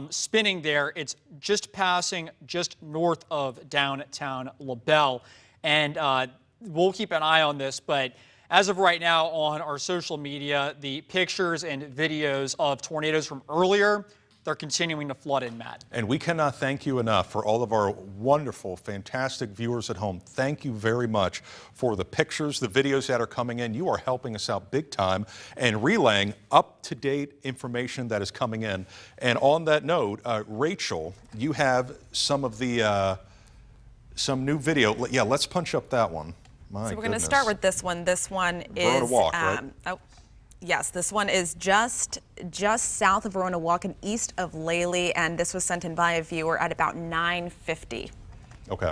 A: spinning there, it's just passing just north of downtown LaBelle. And we'll keep an eye on this, but as of right now on our social media, the pictures and videos of tornadoes from earlier, they're continuing to flood in, Matt.
C: And we cannot thank you enough for all of our wonderful, fantastic viewers at home. Thank you very much for the pictures, the videos that are coming in. You are helping us out big time and relaying up-to-date information that is coming in. And on that note, Rachel, you have some of the, some new video. Yeah, let's punch up that one. My
F: so we're going to start with this one. This one is
C: Walk, right?
F: Oh, yes, this one is just south of Verona Walk and east of Lely, and this was sent in by a viewer at about 9:50.
C: Okay,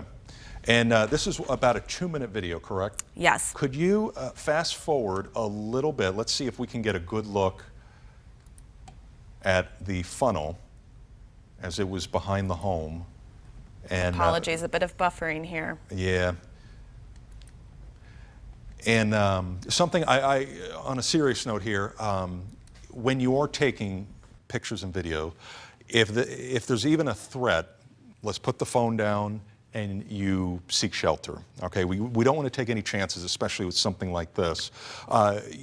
C: and this is about a 2-minute video, correct?
F: Yes.
C: Could you fast forward a little bit? Let's see if we can get a good look at the funnel as it was behind the home. And
F: apologies, a bit of buffering here.
C: Yeah. And something on a serious note here, when you're taking pictures and video, if there's even a threat, let's put the phone down and you seek shelter. Okay, we don't want to take any chances, especially with something like this.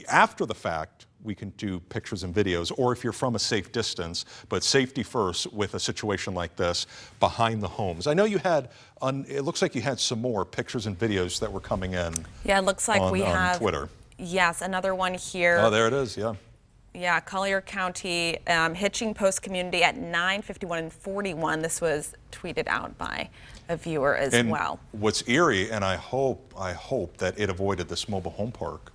C: After the fact, we can do pictures and videos, or if you're from a safe distance, but safety first with a situation like this behind the homes. I know you had, it looks like you had some more pictures and videos that were coming in.
F: Yeah, it looks like we have
C: Twitter.
F: Yes, another one here.
C: Oh, there it is, yeah.
F: Yeah, Collier County, Hitching Post community at 9:51 and 41. This was tweeted out by a viewer as well.
C: What's eerie, and I hope that it avoided this mobile home park,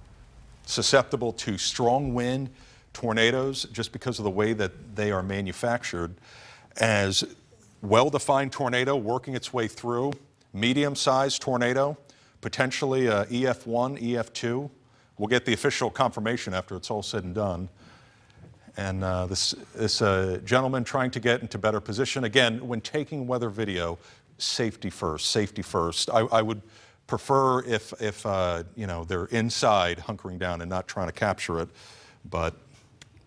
C: susceptible to strong wind, tornadoes, just because of the way that they are manufactured, as well-defined tornado working its way through, medium-sized tornado, potentially EF1, EF2. We'll get the official confirmation after it's all said and done. And this gentleman trying to get into better position. Again, when taking weather video, safety first, safety first. I would prefer if you know, they're inside hunkering down and not trying to capture it. But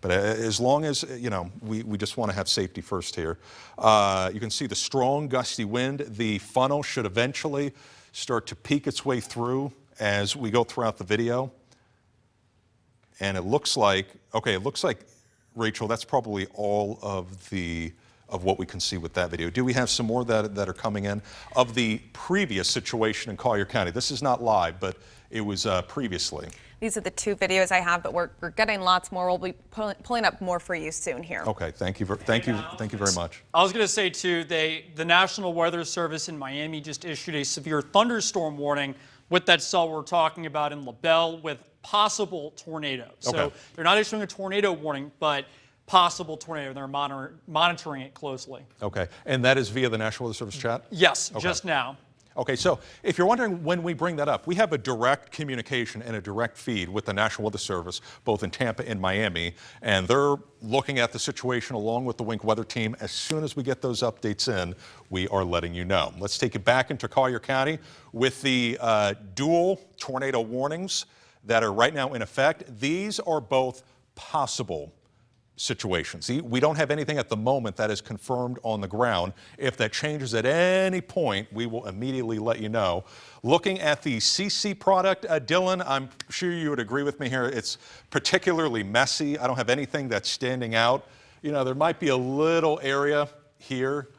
C: as long as, you know, we just want to have safety first here. You can see the strong gusty wind. The funnel should eventually start to peek its way through as we go throughout the video. And it looks like, okay, it looks like, Rachel, that's probably all of what we can see with that video. Do we have some more that are coming in of the previous situation in Collier County? This is not live, but it was previously.
F: These are the two videos I have, but we're getting lots more. We'll be pulling up more for you soon here.
C: Okay, thank you very much.
A: I was going to say too, the National Weather Service in Miami just issued a severe thunderstorm warning with that cell we're talking about in LaBelle with possible tornado. So they're not issuing a tornado warning, but possible tornado. They're monitoring it closely.
C: Okay, and that is via the National Weather Service chat?
A: Yes, just now.
C: Okay, so if you're wondering when we bring that up, we have a direct communication and a direct feed with the National Weather Service, both in Tampa and Miami, and they're looking at the situation along with the Wink weather team. As soon as we get those updates in, we are letting you know. Let's take it back into Collier County with the dual tornado warnings that are right now in effect. These are both possible situations. See, we don't have anything at the moment that is confirmed on the ground. If that changes at any point, we will immediately let you know. Looking at the CC product, Dylan, I'm sure you would agree with me here. It's particularly messy. I don't have anything that's standing out. You know, there might be a little area here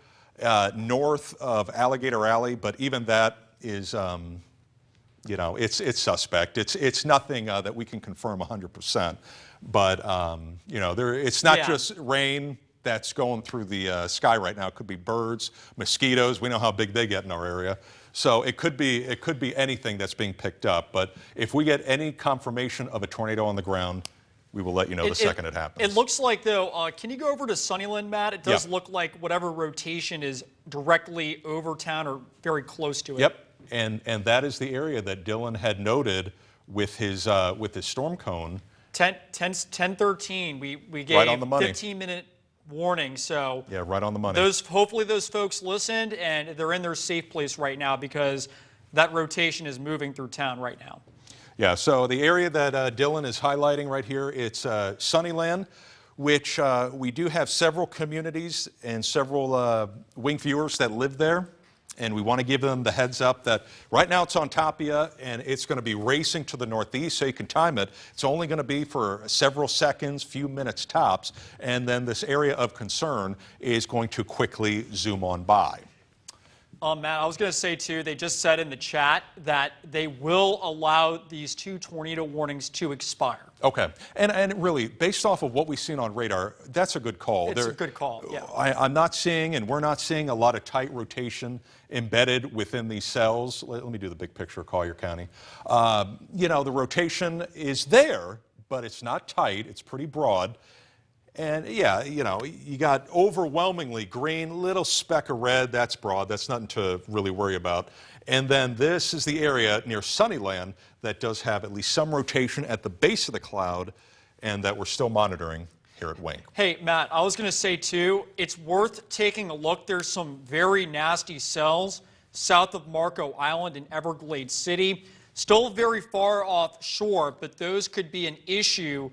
C: north of Alligator Alley, but even that is, you know, it's suspect. It's nothing that we can confirm 100%. But, you know, it's not just rain that's going through the sky right now. It could be birds, mosquitoes. We know how big they get in our area. So it could be anything that's being picked up. But if we get any confirmation of a tornado on the ground, we will let you know the second it happens.
A: It looks like, though, can you go over to Sunnyland, Matt? It does look like whatever rotation is directly over town or very close to it.
C: Yep, and that is the area that Dylan had noted with his storm cone.
A: 10:13. We gave
C: right on the money.
A: 15-minute warning. So
C: yeah, right on the money.
A: Hopefully those folks listened and they're in their safe place right now because that rotation is moving through town right now.
C: Yeah. So the area that Dylan is highlighting right here, it's Sunnyland, which we do have several communities and several Wink viewers that live there. And we want to give them the heads up that right now it's on top of you and it's going to be racing to the northeast, so you can time it. It's only going to be for several seconds, few minutes tops, and then this area of concern is going to quickly zoom on by.
A: Matt, I was going to say, too, they just said in the chat that they will allow these 2 tornado warnings to expire.
C: Okay. And really, based off of what we've seen on radar, that's a good call.
A: It's a good call, yeah.
C: I'm not seeing, and we're not seeing, a lot of tight rotation embedded within these cells. Let me do the big picture of Collier County. You know, the rotation is there, but it's not tight. It's pretty broad. And yeah, you know, you got overwhelmingly green, little speck of red, that's broad, that's nothing to really worry about. And then this is the area near Sunnyland that does have at least some rotation at the base of the cloud and that we're still monitoring here at Wink.
A: Hey, Matt, I was going to say, too, it's worth taking a look. There's some very nasty cells south of Marco Island in Everglades City. Still very far offshore, but those could be an issue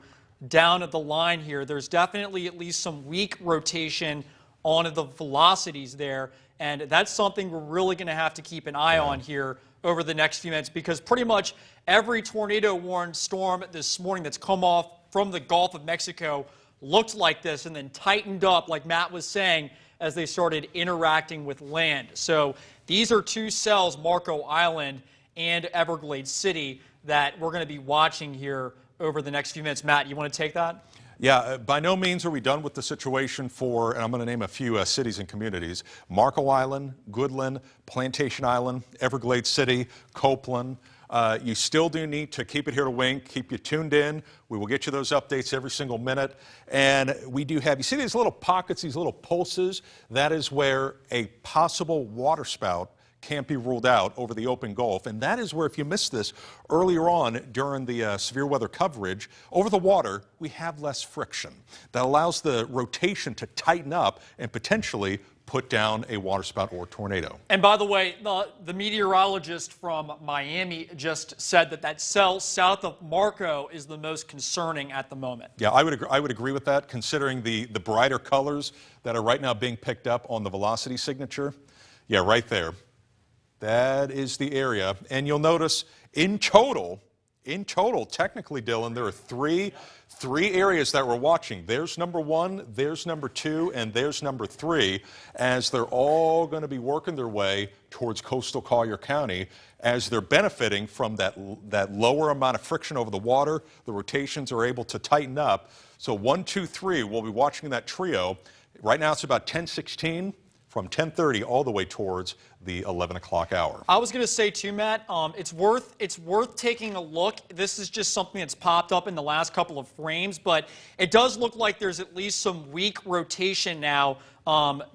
A: down at the line here. There's definitely at least some weak rotation on the velocities there, and that's something we're really going to have to keep an eye on here over the next few minutes, because pretty much every tornado-warned storm this morning that's come off from the Gulf of Mexico looked like this and then tightened up, like Matt was saying, as they started interacting with land. So these are 2 cells, Marco Island and Everglades City, that we're going to be watching here over the next few minutes. Matt, you want to take that?
C: Yeah, by no means are we done with the situation for, and I'm going to name a few cities and communities: Marco Island, Goodland, Plantation Island, Everglades City, Copeland. You still do need to keep it here to Wink, keep you tuned in. We will get you those updates every single minute. And we do have, you see these little pockets, these little pulses? That is where a possible waterspout can't be ruled out over the open Gulf. And that is where, if you missed this earlier on during the severe weather coverage, over the water, we have less friction. That allows the rotation to tighten up and potentially put down a waterspout or tornado.
A: And by the way, the meteorologist from Miami just said that that cell south of Marco is the most concerning at the moment.
C: Yeah, I would agree with that, considering the brighter colors that are right now being picked up on the velocity signature. Yeah, right there. That is the area. And you'll notice in total, technically, Dylan, there are three areas that we're watching. There's number 1, there's number 2, and there's number 3, as they're all going to be working their way towards coastal Collier County, as they're benefiting from that lower amount of friction over the water. The rotations are able to tighten up. So 1, 2, 3, we'll be watching that trio. Right now it's about 10:16. From 10:30 all the way towards the 11 o'clock hour.
A: I was going to say too, Matt, it's worth taking a look. This is just something that's popped up in the last couple of frames, but it does look like there's at least some weak rotation now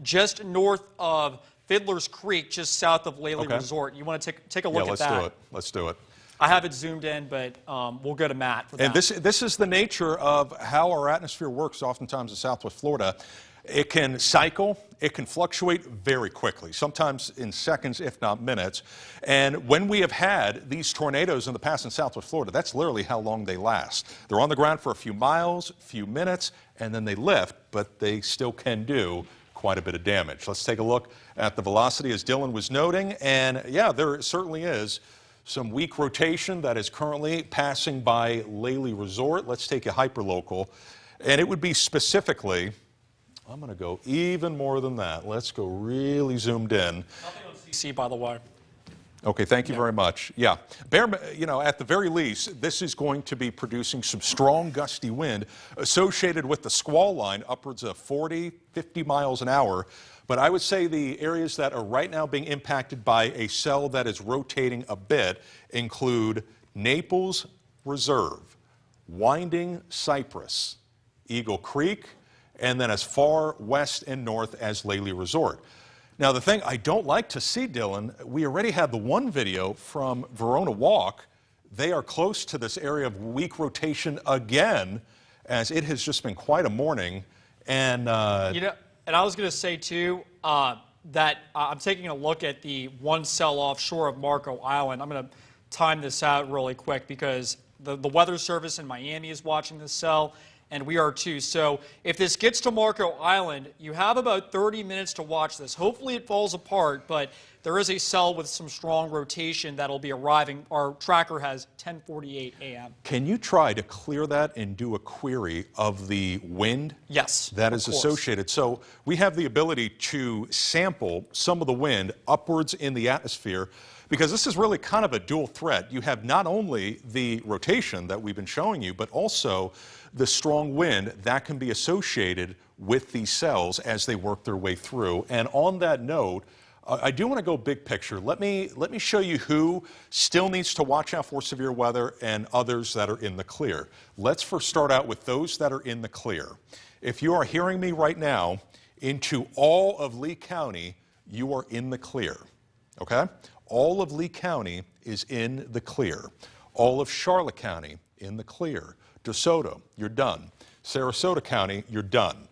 A: just north of Fiddler's Creek, just south of Laley Resort. You want to take a look at that?
C: Yeah, let's do it. Let's do it.
A: I have it zoomed in, but we'll go to Matt for that.
C: And this is the nature of how our atmosphere works oftentimes in Southwest Florida. It can cycle, it can fluctuate very quickly, sometimes in seconds, if not minutes. And when we have had these tornadoes in the past in Southwest Florida, that's literally how long they last. They're on the ground for a few miles, few minutes, and then they lift, but they still can do quite a bit of damage. Let's take a look at the velocity, as Dylan was noting. And yeah, there certainly is some weak rotation that is currently passing by Laley Resort. Let's take a hyperlocal, and it would be specifically, I'm going to go even more than that. Let's go really zoomed in.
A: Nothing on CC, by the way.
C: Okay, thank you very much. Yeah, at the very least, this is going to be producing some strong gusty wind associated with the squall line, upwards of 40, 50 miles an hour. But I would say the areas that are right now being impacted by a cell that is rotating a bit include Naples Reserve, Winding Cypress, Eagle Creek, and then as far west and north as Laley Resort. Now, the thing I don't like to see, Dylan, we already had the one video from Verona Walk. They are close to this area of weak rotation again, as it has just been quite a morning. And
A: and I was going to say too that I'm taking a look at the one cell offshore of Marco Island. I'm going to time this out really quick because the Weather Service in Miami is watching this cell, and we are too. So if this gets to Marco Island, you have about 30 minutes to watch this. Hopefully it falls apart, but there is a cell with some strong rotation that'll be arriving. Our tracker has 10:48 a.m.
C: Can you try to clear that and do a query of the wind?
A: Yes,
C: that is associated. So we have the ability to sample some of the wind upwards in the atmosphere, because this is really kind of a dual threat. You have not only the rotation that we've been showing you, but also the strong wind that can be associated with these cells as they work their way through. And on that note, I do want to go big picture. Let me show you who still needs to watch out for severe weather and others that are in the clear. Let's first start out with those that are in the clear. If you are hearing me right now, into all of Lee County, you are in the clear, okay? All of Lee County is in the clear. All of Charlotte County, in the clear. DeSoto, you're done. Sarasota County, you're done.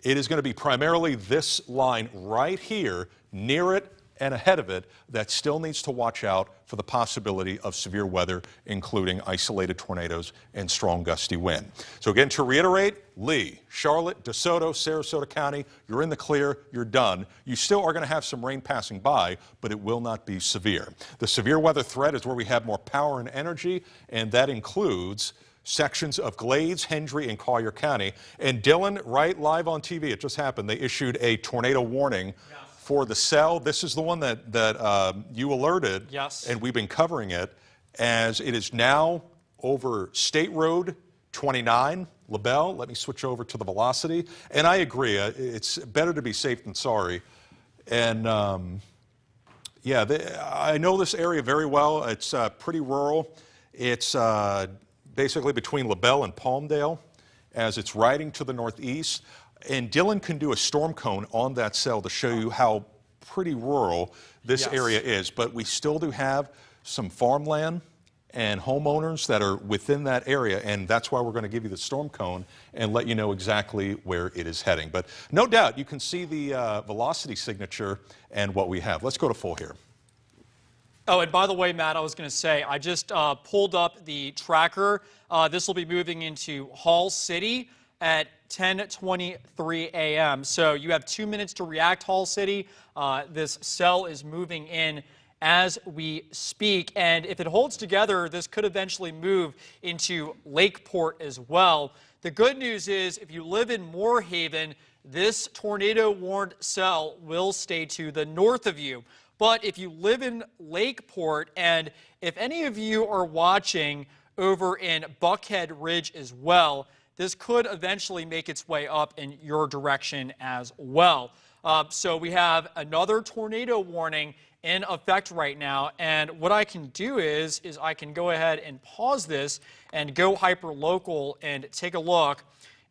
C: It is going to be primarily this line right here, near it and ahead of it, that still needs to watch out for the possibility of severe weather, including isolated tornadoes and strong gusty wind. So again, to reiterate, Lee, Charlotte, DeSoto, Sarasota County, you're in the clear, you're done. You still are going to have some rain passing by, but it will not be severe. The severe weather threat is where we have more power and energy, and that includes sections of Glades, Hendry, and Collier County. And Dylan, right live on TV, it just happened, they issued a tornado warning for the cell. This is the one that you alerted, and we've been covering it, as it is now over State Road 29, LaBelle, let me switch over to the velocity. And I agree, it's better to be safe than sorry. And yeah, I know this area very well. It's pretty rural. It's basically between LaBelle and Palmdale as it's riding to the northeast. And Dylan can do a storm cone on that cell to show you how pretty rural this area is. But we still do have some farmland and homeowners that are within that area, and that's why we're going to give you the storm cone and let you know exactly where it is heading. But no doubt, you can see the velocity signature and what we have. Let's go to full here.
A: Oh, and by the way, Matt, I was going to say, I just pulled up the tracker. This will be moving into Hall City at 10:23 a.m. So you have 2 minutes to react, Hall City. This cell is moving in as we speak, and if it holds together, this could eventually move into Lakeport as well. The good news is, if you live in Moorhaven, this tornado-warned cell will stay to the north of you. But if you live in Lakeport, and if any of you are watching over in Buckhead Ridge as well, this could eventually make its way up in your direction as well. So we have another tornado warning in effect right now, and what I can do is I can go ahead and pause this and go hyperlocal and take a look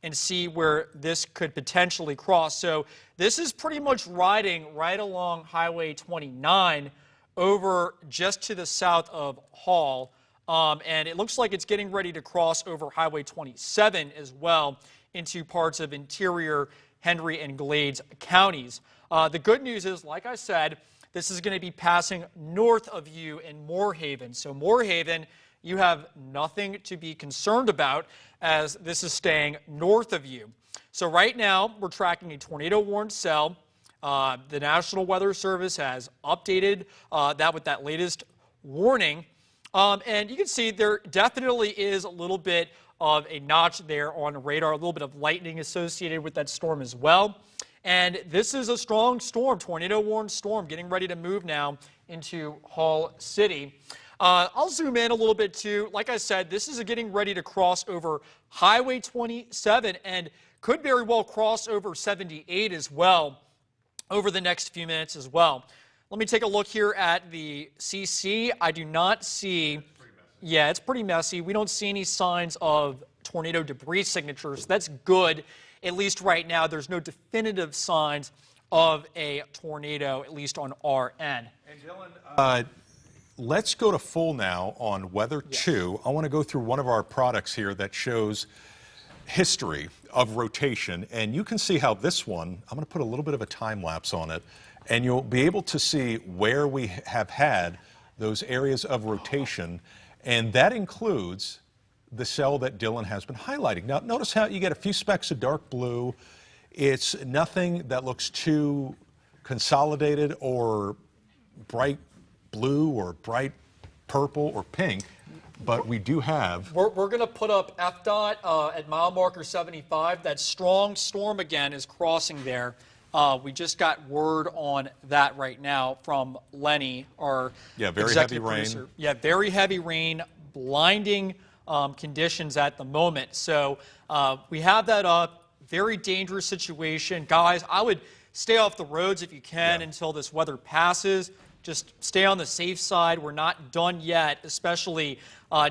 A: and see where this could potentially cross. So this is pretty much riding right along Highway 29 over just to the south of Hall, and it looks like it's getting ready to cross over Highway 27 as well into parts of interior Henry and Glades counties. The good news is, like I said, this is going to be passing north of you in Moorhaven. So Moorhaven, you have nothing to be concerned about as this is staying north of you. So right now, we're tracking a tornado-warned cell. The National Weather Service has updated that with that latest warning. And you can see there definitely is a little bit of a notch there on the radar, a little bit of lightning associated with that storm as well. And this is a strong storm, tornado-warned storm, getting ready to move now into Hall City. I'll zoom in a little bit too. Like I said, this is getting ready to cross over Highway 27 and could very well cross over 78 as well over the next few minutes as well. Let me take a look here at the CC. I do not see, yeah, it's pretty messy. We don't see any signs of tornado debris signatures. That's good. At least right now, there's no definitive signs of a tornado, at least on our end.
C: And Dylan, let's go to full now on Weather 2. I want to go through one of our products here that shows history of rotation, and you can see how this one, I'm going to put a little bit of a time lapse on it, and you'll be able to see where we have had those areas of rotation, and that includes the cell that Dylan has been highlighting. Now, notice how you get a few specks of dark blue. It's nothing that looks too consolidated or bright blue or bright purple or pink, but we do have...
A: We're going to put up FDOT at mile marker 75. That strong storm again is crossing there. We just got word on that right now from Lenny, our
C: very heavy
A: producer.
C: rain.
A: Yeah, very heavy rain, blinding conditions at the moment. So we have that up. Very dangerous situation. Guys, I would stay off the roads if you can until this weather passes. Just stay on the safe side. We're not done yet, especially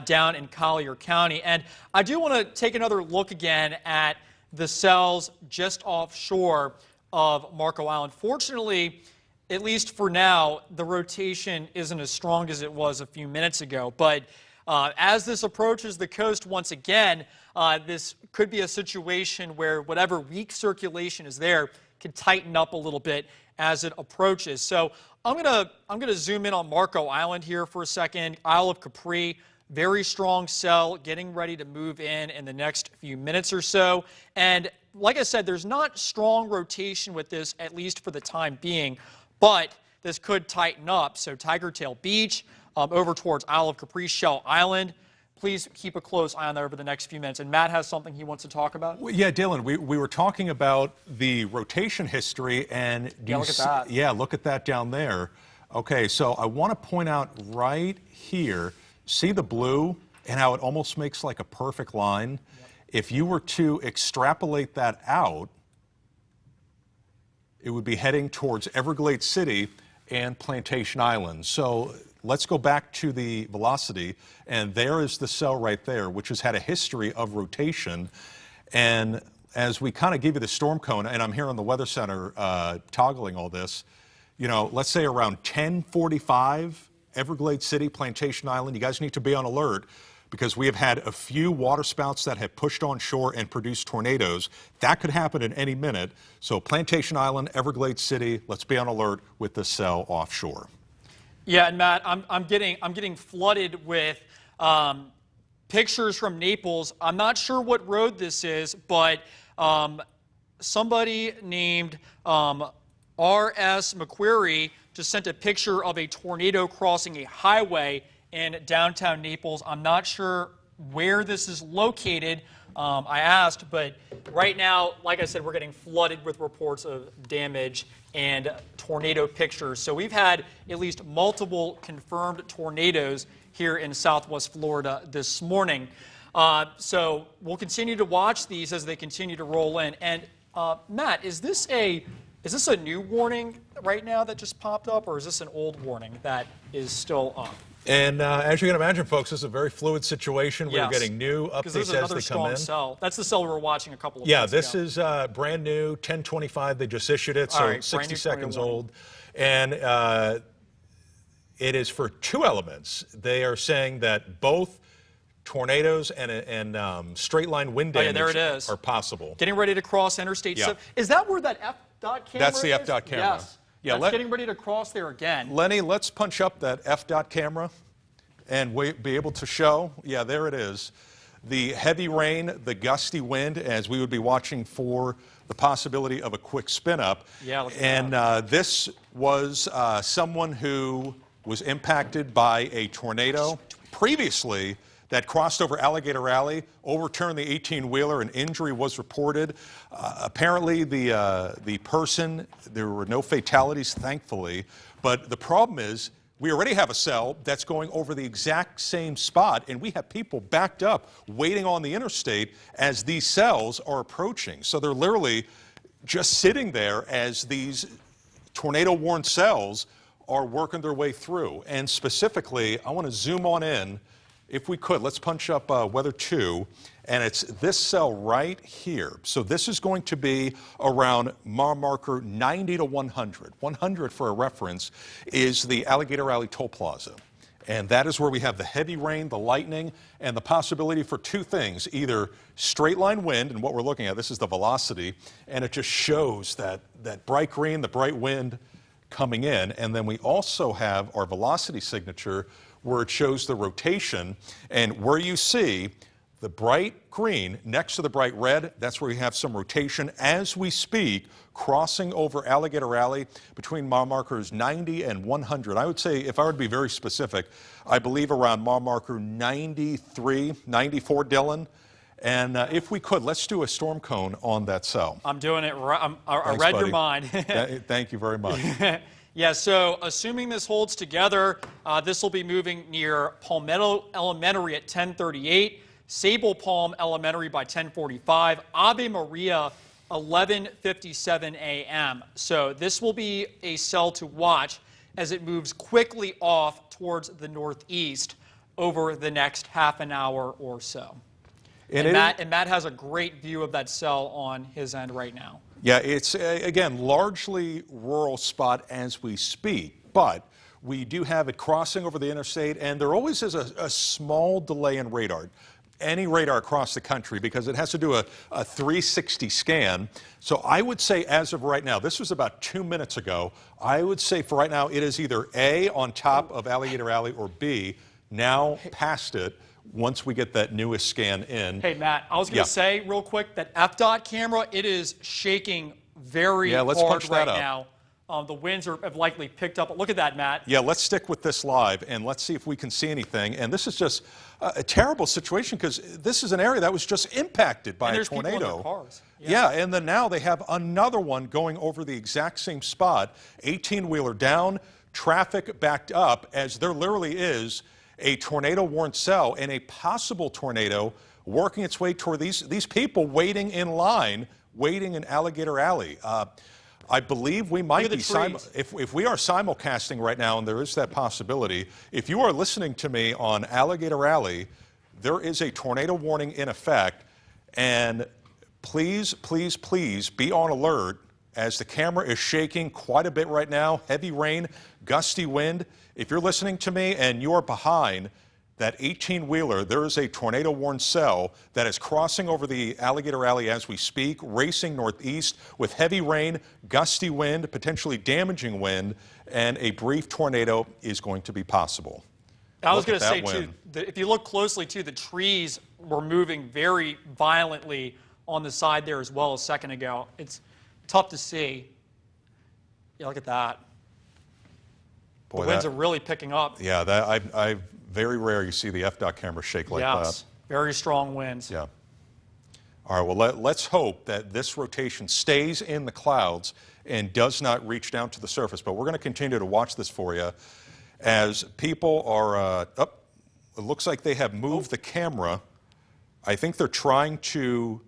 A: down in Collier County. And I do want to take another look again at the cells just offshore of Marco Island. Fortunately, at least for now, the rotation isn't as strong as it was a few minutes ago. But as this approaches the coast once again, this could be a situation where whatever weak circulation is there could tighten up a little bit as it approaches. So I'm gonna zoom in on Marco Island here for a second. Isle of Capri, very strong cell, getting ready to move in the next few minutes or so. And like I said, there's not strong rotation with this, at least for the time being, but this could tighten up. So Tiger Tail Beach, over towards Isle of Capri, Shell Island. Please keep a close eye on that over the next few minutes. And Matt has something he wants to talk about.
C: Well, yeah, Dylan, we were talking about the rotation history, and
A: look at that.
C: Yeah, look at that down there. Okay, so I want to point out right here, see the blue and how it almost makes like a perfect line? If you were to extrapolate that out, it would be heading towards Everglades City and Plantation Island. So let's go back to the velocity, and there is the cell right there, which has had a history of rotation. And as we kind of give you the storm cone, and I'm here on the Weather Center toggling all this, you know, let's say around 10:45, Everglades City, Plantation Island, you guys need to be on alert, because we have had a few waterspouts that have pushed on shore and produced tornadoes. That could happen at any minute. So Plantation Island, Everglades City, let's be on alert with this cell offshore.
A: Yeah, and Matt, I'm getting flooded with pictures from Naples. I'm not sure what road this is, but somebody named R.S. McQuarrie just sent a picture of a tornado crossing a highway in downtown Naples. I'm not sure where this is located. I asked, but right now, like I said, we're getting flooded with reports of damage and tornado pictures. So we've had at least multiple confirmed tornadoes here in Southwest Florida this morning. So we'll continue to watch these as they continue to roll in. And Matt, is this a new warning right now that just popped up, or is this an old warning that is still up?
C: And as you can imagine, folks, this is a very fluid situation.
A: Yes.
C: We're getting new updates as they come in.
A: Cell. That's the cell we were watching a couple of
C: Yeah,
A: minutes ago.
C: this is brand new, 1025. They just issued it, so
A: All right,
C: 60 seconds
A: 21.
C: old. And it is for two elements. They are saying that both tornadoes and straight line wind
A: Oh, yeah,
C: damage
A: there it is.
C: are possible.
A: Getting ready to cross Interstate.
C: Yeah.
A: Is that where that F.dot camera
C: That's the
A: is?
C: F.dot camera.
A: Yes.
C: Yeah,
A: That's getting ready to cross there again.
C: Lenny, let's punch up that F.dot camera and be able to show. Yeah, there it is. The heavy rain, the gusty wind, as we would be watching for the possibility of a quick spin up.
A: Yeah, look at
C: and this was someone who was impacted by a tornado previously that crossed over Alligator Alley, overturned the 18-wheeler, and injury was reported. Apparently, the person, there were no fatalities, thankfully, but the problem is we already have a cell that's going over the exact same spot, and we have people backed up waiting on the interstate as these cells are approaching. So they're literally just sitting there as these tornado-warned cells are working their way through. And specifically, I want to zoom on in. If we could, let's punch up Weather 2, and it's this cell right here. So this is going to be around mile marker 90 to 100. 100, for a reference, is the Alligator Alley Toll Plaza. And that is where we have the heavy rain, the lightning, and the possibility for two things, either straight line wind, and what we're looking at, this is the velocity, and it just shows that bright green, the bright wind coming in. And then we also have our velocity signature where it shows the rotation, and where you see the bright green next to the bright red, that's where we have some rotation as we speak, crossing over Alligator Alley between mile markers 90 and 100. I would say, if I were to be very specific, I believe around mile marker 93, 94, Dylan. And if we could, let's do a storm cone on that cell.
A: I'm doing it right. I
C: Thanks,
A: read
C: buddy.
A: your mind.
C: Thank you very much.
A: Yeah, so assuming this holds together, this will be moving near Palmetto Elementary at 10:38, Sable Palm Elementary by 10:45, Ave Maria 11:57 a.m. So this will be a cell to watch as it moves quickly off towards the northeast over the next half an hour or so. And Matt has a great view of that cell on his end right now.
C: Yeah, it's, again, largely rural spot as we speak, but we do have it crossing over the interstate, and there always is a small delay in radar, any radar across the country, because it has to do a 360 scan. So I would say, as of right now, this was about 2 minutes ago, I would say for right now it is either A, on top of Alligator Alley, or B, now past it, once we get that newest scan in.
A: Hey, Matt, I was going to say real quick that F.dot camera, it is shaking very
C: let's
A: hard
C: punch that
A: right
C: up.
A: now. The winds have likely picked up. Look at that, Matt.
C: Yeah, let's stick with this live, and let's see if we can see anything. And this is just a terrible situation, because this is an area that was just impacted by a tornado.
A: People in their cars.
C: Yeah, and then now they have another one going over the exact same spot, 18-wheeler down, traffic backed up, as there literally is a tornado-warned cell and a possible tornado working its way toward these people waiting in line, waiting in Alligator Alley. I believe we might be, if we are simulcasting right now, and there is that possibility, if you are listening to me on Alligator Alley, there is a tornado warning in effect, and please, please, please be on alert as the camera is shaking quite a bit right now. Heavy rain, gusty wind. If you're listening to me and you're behind that 18-wheeler, there is a tornado warned cell that is crossing over the Alligator Alley as we speak, racing northeast with heavy rain, gusty wind, potentially damaging wind, and a brief tornado is going to be possible.
A: I was going to say, too, if you look closely, too, the trees were moving very violently on the side there as well a second ago. It's tough to see. Yeah, look at that.
C: Boy,
A: the winds are really picking up.
C: Yeah, I very rare you see the FDOT camera shake like that.
A: Yes, very strong winds.
C: Yeah. All right, well, let's hope that this rotation stays in the clouds and does not reach down to the surface. But we're going to continue to watch this for you as people are up. It looks like they have moved the camera. I think they're trying to,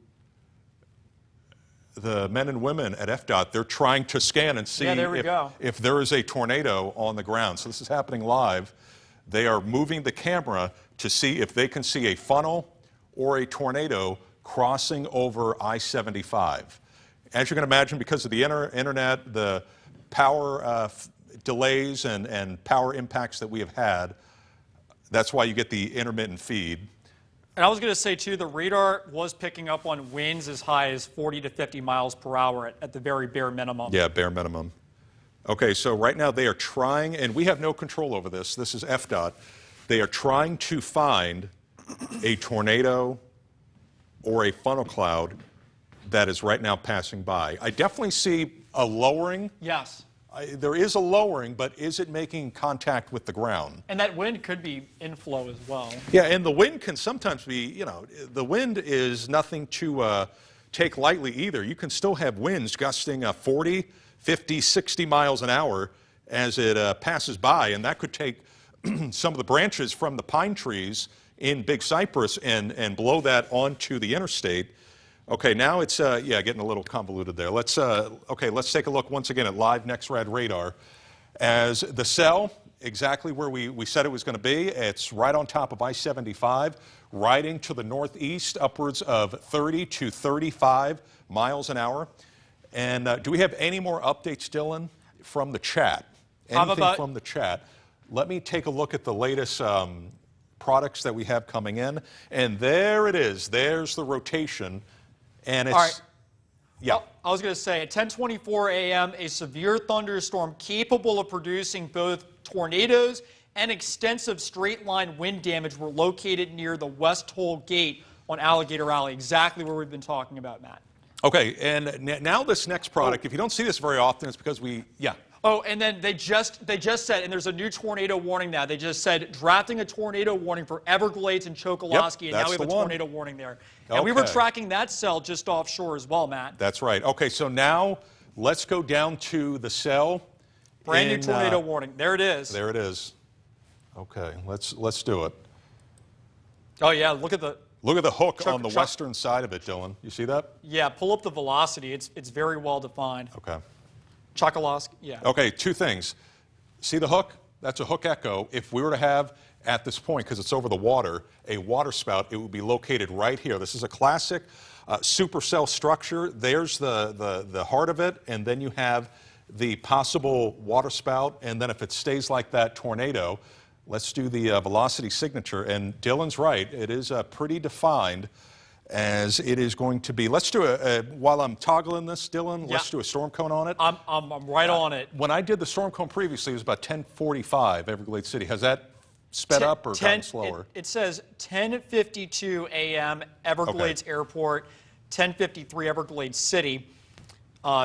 C: the men and women at FDOT, they're trying to scan and see if there is a tornado on the ground. So this is happening live. They are moving the camera to see if they can see a funnel or a tornado crossing over I-75. As you can imagine, because of the internet, the power delays and power impacts that we have had, that's why you get the intermittent feed.
A: And I was going to say, too, the radar was picking up on winds as high as 40 to 50 miles per hour at the very bare minimum.
C: Yeah, bare minimum. Okay, so right now they are trying, and we have no control over this. This is FDOT. They are trying to find a tornado or a funnel cloud that is right now passing by. I definitely see a lowering.
A: Yes.
C: There is a lowering, but is it making contact with the ground?
A: And that wind could be inflow as well.
C: Yeah, and the wind can sometimes be, you know, the wind is nothing to take lightly either. You can still have winds gusting 40, 50, 60 miles an hour as it passes by, and that could take some of the branches from the pine trees in Big Cypress and blow that onto the interstate. Okay, now it's yeah, getting a little convoluted there. Let's take a look once again at live NextRad radar. As the cell, exactly where we said it was going to be, it's right on top of I-75, riding to the northeast, upwards of 30 to 35 miles an hour. And do we have any more updates, Dylan, from the chat? Anything from the chat? Let me take a look at the latest products that we have coming in. And there it is. There's the rotation. And it's,
A: all right.
C: Yeah.
A: Well, I was going to say, at 10:24 a.m., a severe thunderstorm capable of producing both tornadoes and extensive straight-line wind damage were located near the West Toll Gate on Alligator Alley, exactly where we've been talking about, Matt.
C: Okay, and now this next product, if you don't see this very often, it's because
A: Oh, and then they just said, and there's a new tornado warning now. They just said drafting a tornado warning for Everglades and Chokoloskee, and now we have a tornado warning there. And we were tracking that cell just offshore as well, Matt.
C: That's right. Okay, so now let's go down to the cell.
A: Brand new tornado warning. There it is.
C: There it is. Okay, let's do it.
A: Oh yeah, look at the
C: hook on the western side of it, Dylan. You see that?
A: Yeah, pull up the velocity. It's very well defined.
C: Okay.
A: Chokoloskee, yeah.
C: Okay, two things. See the hook? That's a hook echo. If we were to have, at this point, because it's over the water, a water spout, it would be located right here. This is a classic supercell structure. There's the heart of it, and then you have the possible water spout, and then if it stays like that, tornado. Let's do the velocity signature, and Dylan's right. It is pretty defined as it is going to be. Let's do while I'm toggling this, Dylan, let's do a storm cone on it.
A: I'm right on it.
C: When I did the storm cone previously, it was about 10:45 Everglades City. Has that sped up or gotten slower?
A: It says 10:52 a.m. Everglades Airport, 10:53 Everglades City.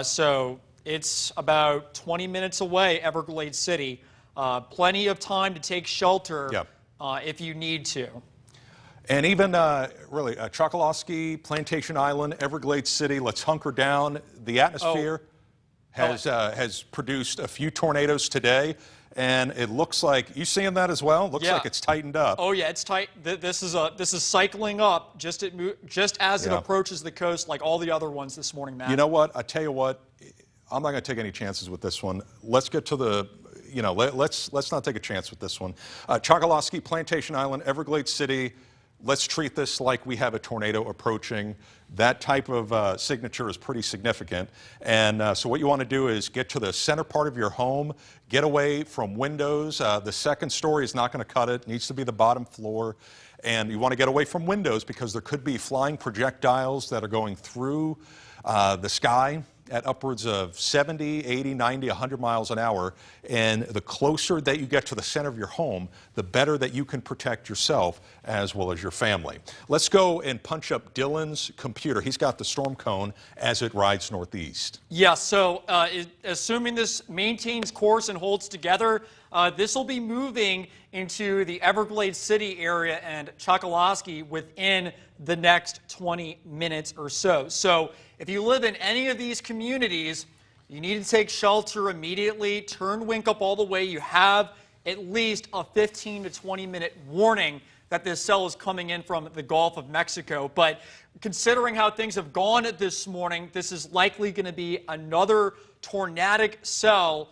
A: So it's about 20 minutes away, Everglades City. Plenty of time to take shelter if you need to.
C: And even, really, Chokoloskee, Plantation Island, Everglades City, let's hunker down. The atmosphere. has produced a few tornadoes today. And it looks like, you seeing that as well? Looks like it's tightened up.
A: Oh yeah, it's tight. This is cycling up just as it approaches the coast, like all the other ones this morning, Matt.
C: You know what? I tell you what, I'm not going to take any chances with this one. Let's get to the, let's not take a chance with this one. Chokoloskee, Plantation Island, Everglades City. Let's treat this like we have a tornado approaching. That type of signature is pretty significant. And so what you want to do is get to the center part of your home, get away from windows. The second story is not going to cut it. It needs to be the bottom floor. And you want to get away from windows because there could be flying projectiles that are going through the sky at upwards of 70, 80, 90, 100 miles an hour. And the closer that you get to the center of your home, the better that you can protect yourself as well as your family. Let's go and punch up Dylan's computer. He's got the storm cone as it rides northeast.
A: Yeah, so assuming this maintains course and holds together, this will be moving into the Everglades City area and Chokoloskee within the next 20 minutes or so. So if you live in any of these communities, you need to take shelter immediately. Turn Wink up all the way. You have at least a 15 to 20 minute warning that this cell is coming in from the Gulf of Mexico. But considering how things have gone this morning, this is likely going to be another tornadic cell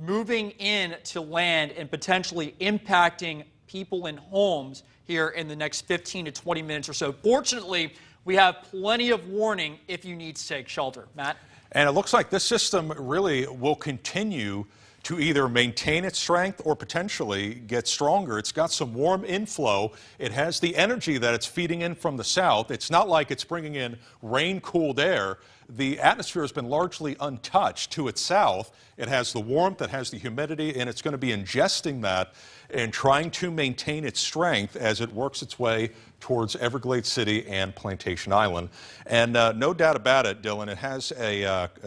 A: moving in to land and potentially impacting people in homes here in the next 15 to 20 minutes or so. Fortunately, we have plenty of warning if you need to take shelter. Matt?
C: And it looks like this system really will continue to either maintain its strength or potentially get stronger. It's got some warm inflow. It has the energy that it's feeding in from the south. It's not like it's bringing in rain-cooled air. The atmosphere has been largely untouched to its south. It has the warmth, it has the humidity, and it's going to be ingesting that and trying to maintain its strength as it works its way towards Everglades City and Plantation Island. And no doubt about it, Dylan, it has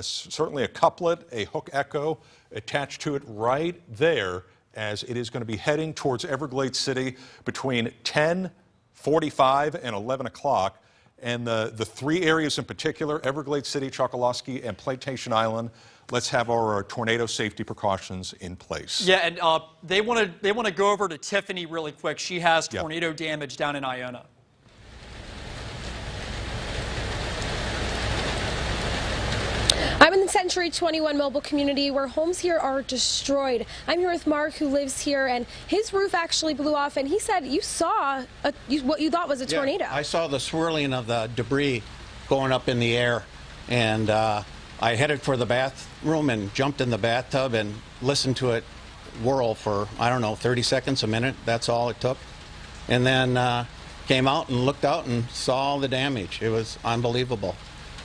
C: certainly a couplet, a hook echo attached to it right there as it is going to be heading towards Everglades City between 10:45 and 11 o'clock. And the three areas in particular, Everglades City, Chokoloskee, and Plantation Island, let's have our tornado safety precautions in place.
A: Yeah, and they want to go over to Tiffany really quick. She has tornado damage down in Iona.
H: I'm in the Century 21 mobile community where homes here are destroyed. I'm here with Mark, who lives here, and his roof actually blew off, and he said you saw what you thought was a tornado.
I: I saw the swirling of the debris going up in the air, and I headed for the bathroom and jumped in the bathtub and listened to it whirl for, I don't know, 30 seconds, a minute. That's all it took. And then came out and looked out and saw all the damage. It was unbelievable.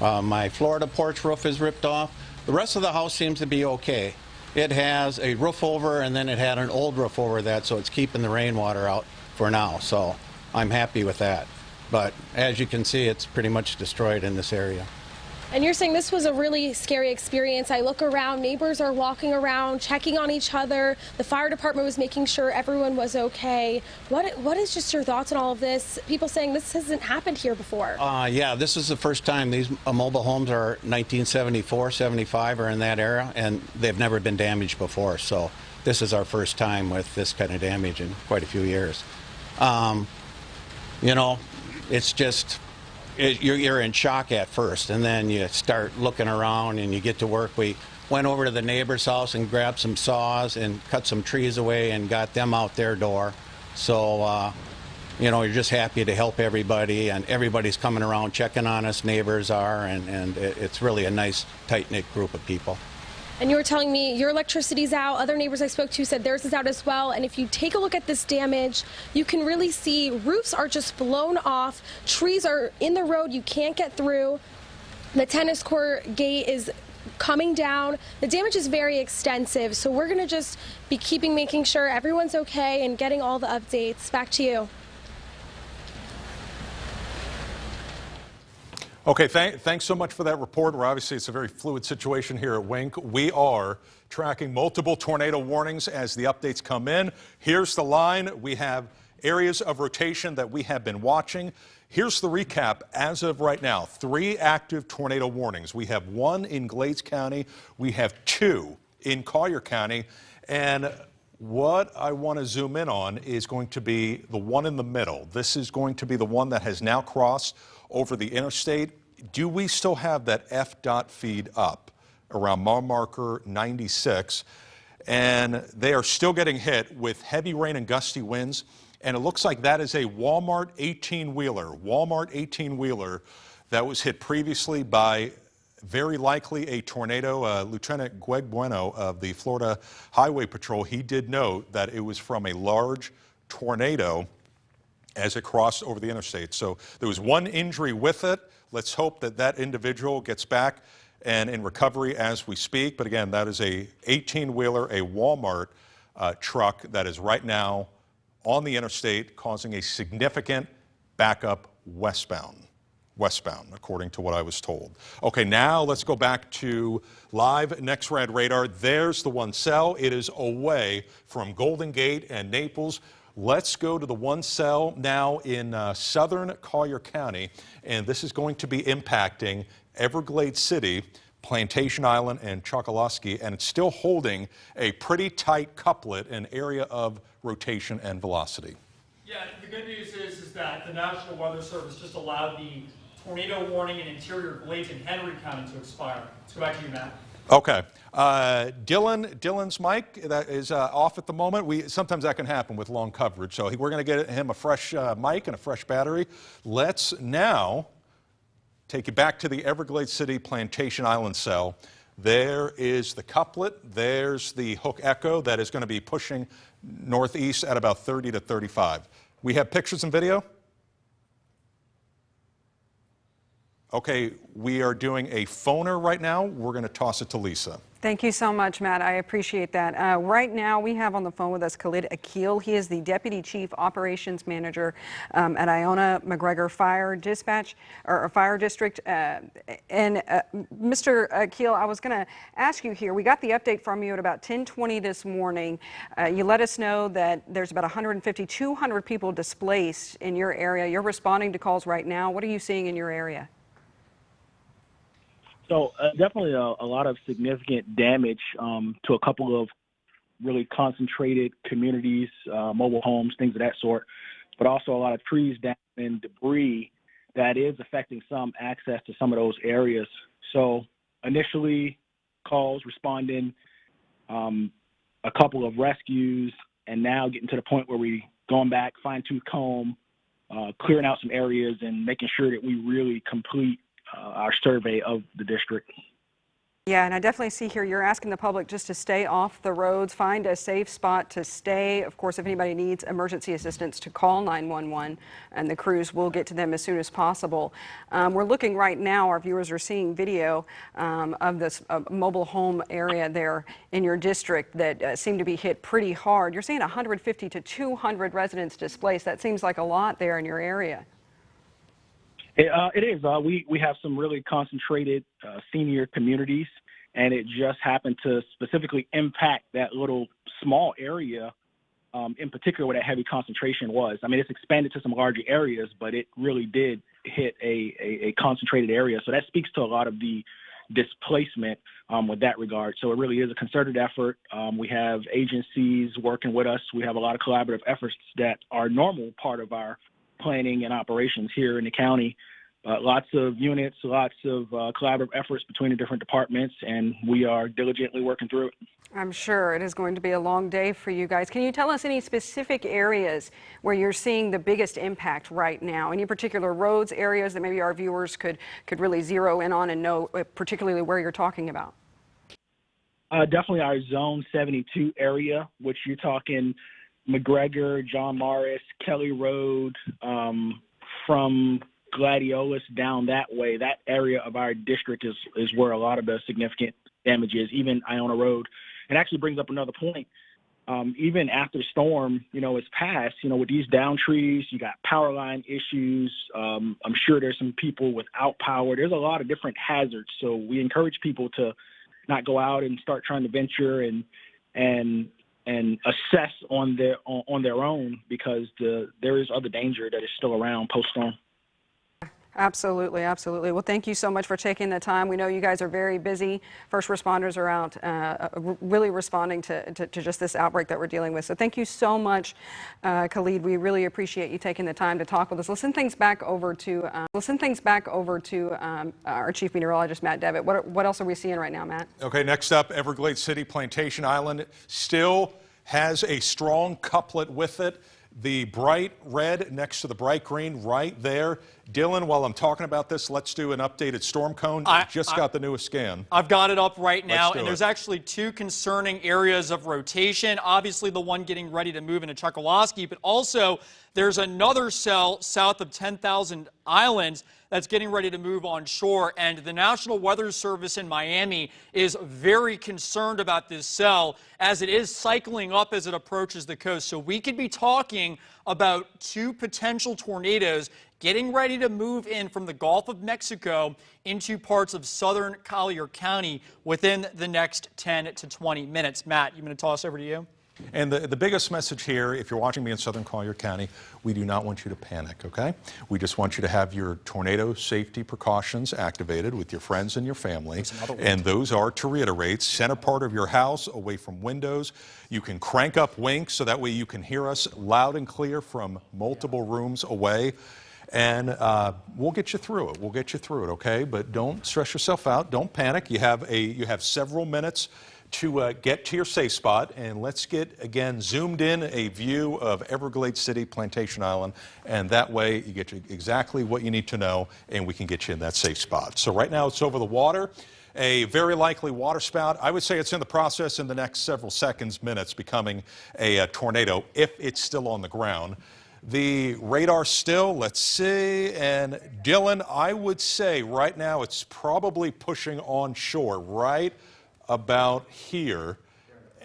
I: My Florida porch roof is ripped off. The rest of the house seems to be okay. It has a roof over, and then it had an old roof over that, so it's keeping the rainwater out for now. So I'm happy with that. But as you can see, it's pretty much destroyed in this area.
H: And you're saying this was a really scary experience. I look around, neighbors are walking around, checking on each other. The fire department was making sure everyone was okay. What is just your thoughts on all of this? People saying this hasn't happened here before.
I: Yeah, this is the first time these mobile homes are 1974, 75 or in that era, and they've never been damaged before. So this is our first time with this kind of damage in quite a few years. You know, it's just... You're in shock at first, and then you start looking around and you get to work. We went over to the neighbor's house and grabbed some saws and cut some trees away and got them out their door. So, you know, you're just happy to help everybody, and everybody's coming around checking on us, neighbors are, and it's really a nice, tight-knit group of people.
H: And you were telling me your electricity's out. Other neighbors I spoke to said theirs is out as well. And if you take a look at this damage, you can really see roofs are just blown off. Trees are in the road. You can't get through. The tennis court gate is coming down. The damage is very extensive. So we're going to just be making sure everyone's okay and getting all the updates. Back to you.
C: Okay, thanks so much for that report. Obviously, it's a very fluid situation here at Wink. We are tracking multiple tornado warnings as the updates come in. Here's the line. We have areas of rotation that we have been watching. Here's the recap as of right now. 3 active tornado warnings. We have 1 in Glades County. We have 2 in Collier County. And what I want to zoom in on is going to be the one in the middle. This is going to be the one that has now crossed over the interstate. Do we still have that FDOT feed up around mile marker 96? And they are still getting hit with heavy rain and gusty winds. And it looks like that is a Walmart 18-wheeler that was hit previously by very likely a tornado. Lieutenant Greg Bueno of the Florida Highway Patrol, he did note that it was from a large tornado as it crossed over the interstate. So there was 1 injury with it. Let's hope that that individual gets back and in recovery as we speak. But again, that is a 18-wheeler, a Walmart truck that is right now on the interstate causing a significant backup westbound, according to what I was told. Okay, now let's go back to live Next Rad radar. There's the one cell. It is away from Golden Gate and Naples. Let's go to the one cell now in southern Collier County, and this is going to be impacting Everglades City, Plantation Island, and Chokoloskee, and it's still holding a pretty tight couplet, an area of rotation and velocity.
A: Yeah, the good news is that the National Weather Service just allowed the tornado warning in interior Glades and Henry County to expire. Let's go back to you, Matt.
C: Okay. Dylan's mic that is off at the moment. Sometimes that can happen with long coverage, so we're going to get him a fresh mic and a fresh battery. Let's now take you back to the Everglades City Plantation Island cell. There is the couplet. There's the hook echo that is going to be pushing northeast at about 30 to 35. We have pictures and video? Okay, we are doing a phoner right now. We're going to toss it to Lisa.
B: Thank you so much, Matt. I appreciate that. Right now, we have on the phone with us Khalid Akil. He is the Deputy Chief Operations Manager at Iona McGregor Fire Dispatch or Fire District. Mr. Akil, I was going to ask you here. We got the update from you at about 10:20 this morning. You let us know that there's about 150, 200 people displaced in your area. You're responding to calls right now. What are you seeing in your area?
J: So definitely a lot of significant damage to a couple of really concentrated communities, mobile homes, things of that sort, but also a lot of trees down and debris that is affecting some access to some of those areas. So initially calls, responding, a couple of rescues, and now getting to the point where we going back, fine-tooth comb, clearing out some areas and making sure that we really complete our survey of the district.
B: Yeah, and I definitely see here you're asking the public just to stay off the roads, find a safe spot to stay. Of course, if anybody needs emergency assistance, to call 911, and the crews will get to them as soon as possible. We're looking right now, our viewers are seeing video of this mobile home area there in your district that seem to be hit pretty hard. You're saying 150 to 200 residents displaced. That seems like a lot there in your area.
J: It is. We have some really concentrated senior communities, and it just happened to specifically impact that little small area, in particular where that heavy concentration was. I mean, it's expanded to some larger areas, but it really did hit a concentrated area. So that speaks to a lot of the displacement with that regard. So it really is a concerted effort. We have agencies working with us. We have a lot of collaborative efforts that are normal part of our planning and operations here in the county. Lots of units, lots of collaborative efforts between the different departments, and we are diligently working through it.
B: I'm sure it is going to be a long day for you guys. Can you tell us any specific areas where you're seeing the biggest impact right now? Any particular roads, areas that maybe our viewers could really zero in on and know particularly where you're talking about?
J: Definitely our Zone 72 area, which you're talking McGregor, John Morris, Kelly Road, from Gladiolus down that way. That area of our district is where a lot of the significant damage is, even Iona Road. It actually brings up another point. Even after the storm, is passed, with these down trees, you got power line issues. I'm sure there's some people without power. There's a lot of different hazards. So we encourage people to not go out and start trying to venture and and assess on their own, because there is other danger that is still around post-storm.
B: Absolutely, absolutely. Well, thank you so much for taking the time. We know you guys are very busy. First responders are out really responding to just this outbreak that we're dealing with. So thank you so much, Khalid. We really appreciate you taking the time to talk with us. Let's send things back over to our Chief Meteorologist, Matt Devitt. What else are we seeing right now, Matt?
C: Okay, next up, Everglades City, Plantation Island still has a strong couplet with it. The bright red next to the bright green right there. Dylan, while I'm talking about this, let's do an updated storm cone. Just got the newest scan.
A: I've got it up right now, and
C: it.
A: there's actually two concerning areas of rotation. Obviously, the one getting ready to move into Chokoloskee, but also there's another cell south of 10,000 Islands that's getting ready to move on shore, and the National Weather Service in Miami is very concerned about this cell as it is cycling up as it approaches the coast. So we could be talking about two potential tornadoes getting ready to move in from the Gulf of Mexico into parts of southern Collier County within the next 10 to 20 minutes. Matt, you going to toss over to you?
C: And the biggest message here, if you're watching me in southern Collier County, we do not want you to panic, okay? We just want you to have your tornado safety precautions activated with your friends and your family. And those are, to reiterate, center part of your house, away from windows. You can crank up winks so that way you can hear us loud and clear from multiple rooms away. And we'll get you through it. We'll get you through it, okay? But don't stress yourself out. Don't panic. You have several minutes to get to your safe spot, and let's get, again, zoomed in a view of Everglades City, Plantation Island, and that way you get exactly what you need to know, and we can get you in that safe spot. So right now it's over the water, a very likely waterspout. I would say it's in the process in the next several seconds, minutes, becoming a tornado if it's still on the ground. The radar still, let's see, and Dylan, I would say right now it's probably pushing on shore, right about here,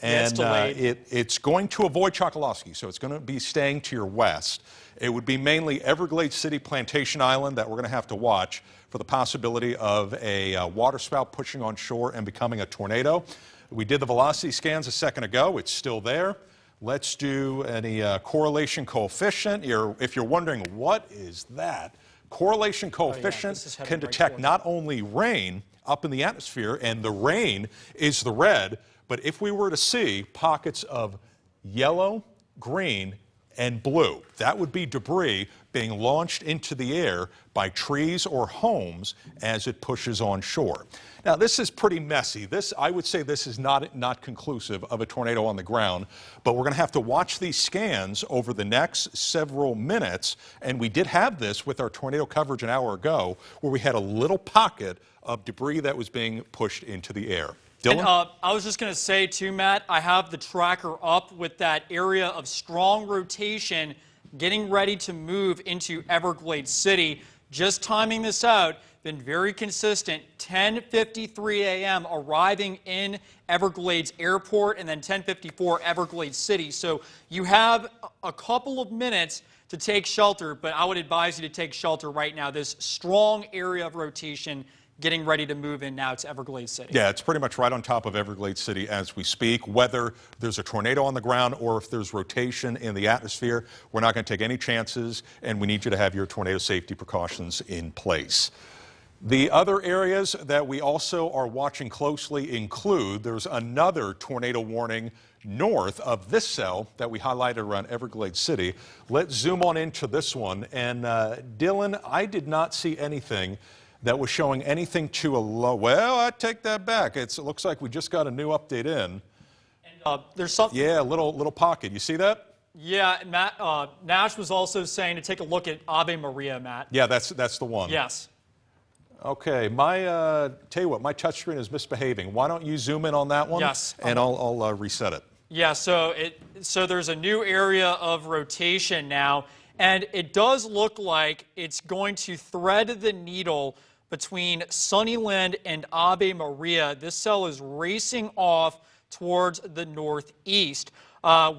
C: and it's going to avoid Chokoloskee, so it's going to be staying to your west. It would be mainly Everglades City, Plantation Island that we're going to have to watch for the possibility of a waterspout pushing on shore and becoming a tornado. We did the velocity scans a second ago. It's still there. Let's do any correlation coefficient. If you're wondering, what is that? Correlation coefficient can detect not only rain up in the atmosphere, and the rain is the red, but if we were to see pockets of yellow, green, and blue, that would be debris being launched into the air by trees or homes as it pushes on shore. Now, this is pretty messy. I would say this is not conclusive of a tornado on the ground, but we're going to have to watch these scans over the next several minutes, and we did have this with our tornado coverage an hour ago, where we had a little pocket of debris that was being pushed into the air. Dylan?
A: And, I was just going to say, too, Matt, I have the tracker up with that area of strong rotation getting ready to move into Everglades City. Just timing this out, been very consistent. 10:53 a.m. arriving in Everglades Airport, and then 10:54 Everglades City. So you have a couple of minutes to take shelter, but I would advise you to take shelter right now. This strong area of rotation getting ready to move in now to Everglades City.
C: Yeah, it's pretty much right on top of Everglades City as we speak. Whether there's a tornado on the ground or if there's rotation in the atmosphere, we're not going to take any chances, and we need you to have your tornado safety precautions in place. The other areas that we also are watching closely include, there's another tornado warning north of this cell that we highlighted around Everglades City. Let's zoom on into this one. And Dylan, I did not see anything that was showing anything to a low. Well, I take that back. It looks like we just got a new update in.
A: And there's something.
C: Yeah, a little pocket. You see that?
A: Yeah, Matt. Nash was also saying to take a look at Ave Maria, Matt.
C: Yeah, that's the one.
A: Yes.
C: Okay, tell you what, my touchscreen is misbehaving. Why don't you zoom in on that one?
A: Yes.
C: And I'll reset it.
A: Yeah, so there's a new area of rotation now, and it does look like it's going to thread the needle between Sunnyland and Ave Maria. This cell is racing off towards the northeast.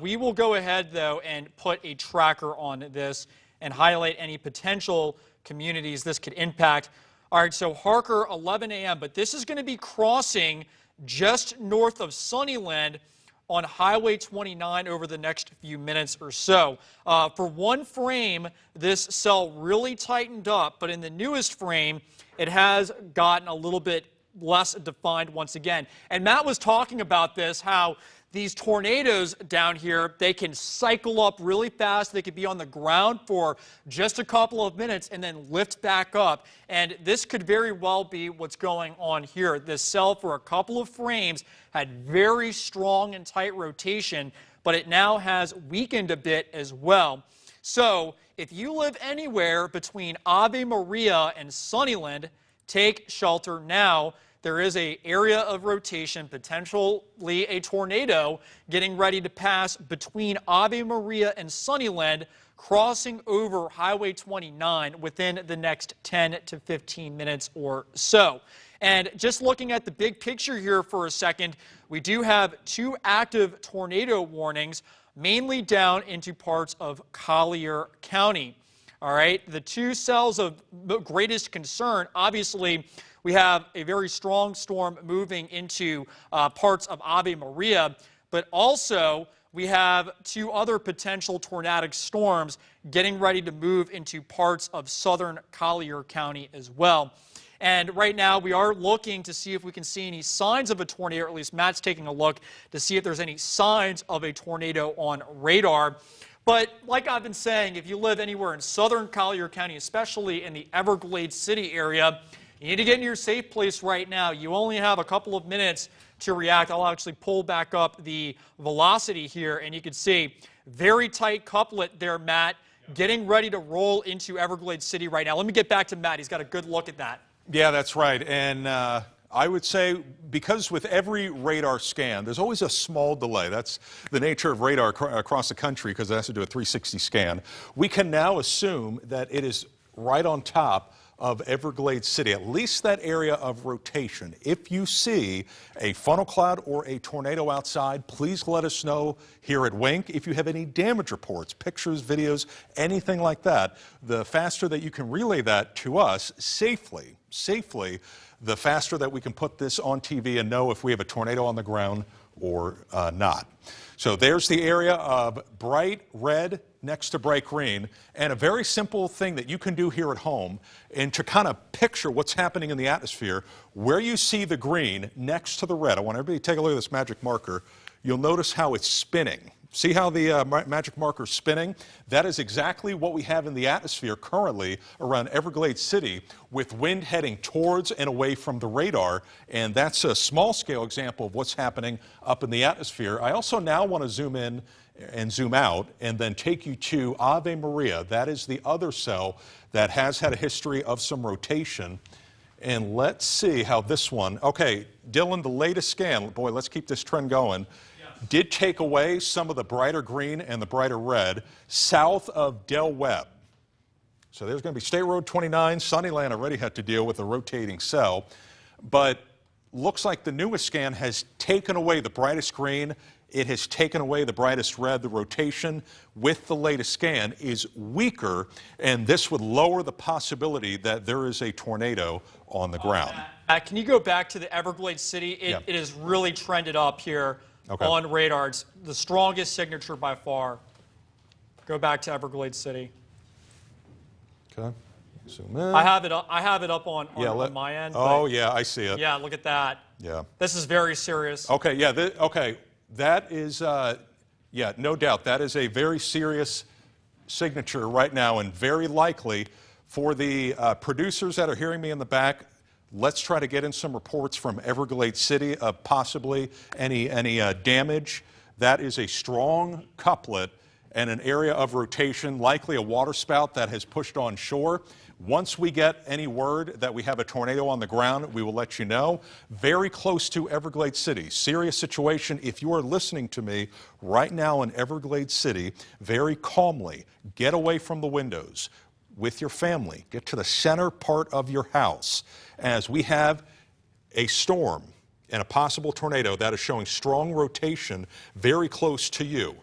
A: We will go ahead, though, and put a tracker on this and highlight any potential communities this could impact. All right, so Harker, 11 a.m., but this is going to be crossing just north of Sunnyland on Highway 29 over the next few minutes or so. For one frame, this cell really tightened up, but in the newest frame, it has gotten a little bit less defined once again. And Matt was talking about this, how these tornadoes down here, they can cycle up really fast. They could be on the ground for just a couple of minutes and then lift back up. And this could very well be what's going on here. This cell, for a couple of frames, had very strong and tight rotation, but it now has weakened a bit as well. So if you live anywhere between Ave Maria and Sunnyland, take shelter now. There is an area of rotation, potentially a tornado, getting ready to pass between Ave Maria and Sunnyland, crossing over Highway 29 within the next 10 to 15 minutes or so. And just looking at the big picture here for a second, we do have 2 active tornado warnings, mainly down into parts of Collier County. All right, the 2 cells of greatest concern, obviously, we have a very strong storm moving into parts of Ave Maria, but also we have 2 other potential tornadic storms getting ready to move into parts of southern Collier County as well. And right now we are looking to see if we can see any signs of a tornado, or at least Matt's taking a look to see if there's any signs of a tornado on radar. But like I've been saying, if you live anywhere in southern Collier County, especially in the Everglades City area, you need to get into your safe place right now. You only have a couple of minutes to react. I'll actually pull back up the velocity here, and you can see very tight couplet there, Matt, getting ready to roll into Everglades City right now. Let me get back to Matt. He's got a good look at that.
C: Yeah, that's right. And I would say, because with every radar scan, there's always a small delay. That's the nature of radar across the country, because it has to do a 360 scan. We can now assume that it is right on top of Everglades City, at least that area of rotation. If you see a funnel cloud or a tornado outside, please let us know here at Wink. If you have any damage reports, pictures, videos, anything like that, the faster that you can relay that to us safely, the faster that we can put this on TV and know if we have a tornado on the ground or not. So there's the area of bright red next to bright green, and a very simple thing that you can do here at home, and to kind of picture what's happening in the atmosphere, where you see the green next to the red. I want everybody to take a look at this magic marker. You'll notice how it's spinning. See how the magic marker is spinning? That is exactly what we have in the atmosphere currently around Everglades City, with wind heading towards and away from the radar. And that's a small-scale example of what's happening up in the atmosphere. I also now want to zoom in and zoom out and then take you to Ave Maria. That is the other cell that has had a history of some rotation. And let's see how this one, okay, Dylan, the latest scan, boy, let's keep this trend going, did take away some of the brighter green and the brighter red south of Del Webb. So there's going to be State Road 29. Sunnyland already had to deal with a rotating cell, but looks like the newest scan has taken away the brightest green. It has taken away the brightest red. The rotation with the latest scan is weaker, and this would lower the possibility that there is a tornado on the ground.
A: Can you go back to the Everglades City? It is really trended up here on radar. It's the strongest signature by far. Go back to Everglades City.
C: Okay. Zoom in.
A: I have it up on my end.
C: Oh, yeah, I see it.
A: Yeah, look at that.
C: Yeah.
A: This is very serious.
C: Okay, yeah, okay. That is, yeah, no doubt. That is a very serious signature right now, and very likely for the producers that are hearing me in the back, let's try to get in some reports from Everglades City of possibly any damage. That is a strong couplet and an area of rotation, likely a waterspout that has pushed on shore. Once we get any word that we have a tornado on the ground, we will let you know. Very close to Everglades City. Serious situation. If you are listening to me right now in Everglades City, very calmly, get away from the windows with your family. Get to the center part of your house, as we have a storm and a possible tornado that is showing strong rotation very close to you.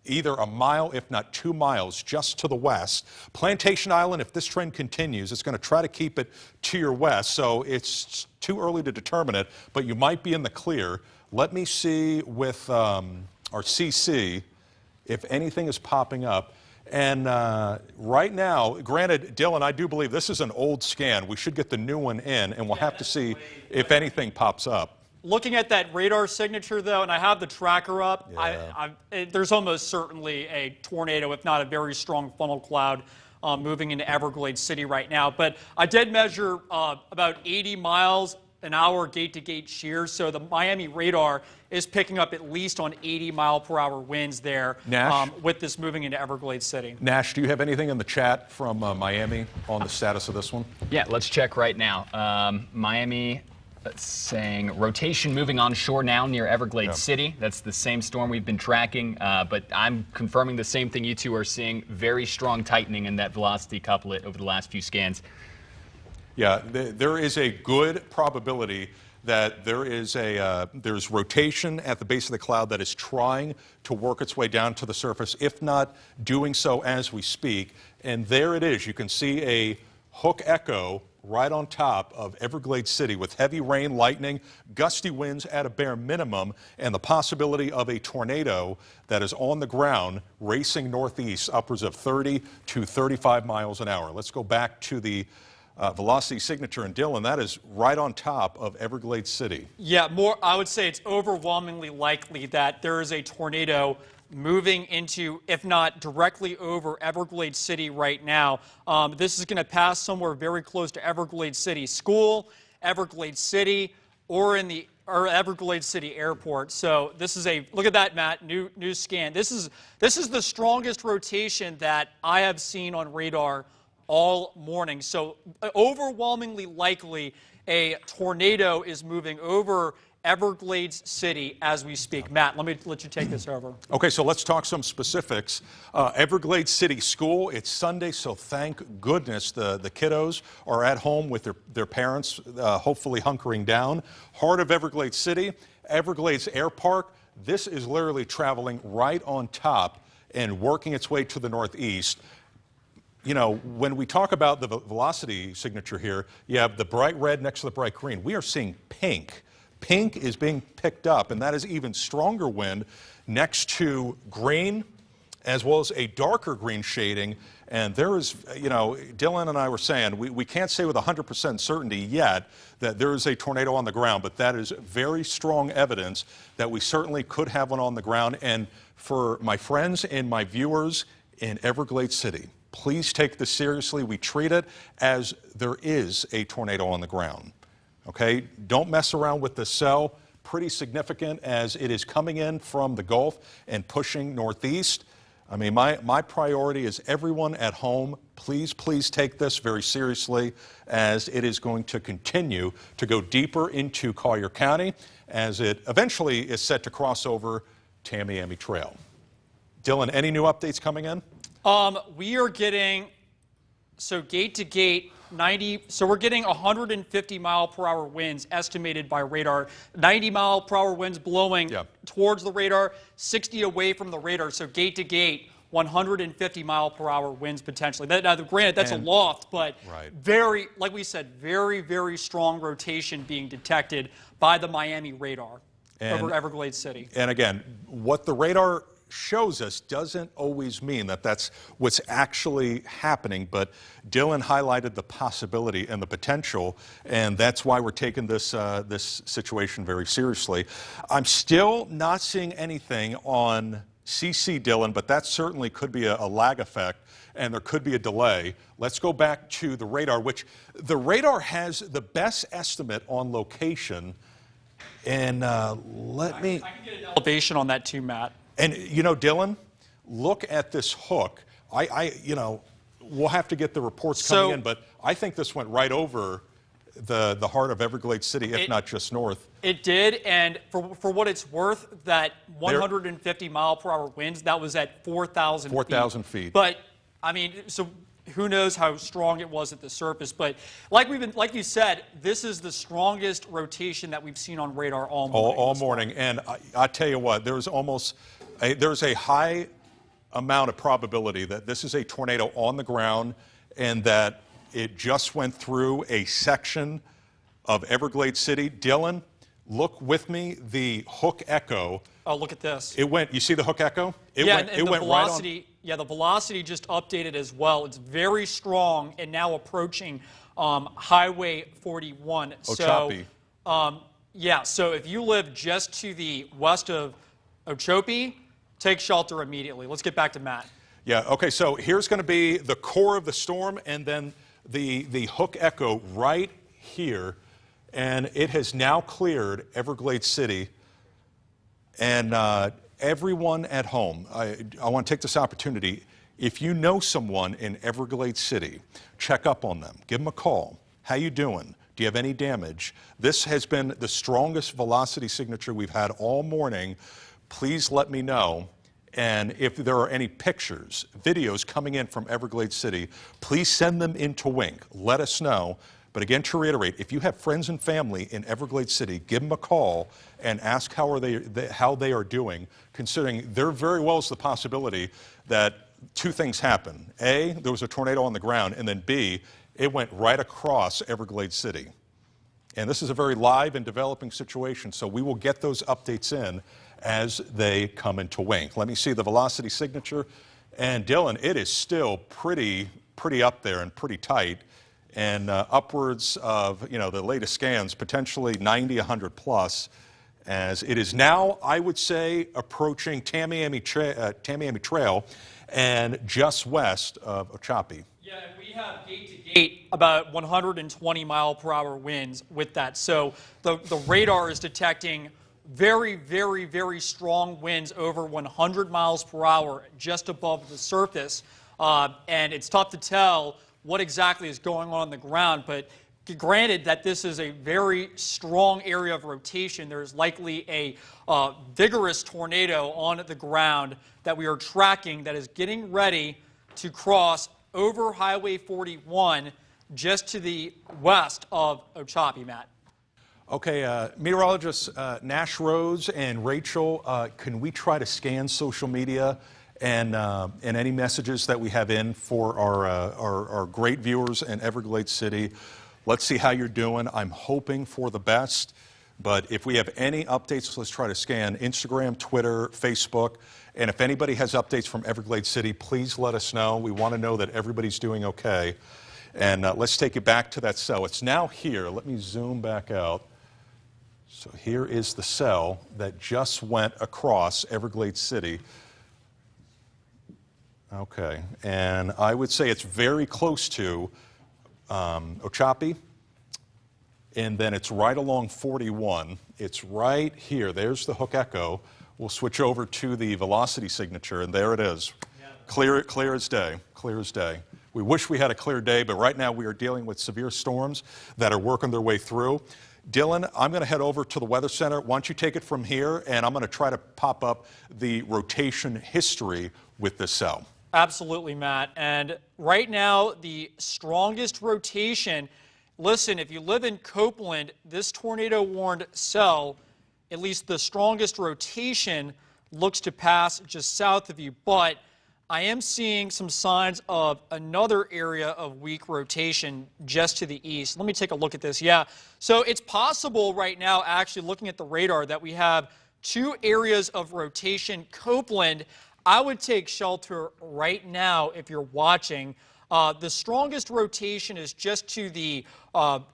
C: Either a mile, if not 2 miles, just to the west. Plantation Island, if this trend continues, it's going to try to keep it to your west, so it's too early to determine it, but you might be in the clear. Let me see with our CC if anything is popping up. And right now, granted, Dylan, I do believe this is an old scan. We should get the new one in, and we'll have to see if anything pops up.
A: Looking at that radar signature, though, and I have the tracker up, there's almost certainly a tornado, if not a very strong funnel cloud, moving into Everglades City right now. But I did measure about 80 miles an hour gate-to-gate shear, so the Miami radar is picking up at least on 80-mile-per-hour winds there with this moving into Everglades City.
C: Nash, do you have anything in the chat from Miami on the status of this one?
E: Yeah, let's check right now. Miami, that's saying rotation moving onshore now near Everglades City. That's the same storm we've been tracking, but I'm confirming the same thing you two are seeing. Very strong tightening in that velocity couplet over the last few scans.
C: Yeah, there is a good probability that there's rotation at the base of the cloud that is trying to work its way down to the surface, if not doing so as we speak. And there it is. You can see a hook echo right on top of Everglades City with heavy rain, lightning, gusty winds at a bare minimum, and the possibility of a tornado that is on the ground racing northeast upwards of 30 to 35 miles an hour. Let's go back to the velocity signature, and Dylan, that is right on top of Everglades City.
A: Yeah, I would say it's overwhelmingly likely that there is a tornado moving into, if not directly over Everglades City right now. This is going to pass somewhere very close to Everglades City School, Everglades City, or Everglades City Airport. So this is look at that, Matt, new scan. This is the strongest rotation that I have seen on radar all morning. So overwhelmingly likely a tornado is moving over Everglades City as we speak. Matt, let me let you take this over.
C: Okay, so let's talk some specifics. Everglades City School, it's Sunday, so thank goodness the kiddos are at home with their parents, hopefully hunkering down. Heart of Everglades City, Everglades Air Park, this is literally traveling right on top and working its way to the northeast. You know, when we talk about the velocity signature here, you have the bright red next to the bright green. We are seeing pink. Pink is being picked up, and that is even stronger wind next to green, as well as a darker green shading. And there is, you know, Dylan and I were saying, we can't say with 100% certainty yet that there is a tornado on the ground, but that is very strong evidence that we certainly could have one on the ground. And for my friends and my viewers in Everglades City, please take this seriously. We treat it as there is a tornado on the ground. Okay? Don't mess around with the cell. Pretty significant as it is coming in from the Gulf and pushing northeast. I mean, my priority is everyone at home. Please, please take this very seriously as it is going to continue to go deeper into Collier County as it eventually is set to cross over Tamiami Trail. Dylan, any new updates coming in?
A: We are getting, so gate to gate, so we're getting 150-mile-per-hour winds estimated by radar. 90-mile-per-hour winds blowing towards the radar, 60 away from the radar. So gate to gate, 150-mile-per-hour winds potentially. Now, granted, that's a loft, but very, like we said, very, very strong rotation being detected by the Miami radar over Everglades City.
C: And again, what the radar shows us doesn't always mean that that's what's actually happening, but Dylan highlighted the possibility and the potential, and that's why we're taking this this situation very seriously. I'm still not seeing anything on CC, Dylan, but that certainly could be a lag effect, and there could be a delay. Let's go back to the radar, which the radar has the best estimate on location, and I can
A: get an elevation on that too, Matt.
C: And, you know, Dylan, look at this hook. You know, we'll have to get the reports coming in, but I think this went right over the heart of Everglades City, if not just north.
A: It did, and for what it's worth, that 150-mile-per-hour winds, that was at 4,000 feet.
C: 4,000 feet.
A: But, I mean, so who knows how strong it was at the surface, but like you said, this is the strongest rotation that we've seen on radar all morning.
C: All morning, and I tell you what, there's a high amount of probability that this is a tornado on the ground and that it just went through a section of Everglades City. Dylan, Look with me, the hook echo.
A: Oh, look at this.
C: It went, you see the hook echo? It
A: Yeah,
C: went,
A: and
C: it
A: the
C: went
A: velocity,
C: right on.
A: yeah, the velocity just updated as well. It's very strong and now approaching Highway 41.
C: Ochapi.
A: So, yeah, so if you live just to the west of Ochapi, take shelter immediately. Let's get back to Matt.
C: Yeah, okay, so here's going to be the core of the storm and then the hook echo right here. And it has now cleared Everglades City. And everyone at home, I want to take this opportunity. If you know someone in Everglades City, check up on them. Give them a call. How you doing? Do you have any damage? This has been the strongest velocity signature we've had all morning. Please let me know. And if there are any pictures, videos coming in from Everglades City, please send them into Wink. Let us know. But again, to reiterate, if you have friends and family in Everglades City, give them a call and ask how they are doing, considering there very well is the possibility that two things happen. A, there was a tornado on the ground, and then B, it went right across Everglades City. And this is a very live and developing situation, so we will get those updates in as they come into Wink. Let me see the velocity signature. And Dylan, it is still pretty up there and pretty tight. And upwards of, the latest scans, potentially 90, 100 plus, as it is now, I would say, approaching Tamiami Trail and just west of Ochapi.
A: Yeah, and we have gate to gate about 120 mile per hour winds with that. So the radar is detecting very, very, very strong winds over 100 miles per hour just above the surface. And it's tough to tell what exactly is going on the ground, but granted that this is a very strong area of rotation, there's likely a vigorous tornado on the ground that we are tracking that is getting ready to cross over Highway 41 just to the west of Ochapi, Matt.
C: Okay, meteorologists Nash Rose and Rachel, can we try to scan social media and any messages that we have in for our great viewers in Everglades City? Let's see how you're doing. I'm hoping for the best, but if we have any updates, let's try to scan Instagram, Twitter, Facebook, and if anybody has updates from Everglades City, please let us know. We want to know that everybody's doing okay. And let's take it back to that cell. It's now here. Let me zoom back out. So here is the cell that just went across Everglades City. Okay, and I would say it's very close to Ochapi, and then it's right along 41. It's right here. There's the hook echo. We'll switch over to the velocity signature, and there it is. Yeah. Clear as day, clear as day. We wish we had a clear day, but right now we are dealing with severe storms that are working their way through. Dylan, I'm going to head over to the Weather Center. Why don't you take it from here, and I'm going to try to pop up the rotation history with this cell.
A: Absolutely, Matt. And right now, the strongest rotation, listen, if you live in Copeland, this tornado-warned cell, at least the strongest rotation, looks to pass just south of you. But I am seeing some signs of another area of weak rotation just to the east. Let me take a look at this. Yeah, so it's possible right now, actually looking at the radar, that we have two areas of rotation. Copeland, I would take shelter right now if you're watching. The strongest rotation is just to the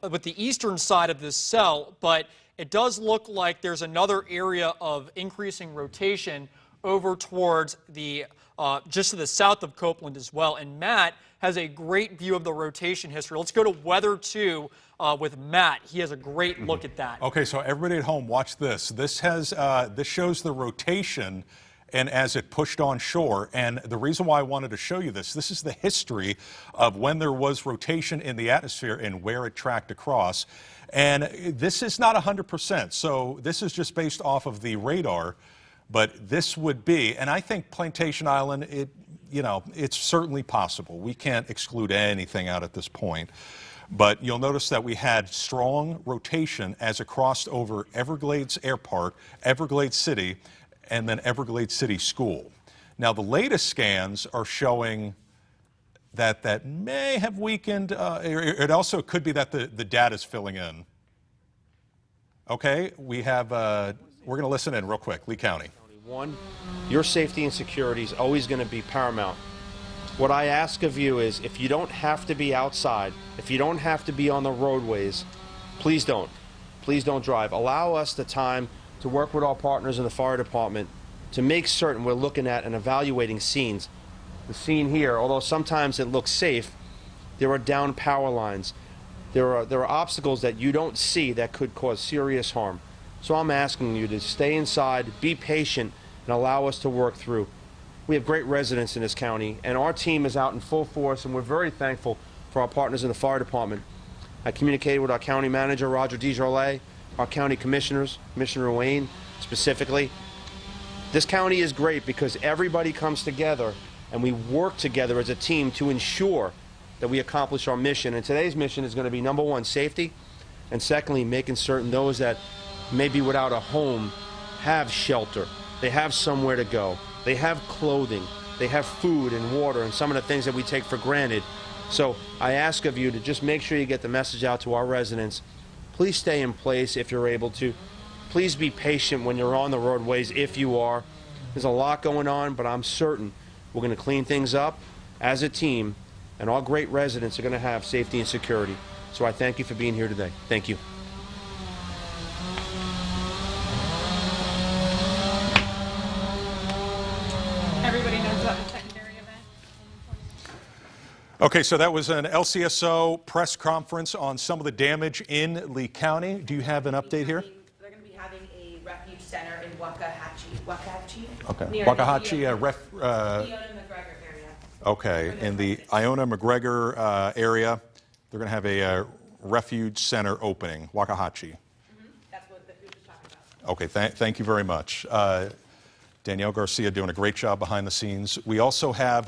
A: with the eastern side of this cell, but it does look like there's another area of increasing rotation over towards the just to the south of Copeland as well. And Matt has a great view of the rotation history. Let's go to Weather 2 with Matt. He has a great look at that.
C: Okay, so everybody at home, watch this. This shows the rotation and as it pushed on shore. And the reason why I wanted to show you this is the history of when there was rotation in the atmosphere and where it tracked across. And this is not 100%, so this is just based off of the radar, but this would be, and I think Plantation Island, it's certainly possible. We can't exclude anything out at this point. But you'll notice that we had strong rotation as it crossed over Everglades Airport, Everglades City, and then Everglades City School. Now, the latest scans are showing that may have weakened. It also could be that the data is filling in. Okay, we have, we're going to listen in real quick. Lee County.
K: One, your safety and security is always going to be paramount. What I ask of you is, if you don't have to be outside, if you don't have to be on the roadways, please don't. Please don't drive. Allow us the time to work with our partners in the fire department to make certain we're looking at and evaluating scenes. The scene here, although sometimes it looks safe, there are down power lines. There are obstacles that you don't see that could cause serious harm. So I'm asking you to stay inside, be patient, and allow us to work through. We have great residents in this county, and our team is out in full force, and we're very thankful for our partners in the fire department. I communicated with our county manager, Roger DeJarlet, our county commissioners, Commissioner Wayne specifically. This county is great because everybody comes together and we work together as a team to ensure that we accomplish our mission. And today's mission is going to be, number one, safety, and secondly, making certain those that may be without a home have shelter. They have somewhere to go. They have clothing. They have food and water and some of the things that we take for granted. So I ask of you to just make sure you get the message out to our residents. Please stay in place if you're able to. Please be patient when you're on the roadways if you are. There's a lot going on, but I'm certain we're going to clean things up as a team, and all great residents are going to have safety and security. So I thank you for being here today. Thank you.
D: Everybody knows about the secondary event.
C: Okay, so that was an LCSO press conference on some of the damage in Lee County. Do you have an update here?
G: They're going to be having a refuge center in Waxahachie.
C: Okay.
G: Near
C: Waxahachie,
G: the Iona-McGregor area.
C: okay, in the Iona-McGregor area, they're going to have a refuge center opening, Waxahachie.
G: That's what the food was talking about.
C: Okay, thank you very much. Danielle Garcia doing a great job behind the scenes. We also have,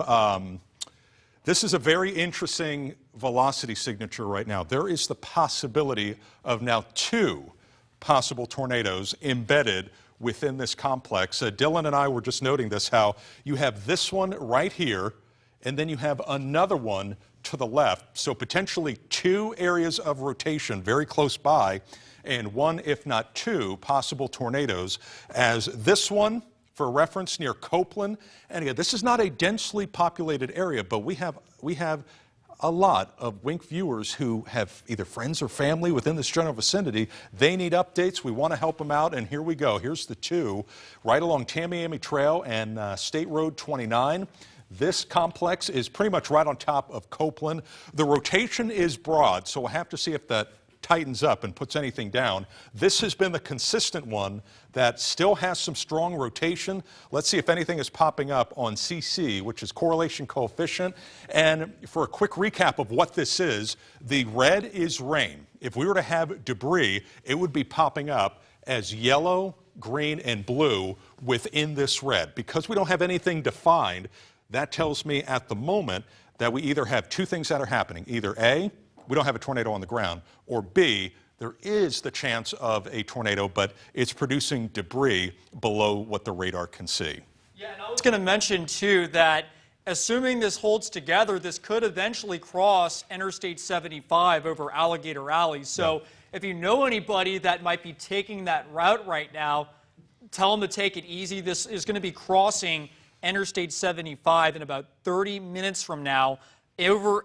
C: this is a very interesting velocity signature right now. There is the possibility of now 2 possible tornadoes embedded within this complex. Dylan and I were just noting this, how you have this one right here, and then you have another one to the left. So potentially 2 areas of rotation very close by, and 1, if not 2, possible tornadoes, as this one, for reference, near Copeland. And again, this is not a densely populated area, but we have a lot of Wink viewers who have either friends or family within this general vicinity. They need updates. We want to help them out, and here we go. Here's the 2 right along Tamiami Trail and State Road 29. This complex is pretty much right on top of Copeland. The rotation is broad, so we'll have to see if that tightens up and puts anything down. This has been the consistent one that still has some strong rotation. Let's see if anything is popping up on CC, which is correlation coefficient. And for a quick recap of what this is, the red is rain. If we were to have debris, it would be popping up as yellow, green, and blue within this red. Because we don't have anything defined, that tells me at the moment that we either have 2 things that are happening. Either A, we don't have a tornado on the ground, or B, there is the chance of a tornado, but it's producing debris below what the radar can see.
A: Yeah, and I was going to mention, too, that assuming this holds together, this could eventually cross Interstate 75 over Alligator Alley. So if you know anybody that might be taking that route right now, tell them to take it easy. This is going to be crossing Interstate 75 in about 30 minutes from now, over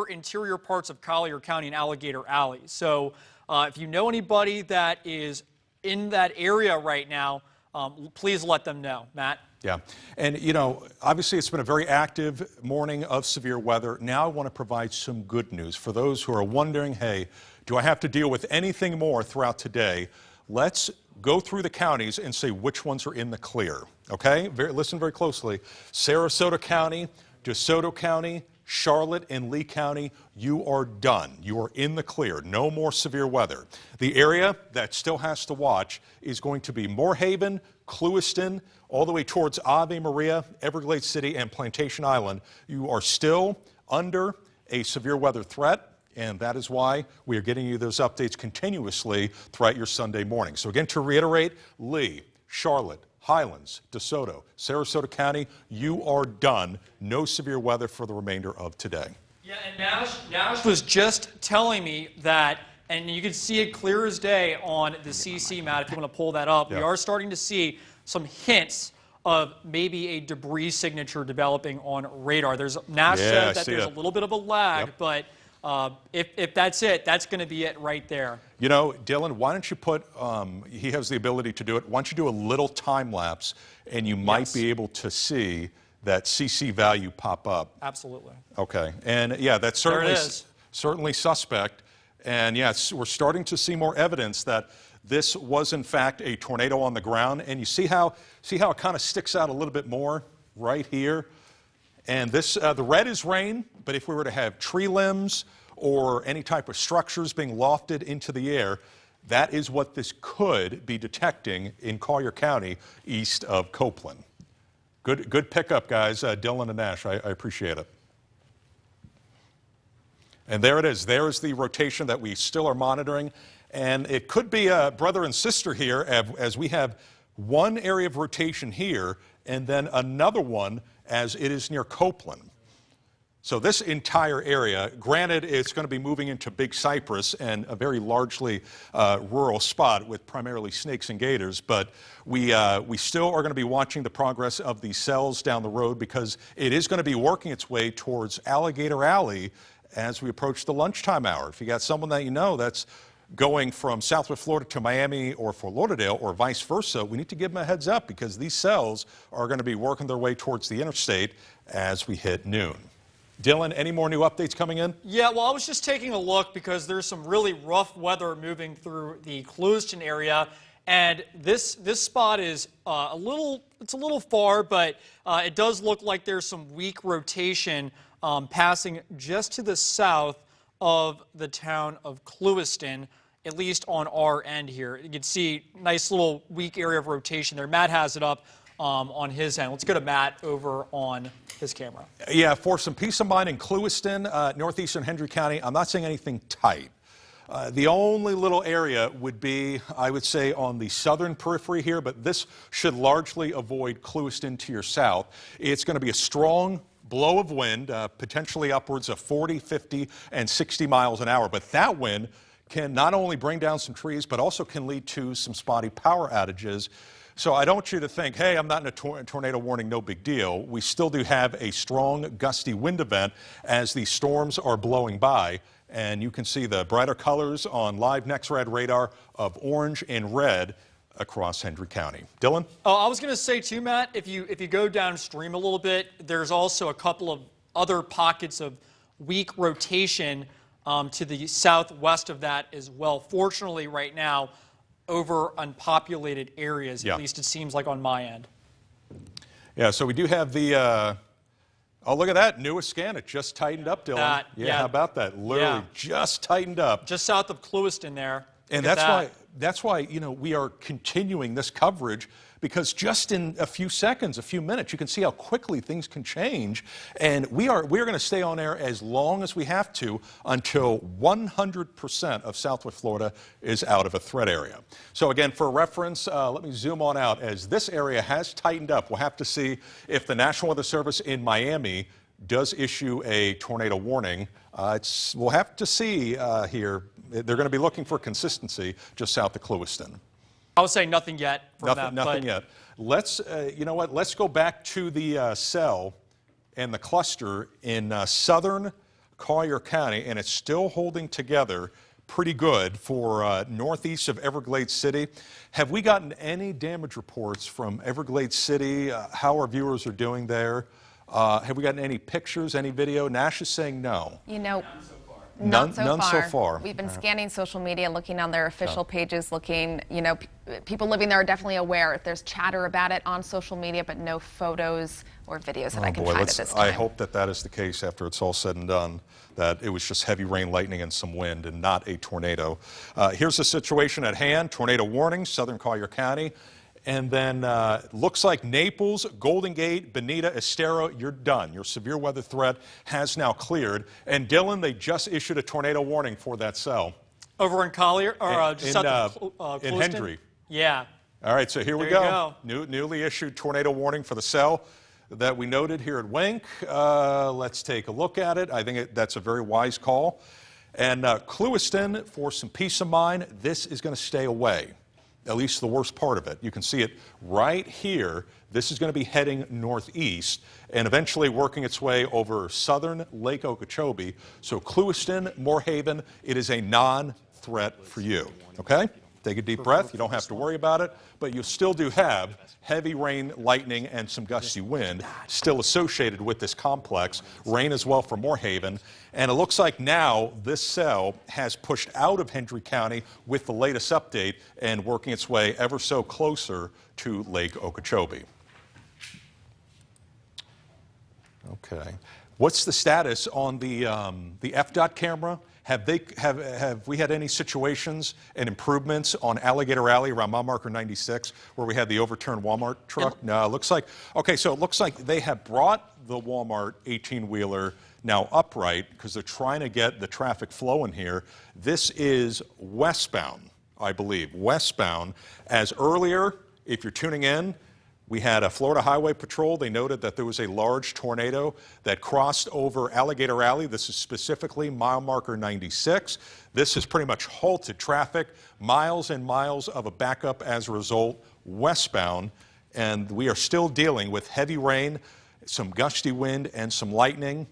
A: interior parts of Collier County and Alligator Alley. So if you know anybody that is in that area right now, please let them know. Matt?
C: Yeah, and you know, obviously it's been a very active morning of severe weather. Now I want to provide some good news for those who are wondering, hey, do I have to deal with anything more throughout today? Let's go through the counties and say which ones are in the clear, okay? Listen very closely. Sarasota County, DeSoto County, Charlotte, and Lee County, you are done. You are in the clear. No more severe weather. The area that still has to watch is going to be Moorhaven, Clewiston, all the way towards Ave Maria, Everglades City, and Plantation Island. You are still under a severe weather threat, and that is why we are getting you those updates continuously throughout your Sunday morning. So again, to reiterate, Lee, Charlotte, Highlands, DeSoto, Sarasota County, you are done. No severe weather for the remainder of today.
A: Yeah, and Nash was just telling me that And you can see it clear as day on the CC map if you want to pull that up.
C: Yeah.
A: We are starting to see some hints of maybe a debris signature developing on radar. Nash
C: Yeah,
A: says that there's a little bit of a lag, but if that's it, that's going to be it right there.
C: You know, Dylan, why don't you put, he has the ability to do it, why don't you do a little time lapse and you might be able to see that CC value pop up.
A: Absolutely.
C: Okay, and yeah, that's certainly suspect. And yes, we're starting to see more evidence that this was in fact a tornado on the ground. And you see how it kind of sticks out a little bit more right here. And this, the red is rain, but if we were to have tree limbs or any type of structures being lofted into the air, that is what this could be detecting in Collier County east of Copeland. Good pickup, guys, Dylan and Nash. I appreciate it. And there it is. There is the rotation that we still are monitoring. And it could be a brother and sister here as we have one area of rotation here and then another one as it is near Copeland. So this entire area, granted, it's going to be moving into Big Cypress and a very largely rural spot with primarily snakes and gators, but we still are going to be watching the progress of these cells down the road because it is going to be working its way towards Alligator Alley as we approach the lunchtime hour. If you got someone that you know that's going from Southwest Florida to Miami or Fort Lauderdale or vice versa, we need to give them a heads up because these cells are going to be working their way towards the interstate as we hit noon. Dylan, any more new updates coming in?
A: Yeah, well, I was just taking a look because there's some really rough weather moving through the Clewiston area, and this spot is a little far, but it does look like there's some weak rotation passing just to the south of the town of Clewiston, at least on our end here. You can see nice little weak area of rotation there. Matt has it up on his end. Let's go to Matt over on his camera.
C: Yeah, for some peace of mind in Clewiston, northeastern Hendry County, I'm not saying anything tight. The only little area would be, I would say, on the southern periphery here, but this should largely avoid Clewiston to your south. It's going to be a strong blow of wind, potentially upwards of 40, 50, and 60 miles an hour. But that wind can not only bring down some trees, but also can lead to some spotty power outages. So I don't want you to think, hey, I'm not in a tornado warning, no big deal. We still do have a strong gusty wind event as these storms are blowing by. And you can see the brighter colors on live NextRad radar of orange and red across Hendry County. Dylan?
A: Oh, I was going to say too, Matt, if you go downstream a little bit, there's also a couple of other pockets of weak rotation to the southwest of that as well. Fortunately, right now, over unpopulated areas, at least it seems like on my end.
C: Yeah, so we do have the, oh, look at that, newest scan. It just tightened up, Dylan. Yeah, how about that? Literally just tightened up.
A: Just south of Clewiston there.
C: And that's why, you know, we are continuing this coverage because just in a few seconds, a few minutes, you can see how quickly things can change. And we are going to stay on air as long as we have to until 100% of Southwest Florida is out of a threat area. So again, for reference, let me zoom on out as this area has tightened up. We'll have to see if the National Weather Service in Miami does issue a tornado warning. We'll have to see here. They're going to be looking for consistency just south of Clewiston.
A: I would say nothing yet from them.
C: Nothing yet. Let's, you know what, let's go back to the cell and the cluster in southern Collier County, and it's still holding together pretty good for northeast of Everglades City. Have we gotten any damage reports from Everglades City, how our viewers are doing there? Have we gotten any pictures, any video? Nash is saying no.
D: You know,
C: None
D: so
C: far.
D: We've been scanning social media, looking on their official pages, looking, you know, people living there are definitely aware if there's chatter about it on social media, but no photos or videos that I can find at this time.
C: I hope that that is the case after it's all said and done, that it was just heavy rain, lightning, and some wind and not a tornado. Here's the situation at hand. Tornado warning, southern Collier County. And then looks like Naples, Golden Gate, Bonita, Estero, you're done. Your severe weather threat has now cleared. And Dylan, they just issued a tornado warning for that cell.
A: Over in Collier, or just south of
C: in Hendry.
A: Yeah.
C: All right, so here we go. Newly issued tornado warning for the cell that we noted here at Wink. Let's take a look at it. I think that's a very wise call. And Clewiston, for some peace of mind, this is going to stay away, at least the worst part of it. You can see it right here. This is going to be heading northeast and eventually working its way over southern Lake Okeechobee. So Clewiston, Moorhaven, it is a non-threat for you, okay? Take a deep breath. You don't have to worry about it, but you still do have heavy rain, lightning, and some gusty wind still associated with this complex. Rain as well for Moorhaven. And it looks like now this cell has pushed out of Hendry County with the latest update and working its way ever so closer to Lake Okeechobee. Okay. What's the status on the FDOT camera? Have we had any situations and improvements on Alligator Alley around mile marker 96 where we had the overturned Walmart truck? No, it looks like, okay, so it looks like they have brought the Walmart 18-wheeler now upright because they're trying to get the traffic flowing here. This is westbound, I believe, westbound. As earlier, if you're tuning in, we had a Florida Highway Patrol. They noted that there was a large tornado that crossed over Alligator Alley. This is specifically mile marker 96. This has pretty much halted traffic, miles and miles of a backup as a result, westbound. And we are still dealing with heavy rain, some gusty wind, and some lightning.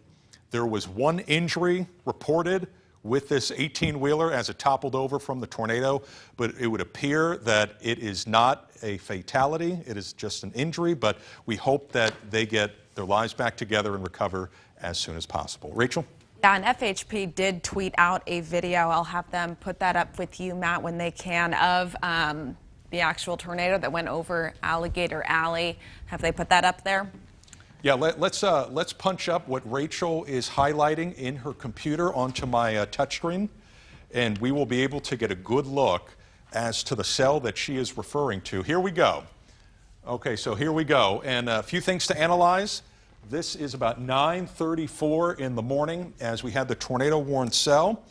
C: There was one injury reported with this 18-wheeler as it toppled over from the tornado, but it would appear that it is not a fatality. It is just an injury, but we hope that they get their lives back together and recover as soon as possible. Rachel?
F: Yeah, and FHP did tweet out a video. I'll have them put that up with you, Matt, when they can, of the actual tornado that went over Alligator Alley. Have they put that up there?
C: Yeah, let's punch up what Rachel is highlighting in her computer onto my touchscreen, and we will be able to get a good look as to the cell that she is referring to. Here we go. Okay, so here we go, and a few things to analyze. This is about 9:34 in the morning as we had the tornado-warned cell,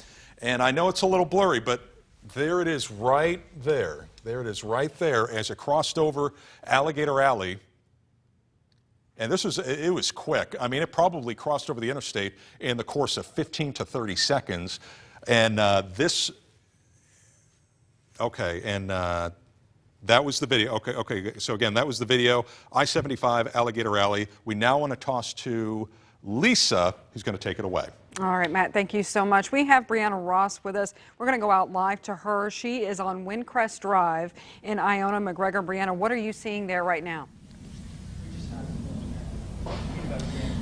C: and I know it's a little blurry, but there it is right there. There it is right there as it crossed over Alligator Alley. And it was quick. I mean, it probably crossed over the interstate in the course of 15 to 30 seconds. And that was the video. Okay, so again, that was the video. I-75 Alligator Alley. We now want to toss to Lisa, who's going to take it away.
B: All right, Matt, thank you so much. We have Brianna Ross with us. We're going to go out live to her. She is on Windcrest Drive in Iona McGregor. Brianna, what are you seeing there right now?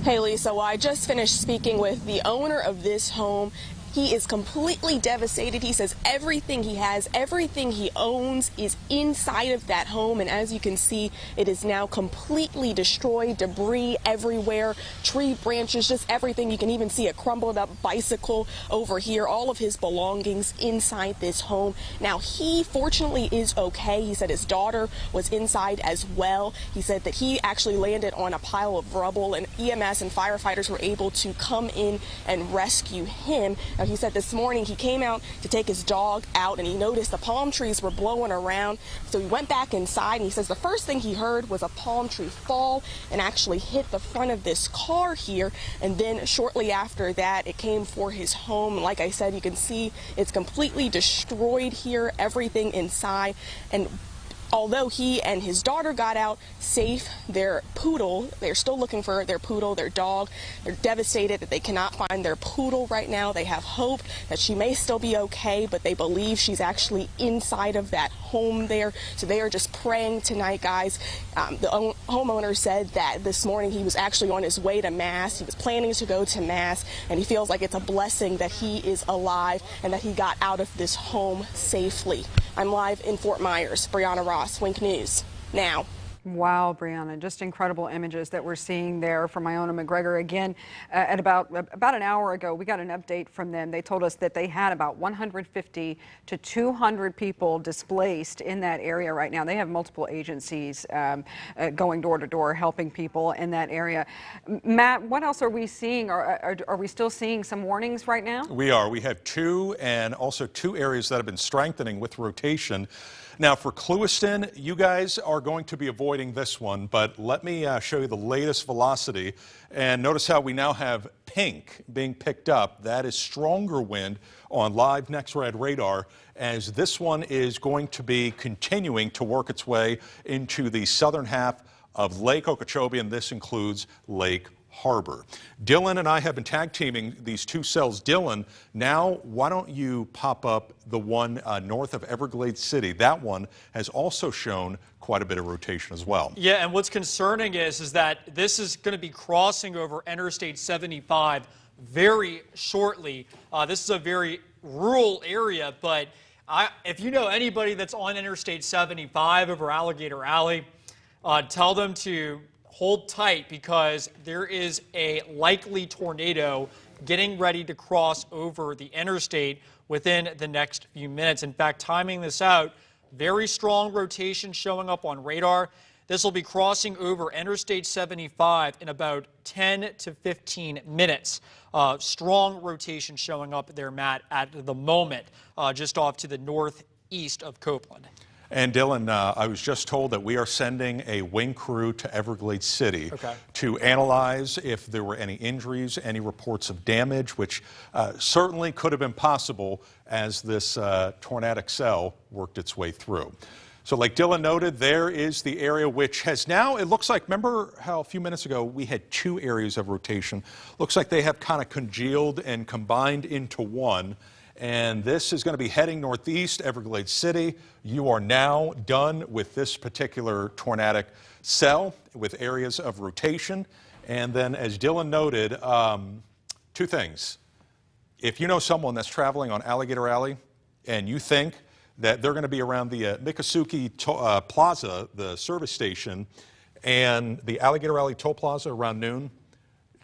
L: Hey Lisa, well, I just finished speaking with the owner of this home. He is completely devastated. He says everything he has, everything he owns is inside of that home. And as you can see, it is now completely destroyed, debris everywhere, tree branches, just everything. You can even see a crumbled up bicycle over here, all of his belongings inside this home. Now, he fortunately is okay. He said his daughter was inside as well. He said that he actually landed on a pile of rubble, and EMS and firefighters were able to come in and rescue him. Now, he said this morning he came out to take his dog out and he noticed the palm trees were blowing around. So he went back inside and he says the first thing he heard was a palm tree fall and actually hit the front of this car here. And then shortly after that, it came for his home. Like I said, you can see it's completely destroyed here, everything inside. And although he and his daughter got out safe, their poodle, they're still looking for their poodle, their dog. They're devastated that they cannot find their poodle right now. They have hope that she may still be okay, but they believe she's actually inside of that home there. So they are just praying tonight, guys. The homeowner said that this morning he was actually on his way to Mass. He was planning to go to Mass, and he feels like it's a blessing that he is alive and that he got out of this home safely. I'm live in Fort Myers. Brianna Ross, Wink News, now.
B: Wow, Brianna, just incredible images that we're seeing there from Iona McGregor. Again, at about an hour ago, we got an update from them. They told us that they had about 150 to 200 people displaced in that area right now. They have multiple agencies going door to door helping people in that area. Matt, what else are we seeing? Are we still seeing some warnings right now?
C: We are. We have two, and also two areas that have been strengthening with rotation. Now, for Clewiston, you guys are going to be avoiding avoiding this one, but let me show you the latest velocity. And notice how we now have pink being picked up. That is stronger wind on live NextRad radar, as this one is going to be continuing to work its way into the southern half of Lake Okeechobee, and this includes Lake Harbor. Dylan and I have been tag teaming these two cells. Dylan, now why don't you pop up the one north of Everglades City? That one has also shown quite a bit of rotation as well.
A: Yeah, and what's concerning is that this is going to be crossing over Interstate 75 very shortly. This is a very rural area, but if you know anybody that's on Interstate 75 over Alligator Alley, tell them to hold tight, because there is a likely tornado getting ready to cross over the interstate within the next few minutes. In fact, timing this out, very strong rotation showing up on radar. This will be crossing over Interstate 75 in about 10 to 15 minutes. Strong rotation showing up there, Matt, at the moment, just off to the northeast of Copeland.
C: And Dylan, I was just told that we are sending a wing crew to Everglades City to analyze if there were any injuries, any reports of damage, which certainly could have been possible as this tornadic cell worked its way through. So like Dylan noted, there is the area which has now, it looks like, remember how a few minutes ago we had two areas of rotation? Looks like they have kind of congealed and combined into one. And this is going to be heading northeast, Everglades City. You are now done with this particular tornadic cell with areas of rotation. And then, as Dylan noted, two things. If you know someone that's traveling on Alligator Alley and you think that they're going to be around the Miccosukee Plaza, the service station, and the Alligator Alley Toll Plaza around noon,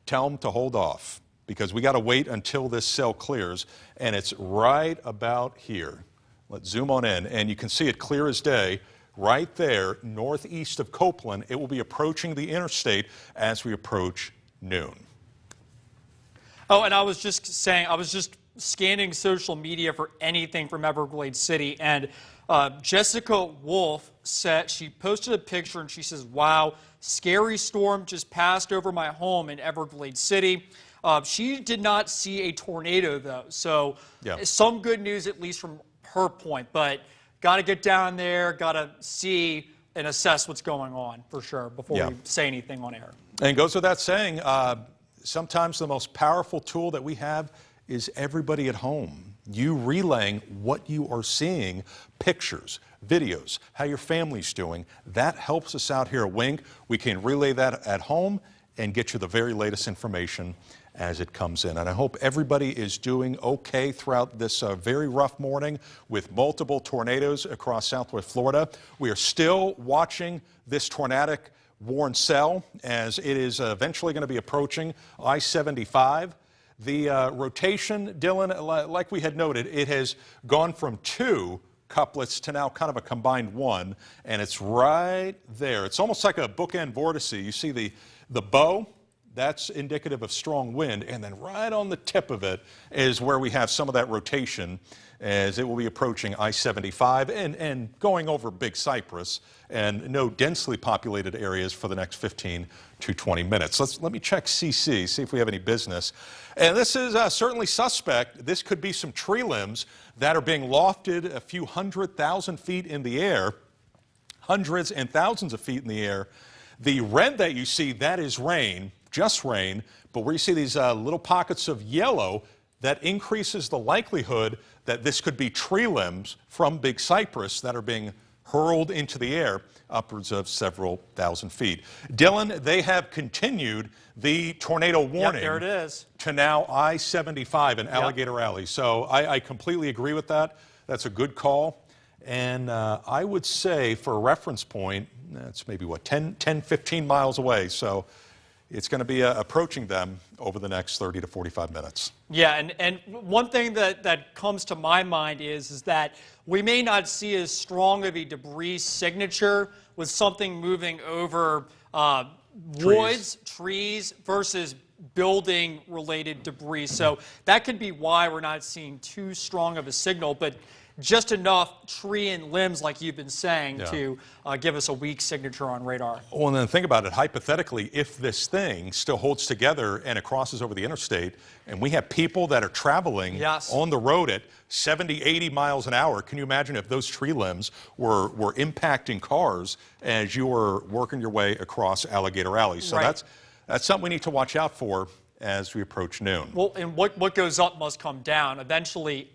C: tell them to hold off, because we got to wait until this cell clears, and it's right about here. Let's zoom on in, and you can see it clear as day right there northeast of Copeland. It will be approaching the interstate as we approach noon.
A: Oh, and I was just saying, I was just scanning social media for anything from Everglades City, and Jessica Wolf said, she posted a picture and she says, wow, scary storm just passed over my home in Everglades City. She did not see a tornado, though, so some good news, at least from her point. But got to get down there, got to see and assess what's going on for sure before we say anything on air.
C: And it goes without saying, sometimes the most powerful tool that we have is everybody at home. You relaying what you are seeing, pictures, videos, how your family's doing. That helps us out here at Wink. We can relay that at home and get you the very latest information as it comes in. And I hope everybody is doing okay throughout this very rough morning with multiple tornadoes across southwest Florida. We are still watching this tornadic worn cell as it is eventually going to be approaching I-75. The rotation, Dylan, like we had noted, it has gone from two couplets to now kind of a combined one, and it's right there. It's almost like a bookend vortice. You see the bow, that's indicative of strong wind, and then right on the tip of it is where we have some of that rotation as it will be approaching I-75 and going over Big Cypress and no densely populated areas for the next 15 to 20 minutes. Let me check CC, see if we have any business. And this is certainly suspect. This could be some tree limbs that are being lofted a few 100,000 feet in the air, hundreds and thousands of feet in the air. The red that you see, that is rain, just rain, but where you see these little pockets of yellow, that increases the likelihood that this could be tree limbs from Big Cypress that are being hurled into the air upwards of several thousand feet. Dylan, they have continued the tornado warning
A: there it is.
C: to now I-75 in Alligator Alley. So I completely agree with that. That's a good call. And I would say, for a reference point, that's maybe, what, 10, 15 miles away. So it's going to be approaching them over the next 30 to 45 minutes.
A: Yeah, and one thing that comes to my mind is that we may not see as strong of a debris signature with something moving over woods, trees, versus building-related debris. So that could be why we're not seeing too strong of a signal. But just enough tree and limbs, like you've been saying,
C: Yeah.
A: to give us a weak signature on radar.
C: Well, and then think about it. Hypothetically, if this thing still holds together and it crosses over the interstate, and we have people that are traveling
A: Yes.
C: on the road at 70, 80 miles an hour, can you imagine if those tree limbs were impacting cars as you were working your way across Alligator Alley? So
A: Right.
C: that's something we need to watch out for as we approach noon.
A: Well, and what goes up must come down. Eventually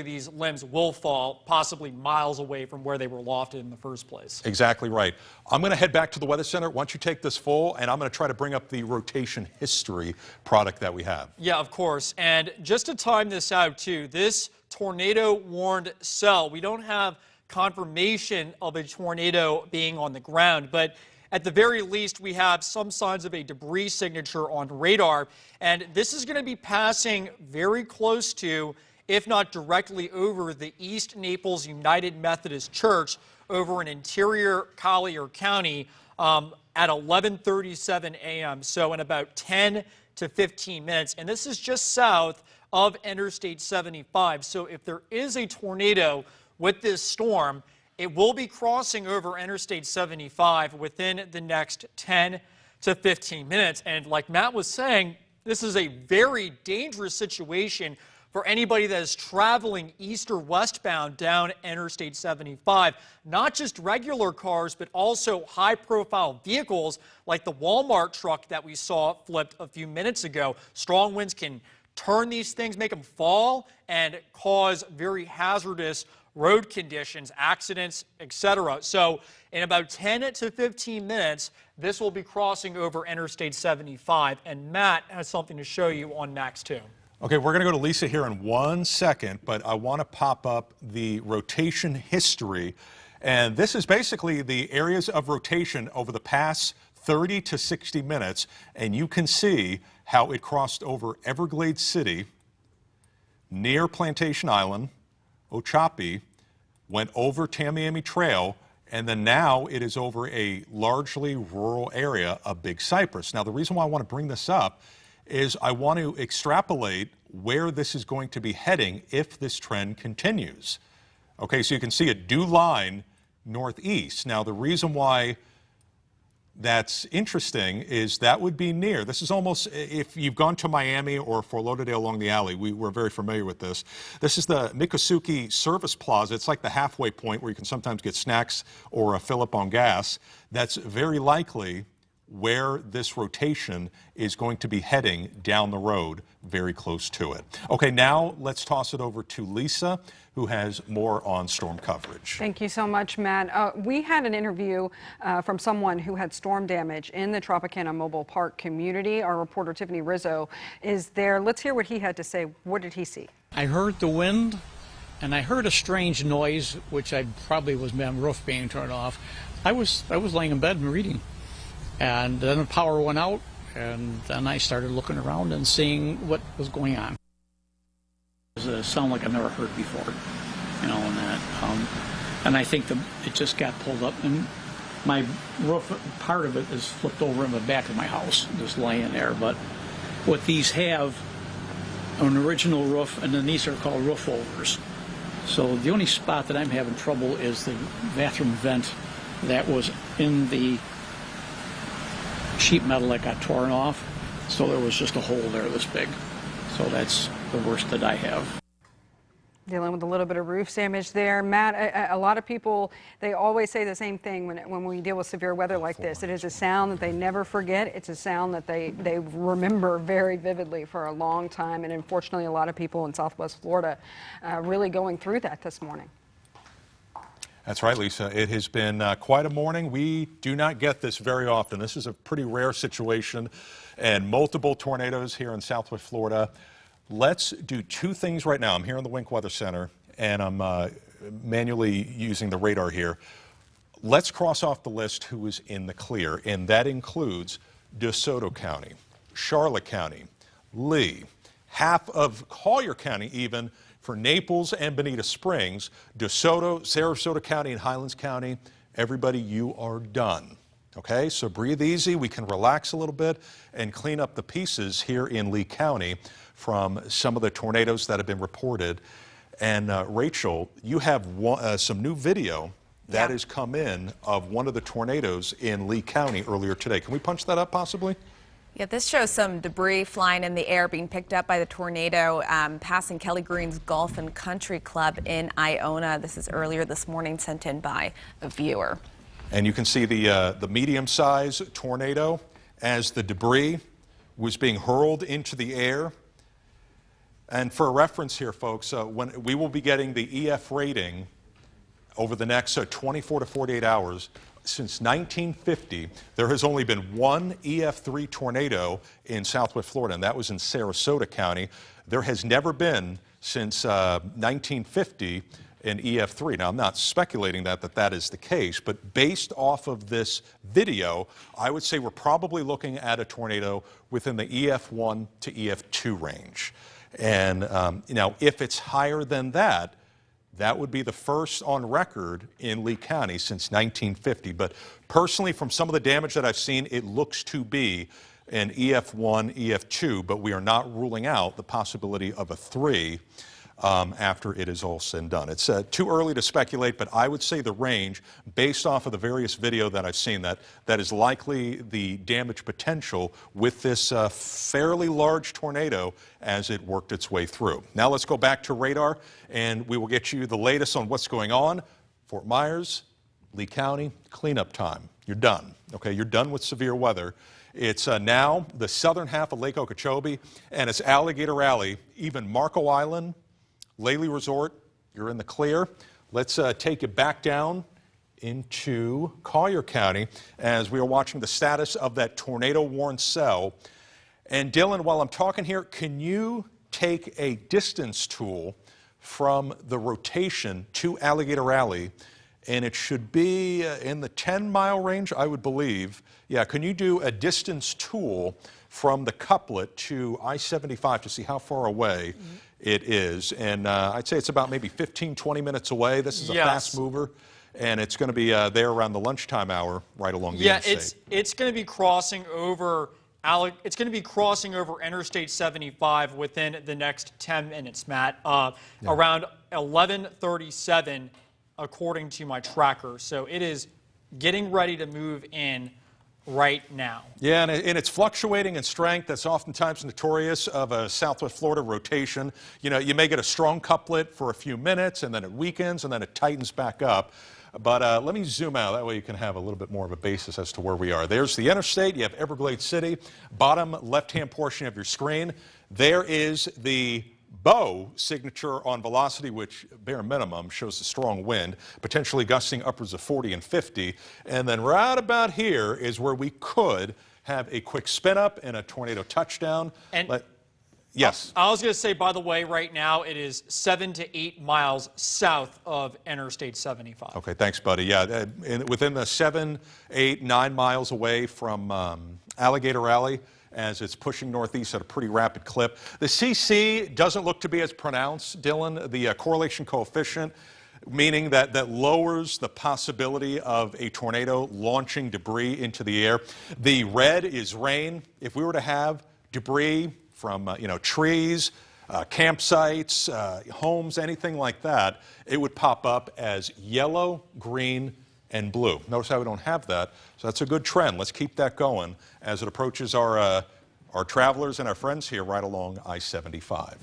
A: these limbs will fall, possibly miles away from where they were lofted in the first place.
C: Exactly right. I'm going to head back to the Weather Center once you take this full, and I'm going to try to bring up the rotation history product that we have.
A: Yeah, of course. And just to time this out, too, this tornado-warned cell, we don't have confirmation of a tornado being on the ground, but at the very least, we have some signs of a debris signature on radar, and this is going to be passing very close to, if not directly over, the East Naples United Methodist Church over in interior Collier County at 11:37 a.m., so in about 10 to 15 minutes, and this is just south of Interstate 75. So if there is a tornado with this storm, it will be crossing over Interstate 75 within the next 10 to 15 minutes. And like Matt was saying, this is a very dangerous situation for anybody that is traveling east or westbound down Interstate 75. Not just regular cars, but also high-profile vehicles like the Walmart truck that we saw flipped a few minutes ago. Strong winds can turn these things, make them fall, and cause very hazardous road conditions, accidents, etc. So in about 10 to 15 minutes, this will be crossing over Interstate 75. And Matt has something to show you on Max 2.
C: Okay, we're going to go to Lisa here in 1 second, but I want to pop up the rotation history. And this is basically the areas of rotation over the past 30 to 60 minutes. And you can see how it crossed over Everglades City, near Plantation Island, Ochopee, went over Tamiami Trail, and then now it is over a largely rural area of Big Cypress. Now, the reason why I want to bring this up is I want to extrapolate where this is going to be heading if this trend continues. Okay, so you can see a due line northeast. Now, the reason why that's interesting is that would be near. This is almost, if you've gone to Miami or Fort Lauderdale along the alley, we're very familiar with this. This is the Miccosukee Service Plaza. It's like the halfway point where you can sometimes get snacks or a fill up on gas. That's very likely where this rotation is going to be heading down the road, very close to it. Okay, now let's toss it over to Lisa, who has more on storm coverage.
B: Thank you so much, Matt. We had an interview from someone who had storm damage in the Tropicana Mobile Park community. Our reporter Tiffany Rizzo is there. Let's hear what he had to say. What did he see?
M: I heard the wind, and I heard a strange noise, which I probably was my roof being turned off. I was laying in bed and reading. And then the power went out, and then I started looking around and seeing what was going on. It was a sound like I've never heard before, you know, and that. And I think it just got pulled up, and my roof, part of it is flipped over in the back of my house, just laying there. But what these have, an original roof, and then these are called roof overs. So the only spot that I'm having trouble is the bathroom vent that was in the sheet metal that got torn off, so there was just a hole there this big. So that's the worst that I have.
B: Dealing with a little bit of roof damage there. Matt, a lot of people, they always say the same thing when we deal with severe weather like this. It is a sound that they never forget. It's a sound that they remember very vividly for a long time. And unfortunately, a lot of people in Southwest Florida really going through that this morning.
C: That's right, Lisa. It has been quite a morning. We do not get this very often. This is a pretty rare situation, and multiple tornadoes here in Southwest Florida. Let's do two things right now. I'm here in the Wink Weather Center, and I'm manually using the radar here. Let's cross off the list who is in the clear, and that includes DeSoto County, Charlotte County, Lee, half of Collier County even, for Naples and Bonita Springs, DeSoto, Sarasota County, and Highlands County. Everybody, you are done. Okay, so breathe easy. We can relax a little bit and clean up the pieces here in Lee County from some of the tornadoes that have been reported. And Rachel, you have some new video that has come in of one of the tornadoes in Lee County earlier today. Can we punch that up possibly?
F: Yeah, this shows some debris flying in the air being picked up by the tornado passing Kelly Green's Golf and Country Club in Iona. This is earlier this morning, sent in by a viewer.
C: And you can see the medium-sized tornado as the debris was being hurled into the air. And for a reference here, folks, when we will be getting the EF rating over the next 24 to 48 hours. Since 1950, there has only been one EF3 tornado in southwest Florida, and that was in Sarasota County. There has never been, since 1950, an EF3. Now, I'm not speculating that is the case, but based off of this video, I would say we're probably looking at a tornado within the EF1 to EF2 range. And now, if it's higher than that, that would be the first on record in Lee County since 1950. But personally, from some of the damage that I've seen, it looks to be an EF1, EF2, but we are not ruling out the possibility of a 3 after it is all said and done. It's too early to speculate, but I would say the range, based off of the various video that I've seen, that is likely the damage potential with this fairly large tornado as it worked its way through. Now let's go back to radar, and we will get you the latest on what's going on. Fort Myers, Lee County, cleanup time. You're done. Okay, you're done with severe weather. It's now the southern half of Lake Okeechobee, and it's Alligator Alley, even Marco Island, Lely Resort, you're in the clear. Let's take you back down into Collier County as we are watching the status of that tornado-warned cell. And Dylan, while I'm talking here, can you take a distance tool from the rotation to Alligator Alley? And it should be in the 10-mile range, I would believe. Yeah, can you do a distance tool from the couplet to I-75 to see how far away it is? And I'd say it's about maybe 15, 20 minutes away. This is a fast mover, and it's going to be there around the lunchtime hour right along the interstate.
A: Yeah, it's going to be crossing over Interstate 75 within the next 10 minutes, Matt, around 11:37 according to my tracker. So it is getting ready to move in right now.
C: Yeah, and it's fluctuating in strength. That's oftentimes notorious of a Southwest Florida rotation. You know, you may get a strong couplet for a few minutes, and then it weakens, and then it tightens back up. But let me zoom out. That way you can have a little bit more of a basis as to where we are. There's the interstate. You have Everglades City. Bottom left-hand portion of your screen. There is the bow signature on velocity, which bare minimum shows a strong wind, potentially gusting upwards of 40 and 50. And then right about here is where we could have a quick spin up and a tornado touchdown.
A: And
C: yes.
A: I was going to say, by the way, right now it is 7 to 8 miles south of Interstate 75.
C: Okay, thanks, buddy. Yeah, within the 7, 8, 9 miles away from Alligator Alley, as it's pushing northeast at a pretty rapid clip. The CC doesn't look to be as pronounced, Dylan. The correlation coefficient, meaning that lowers the possibility of a tornado launching debris into the air. The red is rain. If we were to have debris from trees, campsites, homes, anything like that, it would pop up as yellow, green, and blue. Notice how we don't have that, so that's a good trend. Let's keep that going as it approaches our travelers and our friends here right along I-75.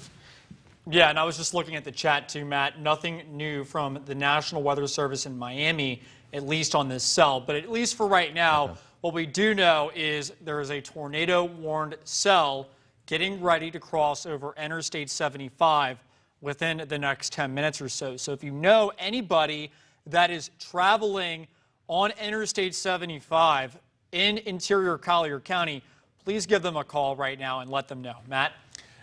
A: Yeah, and I was just looking at the chat too, Matt. Nothing new from the National Weather Service in Miami, at least on this cell. But at least for right now, what we do know is there is a tornado-warned cell getting ready to cross over Interstate 75 within the next 10 minutes or so. So if you know anybody that is traveling on Interstate 75 in interior Collier County, please give them a call right now and let them know. Matt?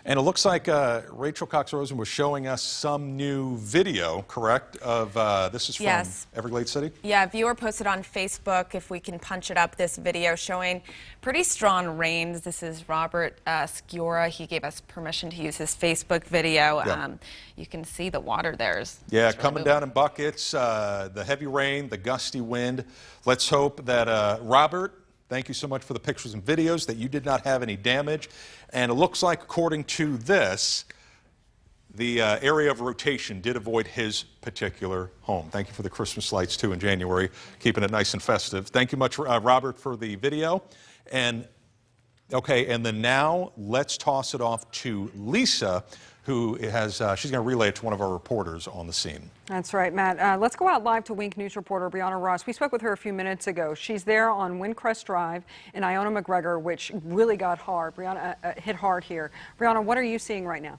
C: And it looks like Rachel Cox-Rosen was showing us some new video, correct, of this is from Everglades City?
F: Yeah, a viewer posted on Facebook, if we can punch it up, this video showing pretty strong rains. This is Robert Sciorra. He gave us permission to use his Facebook video. You can see the water there.
C: Yeah, coming down in buckets, the heavy rain, the gusty wind. Let's hope that Robert, thank you so much for the pictures and videos, that you did not have any damage. And it looks like, according to this, the area of rotation did avoid his particular home. Thank you for the Christmas lights, too, in January, keeping it nice and festive. Thank you much, Robert, for the video. And, okay, and then now let's toss it off to Lisa, who has, she's going to relay it to one of our reporters on the scene.
B: That's right, Matt. Let's go out live to Wink News reporter Brianna Ross. We spoke with her a few minutes ago. She's there on Windcrest Drive in Iona McGregor, which really got hard. Brianna hit hard here. Brianna, what are you seeing right now?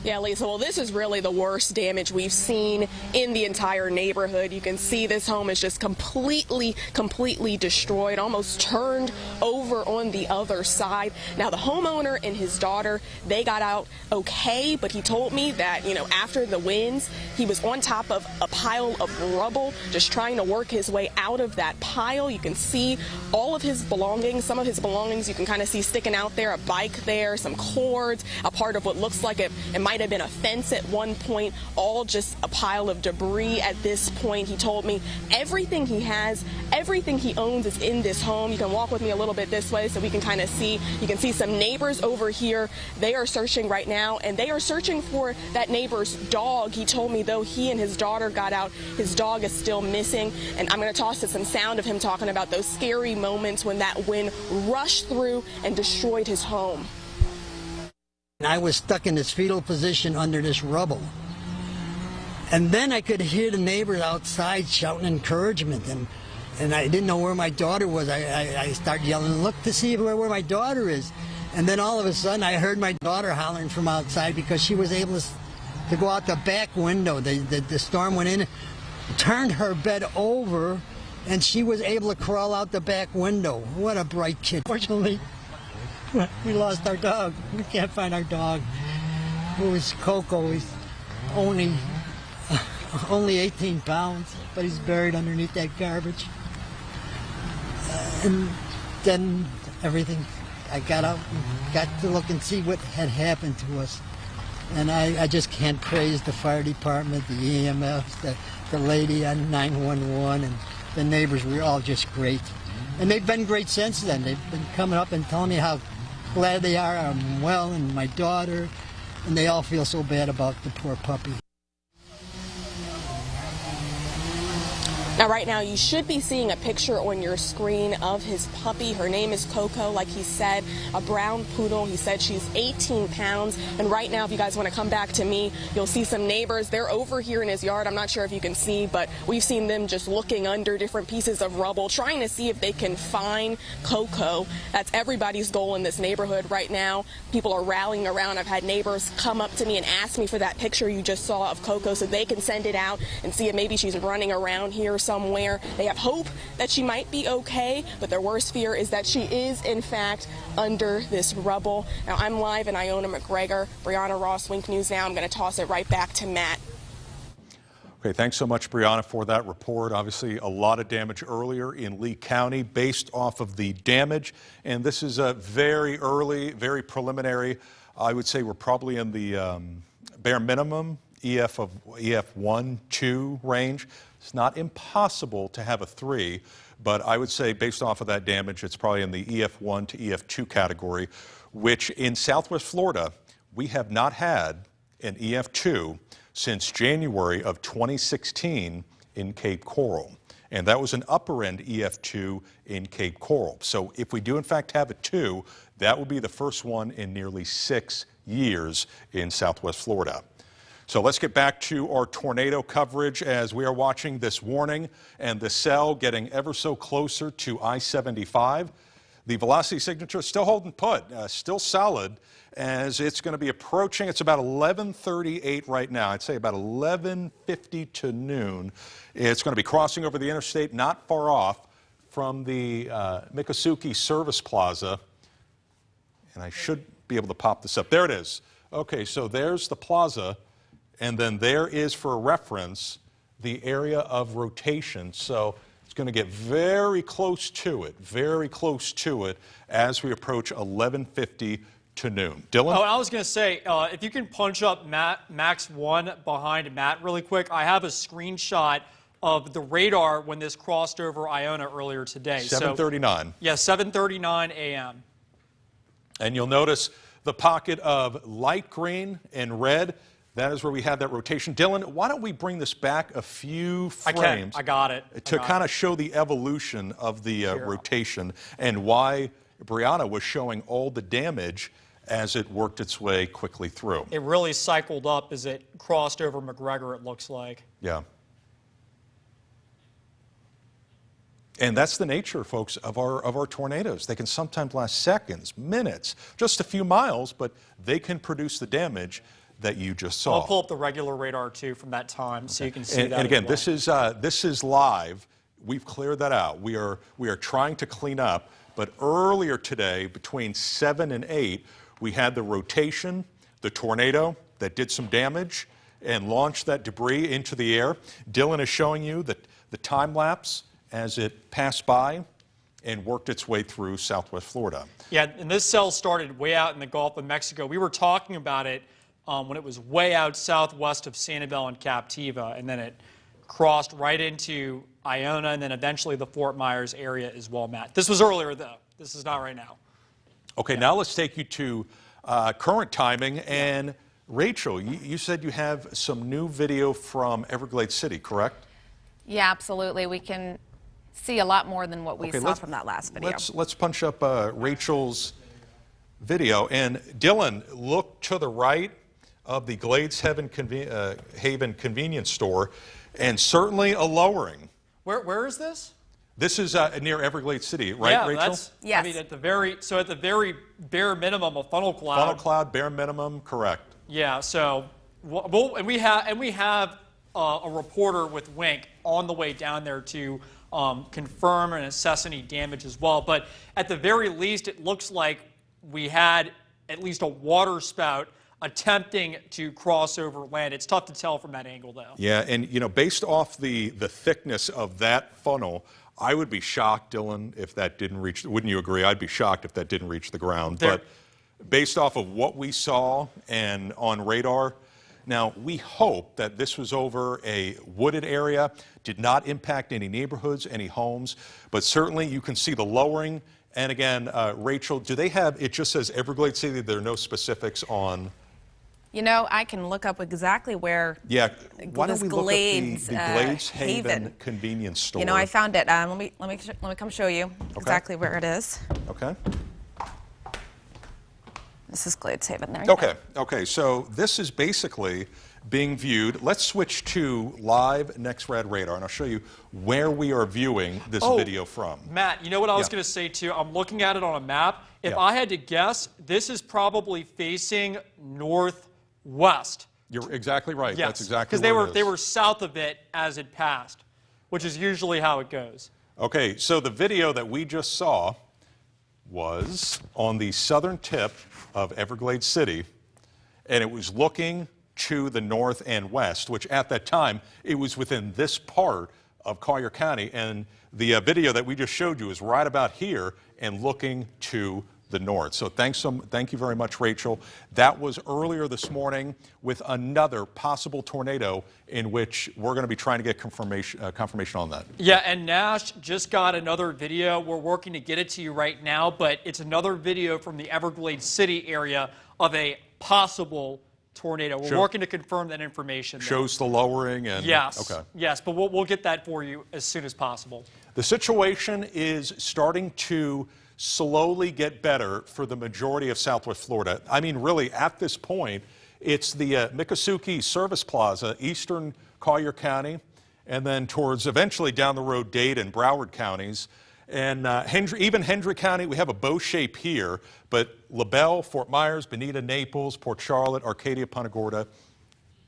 L: Yeah, Lisa, well, this is really the worst damage we've seen in the entire neighborhood. You can see this home is just completely destroyed, almost turned over on the other side. Now, the homeowner and his daughter, they got out okay, but he told me that, you know, after the winds, he was on top of a pile of rubble, just trying to work his way out of that pile. You can see all of his belongings, some of his belongings you can kind of see sticking out there, a bike there, some cords, a part of what looks like it might have been a fence at one point, all just a pile of debris at this point. He told me everything he has, everything he owns is in this home. You can walk with me a little bit this way so we can kind of see. You can see some neighbors over here. They are searching right now, and they are searching for that neighbor's dog. He told me, though, he and his daughter got out, his dog is still missing. And I'm going to toss to some sound of him talking about those scary moments when that wind rushed through and destroyed his home.
N: I was stuck in this fetal position under this rubble. And then I could hear the neighbors outside shouting encouragement, and I didn't know where my daughter was. I started yelling, look to see where my daughter is. And then all of a sudden I heard my daughter hollering from outside because she was able to go out the back window. The storm went in, turned her bed over, and she was able to crawl out the back window. What a bright kid. Fortunately, we lost our dog. We can't find our dog. It was Coco. He's only 18 pounds, but he's buried underneath that garbage. And then everything, I got out and got to look and see what had happened to us. And I just can't praise the fire department, the EMS, the lady on 911, and the neighbors were all just great. And they've been great since then. They've been coming up and telling me how glad they are I'm well, and my daughter, and they all feel so bad about the poor puppy.
L: Now, right now, you should be seeing a picture on your screen of his puppy. Her name is Coco, like he said, a brown poodle. He said she's 18 pounds. And right now, if you guys want to come back to me, you'll see some neighbors. They're over here in his yard. I'm not sure if you can see, but we've seen them just looking under different pieces of rubble, trying to see if they can find Coco. That's everybody's goal in this neighborhood right now. People are rallying around. I've had neighbors come up to me and ask me for that picture you just saw of Coco so they can send it out and see if maybe she's running around here somewhere. They have hope that she might be okay, but their worst fear is that she is, in fact, under this rubble. Now, I'm live in Iona McGregor. Brianna Ross, Wink News Now. I'm going to toss it right back to Matt.
C: Okay, thanks so much, Brianna, for that report. Obviously, a lot of damage earlier in Lee County based off of the damage, and this is a very early, very preliminary. I would say we're probably in the bare minimum EF1, 2 range. It's not impossible to have a 3, but I would say based off of that damage, it's probably in the EF1 to EF2 category, which in Southwest Florida, we have not had an EF2 since January of 2016 in Cape Coral. And that was an upper end EF2 in Cape Coral. So if we do in fact have a 2, that will be the first one in nearly 6 years in Southwest Florida. So let's get back to our tornado coverage as we are watching this warning and the cell getting ever so closer to I-75. The velocity signature is still holding put, still solid as it's going to be approaching. It's about 11:38 right now. I'd say about 11:50 to noon. It's going to be crossing over the interstate not far off from the Miccosukee Service Plaza. And I should be able to pop this up. There it is. Okay, so there's the plaza. And then there is, for a reference, the area of rotation. So it's going to get very close to it as we approach 11:50 to noon. Dylan?
A: Oh, I was going to say, if you can punch up Max 1 behind Matt really quick, I have a screenshot of the radar when this crossed over Iona earlier today.
C: 7:39.
A: So, yeah, 7:39 a.m.
C: And you'll notice the pocket of light green and red. That is where we had that rotation. Dylan, why don't we bring this back a few frames?
A: I got it.
C: To kind of show the evolution of the rotation and why Brianna was showing all the damage as it worked its way quickly through.
A: It really cycled up as it crossed over McGregor, it looks like.
C: Yeah. And that's the nature, folks, of our tornadoes. They can sometimes last seconds, minutes, just a few miles, but they can produce the damage that you just saw.
A: I'll pull up the regular radar too from that time so you can see that.
C: And again,
A: as well.
C: this is live. We've cleared that out. We are trying to clean up. But earlier today, between 7 and 8, we had the rotation, the tornado that did some damage and launched that debris into the air. Dylan is showing you the time lapse as it passed by and worked its way through southwest Florida.
A: Yeah, and this cell started way out in the Gulf of Mexico. We were talking about it when it was way out southwest of Sanibel and Captiva, and then it crossed right into Iona and then eventually the Fort Myers area as well, Matt. This was earlier, though. This is not right now.
C: Okay, now let's take you to current timing. And Rachel, you said you have some new video from Everglades City, correct?
D: Yeah, absolutely. We can see a lot more than what we saw from that last video.
C: Let's punch up Rachel's video. And Dylan, look to the right of the Glades Haven convenience store, and certainly a lowering.
A: Where is this?
C: This is near Everglades City, right,
A: yeah,
C: Rachel?
D: Yes.
A: I mean, at the very bare minimum, a funnel cloud.
C: Funnel cloud, bare minimum, correct.
A: Yeah. So, and we have a reporter with Wink on the way down there to confirm and assess any damage as well. But at the very least, it looks like we had at least a water spout attempting to cross over land. It's tough to tell from that angle, though.
C: Yeah, and you know, based off the thickness of that funnel, I would be shocked, Dylan, if that didn't reach. Wouldn't you agree? I'd be shocked if that didn't reach the ground. But based off of what we saw and on radar, now we hope that this was over a wooded area, did not impact any neighborhoods, any homes, but certainly you can see the lowering. And again, Rachel, do they have? It just says Everglades City. There are no specifics on.
F: You know, I can look up exactly where.
C: Yeah, why don't we look
F: Glades,
C: up the Glades Haven convenience store?
F: You know, I found it. Let me come show you exactly where it is.
C: Okay.
F: This is Glades Haven. There.
C: Okay. So this is basically being viewed. Let's switch to live Next Rad radar, and I'll show you where we are viewing this video from.
A: Matt, you know what I was going to say too? I'm looking at it on a map. If I had to guess, this is probably facing northwest.
C: You're exactly right.
A: Yes,
C: that's exactly
A: because
C: what
A: they were south of it as it passed, which is usually how it goes.
C: Okay, so the video that we just saw was on the southern tip of Everglades City, and it was looking to the north and west, which at that time, it was within this part of Collier County, and the video that we just showed you is right about here and looking to the north. So thank you very much, Rachel. That was earlier this morning with another possible tornado in which we're going to be trying to get confirmation on that.
A: Yeah, and Nash just got another video. We're working to get it to you right now, but it's another video from the Everglades City area of a possible tornado. We're working to confirm that information.
C: Shows the lowering and
A: yes,
C: okay.
A: Yes, but we'll get that for you as soon as possible.
C: The situation is starting to slowly get better for the majority of Southwest Florida. I mean, really, at this point, it's the Miccosukee Service Plaza, eastern Collier County, and then towards eventually down the road Dade and Broward counties. And even Hendry County, we have a bow shape here, but LaBelle, Fort Myers, Bonita, Naples, Port Charlotte, Arcadia, Punta Gorda,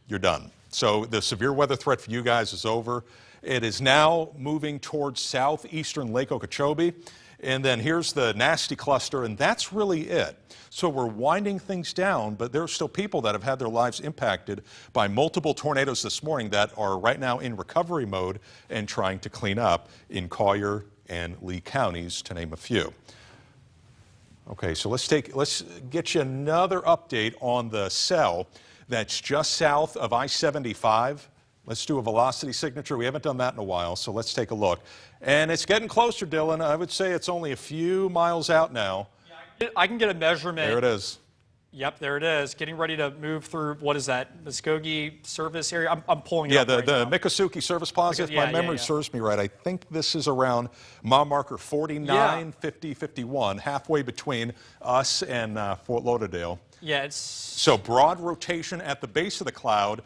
C: you're done. So the severe weather threat for you guys is over. It is now moving towards southeastern Lake Okeechobee. And then here's the nasty cluster, and that's really it. So we're winding things down, but there are still people that have had their lives impacted by multiple tornadoes this morning that are right now in recovery mode and trying to clean up in Collier and Lee counties, to name a few. Okay, so let's get you another update on the cell that's just south of I-75. Let's do a velocity signature. We haven't done that in a while, so let's take a look. And it's getting closer, Dylan. I would say it's only a few miles out now.
A: Yeah, I can get a measurement.
C: There it is.
A: Yep, there it is. Getting ready to move through, what is that, Muskogee service area? I'm pulling it
C: Yeah,
A: up
C: the
A: right now.
C: Miccosukee Service Plaza, if my memory serves me right, I think this is around mile marker 49, 50, 51, halfway between us and Fort Lauderdale.
A: Yeah, it's...
C: So broad rotation at the base of the cloud,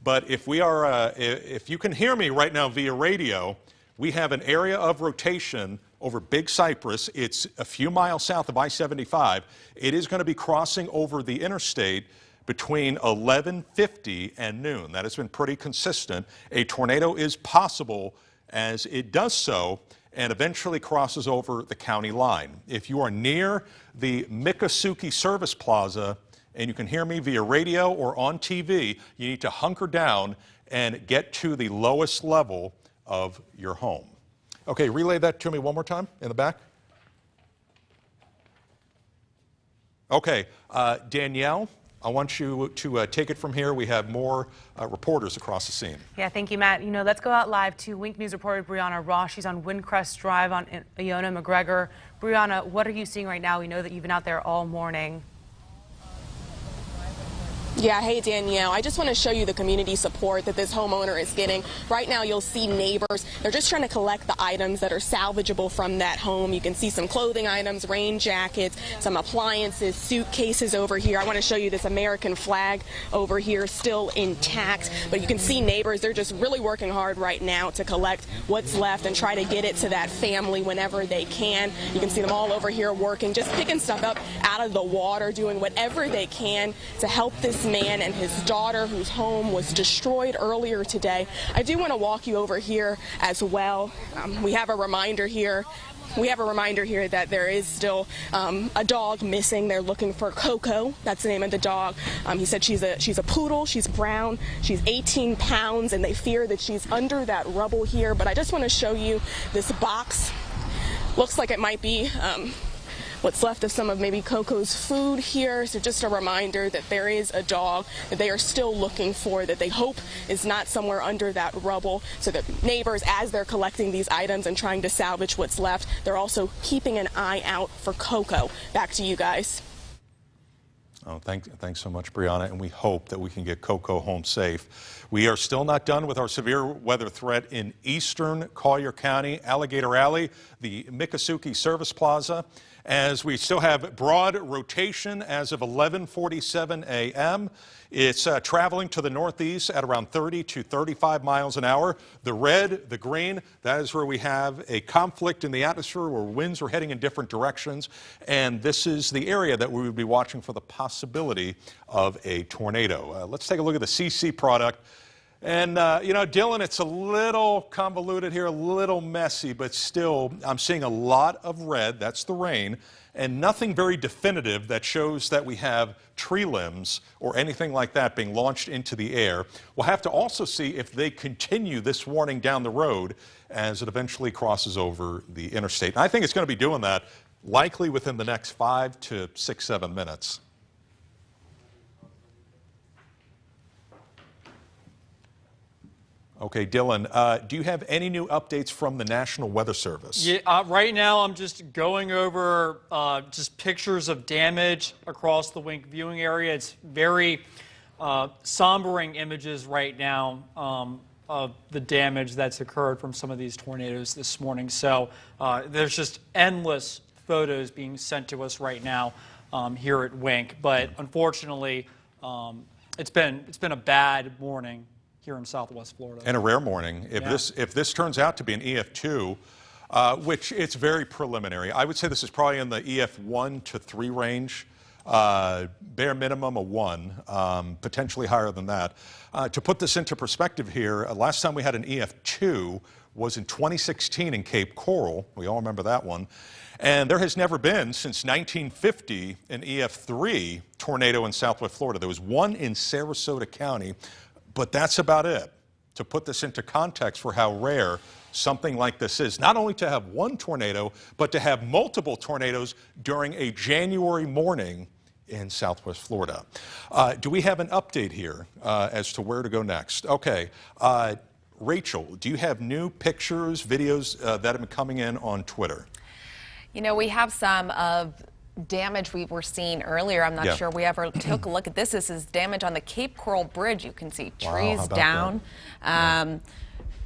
C: but if we are, if you can hear me right now via radio, we have an area of rotation over Big Cypress. It's a few miles south of I-75. It is going to be crossing over the interstate between 11:50 and noon. That has been pretty consistent. A tornado is possible as it does so and eventually crosses over the county line. If you are near the Miccosukee Service Plaza and you can hear me via radio or on TV, you need to hunker down and get to the lowest level of your home. Okay, relay that to me one more time in the back. Okay, Danielle, I want you to take it from here. We have more reporters across the scene.
G: Yeah, thank you, Matt. You know, let's go out live to Wink News reporter Brianna Ross. She's on Windcrest Drive on Iona McGregor. Brianna, what are you seeing right now? We know that you've been out there all morning.
L: Yeah, hey Danielle, I just want to show you the community support that this homeowner is getting. Right now you'll see neighbors. They're just trying to collect the items that are salvageable from that home. You can see some clothing items, rain jackets, some appliances, suitcases over here. I want to show you this American flag over here still intact. But you can see neighbors, they're just really working hard right now to collect what's left and try to get it to that family whenever they can. You can see them all over here working, just picking stuff up out of the water, doing whatever they can to help this man and his daughter whose home was destroyed earlier today. I do want to walk you over here as well. We have a reminder here. That there is still a dog missing. They're looking for Coco. That's the name of the dog. He said she's a poodle. She's brown. She's 18 pounds, and they fear that she's under that rubble here. But I just want to show you this box. Looks like it might be what's left of some of maybe Coco's food here. So just a reminder that there is a dog that they are still looking for, that they hope is not somewhere under that rubble. So that neighbors, as they're collecting these items and trying to salvage what's left, they're also keeping an eye out for Coco. Back to you guys.
C: Oh, thanks so much, Brianna, and we hope that we can get Coco home safe. We are still not done with our severe weather threat in eastern Collier County, Alligator Alley, the Miccosukee Service Plaza, as we still have broad rotation as of 11:47 a.m. It's traveling to the northeast at around 30 to 35 miles an hour. The red, the green, that is where we have a conflict in the atmosphere where winds are heading in different directions. And this is the area that we would be watching for the possibility of a tornado. Let's take a look at the CC product. And, you know, Dylan, it's a little convoluted here, a little messy, but still, I'm seeing a lot of red, that's the rain, and nothing very definitive that shows that we have tree limbs or anything like that being launched into the air. We'll have to also see if they continue this warning down the road as it eventually crosses over the interstate. And I think it's going to be doing that likely within the next 5 to 6, 7 minutes. Okay, Dylan, do you have any new updates from the National Weather Service?
A: Yeah, right now I'm just going over just pictures of damage across the Wink viewing area. It's very sombering images right now of the damage that's occurred from some of these tornadoes this morning. So there's just endless photos being sent to us right now here at Wink. But unfortunately, it's been a bad morning here in Southwest Florida.
C: And a rare morning. If this turns out to be an EF2, which it's very preliminary, I would say this is probably in the EF1 to 3 range, bare minimum a 1, potentially higher than that. To put this into perspective here, last time we had an EF2 was in 2016 in Cape Coral. We all remember that one. And there has never been, since 1950, an EF3 tornado in Southwest Florida. There was one in Sarasota County. But that's about it. To put this into context for how rare something like this is, not only to have one tornado, but to have multiple tornadoes during a January morning in Southwest Florida. Do we have an update here as to where to go next? Okay, Rachel, do you have new pictures, videos that have been coming in on Twitter?
F: You know, we have some of damage we were seeing earlier. I'm not
C: Yeah.
F: sure we ever took a look at this. This is damage on the Cape Coral Bridge. You can see
C: Wow,
F: trees
C: how about
F: down.
C: that?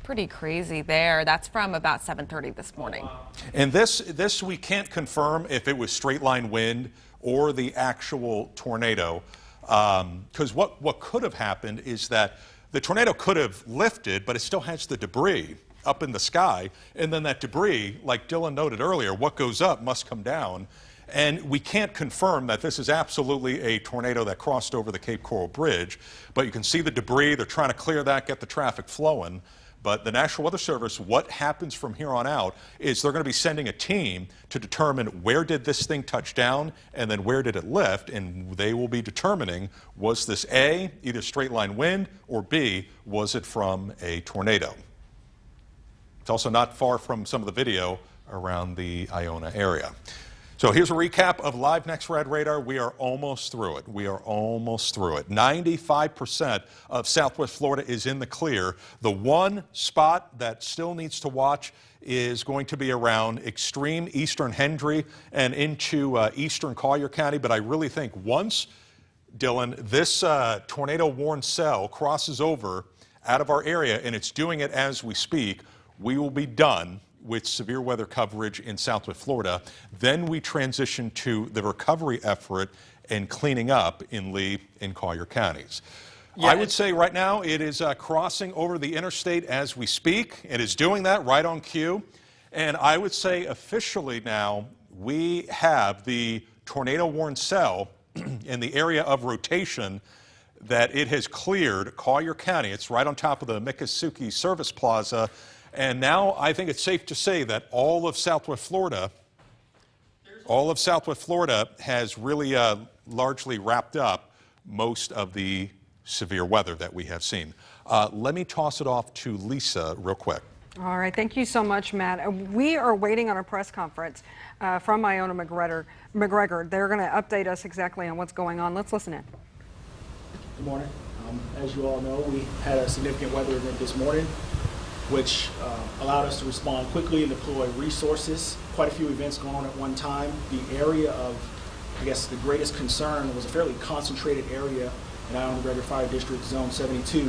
F: Pretty crazy there. That's from about 7:30 this morning.
C: And this we can't confirm if it was straight line wind or the actual tornado, because what could have happened is that the tornado could have lifted, but it still has the debris up in the sky, and then that debris, like Dylan noted earlier, what goes up must come down. And we can't confirm that this is absolutely a tornado that crossed over the Cape Coral Bridge, but you can see the debris. They're trying to clear that, get the traffic flowing. But the National Weather Service, what happens from here on out is they're going to be sending a team to determine where did this thing touch down and then where did it lift, and they will be determining, was this A, either straight line wind, or B, was it from a tornado? It's also not far from some of the video around the Iona area. So here's a recap of Live Next Red Radar. We are almost through it. We are almost through it. 95% of Southwest Florida is in the clear. The one spot that still needs to watch is going to be around extreme eastern Hendry and into eastern Collier County. But I really think once, Dylan, this tornado-warned cell crosses over out of our area, and it's doing it as we speak, we will be done with severe weather coverage in Southwest Florida. Then we transition to the recovery effort and cleaning up in Lee and Collier counties. Yeah, I would say right now it is crossing over the interstate as we speak. It is doing that right on cue. And I would say officially now we have the tornado-warned cell in the area of rotation that it has cleared Collier County. It's right on top of the Miccosukee Service Plaza. And now I think it's safe to say that all of Southwest Florida has really largely wrapped up most of the severe weather that we have seen. Let me toss it off to Lisa real quick.
B: All right, thank you so much, Matt. We are waiting on a press conference from Iona McGregor. They're going to update us exactly on what's going on. Let's listen in.
O: Good morning. As you all know, we had a significant weather event this morning, which allowed us to respond quickly and deploy resources. Quite a few events going on at one time. The area of, I guess, the greatest concern was a fairly concentrated area in Iona McGregor Fire District, Zone 72,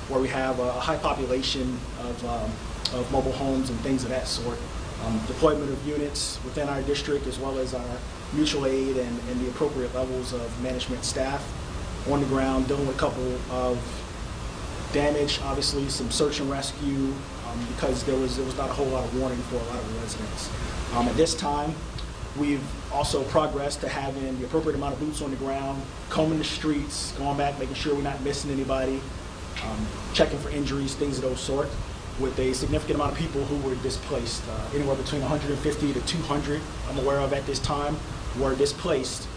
O: where we have a high population of mobile homes and things of that sort. Deployment of units within our district, as well as our mutual aid and the appropriate levels of management staff on the ground, dealing with a couple of damage, obviously some search and rescue, because there was not a whole lot of warning for a lot of the residents. At this time, we've also progressed to having the appropriate amount of boots on the ground, combing the streets, going back, making sure we're not missing anybody, checking for injuries, things of those sort, with a significant amount of people who were displaced, anywhere between 150 to 200, I'm aware of at this time, were displaced.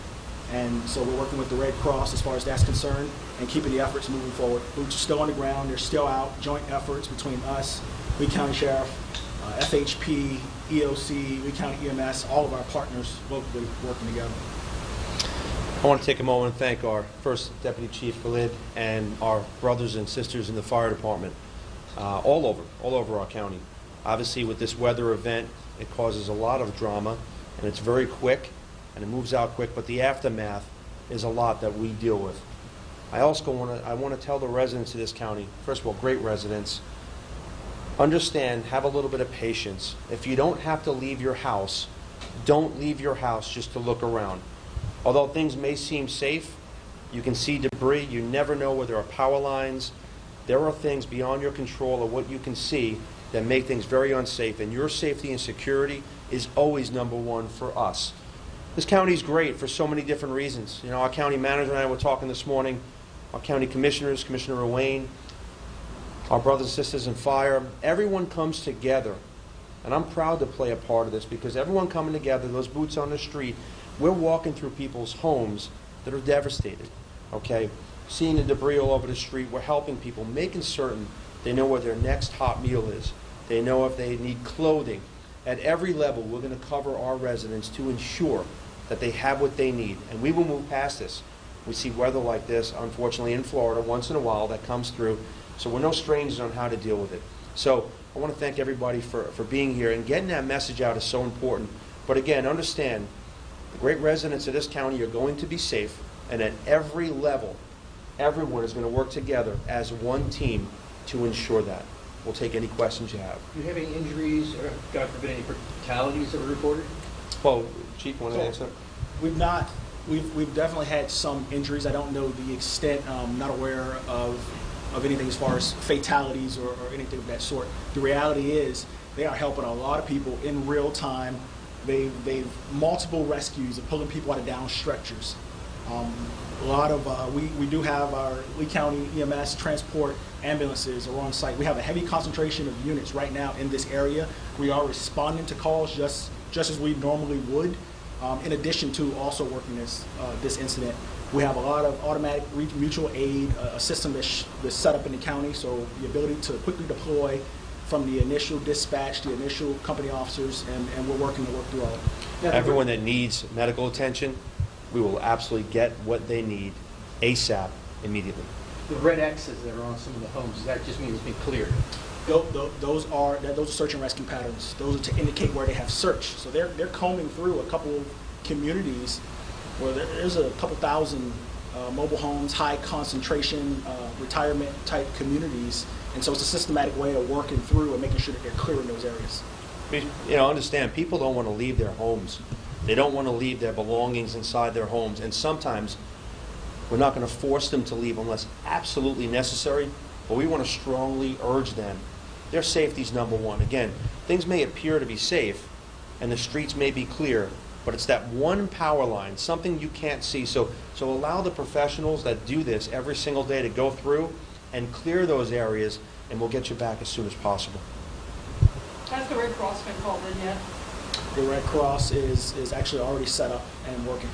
O: And so we're working with the Red Cross as far as that's concerned and keeping the efforts moving forward. Boots are still on the ground, they're still out, joint efforts between us, Lee County Sheriff, FHP, EOC, Lee County EMS, all of our partners locally working together.
K: I want to take a moment and thank our First Deputy Chief Khalid and our brothers and sisters in the fire department all over our county. Obviously with this weather event, it causes a lot of drama and it's very quick and it moves out quick, but the aftermath is a lot that we deal with. I also want to tell the residents of this county, first of all, great residents, understand, have a little bit of patience. If you don't have to leave your house, don't leave your house just to look around. Although things may seem safe, you can see debris, you never know where there are power lines. There are things beyond your control of what you can see that make things very unsafe, and your safety and security is always #1 for us. This county is great for so many different reasons. You know, our county manager and I were talking this morning, our county commissioners, Commissioner Wayne, our brothers and sisters in fire, everyone comes together. And I'm proud to play a part of this because everyone coming together, those boots on the street, we're walking through people's homes that are devastated, okay? Seeing the debris all over the street, we're helping people, making certain they know where their next hot meal is. They know if they need clothing. At every level, we're going to cover our residents to ensure that they have what they need. And we will move past this. We see weather like this, unfortunately, in Florida once in a while that comes through. So we're no strangers on how to deal with it. So I want to thank everybody for being here. And getting that message out is so important. But again, understand, The great residents of this county are going to be safe, and at every level, everyone is going to work together as one team to ensure that. We'll take any questions you have.
P: Do you have any injuries or, God forbid, any fatalities that were reported?
K: Well, Chief, want to answer?
O: We've not. We've definitely had some injuries. I don't know the extent. I'm not aware of anything as far as fatalities or anything of that sort. The reality is they are helping a lot of people in real time. They've multiple rescues of pulling people out of down stretchers. A lot of we do have our Lee County EMS transport ambulances are on site. We have a heavy concentration of units right now in this area. We are responding to calls just as we normally would. In addition to also working this incident, we have a lot of automatic mutual aid, a system that's set up in the county, so the ability to quickly deploy from the initial dispatch, the initial company officers, and we're working to work through all of it.
K: Everyone that needs medical attention, we will absolutely get what they need ASAP immediately.
P: The red X's that are on some of the homes, does that just mean it's been cleared?
O: Those are search and rescue patterns. Those are to indicate where they have searched. So they're combing through a couple of communities where there's a couple thousand mobile homes, high concentration, retirement type communities. And so it's a systematic way of working through and making sure that they're clearing those areas.
K: Understand, people don't want to leave their homes. They don't want to leave their belongings inside their homes. And sometimes we're not going to force them to leave unless absolutely necessary, but we want to strongly urge them. Their safety is number one. Again, things may appear to be safe and the streets may be clear, but it's that one power line, something you can't see. So allow the professionals that do this every single day to go through and clear those areas, and we'll get you back as soon as possible.
Q: Has the Red Cross been called in yet?
O: The Red Cross is actually already set up and working.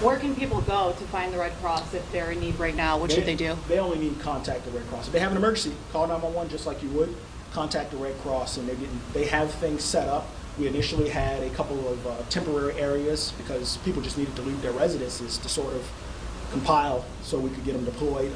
Q: Where can people go to find the Red Cross if they're in need right now? What should they do?
O: They only need to contact the Red Cross. If they have an emergency, call 911 just like you would. Contact the Red Cross, and they have things set up. We initially had a couple of temporary areas because people just needed to leave their residences to sort of compile so we could get them deployed.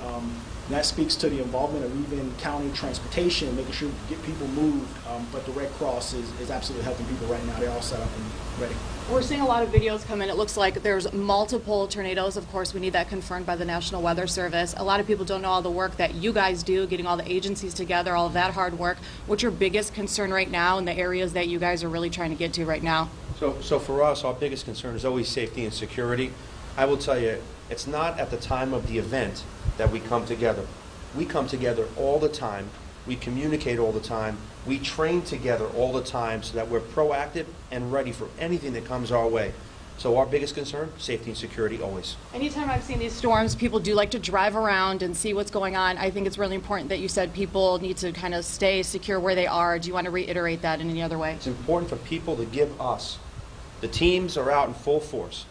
O: And that speaks to the involvement of even county transportation, making sure we get people moved. But the Red Cross is absolutely helping people right now. They're all set up and ready.
Q: We're seeing a lot of videos come in. It looks like there's multiple tornadoes. Of course, we need that confirmed by the National Weather Service. A lot of people don't know all the work that you guys do, getting all the agencies together, all of that hard work. What's your biggest concern right now in the areas that you guys are really trying to get to right now?
K: So for us, our biggest concern is always safety and security. I will tell you, it's not at the time of the event that we come together. We come together all the time. We communicate all the time. We train together all the time so that we're proactive and ready for anything that comes our way. So our biggest concern, safety and security always.
Q: Anytime I've seen these storms, people do like to drive around and see what's going on. I think it's really important that you said people need to kind of stay secure where they are. Do you want to reiterate that in any other way?
K: It's important for people to give us, the teams are out in full force,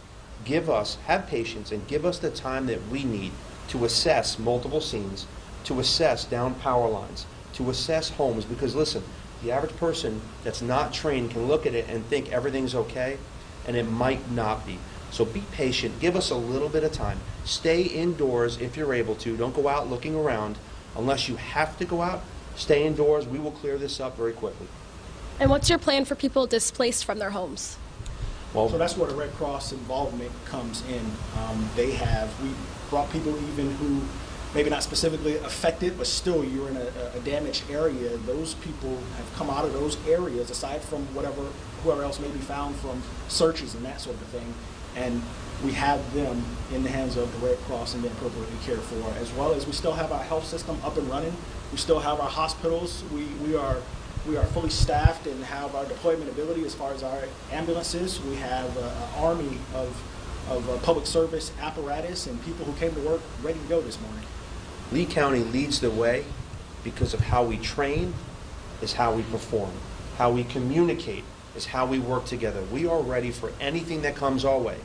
K: have patience and give us the time that we need to assess multiple scenes, to assess down power lines, to assess homes, because listen, the average person that's not trained can look at it and think everything's okay, and it might not be. So be patient, give us a little bit of time. Stay indoors if you're able to. Don't go out looking around. Unless you have to go out, stay indoors. We will clear this up very quickly.
H: And what's your plan for people displaced from their homes?
O: Well, so that's where the Red Cross involvement comes in. We brought people even who maybe not specifically affected, but still you're in a damaged area. Those people have come out of those areas, aside from whoever else may be found from searches and that sort of thing. And we have them in the hands of the Red Cross and being appropriately cared for, as well as we still have our health system up and running. We still have our hospitals. We are fully staffed and have our deployment ability as far as our ambulances. We have an army of public service apparatus and people who came to work ready to go this morning.
K: Lee County leads the way because of how we train is how we perform. How we communicate is how we work together. We are ready for anything that comes our way.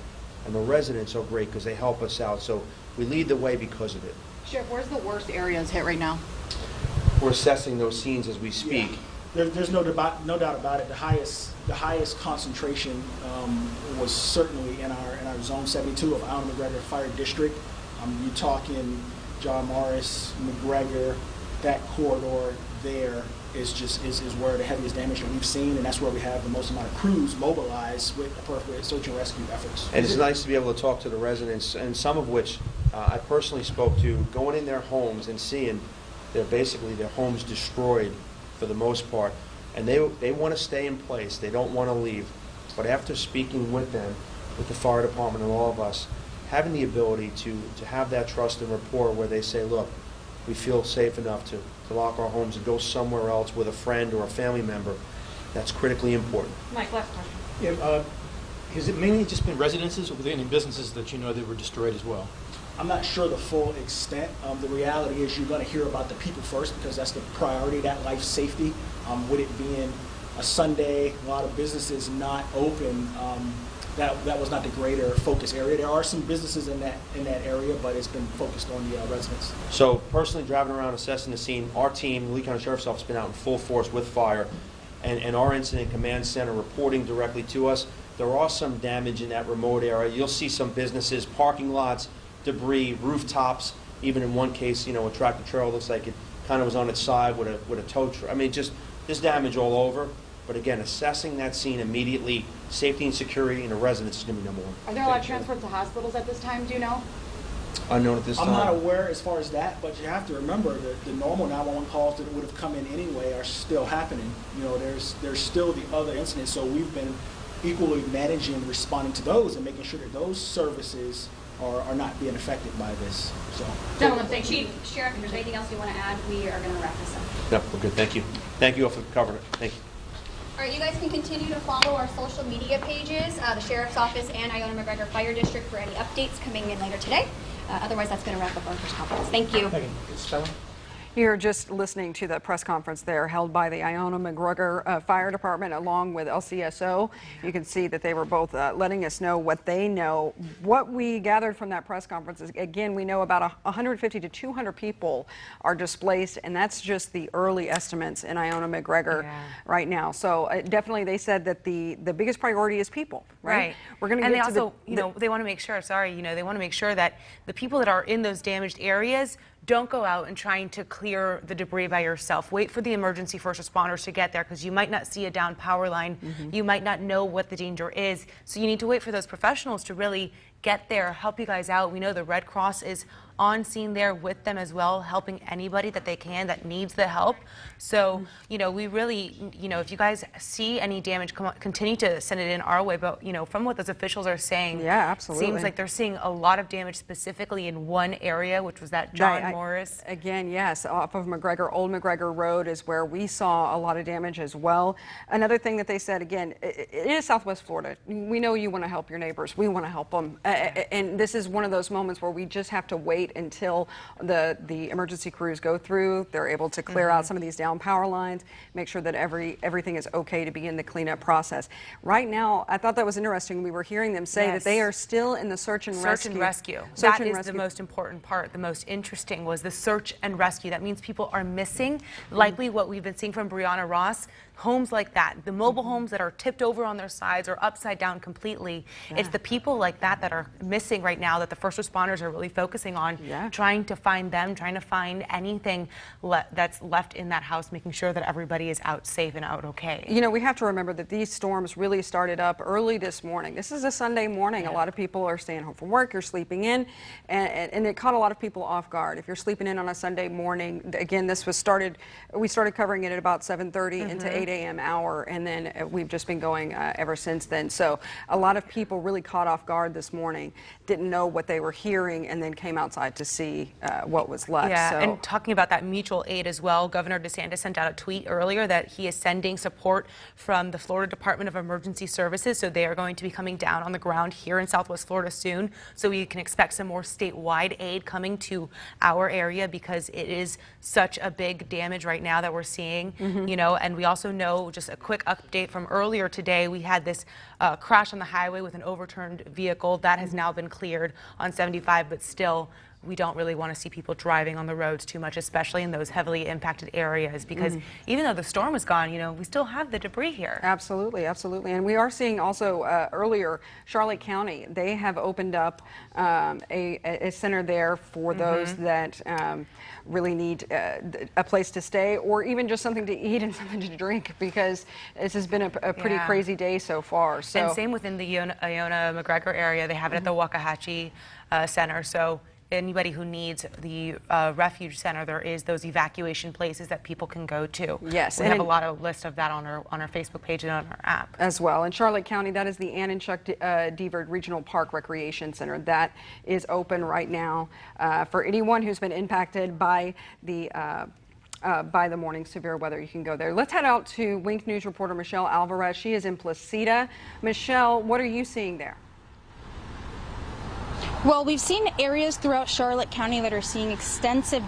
K: And the residents are great because they help us out. So we lead the way because of it.
Q: Sheriff, where's the worst areas hit right now?
K: We're assessing those scenes as we speak.
O: Yeah. There's no doubt about it. The highest concentration was certainly in our Zone 72 of Allen McGregor Fire District. You're talking John Morris, McGregor, that corridor there. is where the heaviest damage that we've seen, and that's where we have the most amount of crews mobilized with appropriate search and rescue efforts.
K: And it's nice to be able to talk to the residents, and some of which I personally spoke to, going in their homes and seeing basically their homes destroyed for the most part, and they want to stay in place. They don't want to leave. But after speaking with them, with the fire department and all of us, having the ability to have that trust and rapport where they say, look, we feel safe enough to lock our homes and go somewhere else with a friend or a family member, that's critically important.
Q: Mike, last question.
P: Yeah, has it mainly just been residences, or were there any businesses that you know that were destroyed as well?
O: I'm not sure the full extent. The reality is you're going to hear about the people first because that's the priority, that life safety. With it being a Sunday, a lot of businesses not open, that was not the greater focus area. There are some businesses in that area, but it's been focused on the residents.
K: So personally driving around assessing the scene, our team, the Lee County Sheriff's Office, has been out in full force with fire, and our incident command center reporting directly to us. There are some damage in that remote area. You'll see some businesses, parking lots, debris, rooftops, even in one case, a tractor trailer looks like it kind of was on its side with a tow truck. I mean, just there's damage all over. But again, assessing that scene immediately, safety and security and the residents is going to be number one.
Q: Are there a lot of transports to hospitals at this time, do you know?
K: Unknown at this time.
O: I'm not aware as far as that, but you have to remember that the normal 911 calls that would have come in anyway are still happening. There's still the other incidents, so we've been equally managing and responding to those and making sure that those services are not being affected by this. So,
Q: gentlemen, thank you.
R: Chief, Sheriff, if there's anything else you want to add, we are going to wrap this up.
K: No, we're good. Thank you. Thank you all for covering it. Thank you.
R: All right, you guys can continue to follow our social media pages, the Sheriff's Office and Iona McGregor Fire District for any updates coming in later today. Otherwise, that's going to wrap up our press conference. Thank you.
B: You're just listening to the press conference there held by the Iona McGregor Fire Department along with LCSO. You can see that they were both letting us know what they know. What we gathered from that press conference is, again, we know about 150 to 200 people are displaced, and that's just the early estimates in Iona McGregor right now. So definitely they said that the biggest priority is people, right? We're going to get to
G: also, they want to make sure, they want to make sure that the people that are in those damaged areas don't go out and trying to clear the debris by yourself. Wait for the emergency first responders to get there because you might not see a down power line. You might not know what the danger is. So you need to wait for those professionals to really get there, help you guys out. We know the Red Cross is on scene there with them as well, helping anybody that they can that needs the help. So, we really, if you guys see any damage, continue to send it in our way. But, from what those officials are saying, seems like they're seeing a lot of damage specifically in one area, which was that John Morris.
B: Again, yes, off of McGregor, Old McGregor Road is where we saw a lot of damage as well. Another thing that they said, again, it is Southwest Florida. We know you want to help your neighbors. We want to help them. And this is one of those moments where we just have to wait until the emergency crews go through. They're able to clear out some of these down power lines, make sure that everything is okay to begin the cleanup process. Right now, I thought that was interesting. We were hearing them say that they are still in the search and rescue.
G: That is the most important part. The most interesting was the search and rescue. That means people are missing. Likely what we've been seeing from Brianna Ross, homes like that, the mobile homes that are tipped over on their sides or upside down completely. It's the people like that that are missing right now that the first responders are really focusing on, trying to find them, trying to find anything that's left in that house, making sure that everybody is out safe and out okay.
B: We have to remember that these storms really started up early this morning. This is a Sunday morning. A lot of people are staying home from work, you're sleeping in, and it caught a lot of people off guard. If you're sleeping in on a Sunday morning, again, we started covering it at about 7:30 into 8 a.m. hour, and then we've just been going ever since then. So a lot of people really caught off guard this morning, didn't know what they were hearing, and then came outside to see what was left.
G: And talking about that mutual aid as well, Governor DeSantis sent out a tweet earlier that he is sending support from the Florida Department of Emergency Services. So they are going to be coming down on the ground here in Southwest Florida soon. So we can expect some more statewide aid coming to our area because it is such a big damage right now that we're seeing, and we also know, just a quick update from earlier today, we had this crash on the highway with an overturned vehicle that has now been cleared on 75, but still we don't really want to see people driving on the roads too much, especially in those heavily impacted areas, because even though the storm is gone, you know, we still have the debris here.
B: Absolutely, absolutely. And we are seeing also earlier, Charlotte County, they have opened up a center there for those that really need a place to stay, or even just something to eat and something to drink, because this has been a pretty crazy day so far. So.
G: And same within the Iona-McGregor area. They have it at the Waxahachie Center. So anybody who needs the refuge center, there is those evacuation places that people can go to.
B: Yes.
G: We have a lot of lists of that on our Facebook page and on our app.
B: As well. In Charlotte County, that is the Ann and Chuck Devitt Regional Park Recreation Center. That is open right now for anyone who's been impacted by the morning severe weather. You can go there. Let's head out to Wink News reporter Michelle Alvarez. She is in Placida. Michelle, what are you seeing there?
S: Well, we've seen areas throughout Charlotte County that are seeing extensive